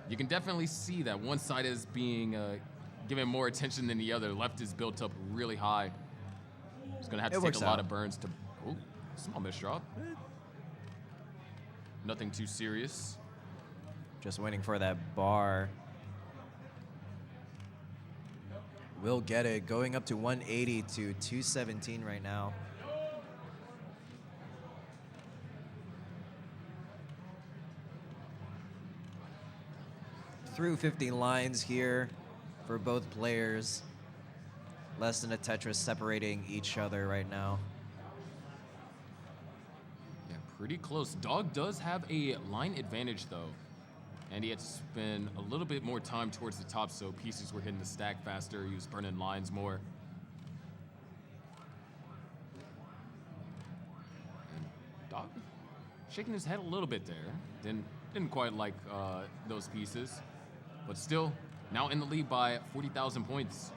You can definitely see that one side is being given more attention than the other. Left is built up really high. He's gonna have to take a lot of burns to. Oh, small misdrop. Nothing too serious. Just waiting for that bar. Will get it, going up to 180 to 217 right now. Through 50 lines here for both players. Less than a Tetris separating each other right now. Yeah, pretty close. Dog does have a line advantage though. And he had to spend a little bit more time towards the top, so pieces were hitting the stack faster. He was burning lines more. And Dog shaking his head a little bit there. Didn't quite like those pieces. But still, now in the lead by 40,000 points.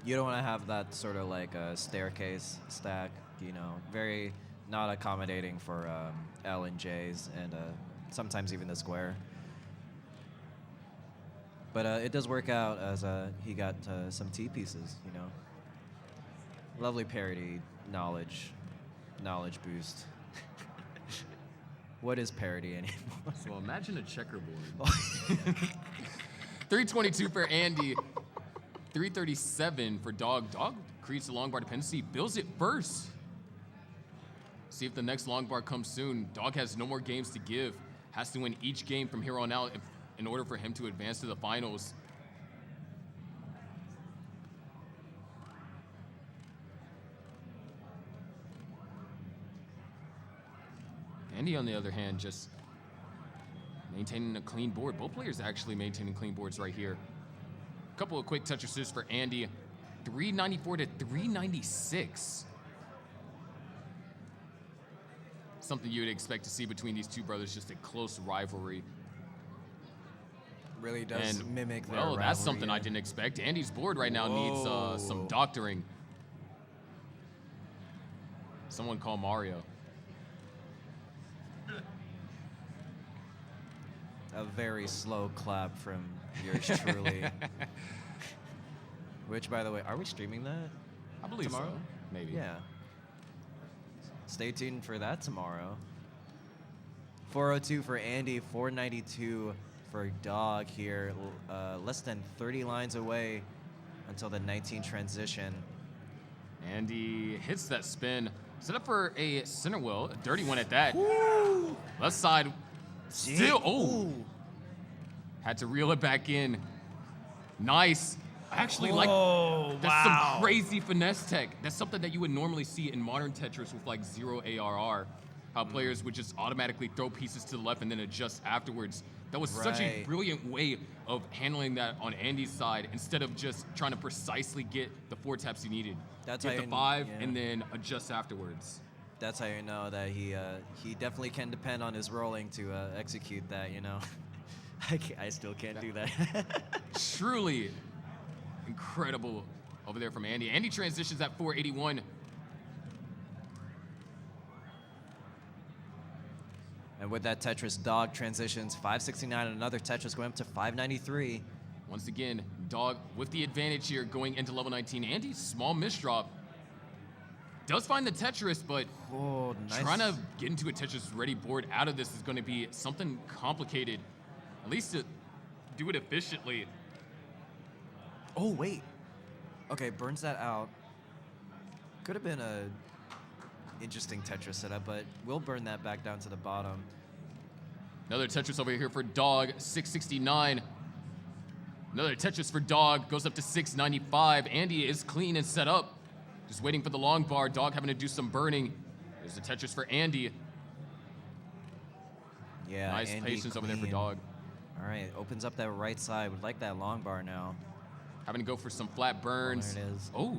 You don't want to have that sort of like a staircase stack, you know, very not accommodating for L and J's and sometimes even the square. But it does work out as he got some T pieces, you know. Lovely parity knowledge boost. What is parity anymore? So imagine a checkerboard. 322 for Andy. 337 for Dog. Dog creates a long bar dependency, builds it first. See if the next long bar comes soon. Dog has no more games to give. Has to win each game from here on out in order for him to advance to the finals. Andy, on the other hand, just maintaining a clean board. Both players actually maintaining clean boards right here. A couple of quick touch assists for Andy. 394 to 396. Something you would expect to see between these two brothers, just a close rivalry. Really does mimic their well, rivalry. That's something I didn't expect. Andy's board right now needs some doctoring. Someone call Mario. A very slow clap from yours truly. Which, by the way, are we streaming that? I believe tomorrow? so. Maybe. Yeah. Stay tuned for that tomorrow. 402 for Andy, 492 for Dog here. Less than 30 lines away until the 19 transition. Andy hits that spin. Set up for a center wheel, a dirty one at that. Woo! Left side, still, had to reel it back in. Nice. I actually like, that's some crazy finesse tech. That's something that you would normally see in modern Tetris with like 0 ARR. How players would just automatically throw pieces to the left and then adjust afterwards. That was such a brilliant way of handling that on Andy's side instead of just trying to precisely get the 4 taps he needed. That's get how the 5 and then adjust afterwards. that's how you know that he definitely can depend on his rolling to execute that. You know, I still can't do that. Truly incredible over there from Andy. Andy transitions at 481. And with that Tetris, Dog transitions 569, and another Tetris going up to 593. Once again, Dog with the advantage here going into level 19. Andy, small misdrop. Does find the Tetris, but nice. Trying to get into a Tetris-ready board out of this is going to be something complicated, at least to do it efficiently. Oh, wait. Okay, burns that out. Could have been a interesting Tetris setup, but we'll burn that back down to the bottom. Another Tetris over here for Dog, 669. Another Tetris for Dog, goes up to 695. Andy is clean and set up. Just waiting for the long bar. Dog having to do some burning. There's a Tetris for Andy. Yeah, nice Andy patience over there for clean. Dog. All right, opens up that right side. Would like that long bar now. Having to go for some flat burns. There it is. Oh,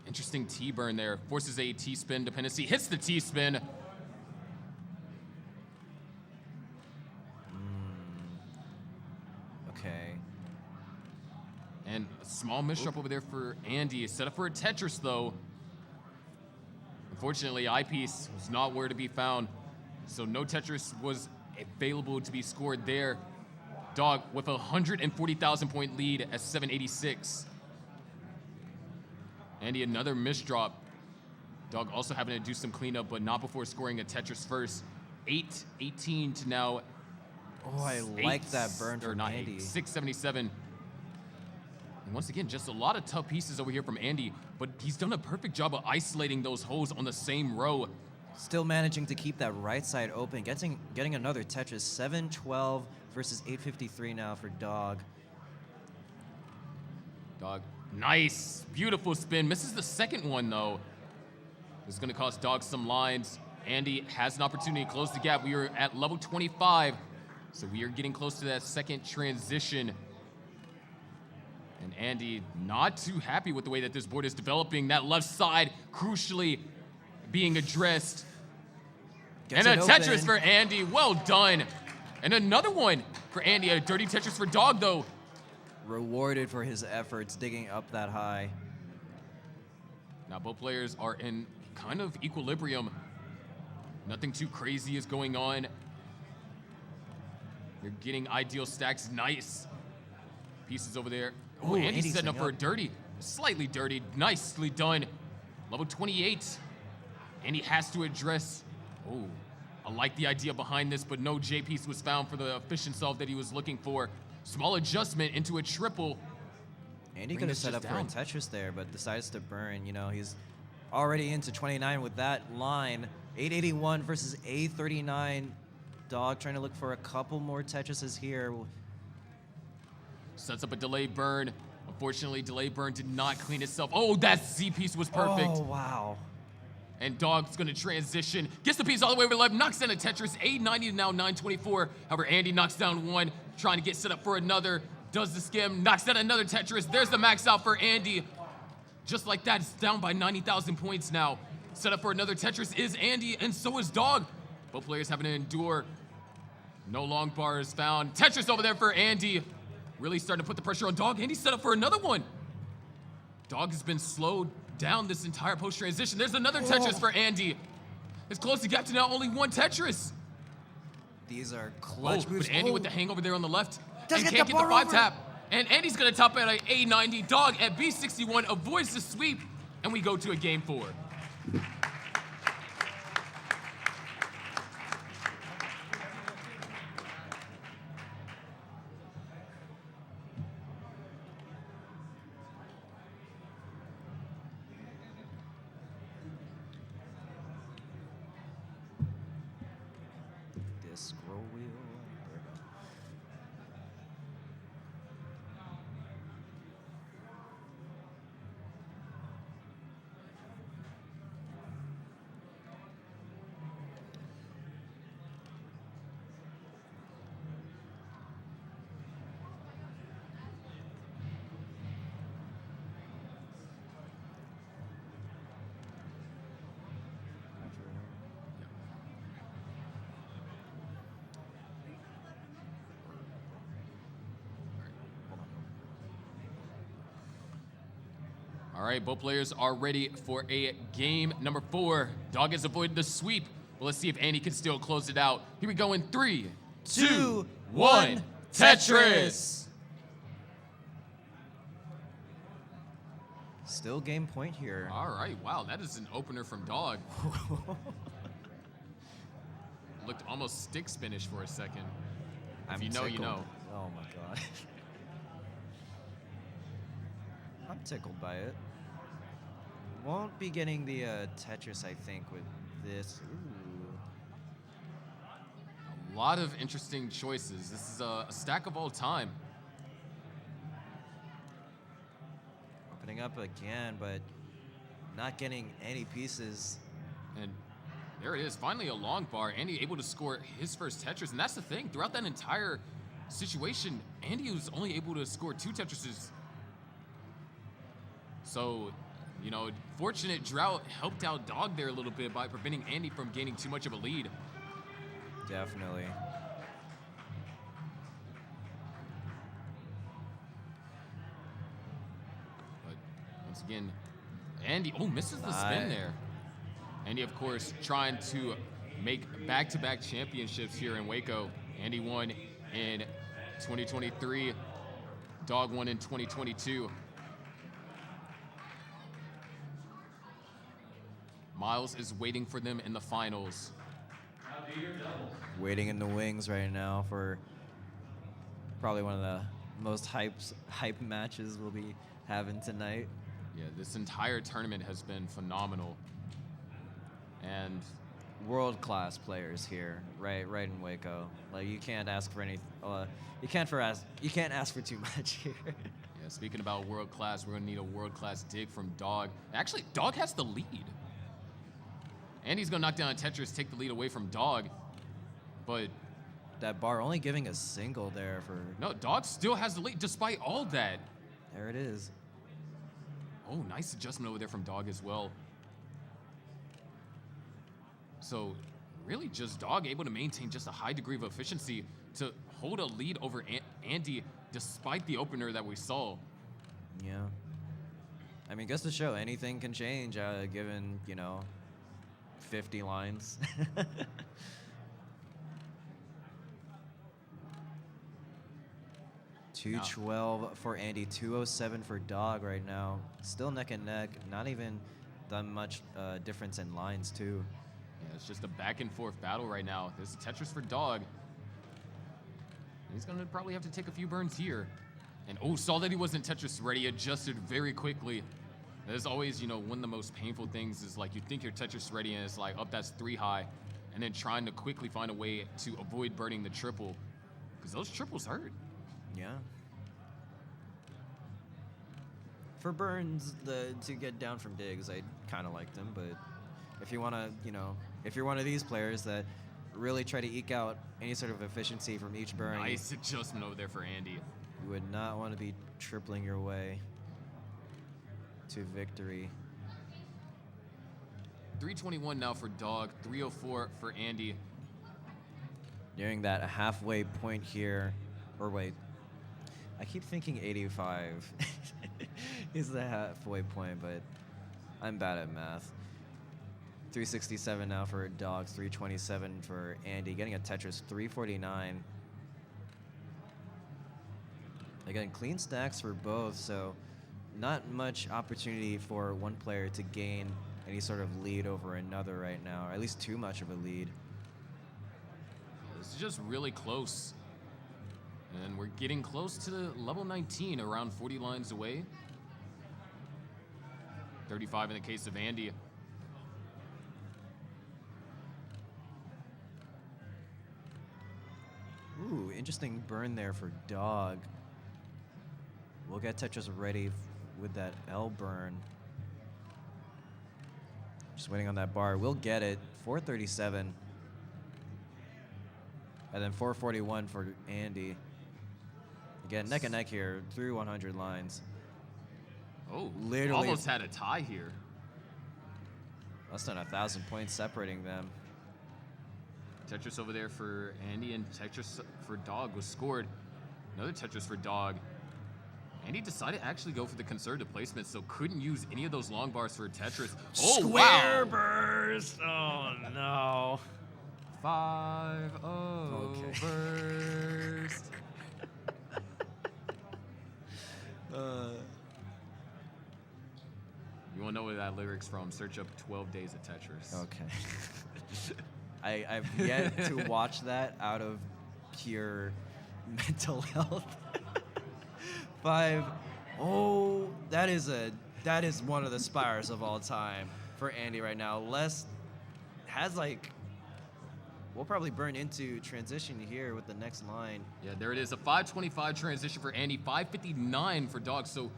interesting T-burn there. Forces a T-spin dependency. Hits the T-spin. Okay. And a small misdrop over there for Andy. Set up for a Tetris, though. Unfortunately, eyepiece was not where to be found, so no Tetris was available to be scored there. Dog with a 140,000 point lead at 786. Andy, another misdrop. Dog also having to do some cleanup, but not before scoring a Tetris first. 818 to now. Oh, I like that burn from Andy. 677. And once again, just a lot of tough pieces over here from Andy, but he's done a perfect job of isolating those holes on the same row. Still managing to keep that right side open, getting another Tetris. 712 versus 853 now for Dog. Dog, nice, beautiful spin. Misses the second one, though. This is going to cost Dog some lines. Andy has an opportunity to close the gap. We are at level 25, so we are getting close to that second transition. And Andy not too happy with the way that this board is developing. That left side crucially being addressed. Gets and a it Tetris open. for Andy, well done. And another one for Andy, a dirty Tetris for Dog, though. Rewarded for his efforts digging up that high. Now both players are in kind of equilibrium. Nothing too crazy is going on. You're getting ideal stacks, nice pieces over there. Oh, Ooh, Andy's Andy's setting up setting for a up. dirty, slightly dirty, nicely done. Level 28, and he has to address. Oh, I like the idea behind this, but no J piece was found for the efficient solve that he was looking for. Small adjustment into a triple. Andy Bring could have this set up just for a down. Tetris there, but decides to burn. You know, he's already into 29 with that line. 881 versus 839. Dog trying to look for a couple more Tetrises here. Sets up a delay burn. Unfortunately, delay burn did not clean itself. Oh, that Z piece was perfect. Oh, wow. And Dog's gonna transition. Gets the piece all the way over left, knocks down a Tetris. 890 to now 924. However, Andy knocks down one, trying to get set up for another. Does the skim, knocks down another Tetris. There's the max out for Andy. Just like that, it's down by 90,000 points now. Set up for another Tetris is Andy, and so is Dog. Both players having to endure. No long bar is found. Tetris over there for Andy. Really starting to put the pressure on Dog. Andy set up for another one. Dog has been slowed down this entire post-transition. There's another Tetris for Andy. It's closed the gap to now only one Tetris. These are clutch moves. But Andy with the hangover there on the left. Doesn't and get can't the get the bar 5 over. tap. And Andy's gonna top at an A90. Dog at B61 avoids the sweep. And we go to a game 4. This scroll wheel. There we go. All right, both players are ready for a game number 4. Dog has avoided the sweep. But let's see if Andy can still close it out. Here we go in 3, 2, 1, Tetris! Still game point here. All right, wow, that is an opener from Dog. Looked almost stick spinish for a second. If you know, you know. Oh my god. I'm tickled by it. Won't be getting the Tetris, I think, with this. Ooh. A lot of interesting choices. This is a stack of all time. Opening up again, but not getting any pieces. And there it is, finally a long bar. Andy able to score his first Tetris, and that's the thing. Throughout that entire situation, Andy was only able to score 2 Tetrises. So, you know, fortunate drought helped out Dog there a little bit by preventing Andy from gaining too much of a lead. Definitely. But once again, Andy, misses the spin there. Andy, of course, trying to make back-to-back championships here in Waco. Andy won in 2023. Dog won in 2022. Myles is waiting for them in the finals. Waiting in the wings right now for probably one of the most hype matches we'll be having tonight. Yeah, this entire tournament has been phenomenal. And world-class players here, right in Waco. Like, you can't ask for any, you can't ask for too much here. Yeah, speaking about world-class, we're gonna need a world-class dig from Dog. Actually, Dog has the lead. Andy's gonna knock down a Tetris, take the lead away from Dog, but that bar only giving a single there for. No, Dog still has the lead despite all that. There it is. Oh, nice adjustment over there from Dog as well. So really just Dog able to maintain just a high degree of efficiency to hold a lead over Andy despite the opener that we saw. Yeah. I mean, goes to show anything can change given, 50 lines. 212 for Andy, 207 for Dog right now. Still neck and neck, not even that much difference in lines too. Yeah, it's just a back and forth battle right now. This is Tetris for Dog. He's gonna probably have to take a few burns here. And saw that he wasn't Tetris ready, adjusted very quickly. As always, one of the most painful things is like you think you're Tetris ready and it's like, that's 3 high. And then trying to quickly find a way to avoid burning the triple. Because those triples hurt. Yeah. For burns, to get down from digs, I kind of like them, but if you want to, if you're one of these players that really try to eke out any sort of efficiency from each burn. Nice adjustment over there for Andy. You would not want to be tripling your way to victory. 321 now for Dog, 304 for Andy. Nearing that halfway point here, or wait, I keep thinking 85 is the halfway point, but I'm bad at math. 367 now for Dogs, 327 for Andy, getting a Tetris 349. Again, clean stacks for both, so not much opportunity for one player to gain any sort of lead over another right now, or at least too much of a lead. This is just really close. And we're getting close to the level 19, around 40 lines away. 35 in the case of Andy. Ooh, interesting burn there for Dog. We'll get Tetris ready with that L burn. Just waiting on that bar. We'll get it. 437. And then 441 for Andy. Again, neck and neck here through 100 lines. Oh, literally almost had a tie here. Less than 1,000 points separating them. Tetris over there for Andy and Tetris for Dog was scored. Another Tetris for Dog. Andy decided to actually go for the conservative placement, so couldn't use any of those long bars for Tetris. Oh, Square wow. burst. Oh, no. 5-0 burst. You want to know where that lyric's from? Search up 12 Days of Tetris. Okay. I've yet to watch that out of pure mental health. 5. Oh, that is one of the spires of all time for Andy right now. Les has we'll probably burn into transition here with the next line. Yeah, there it is. A 5:25 transition for Andy, 5:59 for Dog. So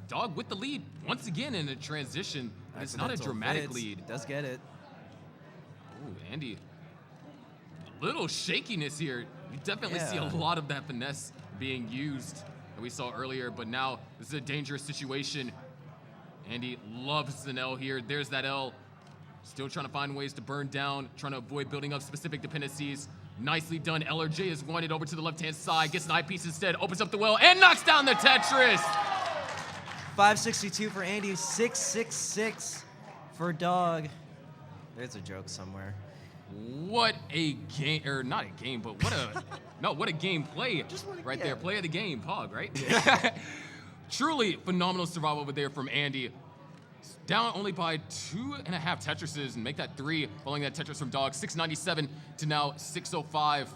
Dog with the lead once again in a transition. But it's not a dramatic lead. Does get it. Ooh, Andy. A little shakiness here. You definitely see a lot of that finesse being used that we saw earlier, but now this is a dangerous situation. Andy loves an L here. There's that L. Still trying to find ways to burn down, trying to avoid building up specific dependencies. Nicely done. LRJ is wanted over to the left-hand side, gets an eyepiece instead, opens up the well, and knocks down the Tetris. 562 for Andy, 666 for Dog. There's a joke somewhere. What a game, or not a game, but what a game play right there. Play of the game, Pog, right? Yeah. Truly phenomenal survival over there from Andy. Down only by 2.5 Tetrises and make that 3 following that Tetris from Dog. 697 to now 605.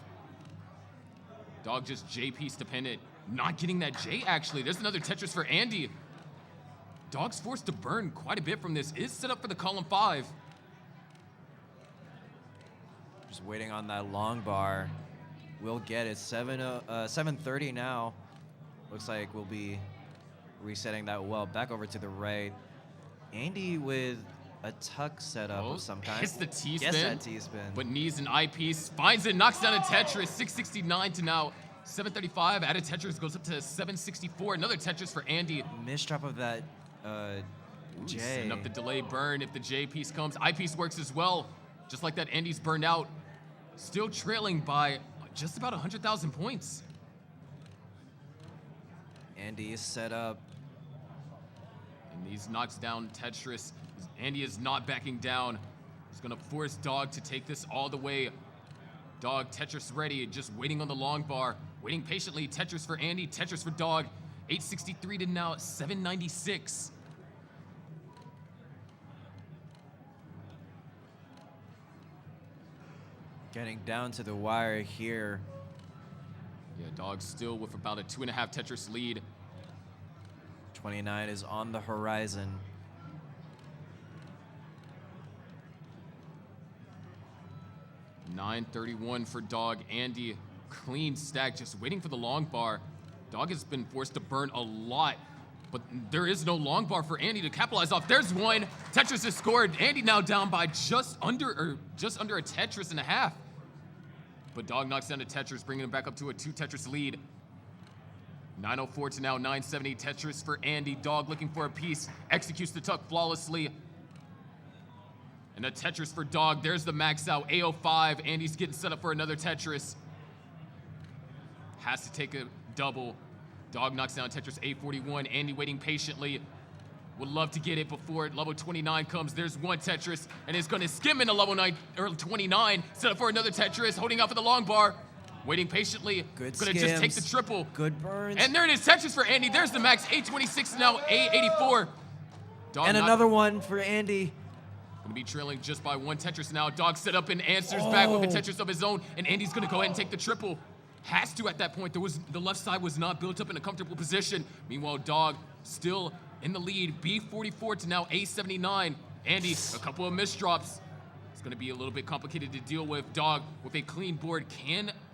Dog just J piece dependent. Not getting that J actually. There's another Tetris for Andy. Dog's forced to burn quite a bit from this. Is set up for the column 5. Just waiting on that long bar. We'll get it. 7:30 now. Looks like we'll be resetting that well back over to the right. Andy with a tuck setup of some kind. Hits the T-spin. Yes, that T-spin. But knees an eyepiece. Finds it, knocks down a Tetris. 669 to now 735. Added Tetris goes up to 764. Another Tetris for Andy. Misdrop of that J. Setting up the delay burn if the J piece comes. Eyepiece works as well. Just like that, Andy's burned out. Still trailing by just about 100,000 points. Andy is set up. And these knocks down Tetris. Andy is not backing down. He's gonna force Dog to take this all the way. Dog, Tetris ready, just waiting on the long bar. Waiting patiently, Tetris for Andy, Tetris for Dog. 863 to now 796. Getting down to the wire here. Yeah, Dog still with about a 2.5 Tetris lead. 29 is on the horizon. $9.31 for Dog. Andy, clean stack, just waiting for the long bar. Dog has been forced to burn a lot, but there is no long bar for Andy to capitalize off. There's one. Tetris has scored. Andy now down by just under a Tetris and a half. But Dog knocks down the Tetris, bringing him back up to a 2 Tetris lead. 904 to now 970 Tetris for Andy. Dog looking for a piece, executes the tuck flawlessly. And a Tetris for Dog. There's the max out, 805. Andy's getting set up for another Tetris. Has to take a double. Dog knocks down Tetris 841. Andy waiting patiently. Would love to get it before level 29 comes. There's one Tetris, and it's going to skim into level 29. Set up for another Tetris, holding out for the long bar. Waiting patiently. Good Going to just take the triple. Good burns. And there it is, Tetris for Andy. There's the max, 826 now 884. Dog and another one for Andy. Going to be trailing just by 1 Tetris now. Dog set up and answers back with a Tetris of his own, and Andy's going to go ahead and take the triple. Has to at that point. The left side was not built up in a comfortable position. Meanwhile, Dog still in the lead. B44 to now A79. Andy, a couple of misdrops. It's going to be a little bit complicated to deal with. Dog with a clean board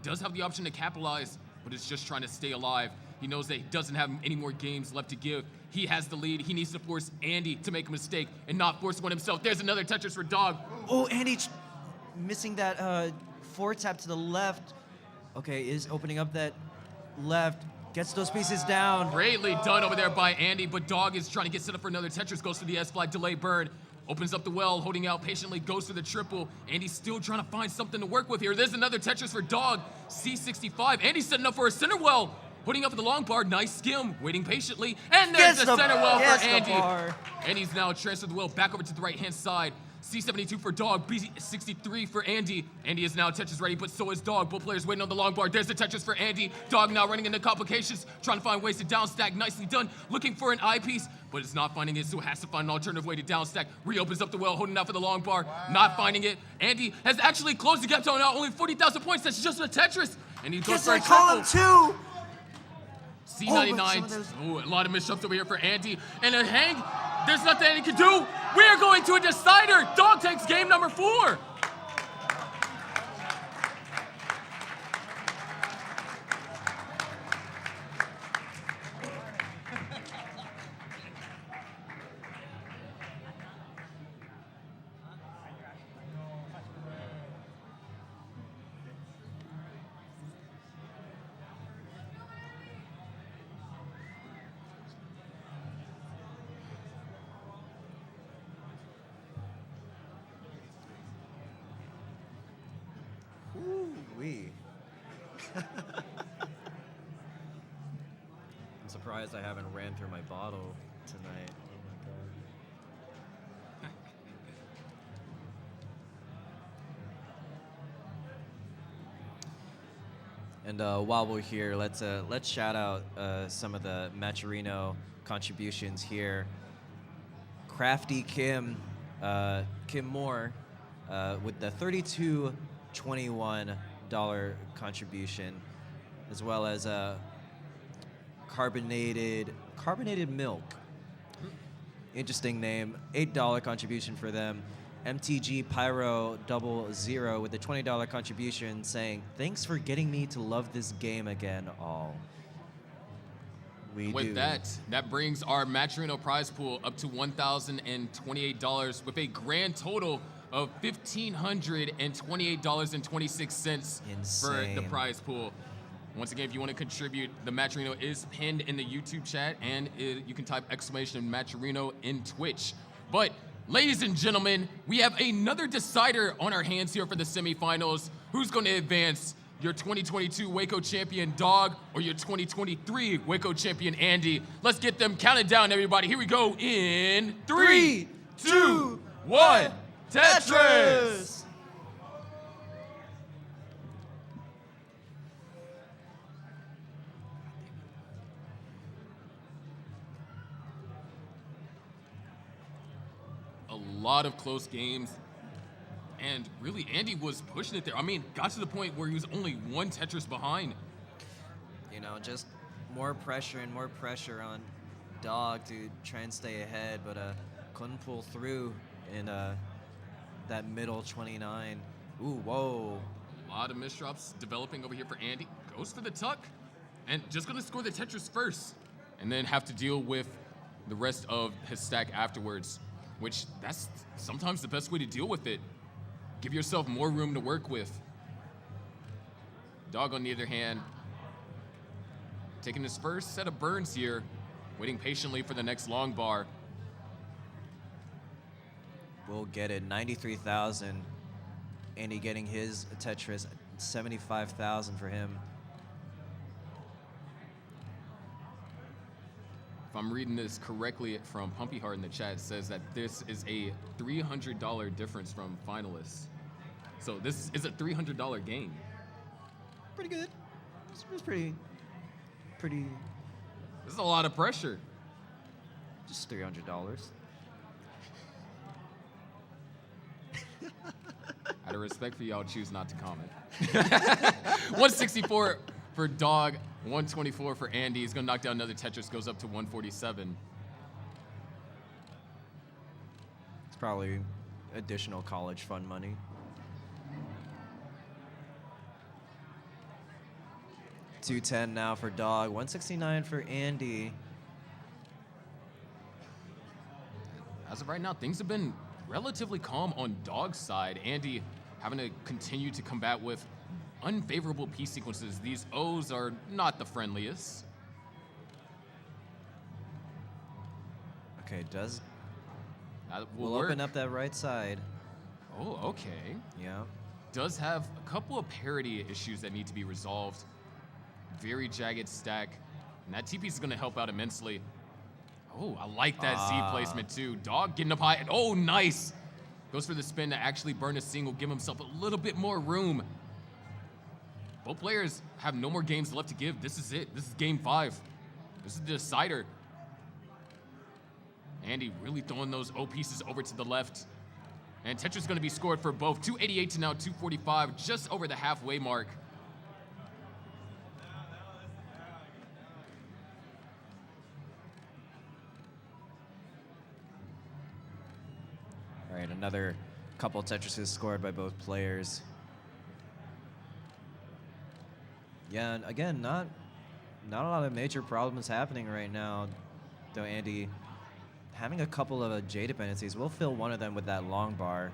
does have the option to capitalize, but is just trying to stay alive. He knows that he doesn't have any more games left to give. He has the lead. He needs to force Andy to make a mistake and not force one himself. There's another Tetris for Dog. Oh, Andy missing that 4 tap to the left. Okay, is opening up that left. Gets those pieces down. Greatly done over there by Andy, but Dog is trying to get set up for another Tetris. Goes for the S-fly delay burn. Opens up the well, holding out patiently, goes for the triple. Andy's still trying to find something to work with here. There's another Tetris for Dog. C65. Andy's setting up for a center well. putting up the long bar, nice skim, waiting patiently, and there's the center well for Andy. And he's now transferred the wheel back over to the right-hand side. C72 for Dog, B63 for Andy. Andy is now Tetris ready, but so is Dog. Both players waiting on the long bar. There's the Tetris for Andy. Dog now running into complications, trying to find ways to down stack. Nicely done, looking for an eyepiece, but is not finding it, so has to find an alternative way to down stack. Reopens up the well, holding out for the long bar, not finding it. Andy has actually closed the gap to now only 40,000 points. That's just a Tetris. And he goes for a triple. Too. C99, a lot of missteps over here for Andy. And a hang, there's nothing Andy can do. We are going to a decider. Dog takes game number 4. Ooh-wee. I'm surprised I haven't ran through my bottle tonight. Oh my god. And while we're here, let's shout out some of the Matcherino contributions here. Crafty Kim, Kim Moore, with the $32.21 contribution, as well as carbonated milk. Interesting name. $8 contribution for them. MTG Pyro 00 with a $20 contribution, saying, "Thanks for getting me to love this game again, all." With that brings our Matcherino prize pool up to $1,028 with a grand total of $1,528.26 for the prize pool. Once again, if you want to contribute, the Matcherino is pinned in the YouTube chat, and you can type exclamation Matcherino in Twitch. But ladies and gentlemen, we have another decider on our hands here for the semifinals. Who's going to advance? Your 2022 Waco champion Dog or your 2023 Waco champion Andy? Let's get them counted down, everybody. Here we go in 3, 2, 1. Tetris! A lot of close games. And really, Andy was pushing it there. I mean, got to the point where he was only one Tetris behind. You know, just more pressure and more pressure on Dog to try and stay ahead, but couldn't pull through in that middle 29. Ooh, whoa. A lot of misdrops developing over here for Andy. Goes for the tuck, and just gonna score the Tetris first, and then have to deal with the rest of his stack afterwards, which that's sometimes the best way to deal with it. Give yourself more room to work with. Dog, on the other hand, taking his first set of burns here, waiting patiently for the next long bar. We'll get it, 93,000. Andy getting his Tetris, 75,000 for him. If I'm reading this correctly from Pumpy Heart in the chat, it says that this is a $300 difference from finalists. So this is a $300 gain. Pretty good. It's pretty. This is a lot of pressure. Just $300. Out of respect for y'all, choose not to comment. 164 for Dog, 124 for Andy. He's gonna knock down another Tetris, goes up to 147. It's probably additional college fund money. $210 now for Dog, 169 for Andy. As of right now, things have been relatively calm on Dog's side. Andy having to continue to combat with unfavorable piece sequences. These O's are not the friendliest. Okay, will open up that right side. Oh, okay. Yeah. Does have a couple of parity issues that need to be resolved. Very jagged stack. And that TP is going to help out immensely. Oh, I like that Z placement too. Dog getting up high. Oh, nice. Goes for the spin to actually burn a single, give himself a little bit more room. Both players have no more games left to give. This is it. This is game 5. This is the decider. Andy really throwing those O pieces over to the left. And Tetris is going to be scored for both. 288 to now 245, just over the halfway mark. All right, another couple Tetrises scored by both players. Yeah, and again, not a lot of major problems happening right now, though Andy having a couple of J dependencies. We'll fill one of them with that long bar.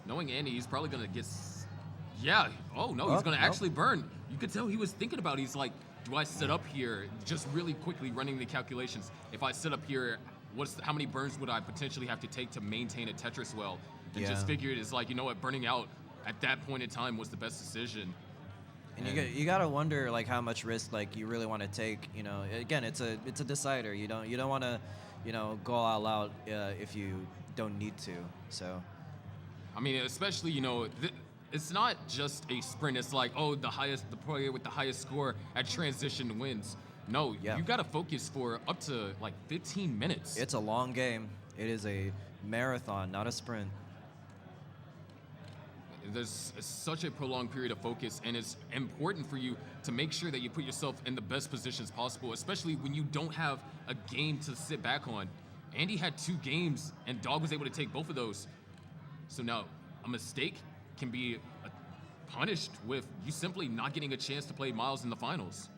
Knowing Andy, he's probably going to get... Yeah. Oh, no, he's going to actually burn. You could tell he was thinking about it. He's like, do I set up here? Just really quickly running the calculations. If I set up here, how many burns would I potentially have to take to maintain a Tetris well? And just figured it's like, you know what, burning out at that point in time was the best decision. And you gotta wonder like how much risk like you really want to take. You know, again, it's a decider. You don't want to, go all out if you don't need to. So, I mean, especially it's not just a sprint. It's like, oh, the player with the highest score at transition wins. No, you gotta focus for up to like 15 minutes. It's a long game. It is a marathon, not a sprint. There's such a prolonged period of focus, and it's important for you to make sure that you put yourself in the best positions possible, especially when you don't have a game to sit back on. Andy had 2 games, and Dog was able to take both of those. So now a mistake can be punished with you simply not getting a chance to play Myles in the finals.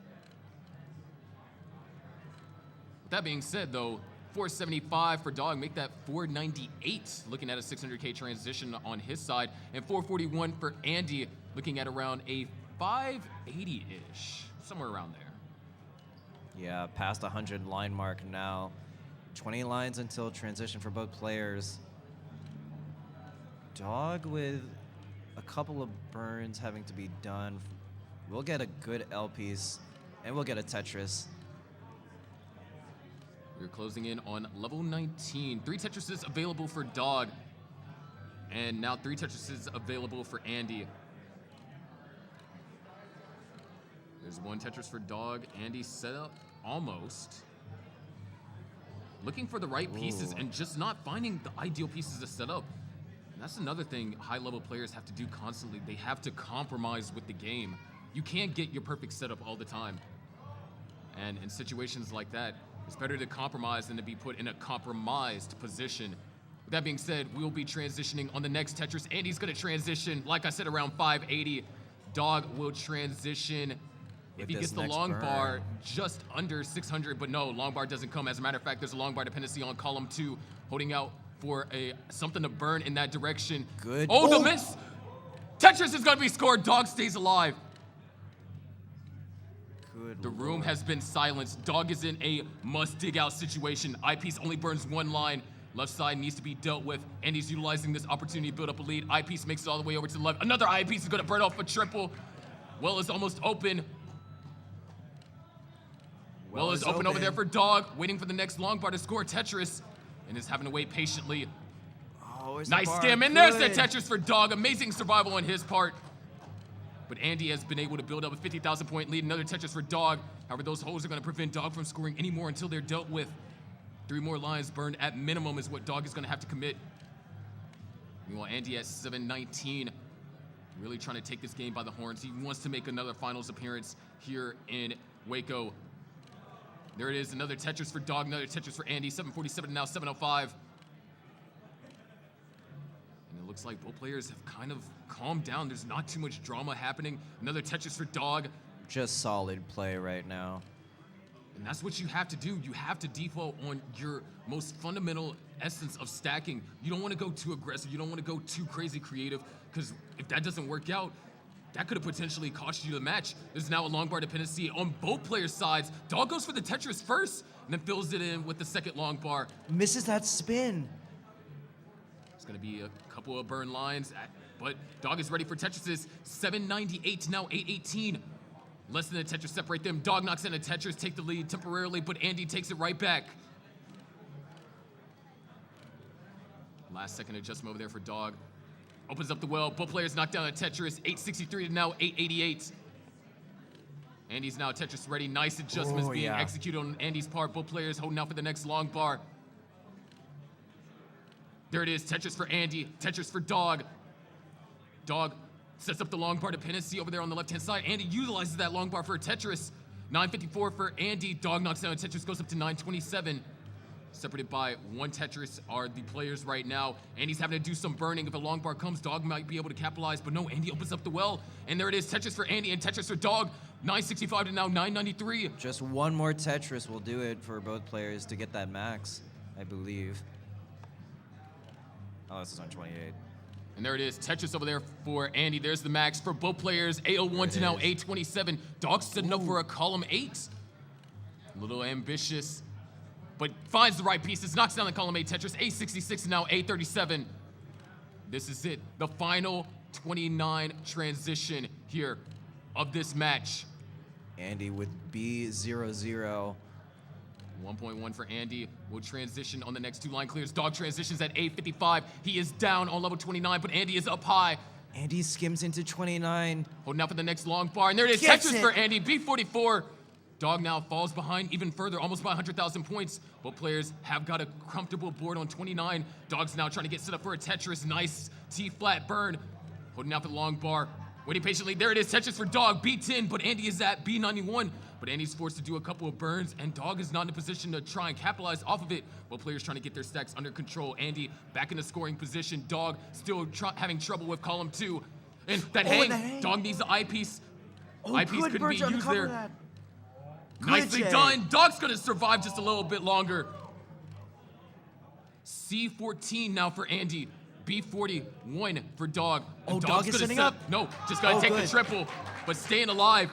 With that being said, though, 475 for Dog, make that 498, looking at a 600K transition on his side, and 441 for Andy, looking at around a 580-ish, somewhere around there. Yeah, past 100 line mark now. 20 lines until transition for both players. Dog with a couple of burns having to be done. We'll get a good L piece, and we'll get a Tetris. We're closing in on level 19. 3 Tetrises available for Dog. And now 3 Tetrises available for Andy. There's 1 Tetris for Dog. Andy set up almost. Looking for the right pieces and just not finding the ideal pieces to set up. And that's another thing high-level players have to do constantly. They have to compromise with the game. You can't get your perfect setup all the time. And in situations like that, it's better to compromise than to be put in a compromised position. With that being said, we'll be transitioning on the next Tetris. Andy's going to transition, like I said, around 580. Dog will transition, if he gets the long bar, just under 600. But no, long bar doesn't come. As a matter of fact, there's a long bar dependency on column 2, holding out for something to burn in that direction. Good. Oh, the miss! Tetris is going to be scored. Dog stays alive. The room has been silenced. Dog is in a must-dig-out situation. Eyepiece only burns 1 line. Left side needs to be dealt with, and he's utilizing this opportunity to build up a lead. Eyepiece makes it all the way over to the left. Another eyepiece is going to burn off a triple. Well is almost open. Well is open over there for Dog, waiting for the next long bar to score Tetris, and is having to wait patiently. Oh, nice stem, and there's the Tetris for Dog. Amazing survival on his part. But Andy has been able to build up a 50,000-point lead. Another Tetris for Dog. However, those holes are going to prevent Dog from scoring any more until they're dealt with. 3 more lines burned at minimum is what Dog is going to have to commit. Meanwhile, Andy at 719, really trying to take this game by the horns. He wants to make another finals appearance here in Waco. There it is, another Tetris for Dog, another Tetris for Andy. 747 now 705. And it looks like both players have kind of calmed down. There's not too much drama happening. Another Tetris for Dog. Just solid play right now. And that's what you have to do. You have to default on your most fundamental essence of stacking. You don't want to go too aggressive. You don't want to go too crazy creative, because if that doesn't work out, that could have potentially cost you the match. There's now a long bar dependency on both players' sides. Dog goes for the Tetris first, and then fills it in with the second long bar. Misses that spin. It's going to be a couple of burn lines, but Dog is ready for Tetrises. 798 to now 818. Less than a Tetris separate them. Dog knocks in a Tetris, take the lead temporarily, but Andy takes it right back. Last second adjustment over there for Dog. Opens up the well. Both players knock down a Tetris. 863 to now 888. Andy's now Tetris ready. Nice adjustments being executed on Andy's part. Both players holding out for the next long bar. There it is. Tetris for Andy. Tetris for Dog. Dog sets up the long bar dependency over there on the left-hand side. Andy utilizes that long bar for a Tetris. 954 for Andy. Dog knocks down a Tetris, goes up to 927. Separated by one Tetris are the players right now. Andy's having to do some burning. If a long bar comes, Dog might be able to capitalize, but no, Andy opens up the well. And there it is, Tetris for Andy and Tetris for Dog. 965 to now 993. Just one more Tetris will do it for both players to get that max, I believe. Oh, this is on 28. And there it is, Tetris over there for Andy. There's the max for both players. 801 to now 827. Dog setting up for a column 8. A little ambitious, but finds the right pieces. Knocks down the column 8 Tetris. 866 to now 837. This is it. The final 29 transition here of this match. Andy with B00. 1.1 for Andy. Will transition on the next two line clears. Dog transitions at 855. He is down on level 29, but Andy is up high. Andy skims into 29. Holding out for the next long bar. And there it is. Tetris for Andy. B44. Dog now falls behind even further, almost by 100,000 points. Both players have got a comfortable board on 29. Dog's now trying to get set up for a Tetris. Nice T-flat burn. Holding out for the long bar. Waiting patiently. There it is. Tetris for Dog. B10, but Andy is at B91. But Andy's forced to do a couple of burns, and Dog is not in a position to try and capitalize off of it. Both players trying to get their stacks under control. Andy back in the scoring position. Dog still having trouble with column 2. And that hang. Dog needs the eyepiece. Eyepiece couldn't be used there. Nicely done. Dog's going to survive just a little bit longer. C14 now for Andy. B41 for Dog. And Dog is setting up. No, just got to take the triple, but staying alive.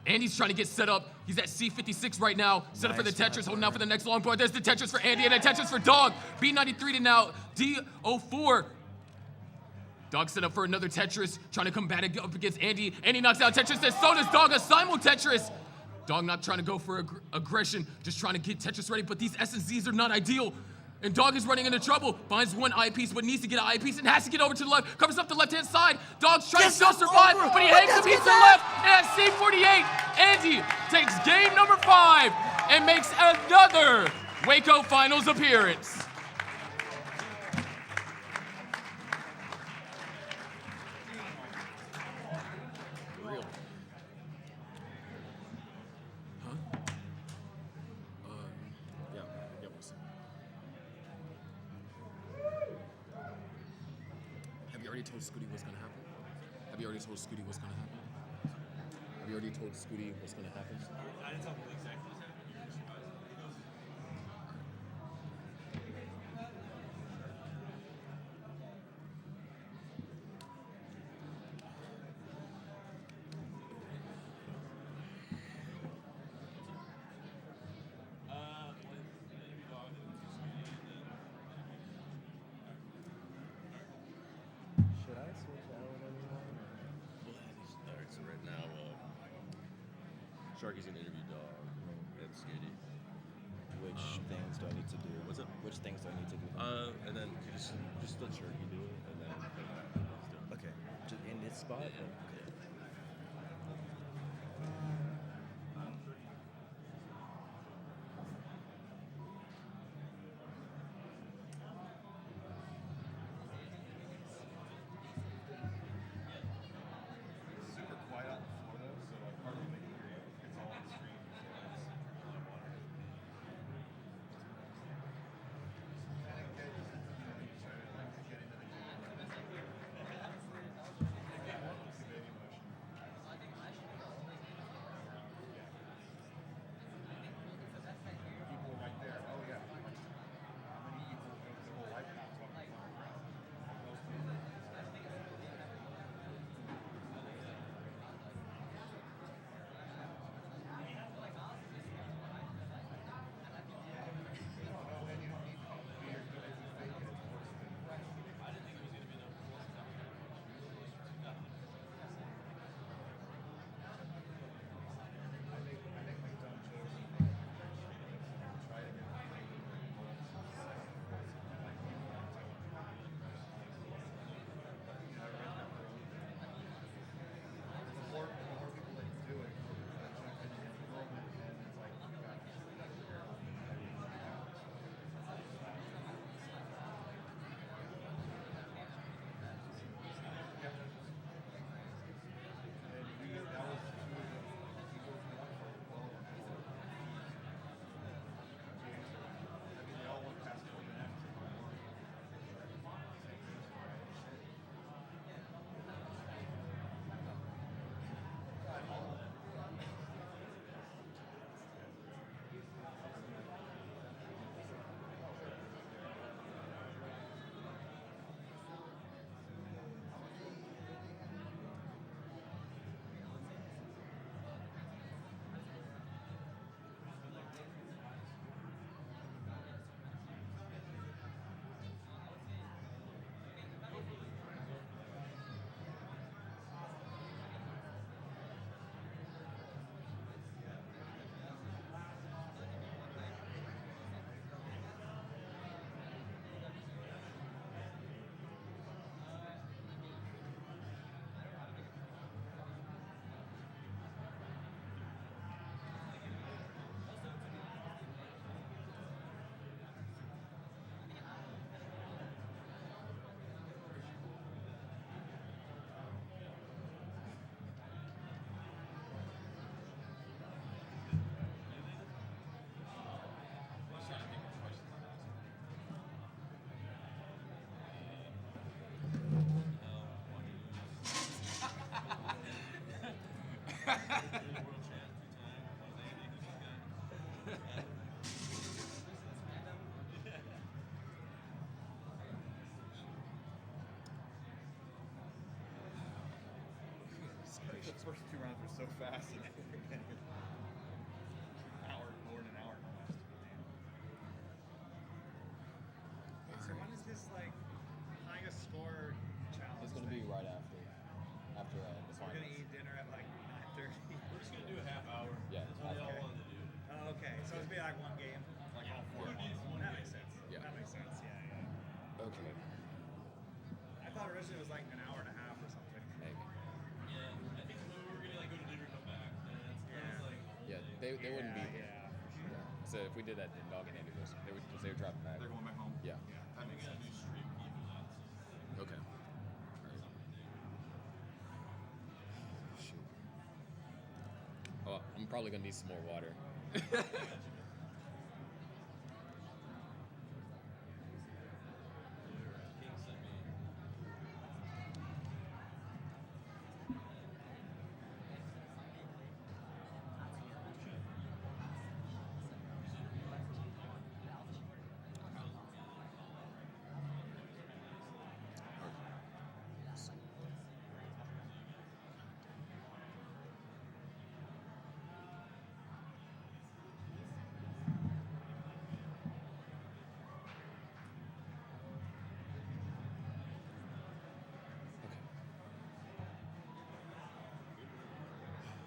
Andy's trying to get set up. He's at C56 right now. Set up for the Tetris, holding out for the next long bar. There's the Tetris for Andy and a Tetris for Dog. B93 to now D04. Dog set up for another Tetris, trying to combat it up against Andy. Andy knocks out Tetris, and so does Dog, a simul Tetris. Dog not trying to go for aggression, just trying to get Tetris ready, but these S&Zs are not ideal. And Dog is running into trouble. Finds one eyepiece, but needs to get an eyepiece and has to get over to the left. Covers up the left-hand side. Dog's trying to still survive, but he hangs the piece to the left. And at C48, Andy takes game number 5 and makes another Waco Finals appearance. Told Scuti what's gonna happen? Have you already told Scuti what's gonna happen? Have you already told Scuti what's gonna happen? I didn't tell him exactly what's happening. Sharky's gonna interview Dog and Scuti. Which things do I need to do? What's up? Which things do I need to do? And then just let Sharky do it, and then okay. Just in this spot. Okay. The first 2 rounds were so fast. Hour, more than an hour almost. So when is this like highest score challenge? It's gonna be right after the We're finals. gonna eat dinner at like 9:30. We're just gonna do a half hour. Yeah. That's what they all wanted to do. Oh, okay. So it's be like one game. Like all 4 months. That makes sense. Yeah. That makes sense. Yeah. Okay. I thought originally it was like an hour and a half or something. Maybe. Yeah, I think we were gonna like go to dinner, come back. And that's like. Yeah, they wouldn't be here. Yeah, for sure. So if we did that, then Dog and Andy was, they would drop back. They're going back home. Yeah. That We makes gotta sense. do stream even that. Okay. Shoot. Oh, I'm probably gonna need some more water.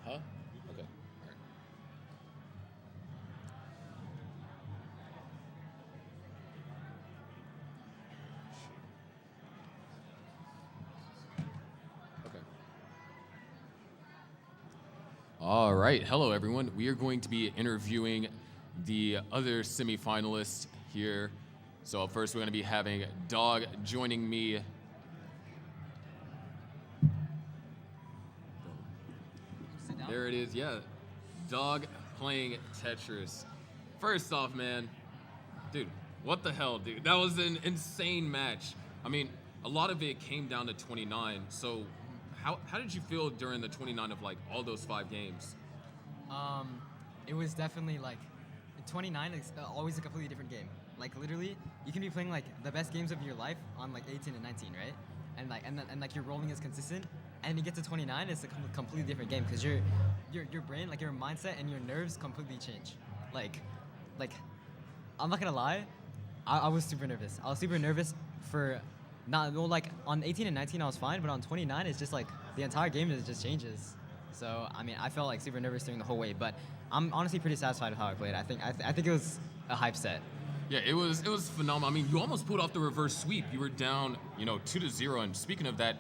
Huh? Okay. All right. Okay. All right. Hello, everyone. We are going to be interviewing the other semifinalists here. So first, we're going to be having Dog joining me. There it is, yeah. Dog playing Tetris. First off, man, dude, what the hell, dude? That was an insane match. I mean, a lot of it came down to 29. So how did you feel during the 29 of like all those 5 games? It was definitely like 29 is always a completely different game. Like literally, you can be playing like the best games of your life on like 18 and 19, right? And like your rolling is consistent. And you get to 29, it's a completely different game because your brain, like your mindset and your nerves completely change. Like I'm not gonna lie, I was super nervous. I was super nervous for like on 18 and 19 I was fine, but on 29 it's just like the entire game just changes. So I mean I felt like super nervous during the whole way, but I'm honestly pretty satisfied with how I played. I think it was a hype set. Yeah, it was phenomenal. I mean, you almost pulled off the reverse sweep. You were down, 2-0. And speaking of that,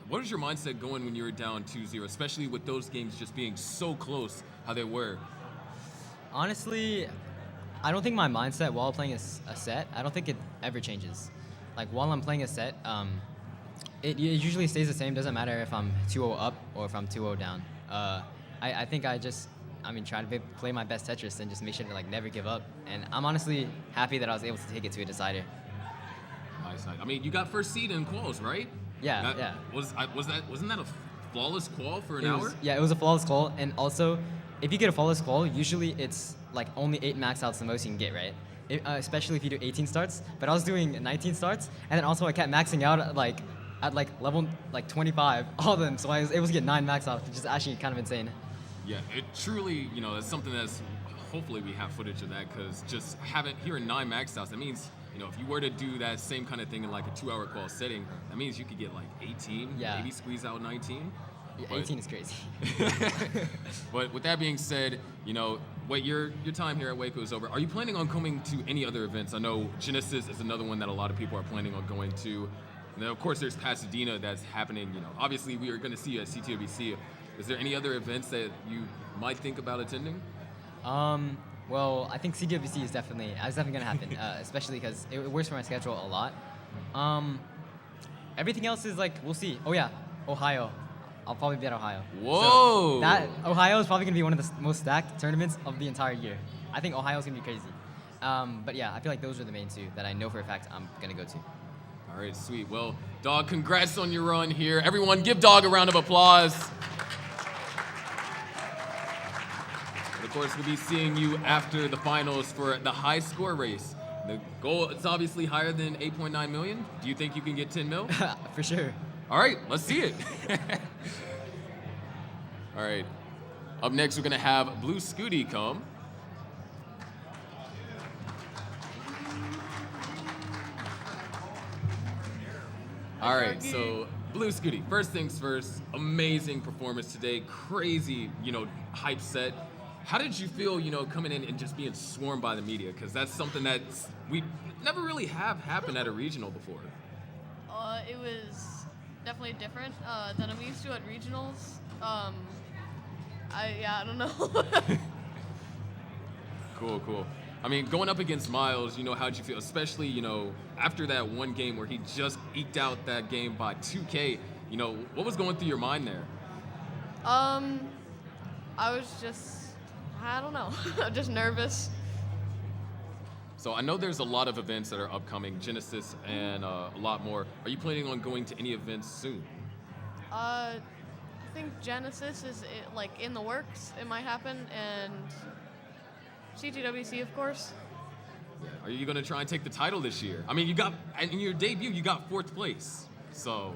what was your mindset going when you were down 2-0, especially with those games just being so close how they were? Honestly, I don't think my mindset while playing a set, I don't think it ever changes. Like while I'm playing a set, it usually stays the same. Doesn't matter if I'm 2-0 up or if I'm 2-0 down. I think try to play my best Tetris and just make sure to like never give up. And I'm honestly happy that I was able to take it to a decider. Nice. I mean, you got first seed in quals, right? Yeah. Wasn't that a flawless qual for an hour? It was a flawless qual, and also, if you get a flawless qual, usually it's like only 8 max outs the most you can get, right? Especially if you do 18 starts. But I was doing 19 starts, and then also I kept maxing out at level 25, all of them, so I was able to get 9 max outs, which is actually kind of insane. Yeah, it truly, that's something that's, hopefully we have footage of that, because just hearing 9 max outs, that means, if you were to do that same kind of thing in like a 2-hour qual setting, that means you could get like 18, maybe squeeze out 19. Yeah, 18 is crazy. But with that being said, your time here at Waco is over. Are you planning on coming to any other events? I know Genesis is another one that a lot of people are planning on going to. And then of course there's Pasadena that's happening. Obviously we are going to see you at CTWC. Is there any other events that you might think about attending? Well, I think CTWC is definitely going to happen, especially because it works for my schedule a lot. Everything else is like, we'll see. Oh yeah, Ohio. I'll probably be at Ohio. Whoa! So Ohio is probably going to be one of the most stacked tournaments of the entire year. I think Ohio's going to be crazy. But yeah, I feel like those are the main 2 that I know for a fact I'm going to go to. All right, sweet. Well, Dog, congrats on your run here. Everyone, give Dog a round of applause. And of course, we'll be seeing you after the finals for the high score race. The goal is obviously higher than 8.9 million. Do you think you can get 10 mil? For sure. All right, let's see it. All right. Up next, we're going to have Blue Scuti come. All right, so Blue Scuti, first things first, amazing performance today, crazy, hype set. How did you feel, coming in and just being swarmed by the media? Because that's something that we never really have happened at a regional before. It was definitely different than I'm used to at regionals. I don't know. Cool. I mean, going up against Myles, how'd you feel? Especially, after that one game where he just eked out that game by 2K, what was going through your mind there? I was just, I don't know, just nervous. So I know there's a lot of events that are upcoming, Genesis and a lot more. Are you planning on going to any events soon? I think Genesis is in the works. It might happen, and CTWC, of course. Yeah. Are you going to try and take the title this year? I mean, in your debut, you got 4th place. So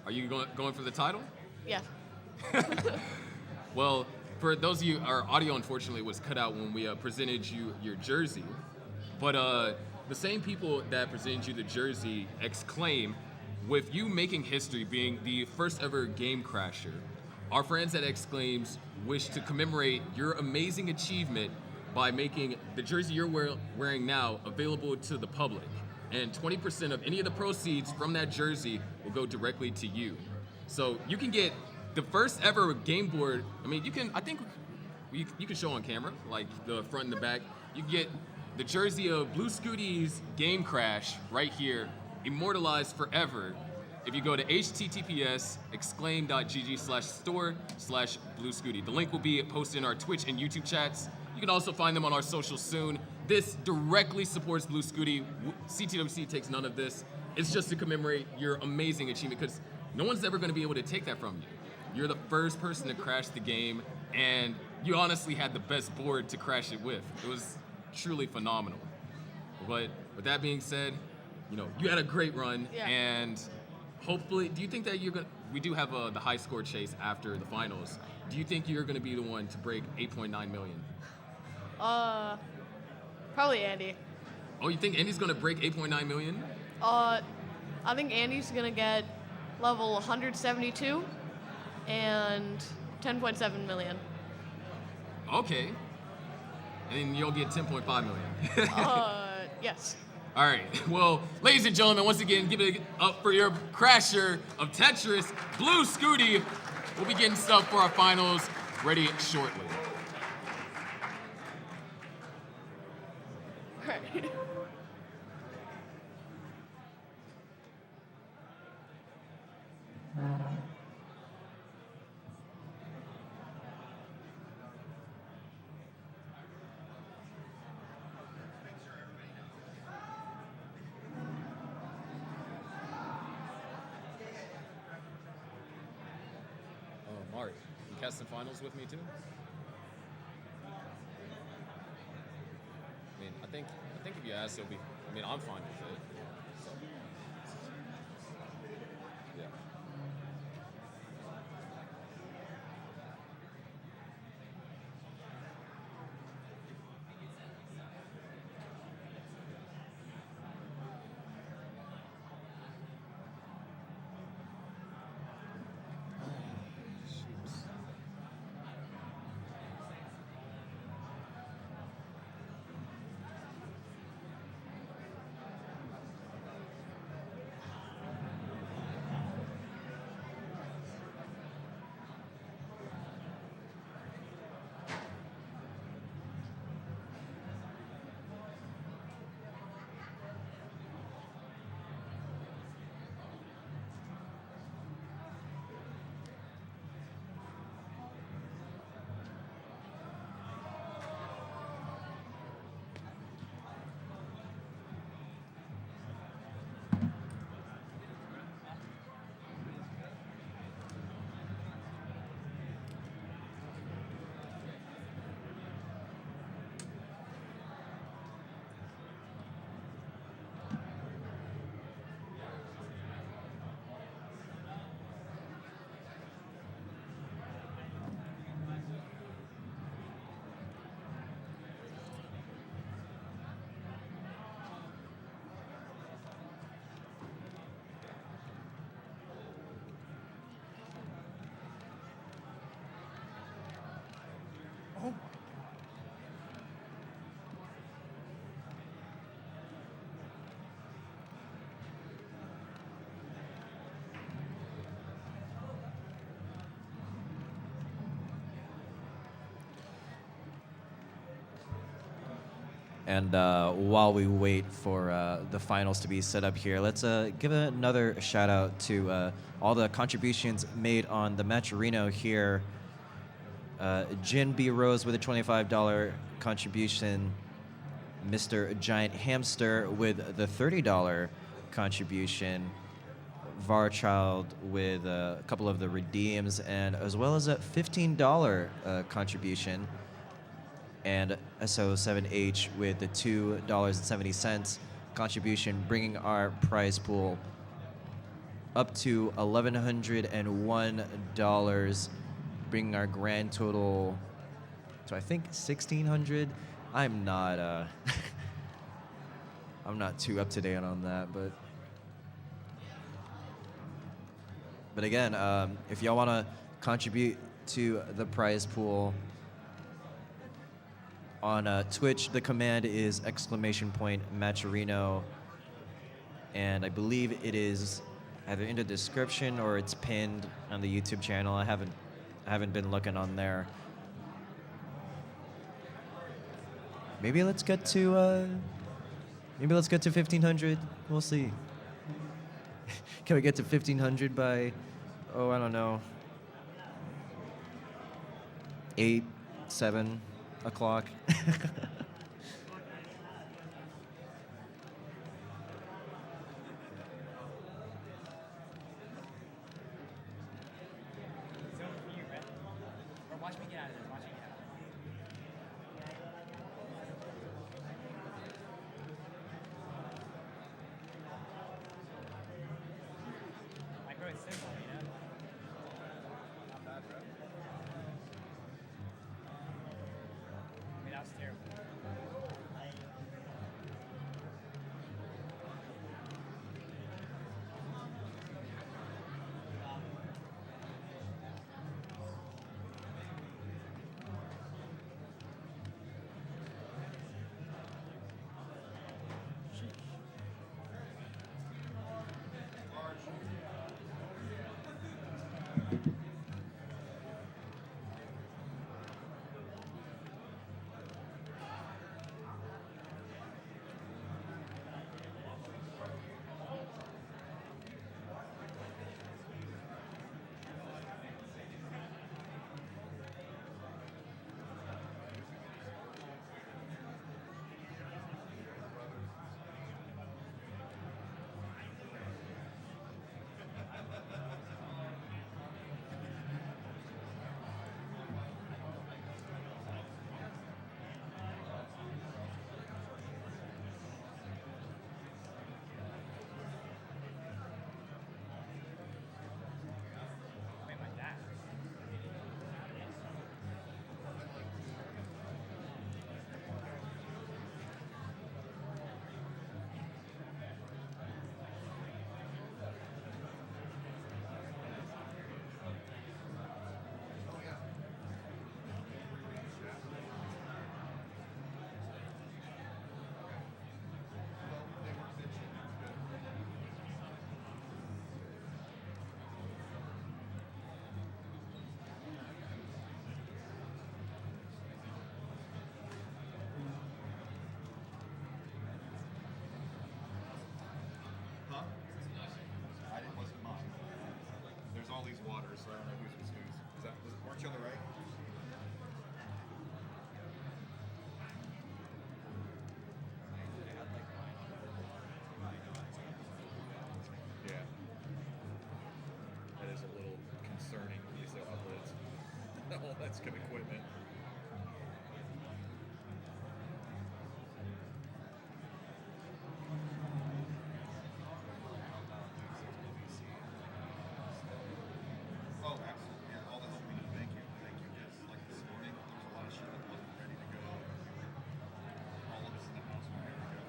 are you going for the title? Yeah. Well, for those of you, our audio unfortunately was cut out when we presented you your jersey. But the same people that presented you the jersey exclaim, with you making history, being the first ever game crasher, our friends at Exclaims wish to commemorate your amazing achievement by making the jersey you're wearing now available to the public. And 20% of any of the proceeds from that jersey will go directly to you. So you can get the first ever game board. I mean, you can show on camera, like the front and the back. You can get the jersey of Blue Scuti's Game Crash right here, immortalized forever. If you go to https://exclaim.gg/store/Blue Scuti. The link will be posted in our Twitch and YouTube chats. You can also find them on our socials soon. This directly supports Blue Scuti. CTWC takes none of this. It's just to commemorate your amazing achievement, because no one's ever going to be able to take that from you. You're the first person to crash the game, and you honestly had the best board to crash it with. It was truly phenomenal. But with that being said, you had a great run, and hopefully, do you think that we do have the high score chase after the finals. Do you think you're going to be the one to break 8.9 million? Probably Andy. Oh, you think Andy's going to break 8.9 million? I think Andy's going to get level 172 and 10.7 million. Okay. And then you'll get 10.5 million. Yes. All right. Well, ladies and gentlemen, once again, give it up for your crasher of Tetris, Blue Scuti. We'll be getting stuff for our finals ready shortly. Right. Mark, you casting finals with me too? I mean, I think if you ask, it'll be. I mean, I'm fine with it. So, yeah. And while we wait for the finals to be set up here, let's give another shout out to all the contributions made on the Matcherino here. Jin B. Rose with a $25 contribution. Mr. Giant Hamster with the $30 contribution. Varchild with a couple of the redeems, and as well as a $15 contribution. And SO7H with the $2.70 contribution, bringing our prize pool up to $1,101, bringing our grand total to I think $1,600. I'm not I'm not too up to date on that, but again, if y'all want to contribute to the prize pool, on Twitch, the command is !Matcherino, and I believe it is either in the description or it's pinned on the YouTube channel. I haven't been looking on there. Maybe let's get to 1,500. We'll see. Can we get to 1,500 by, I don't know, 8, 7 o'clock? Watch me get out of this. Watch me get out. Like, bro, it's simple, you know? Not bad, bro. I mean, that was terrible. All these waters, so I don't know whose was whose. Weren't you on the right? Yeah. That is a little concerning when you say uplids. All that skim equipment. Oh, absolutely. Yeah, all the help we need. Thank you. Thank you. Yes, like this morning, there was a lot of shit that wasn't ready to go. All of us in the house were ready to go.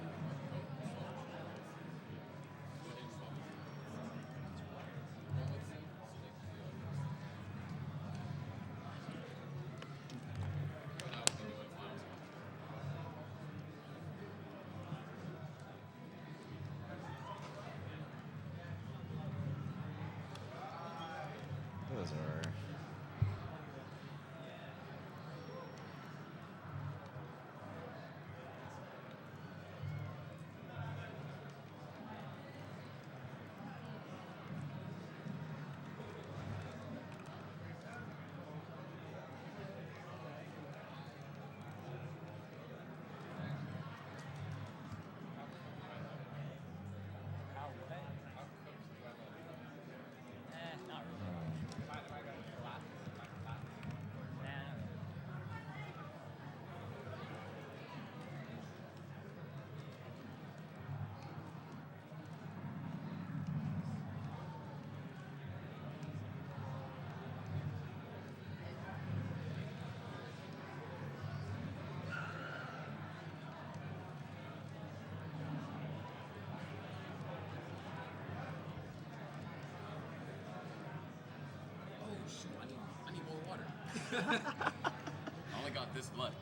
I only got this left.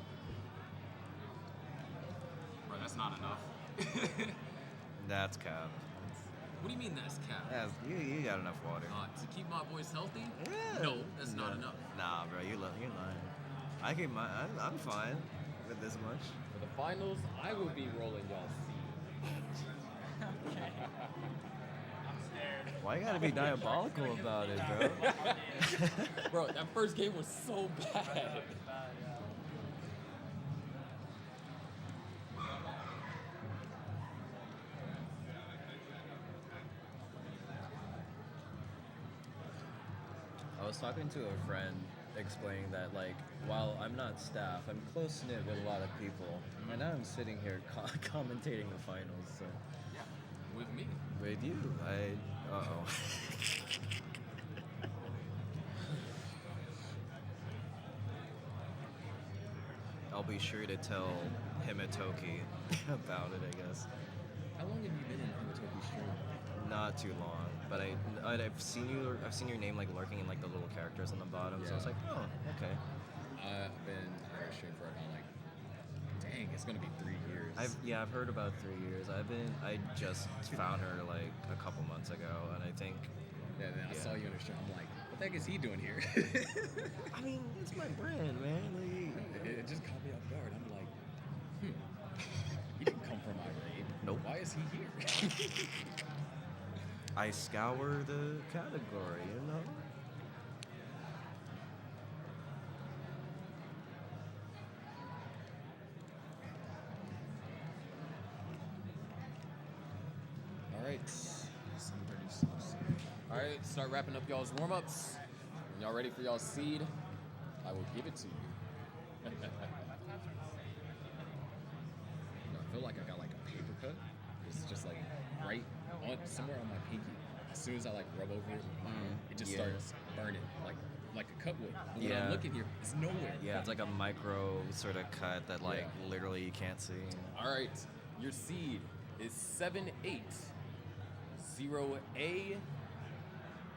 Bro, that's not enough. That's cap. What do you mean that's cap? You got enough water. To keep my boys healthy? Yeah. No, that's not enough. Nah, bro, you're lying. I'm fine with this much. For the finals, I will be rolling y'all seed. Okay. I'm scared. Why you gotta be diabolical about it, bro? Bro, that first game was so bad. I was talking to a friend explaining that, like, while I'm not staff, I'm close-knit with a lot of people. And now I'm sitting here commentating the finals, so. Yeah, with me. With you. Uh-oh. I'll be sure to tell Himatoki about it, I guess. How long have you been in Himatoki's stream? Not too long, but I've seen your name like lurking in like the little characters on the bottom, so I was like, oh, okay. I've been on her stream for about like, dang, it's gonna be 3 years. I've heard about 3 years. I just found her like a couple months ago, and I think. Yeah, then I saw you on her stream. I'm like, what the heck is he doing here? I mean, it's my brand, man. Like, it just caught me off guard. I'm like, he didn't come from my raid. Nope. Why is he here? I scour the category, you know? All right. All right, start wrapping up y'all's warm-ups. When y'all ready for y'all's seed, I will give it to you. I feel like I got like a paper cut. It's just like right on somewhere on my pinky. As soon as I like rub over it, it just starts burning like a cut would. But when I'm looking here, it's nowhere. Yeah, it's like a micro sort of cut that like literally you can't see. All right, your seed is 780A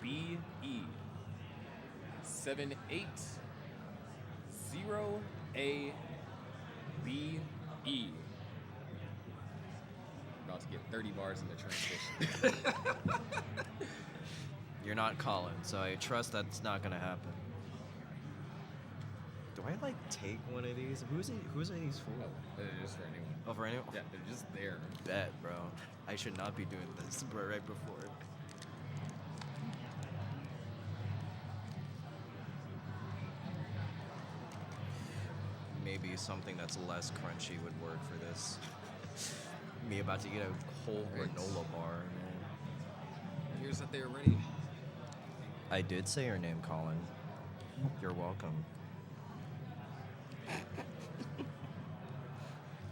BE. 780A BE. About to get 30 bars in the transition. You're not Colin, so I trust that's not gonna happen. Do I like take one of these? Who's these for? They're just for anyone. Oh, for anyone? Yeah, they're just there. Bet, bro. I should not be doing this right before. Maybe something that's less crunchy would work for this. Me about to get a whole granola bar, man. Here's that they're ready. I did say your name, Colin. You're welcome.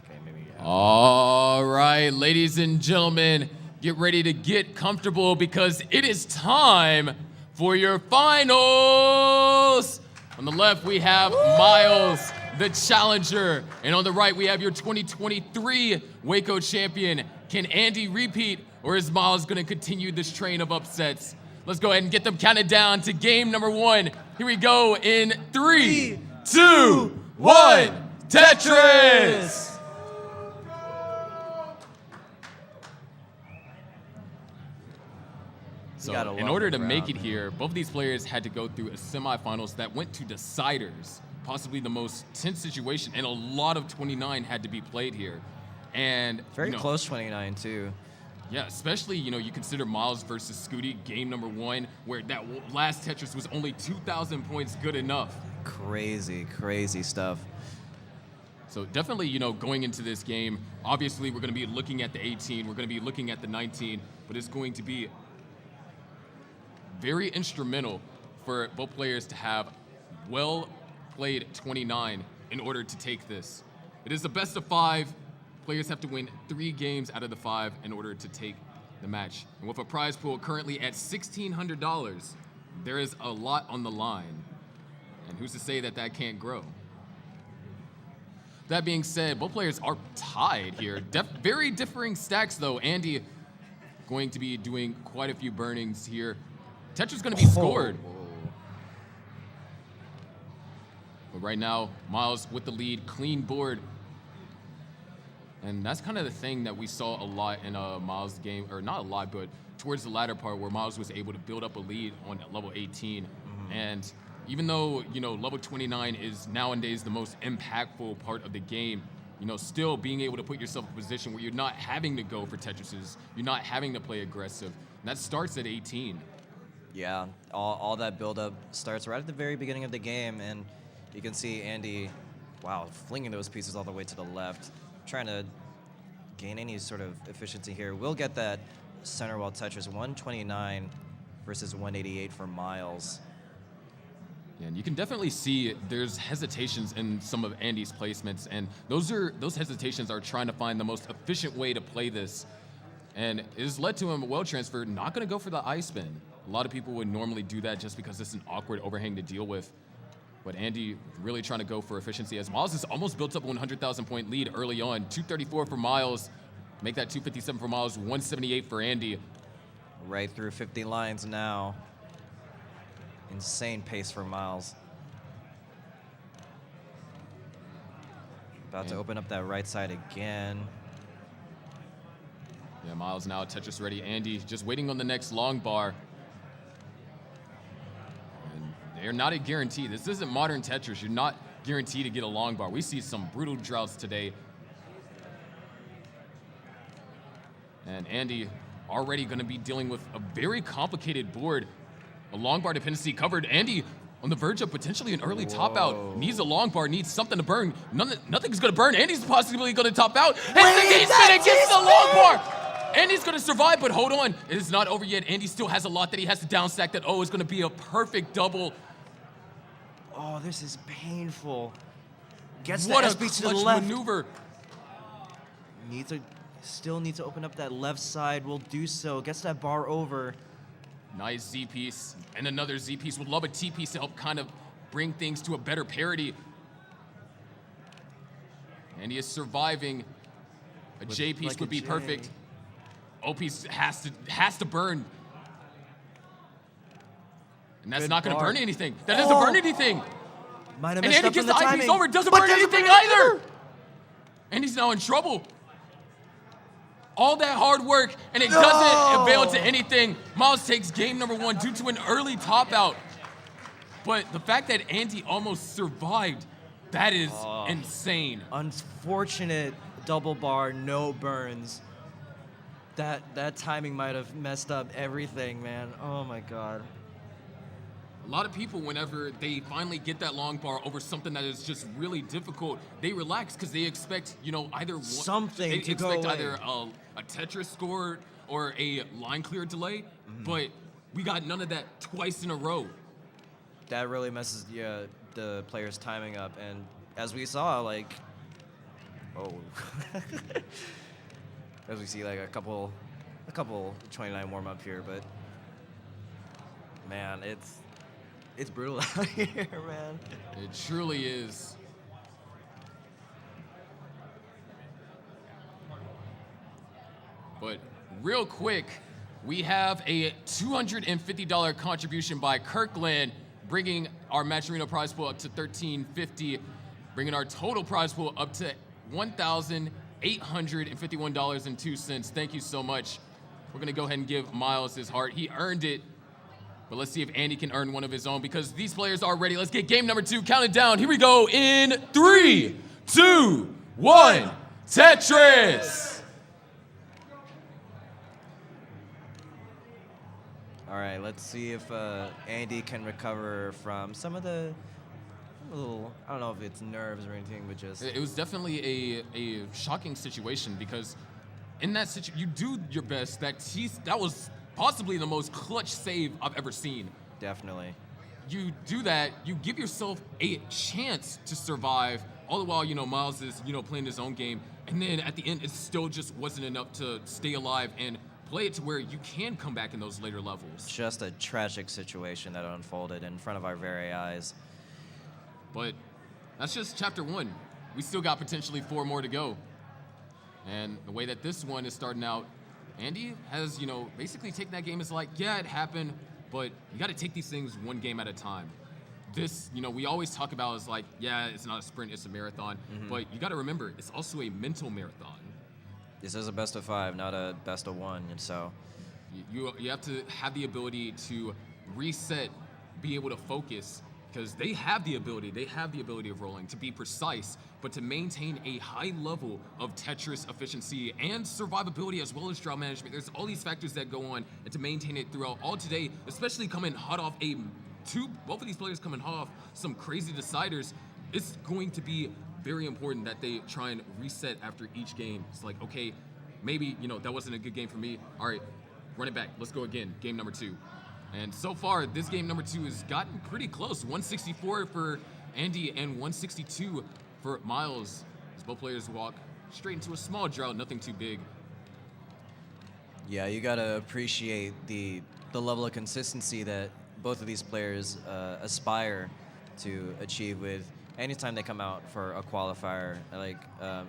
Okay, maybe. All right, ladies and gentlemen, get ready to get comfortable because it is time for your finals. On the left, we have Myles, the challenger. And on the right, we have your 2023 Waco champion. Can Andy repeat, or is Myles going to continue this train of upsets? Let's go ahead and get them counted down to game number 1. Here we go in 3, 2, 1, Tetris! So in order to make it here, both of these players had to go through a semifinals that went to deciders, possibly the most tense situation, and a lot of 29 had to be played here. And very close 29 too. Yeah, especially, you consider Myles versus Scuti, game number 1, where that last Tetris was only 2,000 points good enough. Crazy, crazy stuff. So definitely, going into this game, obviously we're going to be looking at the 18, we're going to be looking at the 19, but it's going to be very instrumental for both players to have well-played 29 in order to take this. It is the best of 5. Players have to win 3 games out of the 5 in order to take the match. And with a prize pool currently at $1,600, there is a lot on the line. And who's to say that that can't grow? That being said, both players are tied here. Very differing stacks, though. Andy going to be doing quite a few burnings here. Tetris going to be scored. right now, Myles with the lead, clean board. And that's kind of the thing that we saw a lot in Myles' game, or not a lot, but towards the latter part where Myles was able to build up a lead on level 18. And even though, level 29 is nowadays the most impactful part of the game, still being able to put yourself in a position where you're not having to go for Tetrises, you're not having to play aggressive. And that starts at 18. Yeah, all that build-up starts right at the very beginning of the game, and you can see Andy, wow, flinging those pieces all the way to the left, trying to gain any sort of efficiency here. We'll get that center wall Tetris, 129 versus 188 for Myles. Yeah, and you can definitely see there's hesitations in some of Andy's placements, and those hesitations are trying to find the most efficient way to play this. And it has led to him, well transferred, not going to go for the ice spin. A lot of people would normally do that just because it's an awkward overhang to deal with. But Andy really trying to go for efficiency as Myles has almost built up a 100,000 point lead early on. 234 for Myles, make that 257 for Myles, 178 for Andy. Right through 50 lines now. Insane pace for Myles. About to open up that right side again. Yeah, Myles now Tetris ready. Andy just waiting on the next long bar. And they're not a guarantee. This isn't modern Tetris. You're not guaranteed to get a long bar. We see some brutal droughts today. And Andy already going to be dealing with a very complicated board. A long bar dependency covered. Andy on the verge of potentially an early top out. Needs a long bar, needs something to burn. Nothing's going to burn. Andy's possibly going to top out. And the gate spin against the long bar. Andy's going to survive, but hold on. It is not over yet. Andy still has a lot that he has to down stack that is going to be a perfect double. Oh, this is painful. Gets what the a SB to clutch the left. maneuver. Still needs to open up that left side. Will do so. Gets that bar over. Nice Z piece and another Z piece. Would love a T piece to help kind of bring things to a better parity. And he is surviving. A J piece would be perfect. O piece has to burn. And that's not going to burn anything. That doesn't burn anything. Might have and messed Andy up gets from the the eye piece timing. over. Doesn't burn anything either. And he's now in trouble. All that hard work, and it doesn't avail to anything. Myles takes game number 1 due to an early top out. But the fact that Andy almost survived, that is insane. Unfortunate double bar, no burns. That timing might have messed up everything, man. Oh my God. A lot of people, whenever they finally get that long bar over something that is just really difficult, they relax because they expect, either something to go away. Either a Tetris score or a line clear delay, but we got none of that twice in a row. That really messes the player's timing up, and as we saw, as we see a couple 29 warm up here, but man, it's brutal out here, man. It truly is. But real quick, we have a $250 contribution by Kirkland, bringing our Match Arena prize pool up to $1,350, bringing our total prize pool up to $1,851.02. Thank you so much. We're gonna go ahead and give Myles his heart. He earned it. But let's see if Andy can earn one of his own because these players are ready. Let's get game number 2 counted down. Here we go in 3, 2, 1, Tetris! All right, let's see if Andy can recover from some of the little, I don't know if it's nerves or anything, but just... It was definitely a shocking situation because in that situation, you do your best. That was possibly the most clutch save I've ever seen. Definitely. You do that, you give yourself a chance to survive, all the while, Myles is, playing his own game, and then at the end, it still just wasn't enough to stay alive and play it to where you can come back in those later levels. Just a tragic situation that unfolded in front of our very eyes. But that's just chapter 1. We still got potentially 4 more to go. And the way that this one is starting out, Andy has, basically taken that game as yeah, it happened, but you got to take these things one game at a time. this, we always talk about is like, yeah, it's not a sprint, it's a marathon. But you got to remember, it's also a mental marathon. This is a best of 5, not a best of 1, and so You have to have the ability to reset, be able to focus, because they have the ability of rolling, to be precise, but to maintain a high level of Tetris efficiency and survivability as well as draw management. There's all these factors that go on, and to maintain it throughout all today, especially coming hot off both of these players coming hot off some crazy deciders, it's going to be very important that they try and reset after each game. It's like, okay, maybe, that wasn't a good game for me. All right, run it back. Let's go again. Game number 2. And so far, this game number 2 has gotten pretty close. 164 for Andy and 162 for Myles, as both players walk straight into a small drought, nothing too big. Yeah, you gotta appreciate the level of consistency that both of these players aspire to achieve with anytime they come out for a qualifier. Like,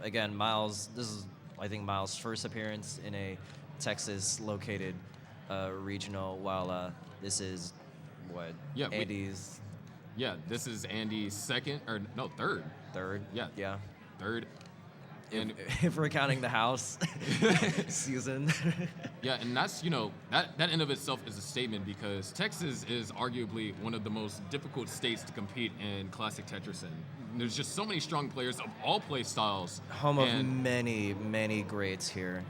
again, Myles, this is, I think, Myles' first appearance in a Texas-located regional, while this is, Andy's... This is Andy's third. Third? Yeah. Third. And if we're counting the house season. Yeah, and that's, that in of itself is a statement, because Texas is arguably one of the most difficult states to compete in classic Tetris in. There's just so many strong players of all play styles. Home of many, many greats here.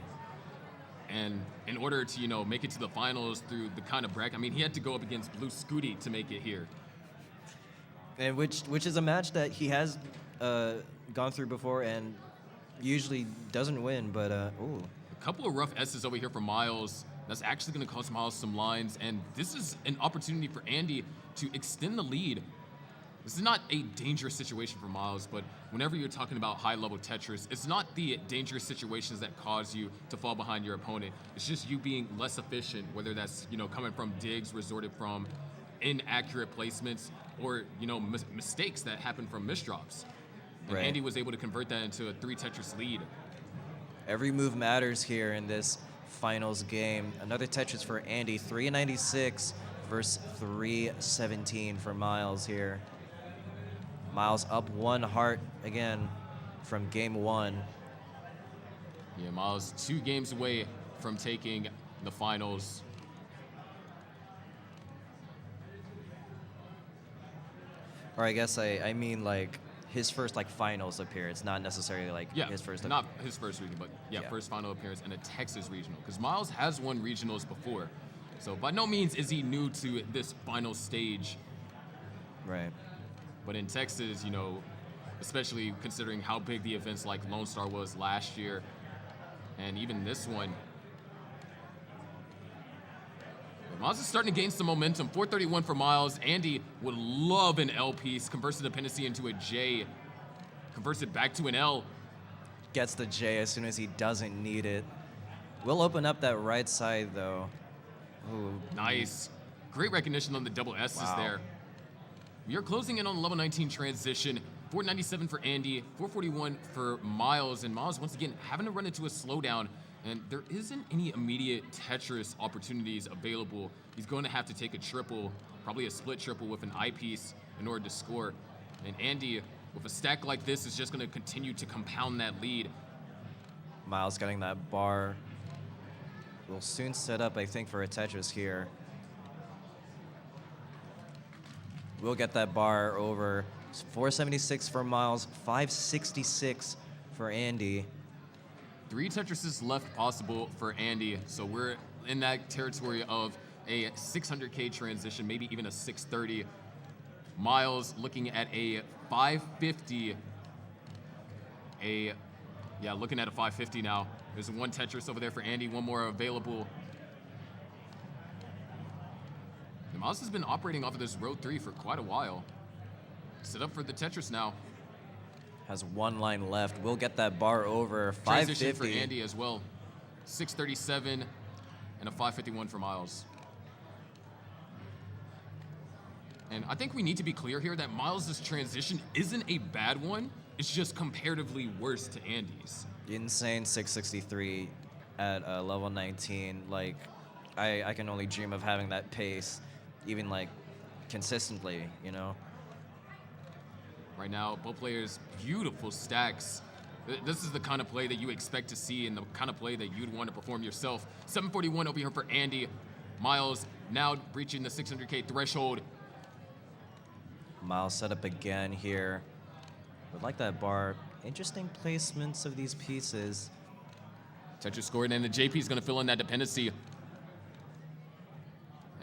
And in order to, make it to the finals through the kind of bracket, he had to go up against Blue Scuti to make it here. And which is a match that he has gone through before and usually doesn't win, but ooh. A couple of rough S's over here for Myles. That's actually going to cost Myles some lines, and this is an opportunity for Andy to extend the lead. This is not a dangerous situation for Myles, but whenever you're talking about high-level Tetris, it's not the dangerous situations that cause you to fall behind your opponent. It's just you being less efficient, whether that's, coming from digs resorted from inaccurate placements or, mistakes that happen from misdrops. And Andy was able to convert that into a 3 Tetris lead. Every move matters here in this finals game. Another Tetris for Andy, 396 versus 317 for Myles here. Myles up 1 heart again from game 1. Yeah, Myles 2 games away from taking the finals. Or I guess I mean like his first finals appearance, not necessarily his first. Not his first regional, but first final appearance in a Texas regional. Because Myles has won regionals before, so by no means is he new to this final stage. Right. But in Texas, especially considering how big the events like Lone Star was last year, and even this one, Myles is starting to gain some momentum. 431 for Myles. Andy would love an L piece, converts the dependency into a J, converts it back to an L. Gets the J as soon as he doesn't need it. We'll open up that right side, though. Ooh. Nice. Great recognition on the double S's there. We are closing in on level 19 transition. 497 for Andy, 441 for Myles. And Myles, once again, having to run into a slowdown. And there isn't any immediate Tetris opportunities available. He's going to have to take a triple, probably a split triple with an eyepiece in order to score. And Andy, with a stack like this, is just going to continue to compound that lead. Myles getting that bar. Will soon set up, I think, for a Tetris here. We'll get that bar over. 476 for Myles, 566 for Andy. 3 Tetrises left possible for Andy, so we're in that territory of a 600K transition, maybe even a 630. Myles looking at a 550. Looking at a 550 now. There's 1 Tetris over there for Andy, 1 more available. And Myles has been operating off of this row 3 for quite a while. Set up for the Tetris now. Has 1 line left. We'll get that bar over. 550 transition for Andy as well. 637 and a 551 for Myles. And I think we need to be clear here that Myles' transition isn't a bad one. It's just comparatively worse to Andy's. Insane 663 at level 19. Like, I can only dream of having that pace, even like consistently, Right now, both players, beautiful stacks. This is the kind of play that you expect to see and the kind of play that you'd want to perform yourself. 741 over here for Andy. Myles now breaching the 600K threshold. Myles set up again here. Would like that bar. Interesting placements of these pieces. Tetris scored, and the JP is going to fill in that dependency.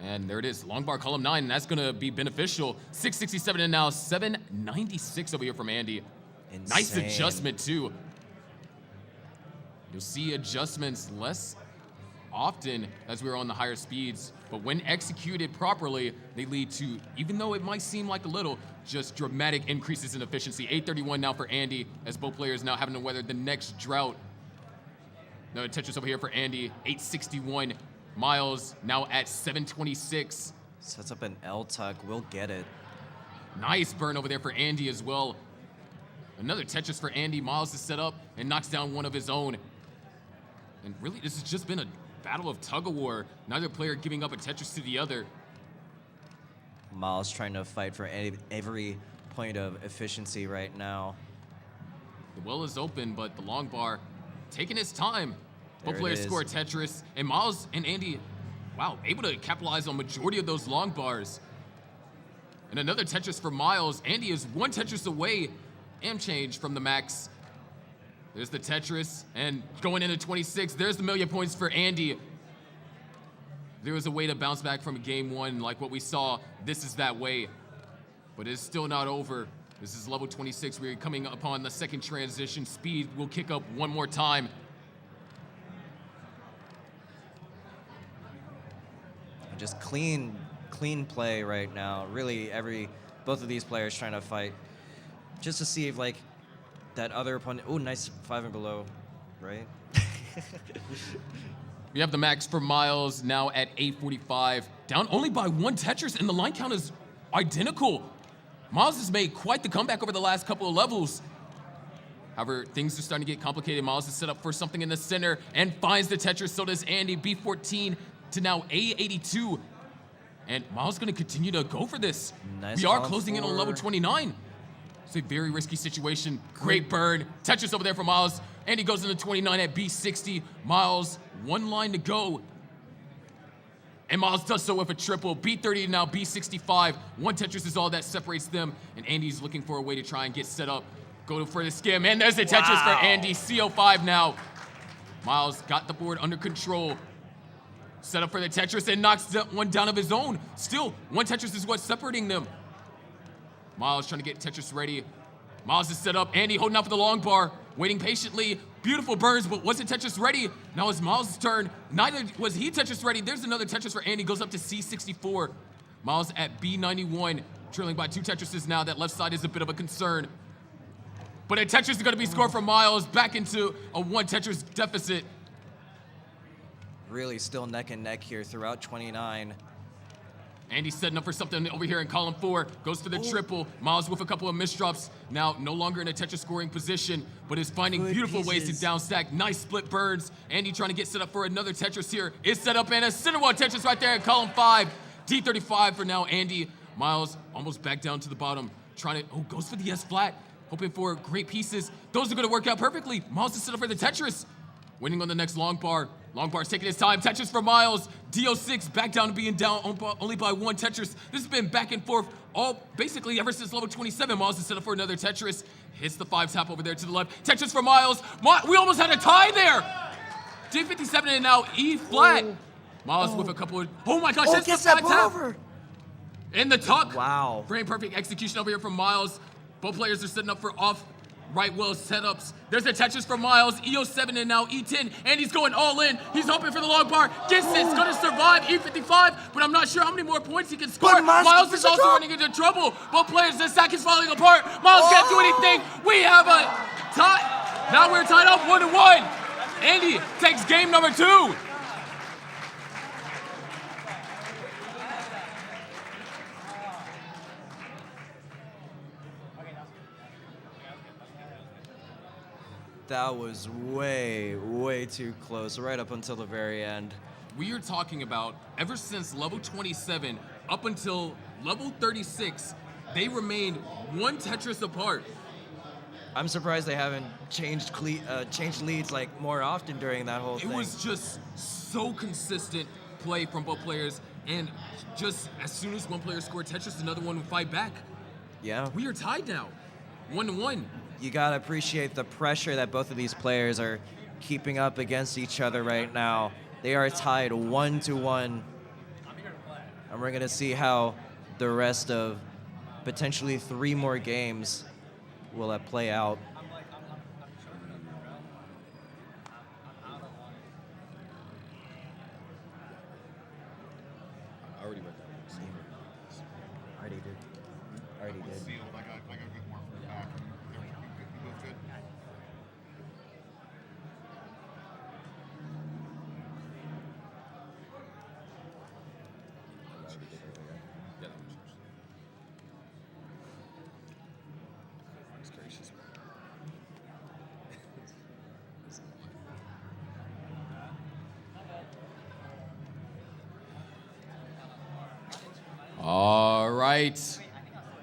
And there it is, long bar column 9, and that's going to be beneficial. 667 and now 796 over here from Andy. Insane. Nice adjustment too. You'll see adjustments less often as we're on the higher speeds, but when executed properly, they lead to, even though it might seem like a little, just dramatic increases in efficiency. 831 now for Andy, as both players now having to weather the next drought. Another Tetris over here for Andy, 861. Myles now at 726. Sets up an L tuck, will get it. Nice burn over there for Andy as well. Another Tetris for Andy. Myles is set up and knocks down one of his own. And really, this has just been a battle of tug-of-war. Neither player giving up a Tetris to the other. Myles trying to fight for every point of efficiency right now. The well is open, but the long bar taking its time. There Both it players is. score a Tetris, and Myles and Andy, wow, able to capitalize on majority of those long bars. And another Tetris for Myles. Andy is one Tetris away, and change from the max. There's the Tetris, and going into 26, there's the million points for Andy. There was a way to bounce back from game 1, like what we saw. This is that way, but it's still not over. This is level 26. We're coming upon the second transition. Speed will kick up one more time. Just clean play right now. Really, both of these players trying to fight just to see if like that other opponent. Oh, nice 5 and below, right? We have the max for Myles now at 845, down only by 1 Tetris, and the line count is identical. Myles has made quite the comeback over the last couple of levels. However, things are starting to get complicated. Myles is set up for something in the center and finds the Tetris. So does Andy. B14 to now A82. And Myles going to continue to go for this. Nice We are column closing in on 4. level 29. It's a very risky situation. Great burn. Tetris over there for Myles. Andy goes into 29 at B60. Myles, 1 line to go. And Myles does so with a triple. B30 now B65. 1 Tetris is all that separates them. And Andy's looking for a way to try and get set up. Go for the skim. And there's the Tetris for Andy. CO5 now. Myles got the board under control. Set up for the Tetris and knocks one down of his own. Still, 1 Tetris is what's separating them. Myles trying to get Tetris ready. Myles is set up. Andy holding out for the long bar, waiting patiently. Beautiful burns, but wasn't Tetris ready. Now it's Myles' turn. Neither was he Tetris ready. There's another Tetris for Andy. Goes up to C64. Myles at B91, trailing by 2 Tetrises now. That left side is a bit of a concern. But a Tetris is going to be scored from Myles. Back into a 1 Tetris deficit. Really still neck and neck here throughout 29. Andy's setting up for something over here in column 4. Goes for the triple. Myles with a couple of misdrops. Now no longer in a Tetris scoring position, but is finding Good beautiful ways to pieces. down stack. Nice split burns. Andy trying to get set up for another Tetris here. Is set up and a center one Tetris right there in column 5. D35 for now Andy. Myles almost back down to the bottom. Trying to, goes for the S flat. Hoping for great pieces. Those are going to work out perfectly. Myles is set up for the Tetris. Winning on the next long bar. Long bar's taking his time. Tetris for Myles. DO6 back down to being down only by 1 Tetris. This has been back and forth basically ever since level 27. Myles is set up for another Tetris. Hits the 5 tap over there to the left. Tetris for Myles. We almost had a tie there. D57 and now E flat. Myles with a couple of, oh my gosh, that's the 5 tap. In the tuck. Wow. Frame perfect execution over here from Myles. Both players are setting up for off right well setups. There's a Tetris for Myles. EO7 and now E10. And he's going all in. He's hoping for the long bar. Gets it. It's going to survive E55. But I'm not sure how many more points he can score. Myles is also running into trouble. Both players, the stack is falling apart. Myles can't do anything. We have a tie. Now we're tied up 1-1. Andy takes game number 2. That was way, way too close, right up until the very end. We are talking about ever since level 27 up until level 36, They remained one Tetris apart. I'm surprised they haven't changed leads like more often during that whole thing. It was just so consistent play from both players, and just as soon as one player scored Tetris, another one would fight back. Yeah. We are tied now, 1-1. You gotta appreciate the pressure that both of these players are keeping up against each other right now. They are tied 1-1. And we're gonna see how the rest of potentially 3 more games will play out. I already read that. Already did. Already did. I got to get more from the back. You both good? All right.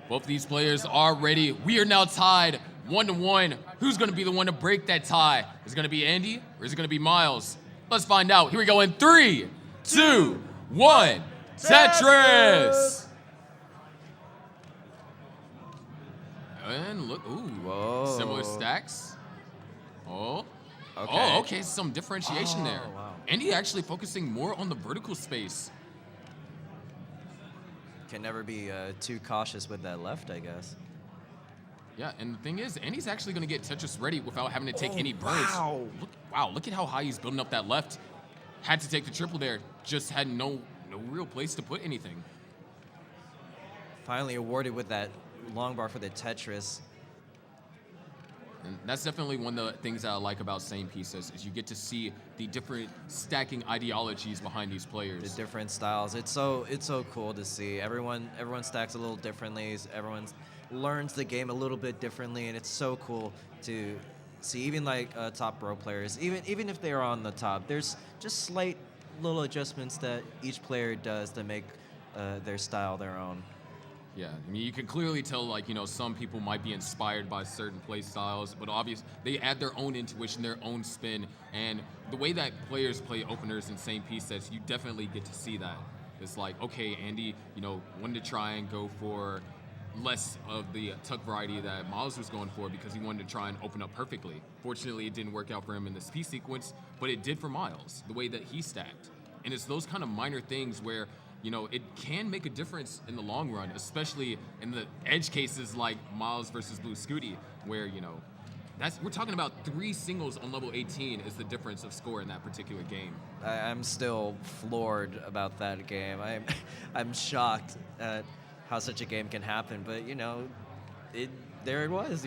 Both these players are ready. We are now tied 1-1. Who's going to be the one to break that tie? Is it going to be Andy or is it going to be Myles? Let's find out. Here we go in 3, 2, 1. Tetris! And look, ooh, whoa. Similar stacks. Oh. Okay. Oh, okay, some differentiation there. Wow. Andy actually focusing more on the vertical space. Can never be too cautious with that left, I guess. Yeah, and the thing is, Andy's actually going to get Tetris ready without having to take any burns. Wow. Look at how high he's building up that left. Had to take the triple there. Just had no real place to put anything. Finally awarded with that long bar for the Tetris. And that's definitely one of the things that I like about Same Pieces is you get to see the different stacking ideologies behind these players. The different styles. It's so cool to see. Everyone stacks a little differently. Everyone learns the game a little bit differently, and it's so cool to see. Even like top pro players, even if they are on the top, there's just slight little adjustments that each player does to make their style their own. Yeah, I mean, you can clearly tell, like, some people might be inspired by certain play styles, but obviously they add their own intuition, their own spin, and the way that players play openers in Same Piece sets, you definitely get to see that. It's like, okay, Andy, wanted to try and go for less of the tuck variety that Myles was going for because he wanted to try and open up perfectly. Fortunately, it didn't work out for him in this piece sequence, but it did for Myles, the way that he stacked. And it's those kind of minor things where it can make a difference in the long run, especially in the edge cases like Myles versus Blue Scuti, where, we're talking about 3 singles on level 18 is the difference of score in that particular game. I'm still floored about that game. I'm shocked at how such a game can happen, but there it was,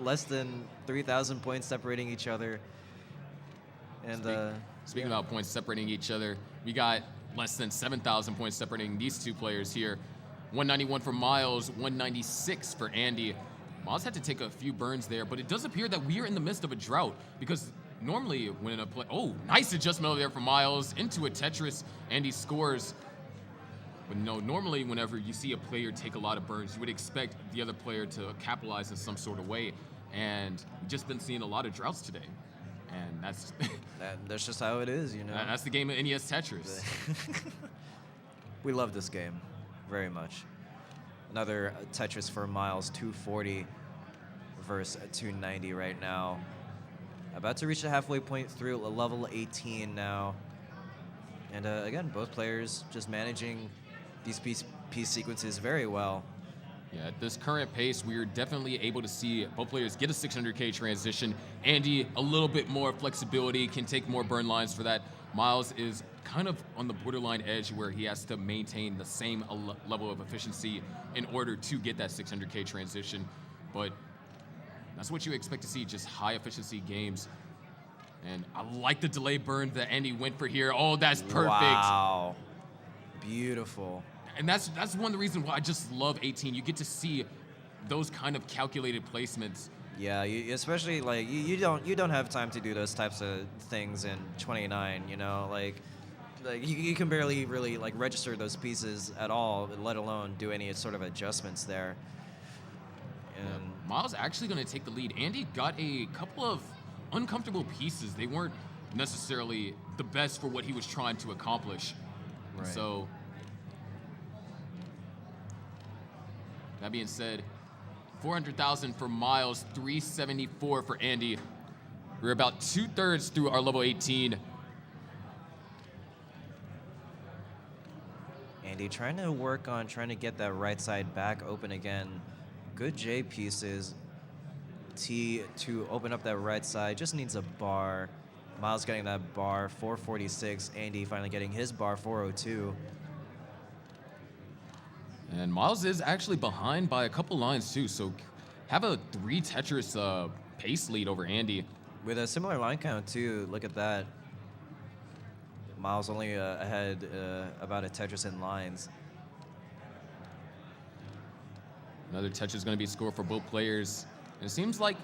less than 3,000 points separating each other. And speaking about points separating each other, we got less than 7,000 points separating these two players here. 191 for Myles, 196 for Andy. Myles had to take a few burns there, but it does appear that we are in the midst of a drought because normally when nice adjustment over there for Myles into a Tetris. Andy scores. But normally whenever you see a player take a lot of burns, you would expect the other player to capitalize in some sort of way. And we've just been seeing a lot of droughts today. And that's just how it is, That's the game of NES Tetris. We love this game very much. Another Tetris for Myles, 240 versus 290 right now. About to reach the halfway point through level 18 now. And again, both players just managing these piece sequences very well. Yeah, at this current pace, we are definitely able to see both players get a 600K transition. Andy, a little bit more flexibility, can take more burn lines for that. Myles is kind of on the borderline edge where he has to maintain the same level of efficiency in order to get that 600K transition. But that's what you expect to see, just high efficiency games. And I like the delay burn that Andy went for here. Oh, that's perfect. Wow. Beautiful. And that's one of the reasons why I just love 18. You get to see those kind of calculated placements. Yeah, especially like you don't have time to do those types of things in 29. Like you can barely really like register those pieces at all, let alone do any sort of adjustments there. And Myles actually going to take the lead. Andy got a couple of uncomfortable pieces. They weren't necessarily the best for what he was trying to accomplish. Right. So, that being said, 400,000 for Myles, 374 for Andy. We're about 2/3 through our level 18. Andy trying to work on trying to get that right side back open again. Good J pieces. T to open up that right side. Just needs a bar. Myles getting that bar, 446. Andy finally getting his bar, 402. And Myles is actually behind by a couple lines too, so have a 3 Tetris pace lead over Andy. With a similar line count too, look at that. Myles only ahead about a Tetris in lines. Another Tetris is going to be scored for both players. And it seems like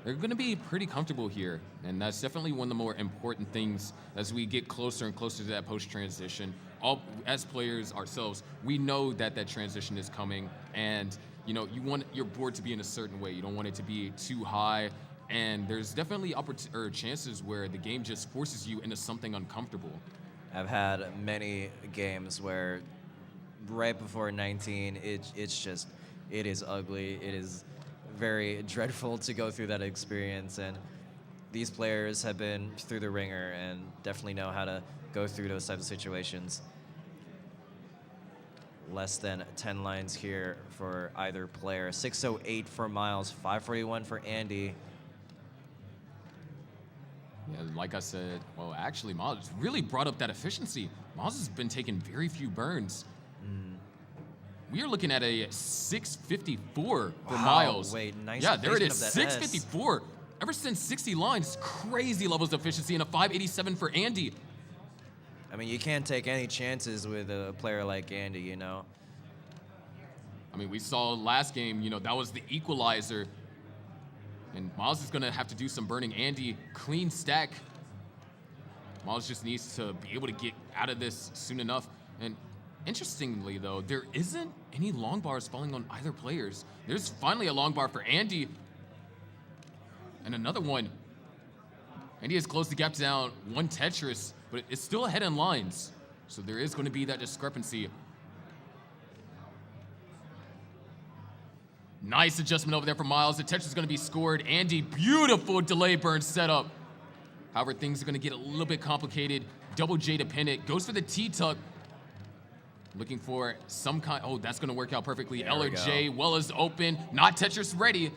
they're going to be pretty comfortable here, and that's definitely one of the more important things as we get closer and closer to that post-transition. All as players ourselves, we know that that transition is coming, and you know you want your board to be in a certain way. You don't want it to be too high, and there's definitely chances where the game just forces you into something uncomfortable. I've had many games where right before 19, it is ugly. It is very dreadful to go through that experience, and these players have been through the ringer and definitely know how to go through those types of situations. Less than 10 lines here for either player. 608 for Myles, 541 for Andy. Yeah, like I said, well, actually, Myles really brought up that efficiency. Myles has been taking very few burns. We are looking at a 654 for Myles. Wait, nice. Yeah, there it is, placement of that 654. Ever since 60 lines, crazy levels of efficiency, and a 587 for Andy. I mean, you can't take any chances with a player like Andy, you know? I mean, we saw last game, you know, that was the equalizer. And Myles is going to have to do some burning. Andy, clean stack. Myles just needs to be able to get out of this soon enough. And interestingly, though, there isn't any long bars falling on either players. There's finally a long bar for Andy. And another one. Andy has closed the gap down 1 Tetris, but it's still ahead in lines. So there is going to be that discrepancy. Nice adjustment over there for Myles. The Tetris is going to be scored. Andy, beautiful delay burn setup. However, things are going to get a little bit complicated. Double J dependent. Goes for the T-tuck. Looking for some kind. Oh, that's going to work out perfectly. L or J, well is open. Not Tetris ready.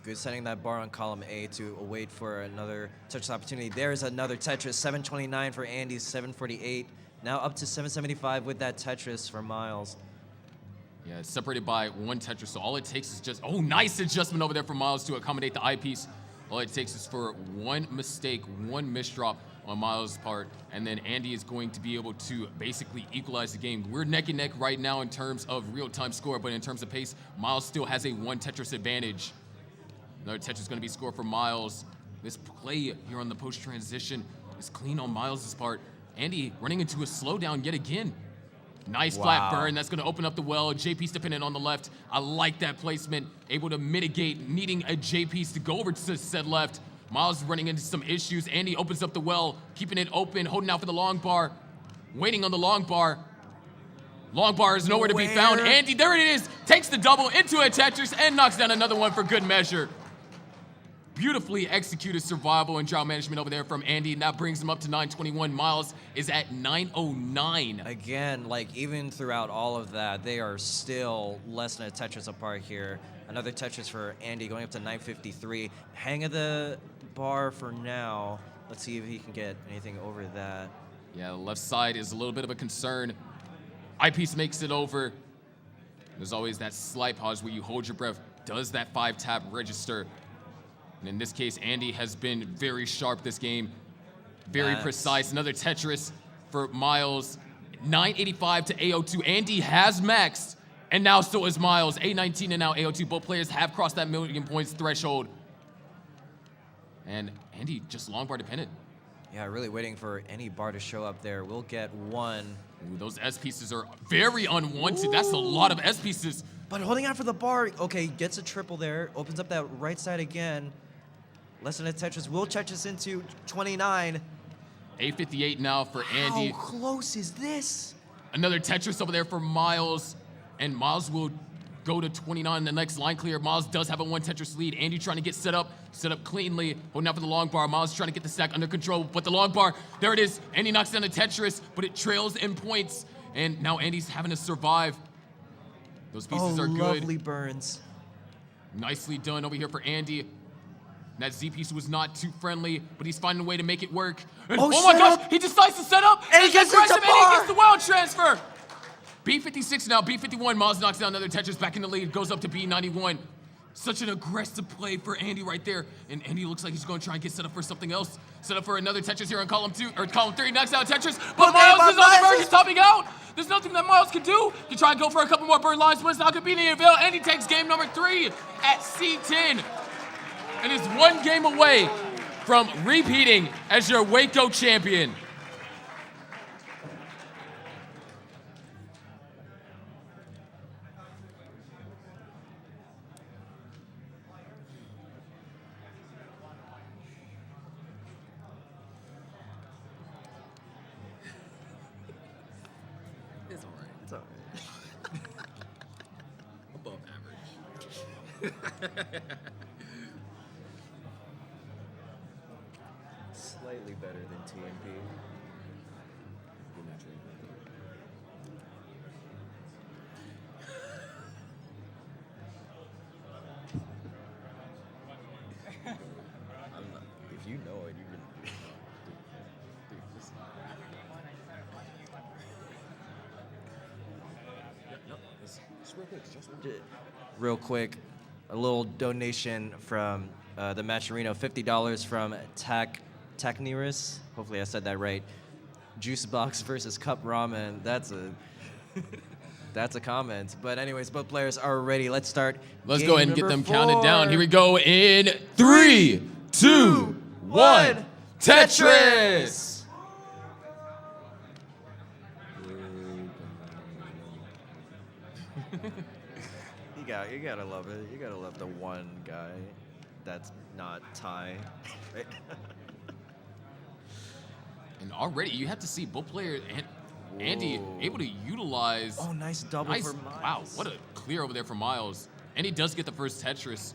Good setting that bar on column A to wait for another Tetris opportunity. There's another Tetris. 729 for Andy, 748. Now up to 775 with that Tetris for Myles. Yeah, it's separated by 1 Tetris, so all it takes is just, oh, nice adjustment over there for Myles to accommodate the eyepiece. All it takes is for 1 mistake, 1 misdrop on Myles' part, and then Andy is going to be able to basically equalize the game. We're neck and neck right now in terms of real-time score, but in terms of pace, Myles still has a 1 Tetris advantage. Another Tetris is going to be scored for Myles. This play here on the post-transition is clean on Myles' part. Andy running into a slowdown yet again. Nice flat burn. That's going to open up the well. J-piece dependent on the left. I like that placement. Able to mitigate needing a J-piece to go over to said left. Myles running into some issues. Andy opens up the well, keeping it open, holding out for the long bar. Waiting on the long bar. Long bar is nowhere to be found. Andy, there it is. Takes the double into a Tetris and knocks down another one for good measure. Beautifully executed survival and drought management over there from Andy, and that brings him up to 921. Myles is at 909. Again, like even throughout all of that, they are still less than a Tetris apart here. Another Tetris for Andy going up to 953. Hang of the bar for now. Let's see if he can get anything over that. Yeah, the left side is a little bit of a concern. Eyepiece makes it over. There's always that slight pause where you hold your breath. Does that 5-tap register? And in this case, Andy has been very sharp this game. Very precise. Another Tetris for Myles. 985 to AO2. Andy has maxed, and now so is Myles. A19 and now AO2. Both players have crossed that million points threshold. And Andy just long bar dependent. Yeah, really waiting for any bar to show up there. We'll get one. Ooh, those S pieces are very unwanted. Ooh. That's a lot of S pieces. But holding on for the bar. Okay, gets a triple there. Opens up that right side again. Less than a Tetris. Will Tetris into 29. 8:58 now for Andy. How close is this? Another Tetris over there for Myles. And Myles will go to 29 the next line clear. Myles does have a 1 Tetris lead. Andy trying to get set up cleanly, holding out for the long bar. Myles trying to get the stack under control, but the long bar, there it is. Andy knocks down the Tetris, but it trails in points. And now Andy's having to survive. Those pieces are good. Lovely burns. Nicely done over here for Andy. That Z piece was not too friendly, but he's finding a way to make it work. And oh my gosh, he decides to set up, and he gets aggressive, into and he bar. gets the wild transfer. B56 now, B51, Myles knocks down another Tetris, back in the lead, goes up to B91. Such an aggressive play for Andy right there. And Andy looks like he's going to try and get set up for something else. Set up for another Tetris here on column 3, knocks down Tetris. But Myles is on the verge, he's topping out. There's nothing that Myles can do. He can try and go for a couple more burn lines, but it's not going to be any avail. And he takes game number 3 at C10. And is 1 game away from repeating as your Waco champion. It's all right. It's all right. Above average. Slightly better than TMP. If you know it, you can. Real quick, a little donation from the Match Arena, $50 from Techniris. Hopefully I said that right. Juice box versus cup ramen. That's a comment. But anyways, both players are ready. Let's start. Let's game go ahead and get them number counted 4. down. Here we go in 3, 2, 1. Tetris! You gotta love it. You gotta love the one guy that's not Thai. Right? And already you have to see both players and Andy able to utilize. Oh, nice double for Myles. Wow, what a clear over there for Myles. And he does get the first Tetris.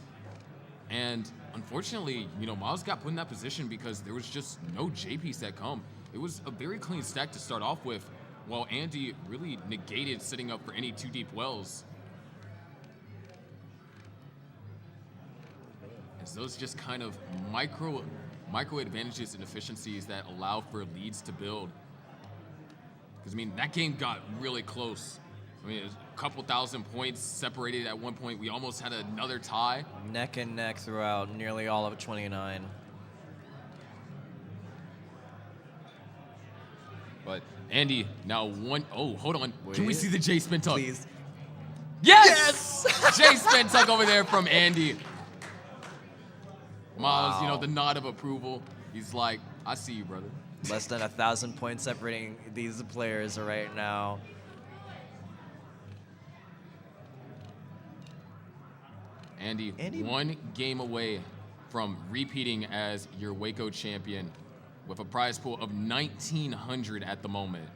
And unfortunately, Myles got put in that position because there was just no J piece that come. It was a very clean stack to start off with, while Andy really negated setting up for any 2 deep wells. As those just kind of micro advantages and efficiencies that allow for leads to build. Because, that game got really close. It was a couple thousand points separated at one point. We almost had another tie. Neck and neck throughout nearly all of 29. But Andy now hold on. Wait. Can we see the J spin tuck? Please. Yes! J spin tuck over there from Andy. Myles, Wow. the nod of approval. He's like, I see you, brother. Less than 1,000 points separating these players right now. Andy, 1 game away from repeating as your Waco champion with a prize pool of 1,900 at the moment.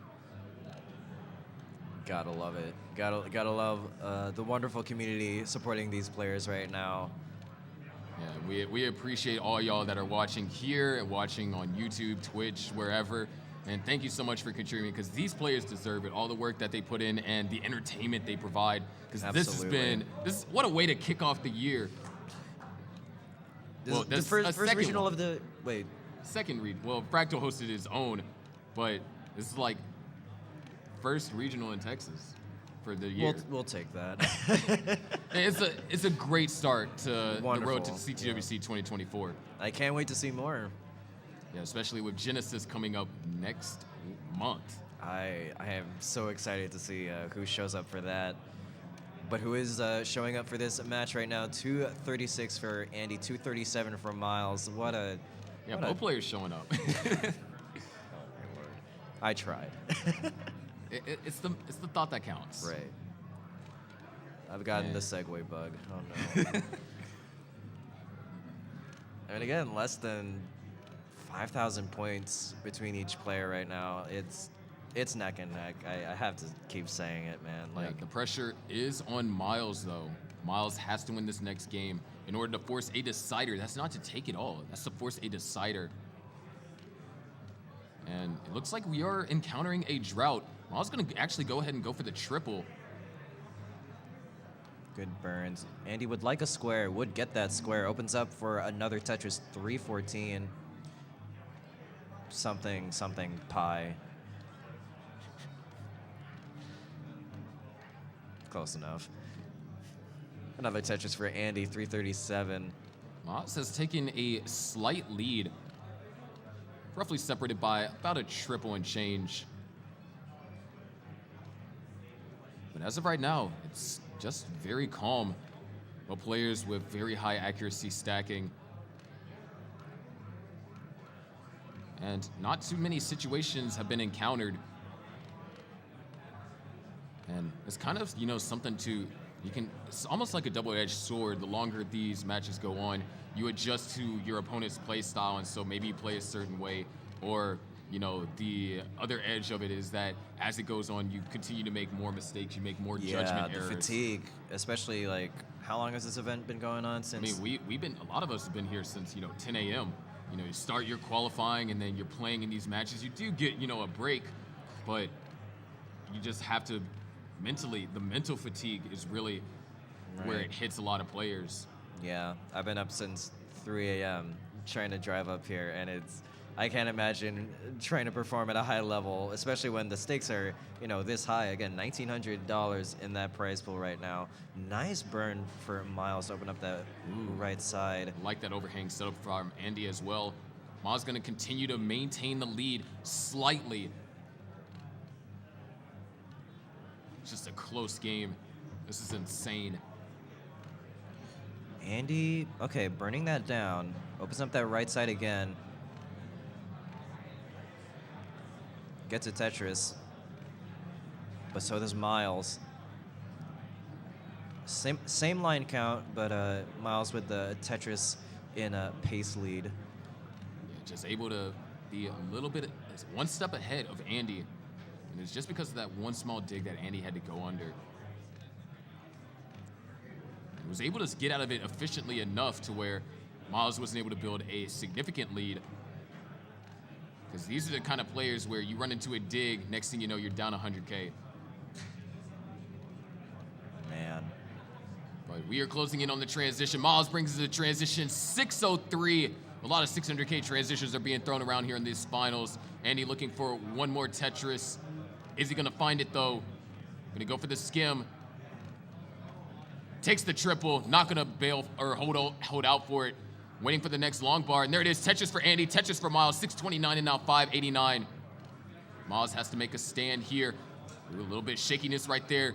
Gotta love it. Gotta love the wonderful community supporting these players right now. Yeah, we appreciate all y'all that are watching here and watching on YouTube, Twitch, wherever. And thank you so much for contributing, because these players deserve it. All the work that they put in and the entertainment they provide. Because what a way to kick off the year. This is the first regional of the second region. Well, Fractal hosted his own, but this is like first regional in Texas for the year. We'll take that. It's a great start to Wonderful. the road to CTWC 2024. I can't wait to see more. Yeah, especially with Genesis coming up next month. I am so excited to see who shows up for that. But who is showing up for this match right now? 236 for Andy, 237 for Myles. Both players showing up. I tried. It's the thought that counts. Right. I've gotten the segue bug. Oh no. And again, less than 5,000 points between each player right now. It's neck and neck. I have to keep saying it, man. Like the pressure is on Myles though. Myles has to win this next game in order to force a decider. That's not to take it all. That's to force a decider. And it looks like we are encountering a drought. Myles going to actually go ahead and go for the triple. Good burns. Andy would like a square, would get that square. Opens up for another Tetris 314. Something pi. Close enough. Another Tetris for Andy, 337. Myles has taken a slight lead, roughly separated by about a triple and change. But as of right now, it's just very calm. Well, players with very high accuracy stacking. And not too many situations have been encountered. And it's kind of, something it's almost like a double-edged sword. The longer these matches go on, you adjust to your opponent's play style, and so maybe you play a certain way, or, the other edge of it is that as it goes on, you continue to make more mistakes, you make more judgment errors. Yeah, the fatigue, especially, how long has this event been going on since? I mean, a lot of us have been here since, 10 a.m. You start your qualifying, and then you're playing in these matches. You do get, a break, but you just have to the mental fatigue is really where it hits a lot of players. Yeah, I've been up since 3 a.m. trying to drive up here, and I can't imagine trying to perform at a high level, especially when the stakes are, this high. Again, $1,900 in that prize pool right now. Nice burn for Myles to open up that right side. I like that overhang setup from Andy as well. Myles going to continue to maintain the lead slightly. It's just a close game. This is insane. Andy, okay, burning that down. Opens up that right side again. Gets a Tetris. But so does Myles. Same line count, but Myles with the Tetris in a pace lead. Yeah, just able to be a little bit, one step ahead of Andy. And it's just because of that one small dig that Andy had to go under. He was able to get out of it efficiently enough to where Myles wasn't able to build a significant lead. Because these are the kind of players where you run into a dig, next thing you know, you're down 100K. Man. But we are closing in on the transition. Myles brings us the transition 603. A lot of 600K transitions are being thrown around here in these finals. Andy looking for one more Tetris. Is he going to find it, though? Going to go for the skim. Takes the triple. Not going to bail or hold out for it. Waiting for the next long bar. And there it is. Tetris for Andy. Tetris for Myles. 629 and now 589. Myles has to make a stand here. Ooh, a little bit shakiness right there.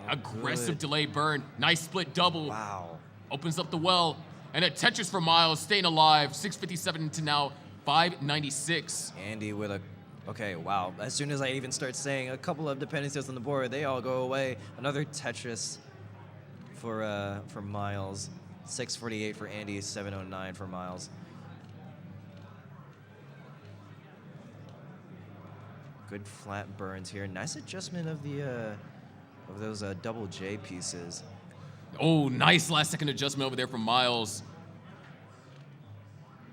Aggressive delay burn. Nice split double. Wow. Opens up the well. And a Tetris for Myles. Staying alive. 657 to now 596. Andy with a... Okay, wow. As soon as I even start saying a couple of dependencies on the board, they all go away. Another Tetris for Myles. 648 for Andy, 709 for Myles. Good flat burns here. Nice adjustment of the of those double J pieces. Oh, nice last second adjustment over there from Myles.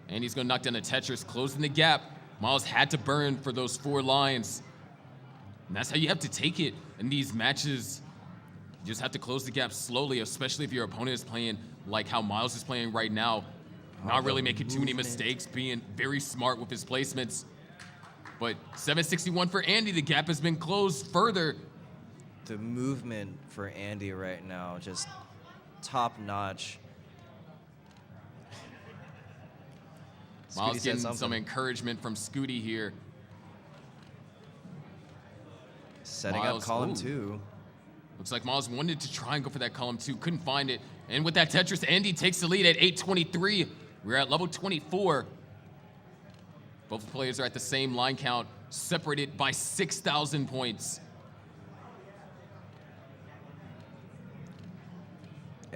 Andy's gonna knock down the Tetris, closing the gap. Myles had to burn for those 4 lines. And that's how you have to take it in these matches. You just have to close the gap slowly, especially if your opponent is playing like how Myles is playing right now. Not really making too many mistakes, being very smart with his placements. But 761 for Andy, the gap has been closed further. The movement for Andy right now, just top notch. Myles getting some encouragement from Scuti here. Setting up column 2. Looks like Myles wanted to try and go for that column 2, couldn't find it. And with that Tetris, Andy takes the lead at 823. We're at level 24. Both players are at the same line count, separated by 6,000 points.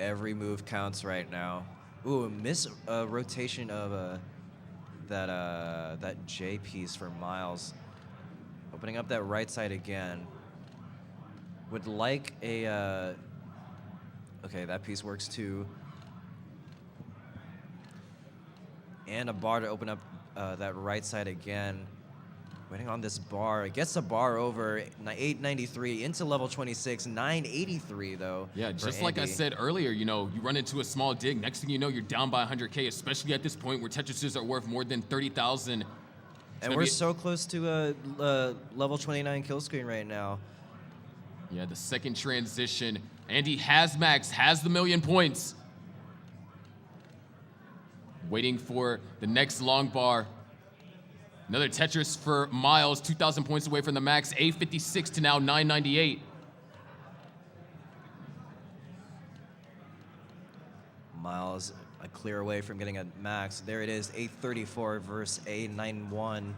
Every move counts right now. Ooh, miss rotation of that J piece for Myles. Opening up that right side again. Would like a... okay, that piece works too. And a bar to open up that right side again. Waiting on this bar. It gets the bar over 893 into level 26. 983 though. Yeah, just like I said earlier, you know, you run into a small dig. Next thing you know, you're down by 100K, especially at this point where Tetrises are worth more than 30,000. And we're so close to a level 29 kill screen right now. Yeah, the second transition. Andy has max, has the 1,000,000 points. Waiting for the next long bar. Another Tetris for Myles, 2,000 points away from the max, 856 to now 998. Myles a clear away from getting a max. There it is, 834 versus 891.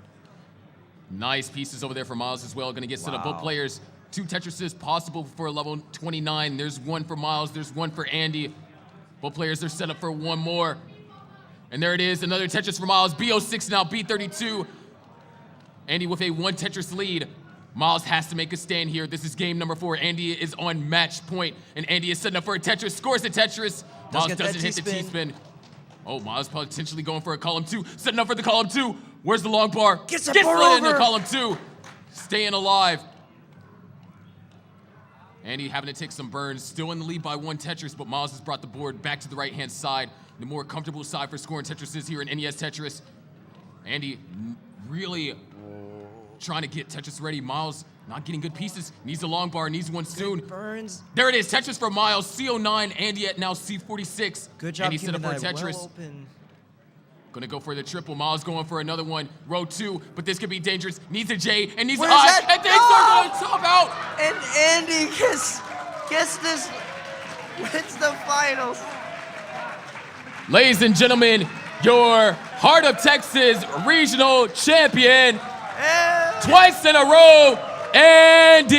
Nice pieces over there for Myles as well. Gonna get set up. Both players, 2 Tetrises possible for level 29. There's one for Myles, there's one for Andy. Both players are set up for one more. And there it is, another Tetris for Myles. B06 now, B32. Andy with a 1 Tetris lead. Myles has to make a stand here. This is game number 4. Andy is on match point, and Andy is setting up for a Tetris. Scores the Tetris. Myles doesn't hit the T-spin. Oh, Myles potentially going for a column 2. Setting up for the column 2. Where's the long bar? Gets it into column 2. Staying alive. Andy having to take some burns. Still in the lead by 1 Tetris, but Myles has brought the board back to the right-hand side. The more comfortable side for scoring Tetrises here in NES Tetris. Andy really trying to get Tetris ready. Myles not getting good pieces. Needs a long bar, needs one soon. Burns. There it is, Tetris for Myles. C09, Andy at now C46. Good job Andy set up for a that Tetris. well open. Gonna go for the triple. Myles going for another one. Row 2, but this could be dangerous. Needs a J and needs an I. And things are going to top out. And Andy gets this, wins the finals. Ladies and gentlemen, your Heart of Texas regional champion, twice in a row, Andy.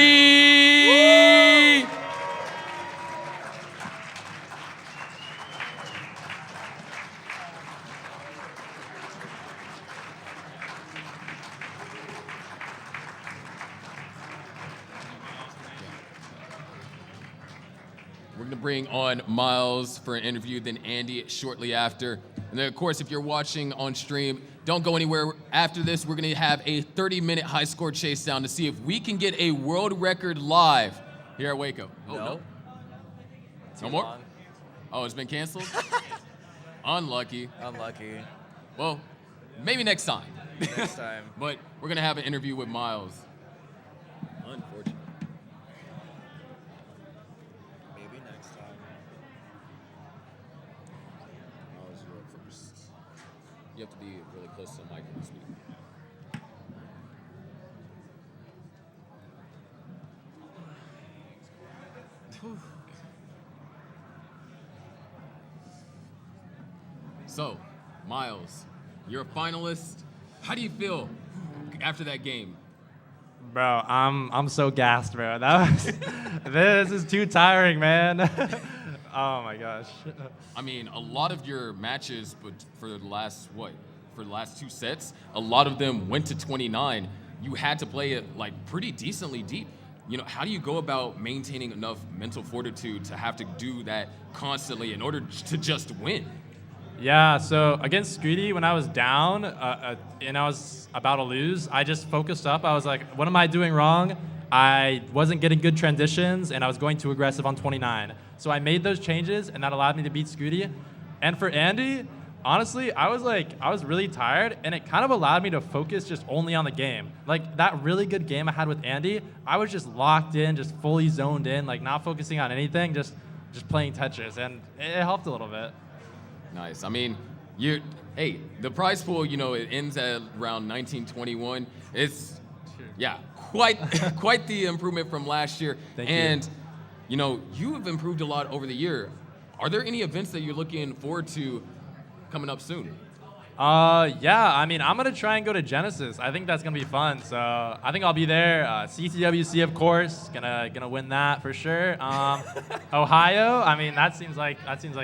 We're gonna bring on Myles for an interview, then Andy shortly after. And then of course, if you're watching on stream, don't go anywhere. After this, we're gonna have a 30-minute high score chase down to see if we can get a world record live here at Waco. Oh, no. No more? Long. Oh, it's been canceled? Unlucky. Unlucky. Well, maybe next time. Next time. But we're gonna have an interview with Myles. Unfortunately. Maybe next time. Myles, you're up first. You have to be really close to the mic and speak. So, Myles, you're a finalist. How do you feel after that game? Bro, I'm so gassed, bro. That was this is too tiring, man. Oh my gosh. I mean, a lot of your matches, but for the last for the last 2 sets, a lot of them went to 29. You had to play it like pretty decently deep. You know, how do you go about maintaining enough mental fortitude to have to do that constantly in order to just win? Yeah, so against Scuti, when I was down and I was about to lose, I just focused up. I was like, what am I doing wrong? I wasn't getting good transitions, and I was going too aggressive on 29. So I made those changes, and that allowed me to beat Scuti. And for Andy, honestly, I was really tired, and it kind of allowed me to focus just only on the game. Like that really good game I had with Andy, I was just locked in, just fully zoned in, like not focusing on anything, just playing Tetris, and it helped a little bit. Nice. I mean, hey, the prize pool, you know, it ends at around 1921. It's, yeah, quite the improvement from last year. Thank you. You know, you have improved a lot over the year. Are there any events that you're looking forward to coming up soon? Yeah, I mean, I'm going to try and go to Genesis. I think that's going to be fun. So I think I'll be there. CTWC, of course. Gonna win that for sure. Ohio, I mean, that seems like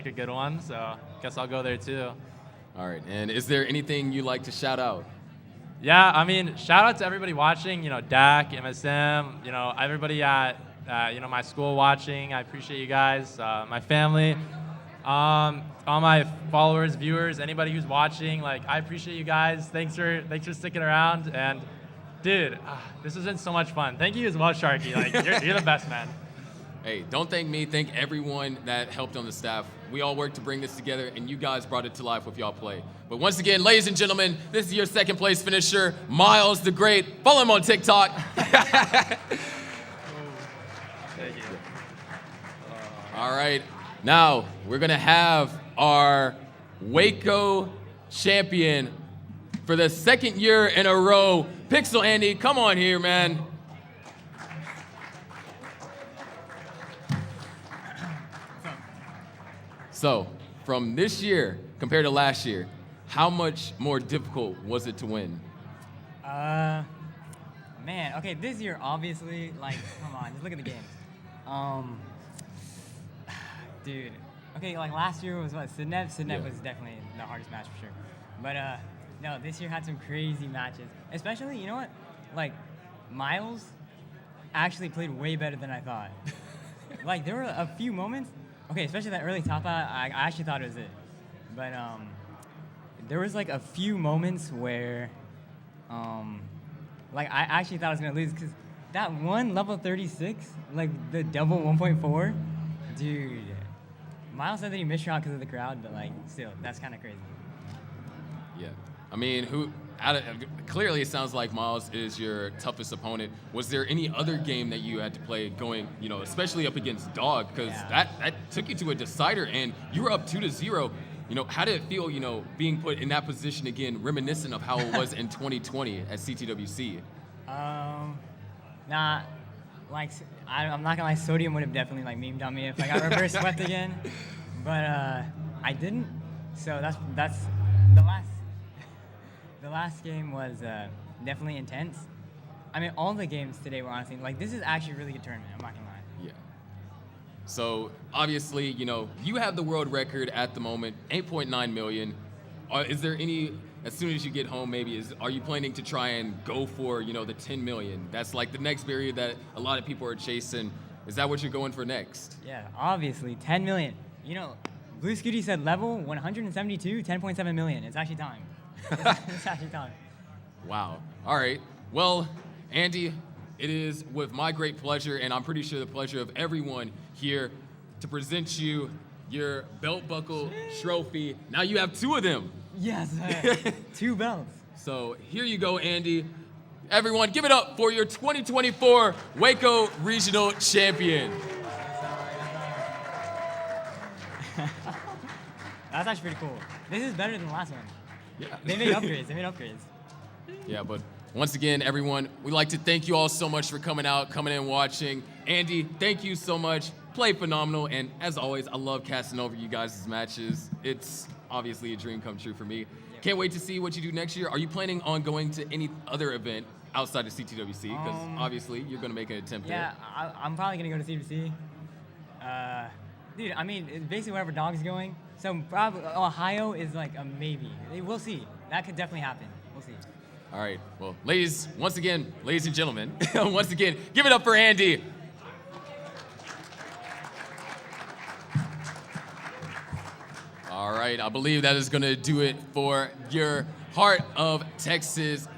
a good one. So guess I'll go there too. All right. And is there anything you like to shout out? Yeah, I mean, shout out to everybody watching, DAC, MSM, everybody at, my school watching. I appreciate you guys, my family, all my followers, viewers, anybody who's watching. Like, I appreciate you guys. Thanks for sticking around. And, dude, this has been so much fun. Thank you as well, Sharky. Like, you're the best, man. Hey, don't thank me. Thank everyone that helped on the staff. We all worked to bring this together, and you guys brought it to life with y'all play. But once again, ladies and gentlemen, this is your second place finisher, Myles the Great. Follow him on TikTok. Thank you. All right. Now, we're going to have our Waco champion for the second year in a row. Pixel Andy, come on here, man. So, from this year compared to last year, how much more difficult was it to win? Man, okay, this year, obviously, like, come on, just look at the games. Dude, okay, like last year was what, Sidnep? Sidnep was definitely the hardest match for sure. But, no, this year had some crazy matches. Especially, you know what? Like, Myles actually played way better than I thought. Like, there were a few moments. Okay, especially that early top out, I actually thought it was it. But there was like a few moments where, like I actually thought I was gonna lose because that one level 36, like the double 1.4, dude. Myles said that he missed shot because of the crowd, but like still, that's kind of crazy. Yeah, I mean, clearly it sounds like Myles is your toughest opponent. Was there any other game that you had to play going, especially up against Dog, because that took you to a decider and you were up 2-0. How did it feel, being put in that position again, reminiscent of how it was in 2020 at CTWC? Nah, like I'm not gonna lie, Sodium would have definitely like memed on me if I got reverse swept again, but I didn't. So that's the last game was definitely intense. I mean, all the games today were honestly, like, this is actually a really good tournament, I'm not gonna lie. Yeah. So, obviously, you have the world record at the moment, 8.9 million. Is there any, as soon as you get home, maybe, are you planning to try and go for, the 10 million? That's like the next barrier that a lot of people are chasing. Is that what you're going for next? Yeah, obviously, 10 million. Blue Scuti said level 172, 10.7 million. It's actually time. It's actually time. Wow. All right. Well, Andy, it is with my great pleasure, and I'm pretty sure the pleasure of everyone here, to present you your belt buckle trophy. Now you have two of them. Yes, 2 belts. So here you go, Andy. Everyone, give it up for your 2024 Waco Regional Champion. That's actually pretty cool. This is better than the last one. Yeah. They made upgrades. Yeah, but once again, everyone, we'd like to thank you all so much for coming in, watching. Andy, thank you so much. Play phenomenal, and as always, I love casting over you guys' matches. It's obviously a dream come true for me. Can't wait to see what you do next year. Are you planning on going to any other event outside of CTWC? Because obviously, you're going to make an attempt there. Yeah, I'm probably going to go to CTWC. Dude, I mean, it's basically wherever Dog's going. So probably Ohio is like a maybe. We'll see. That could definitely happen. We'll see. All right. Well, ladies and gentlemen, once again, give it up for Andy. All right. I believe that is going to do it for your Heart of Texas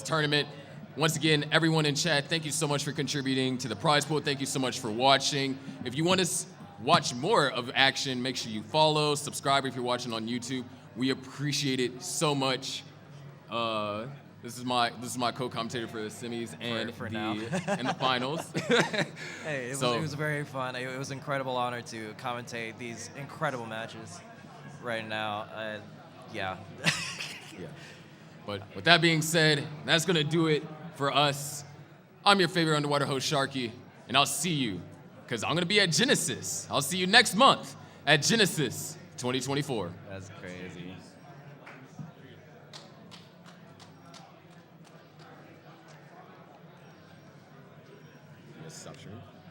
tournament. Once again, everyone in chat, thank you so much for contributing to the prize pool. Thank you so much for watching. If you want to watch more of action, make sure you follow, subscribe if you're watching on YouTube. We appreciate it so much. This is my co-commentator for the semis and and the finals. Hey, it was very fun. It was an incredible honor to commentate these incredible matches right now. Yeah. Yeah. But with that being said, that's gonna do it for us. I'm your favorite underwater host, Sharky, and I'll see you, because I'm going to be at Genesis. I'll see you next month at Genesis 2024. That's crazy. Stop streaming.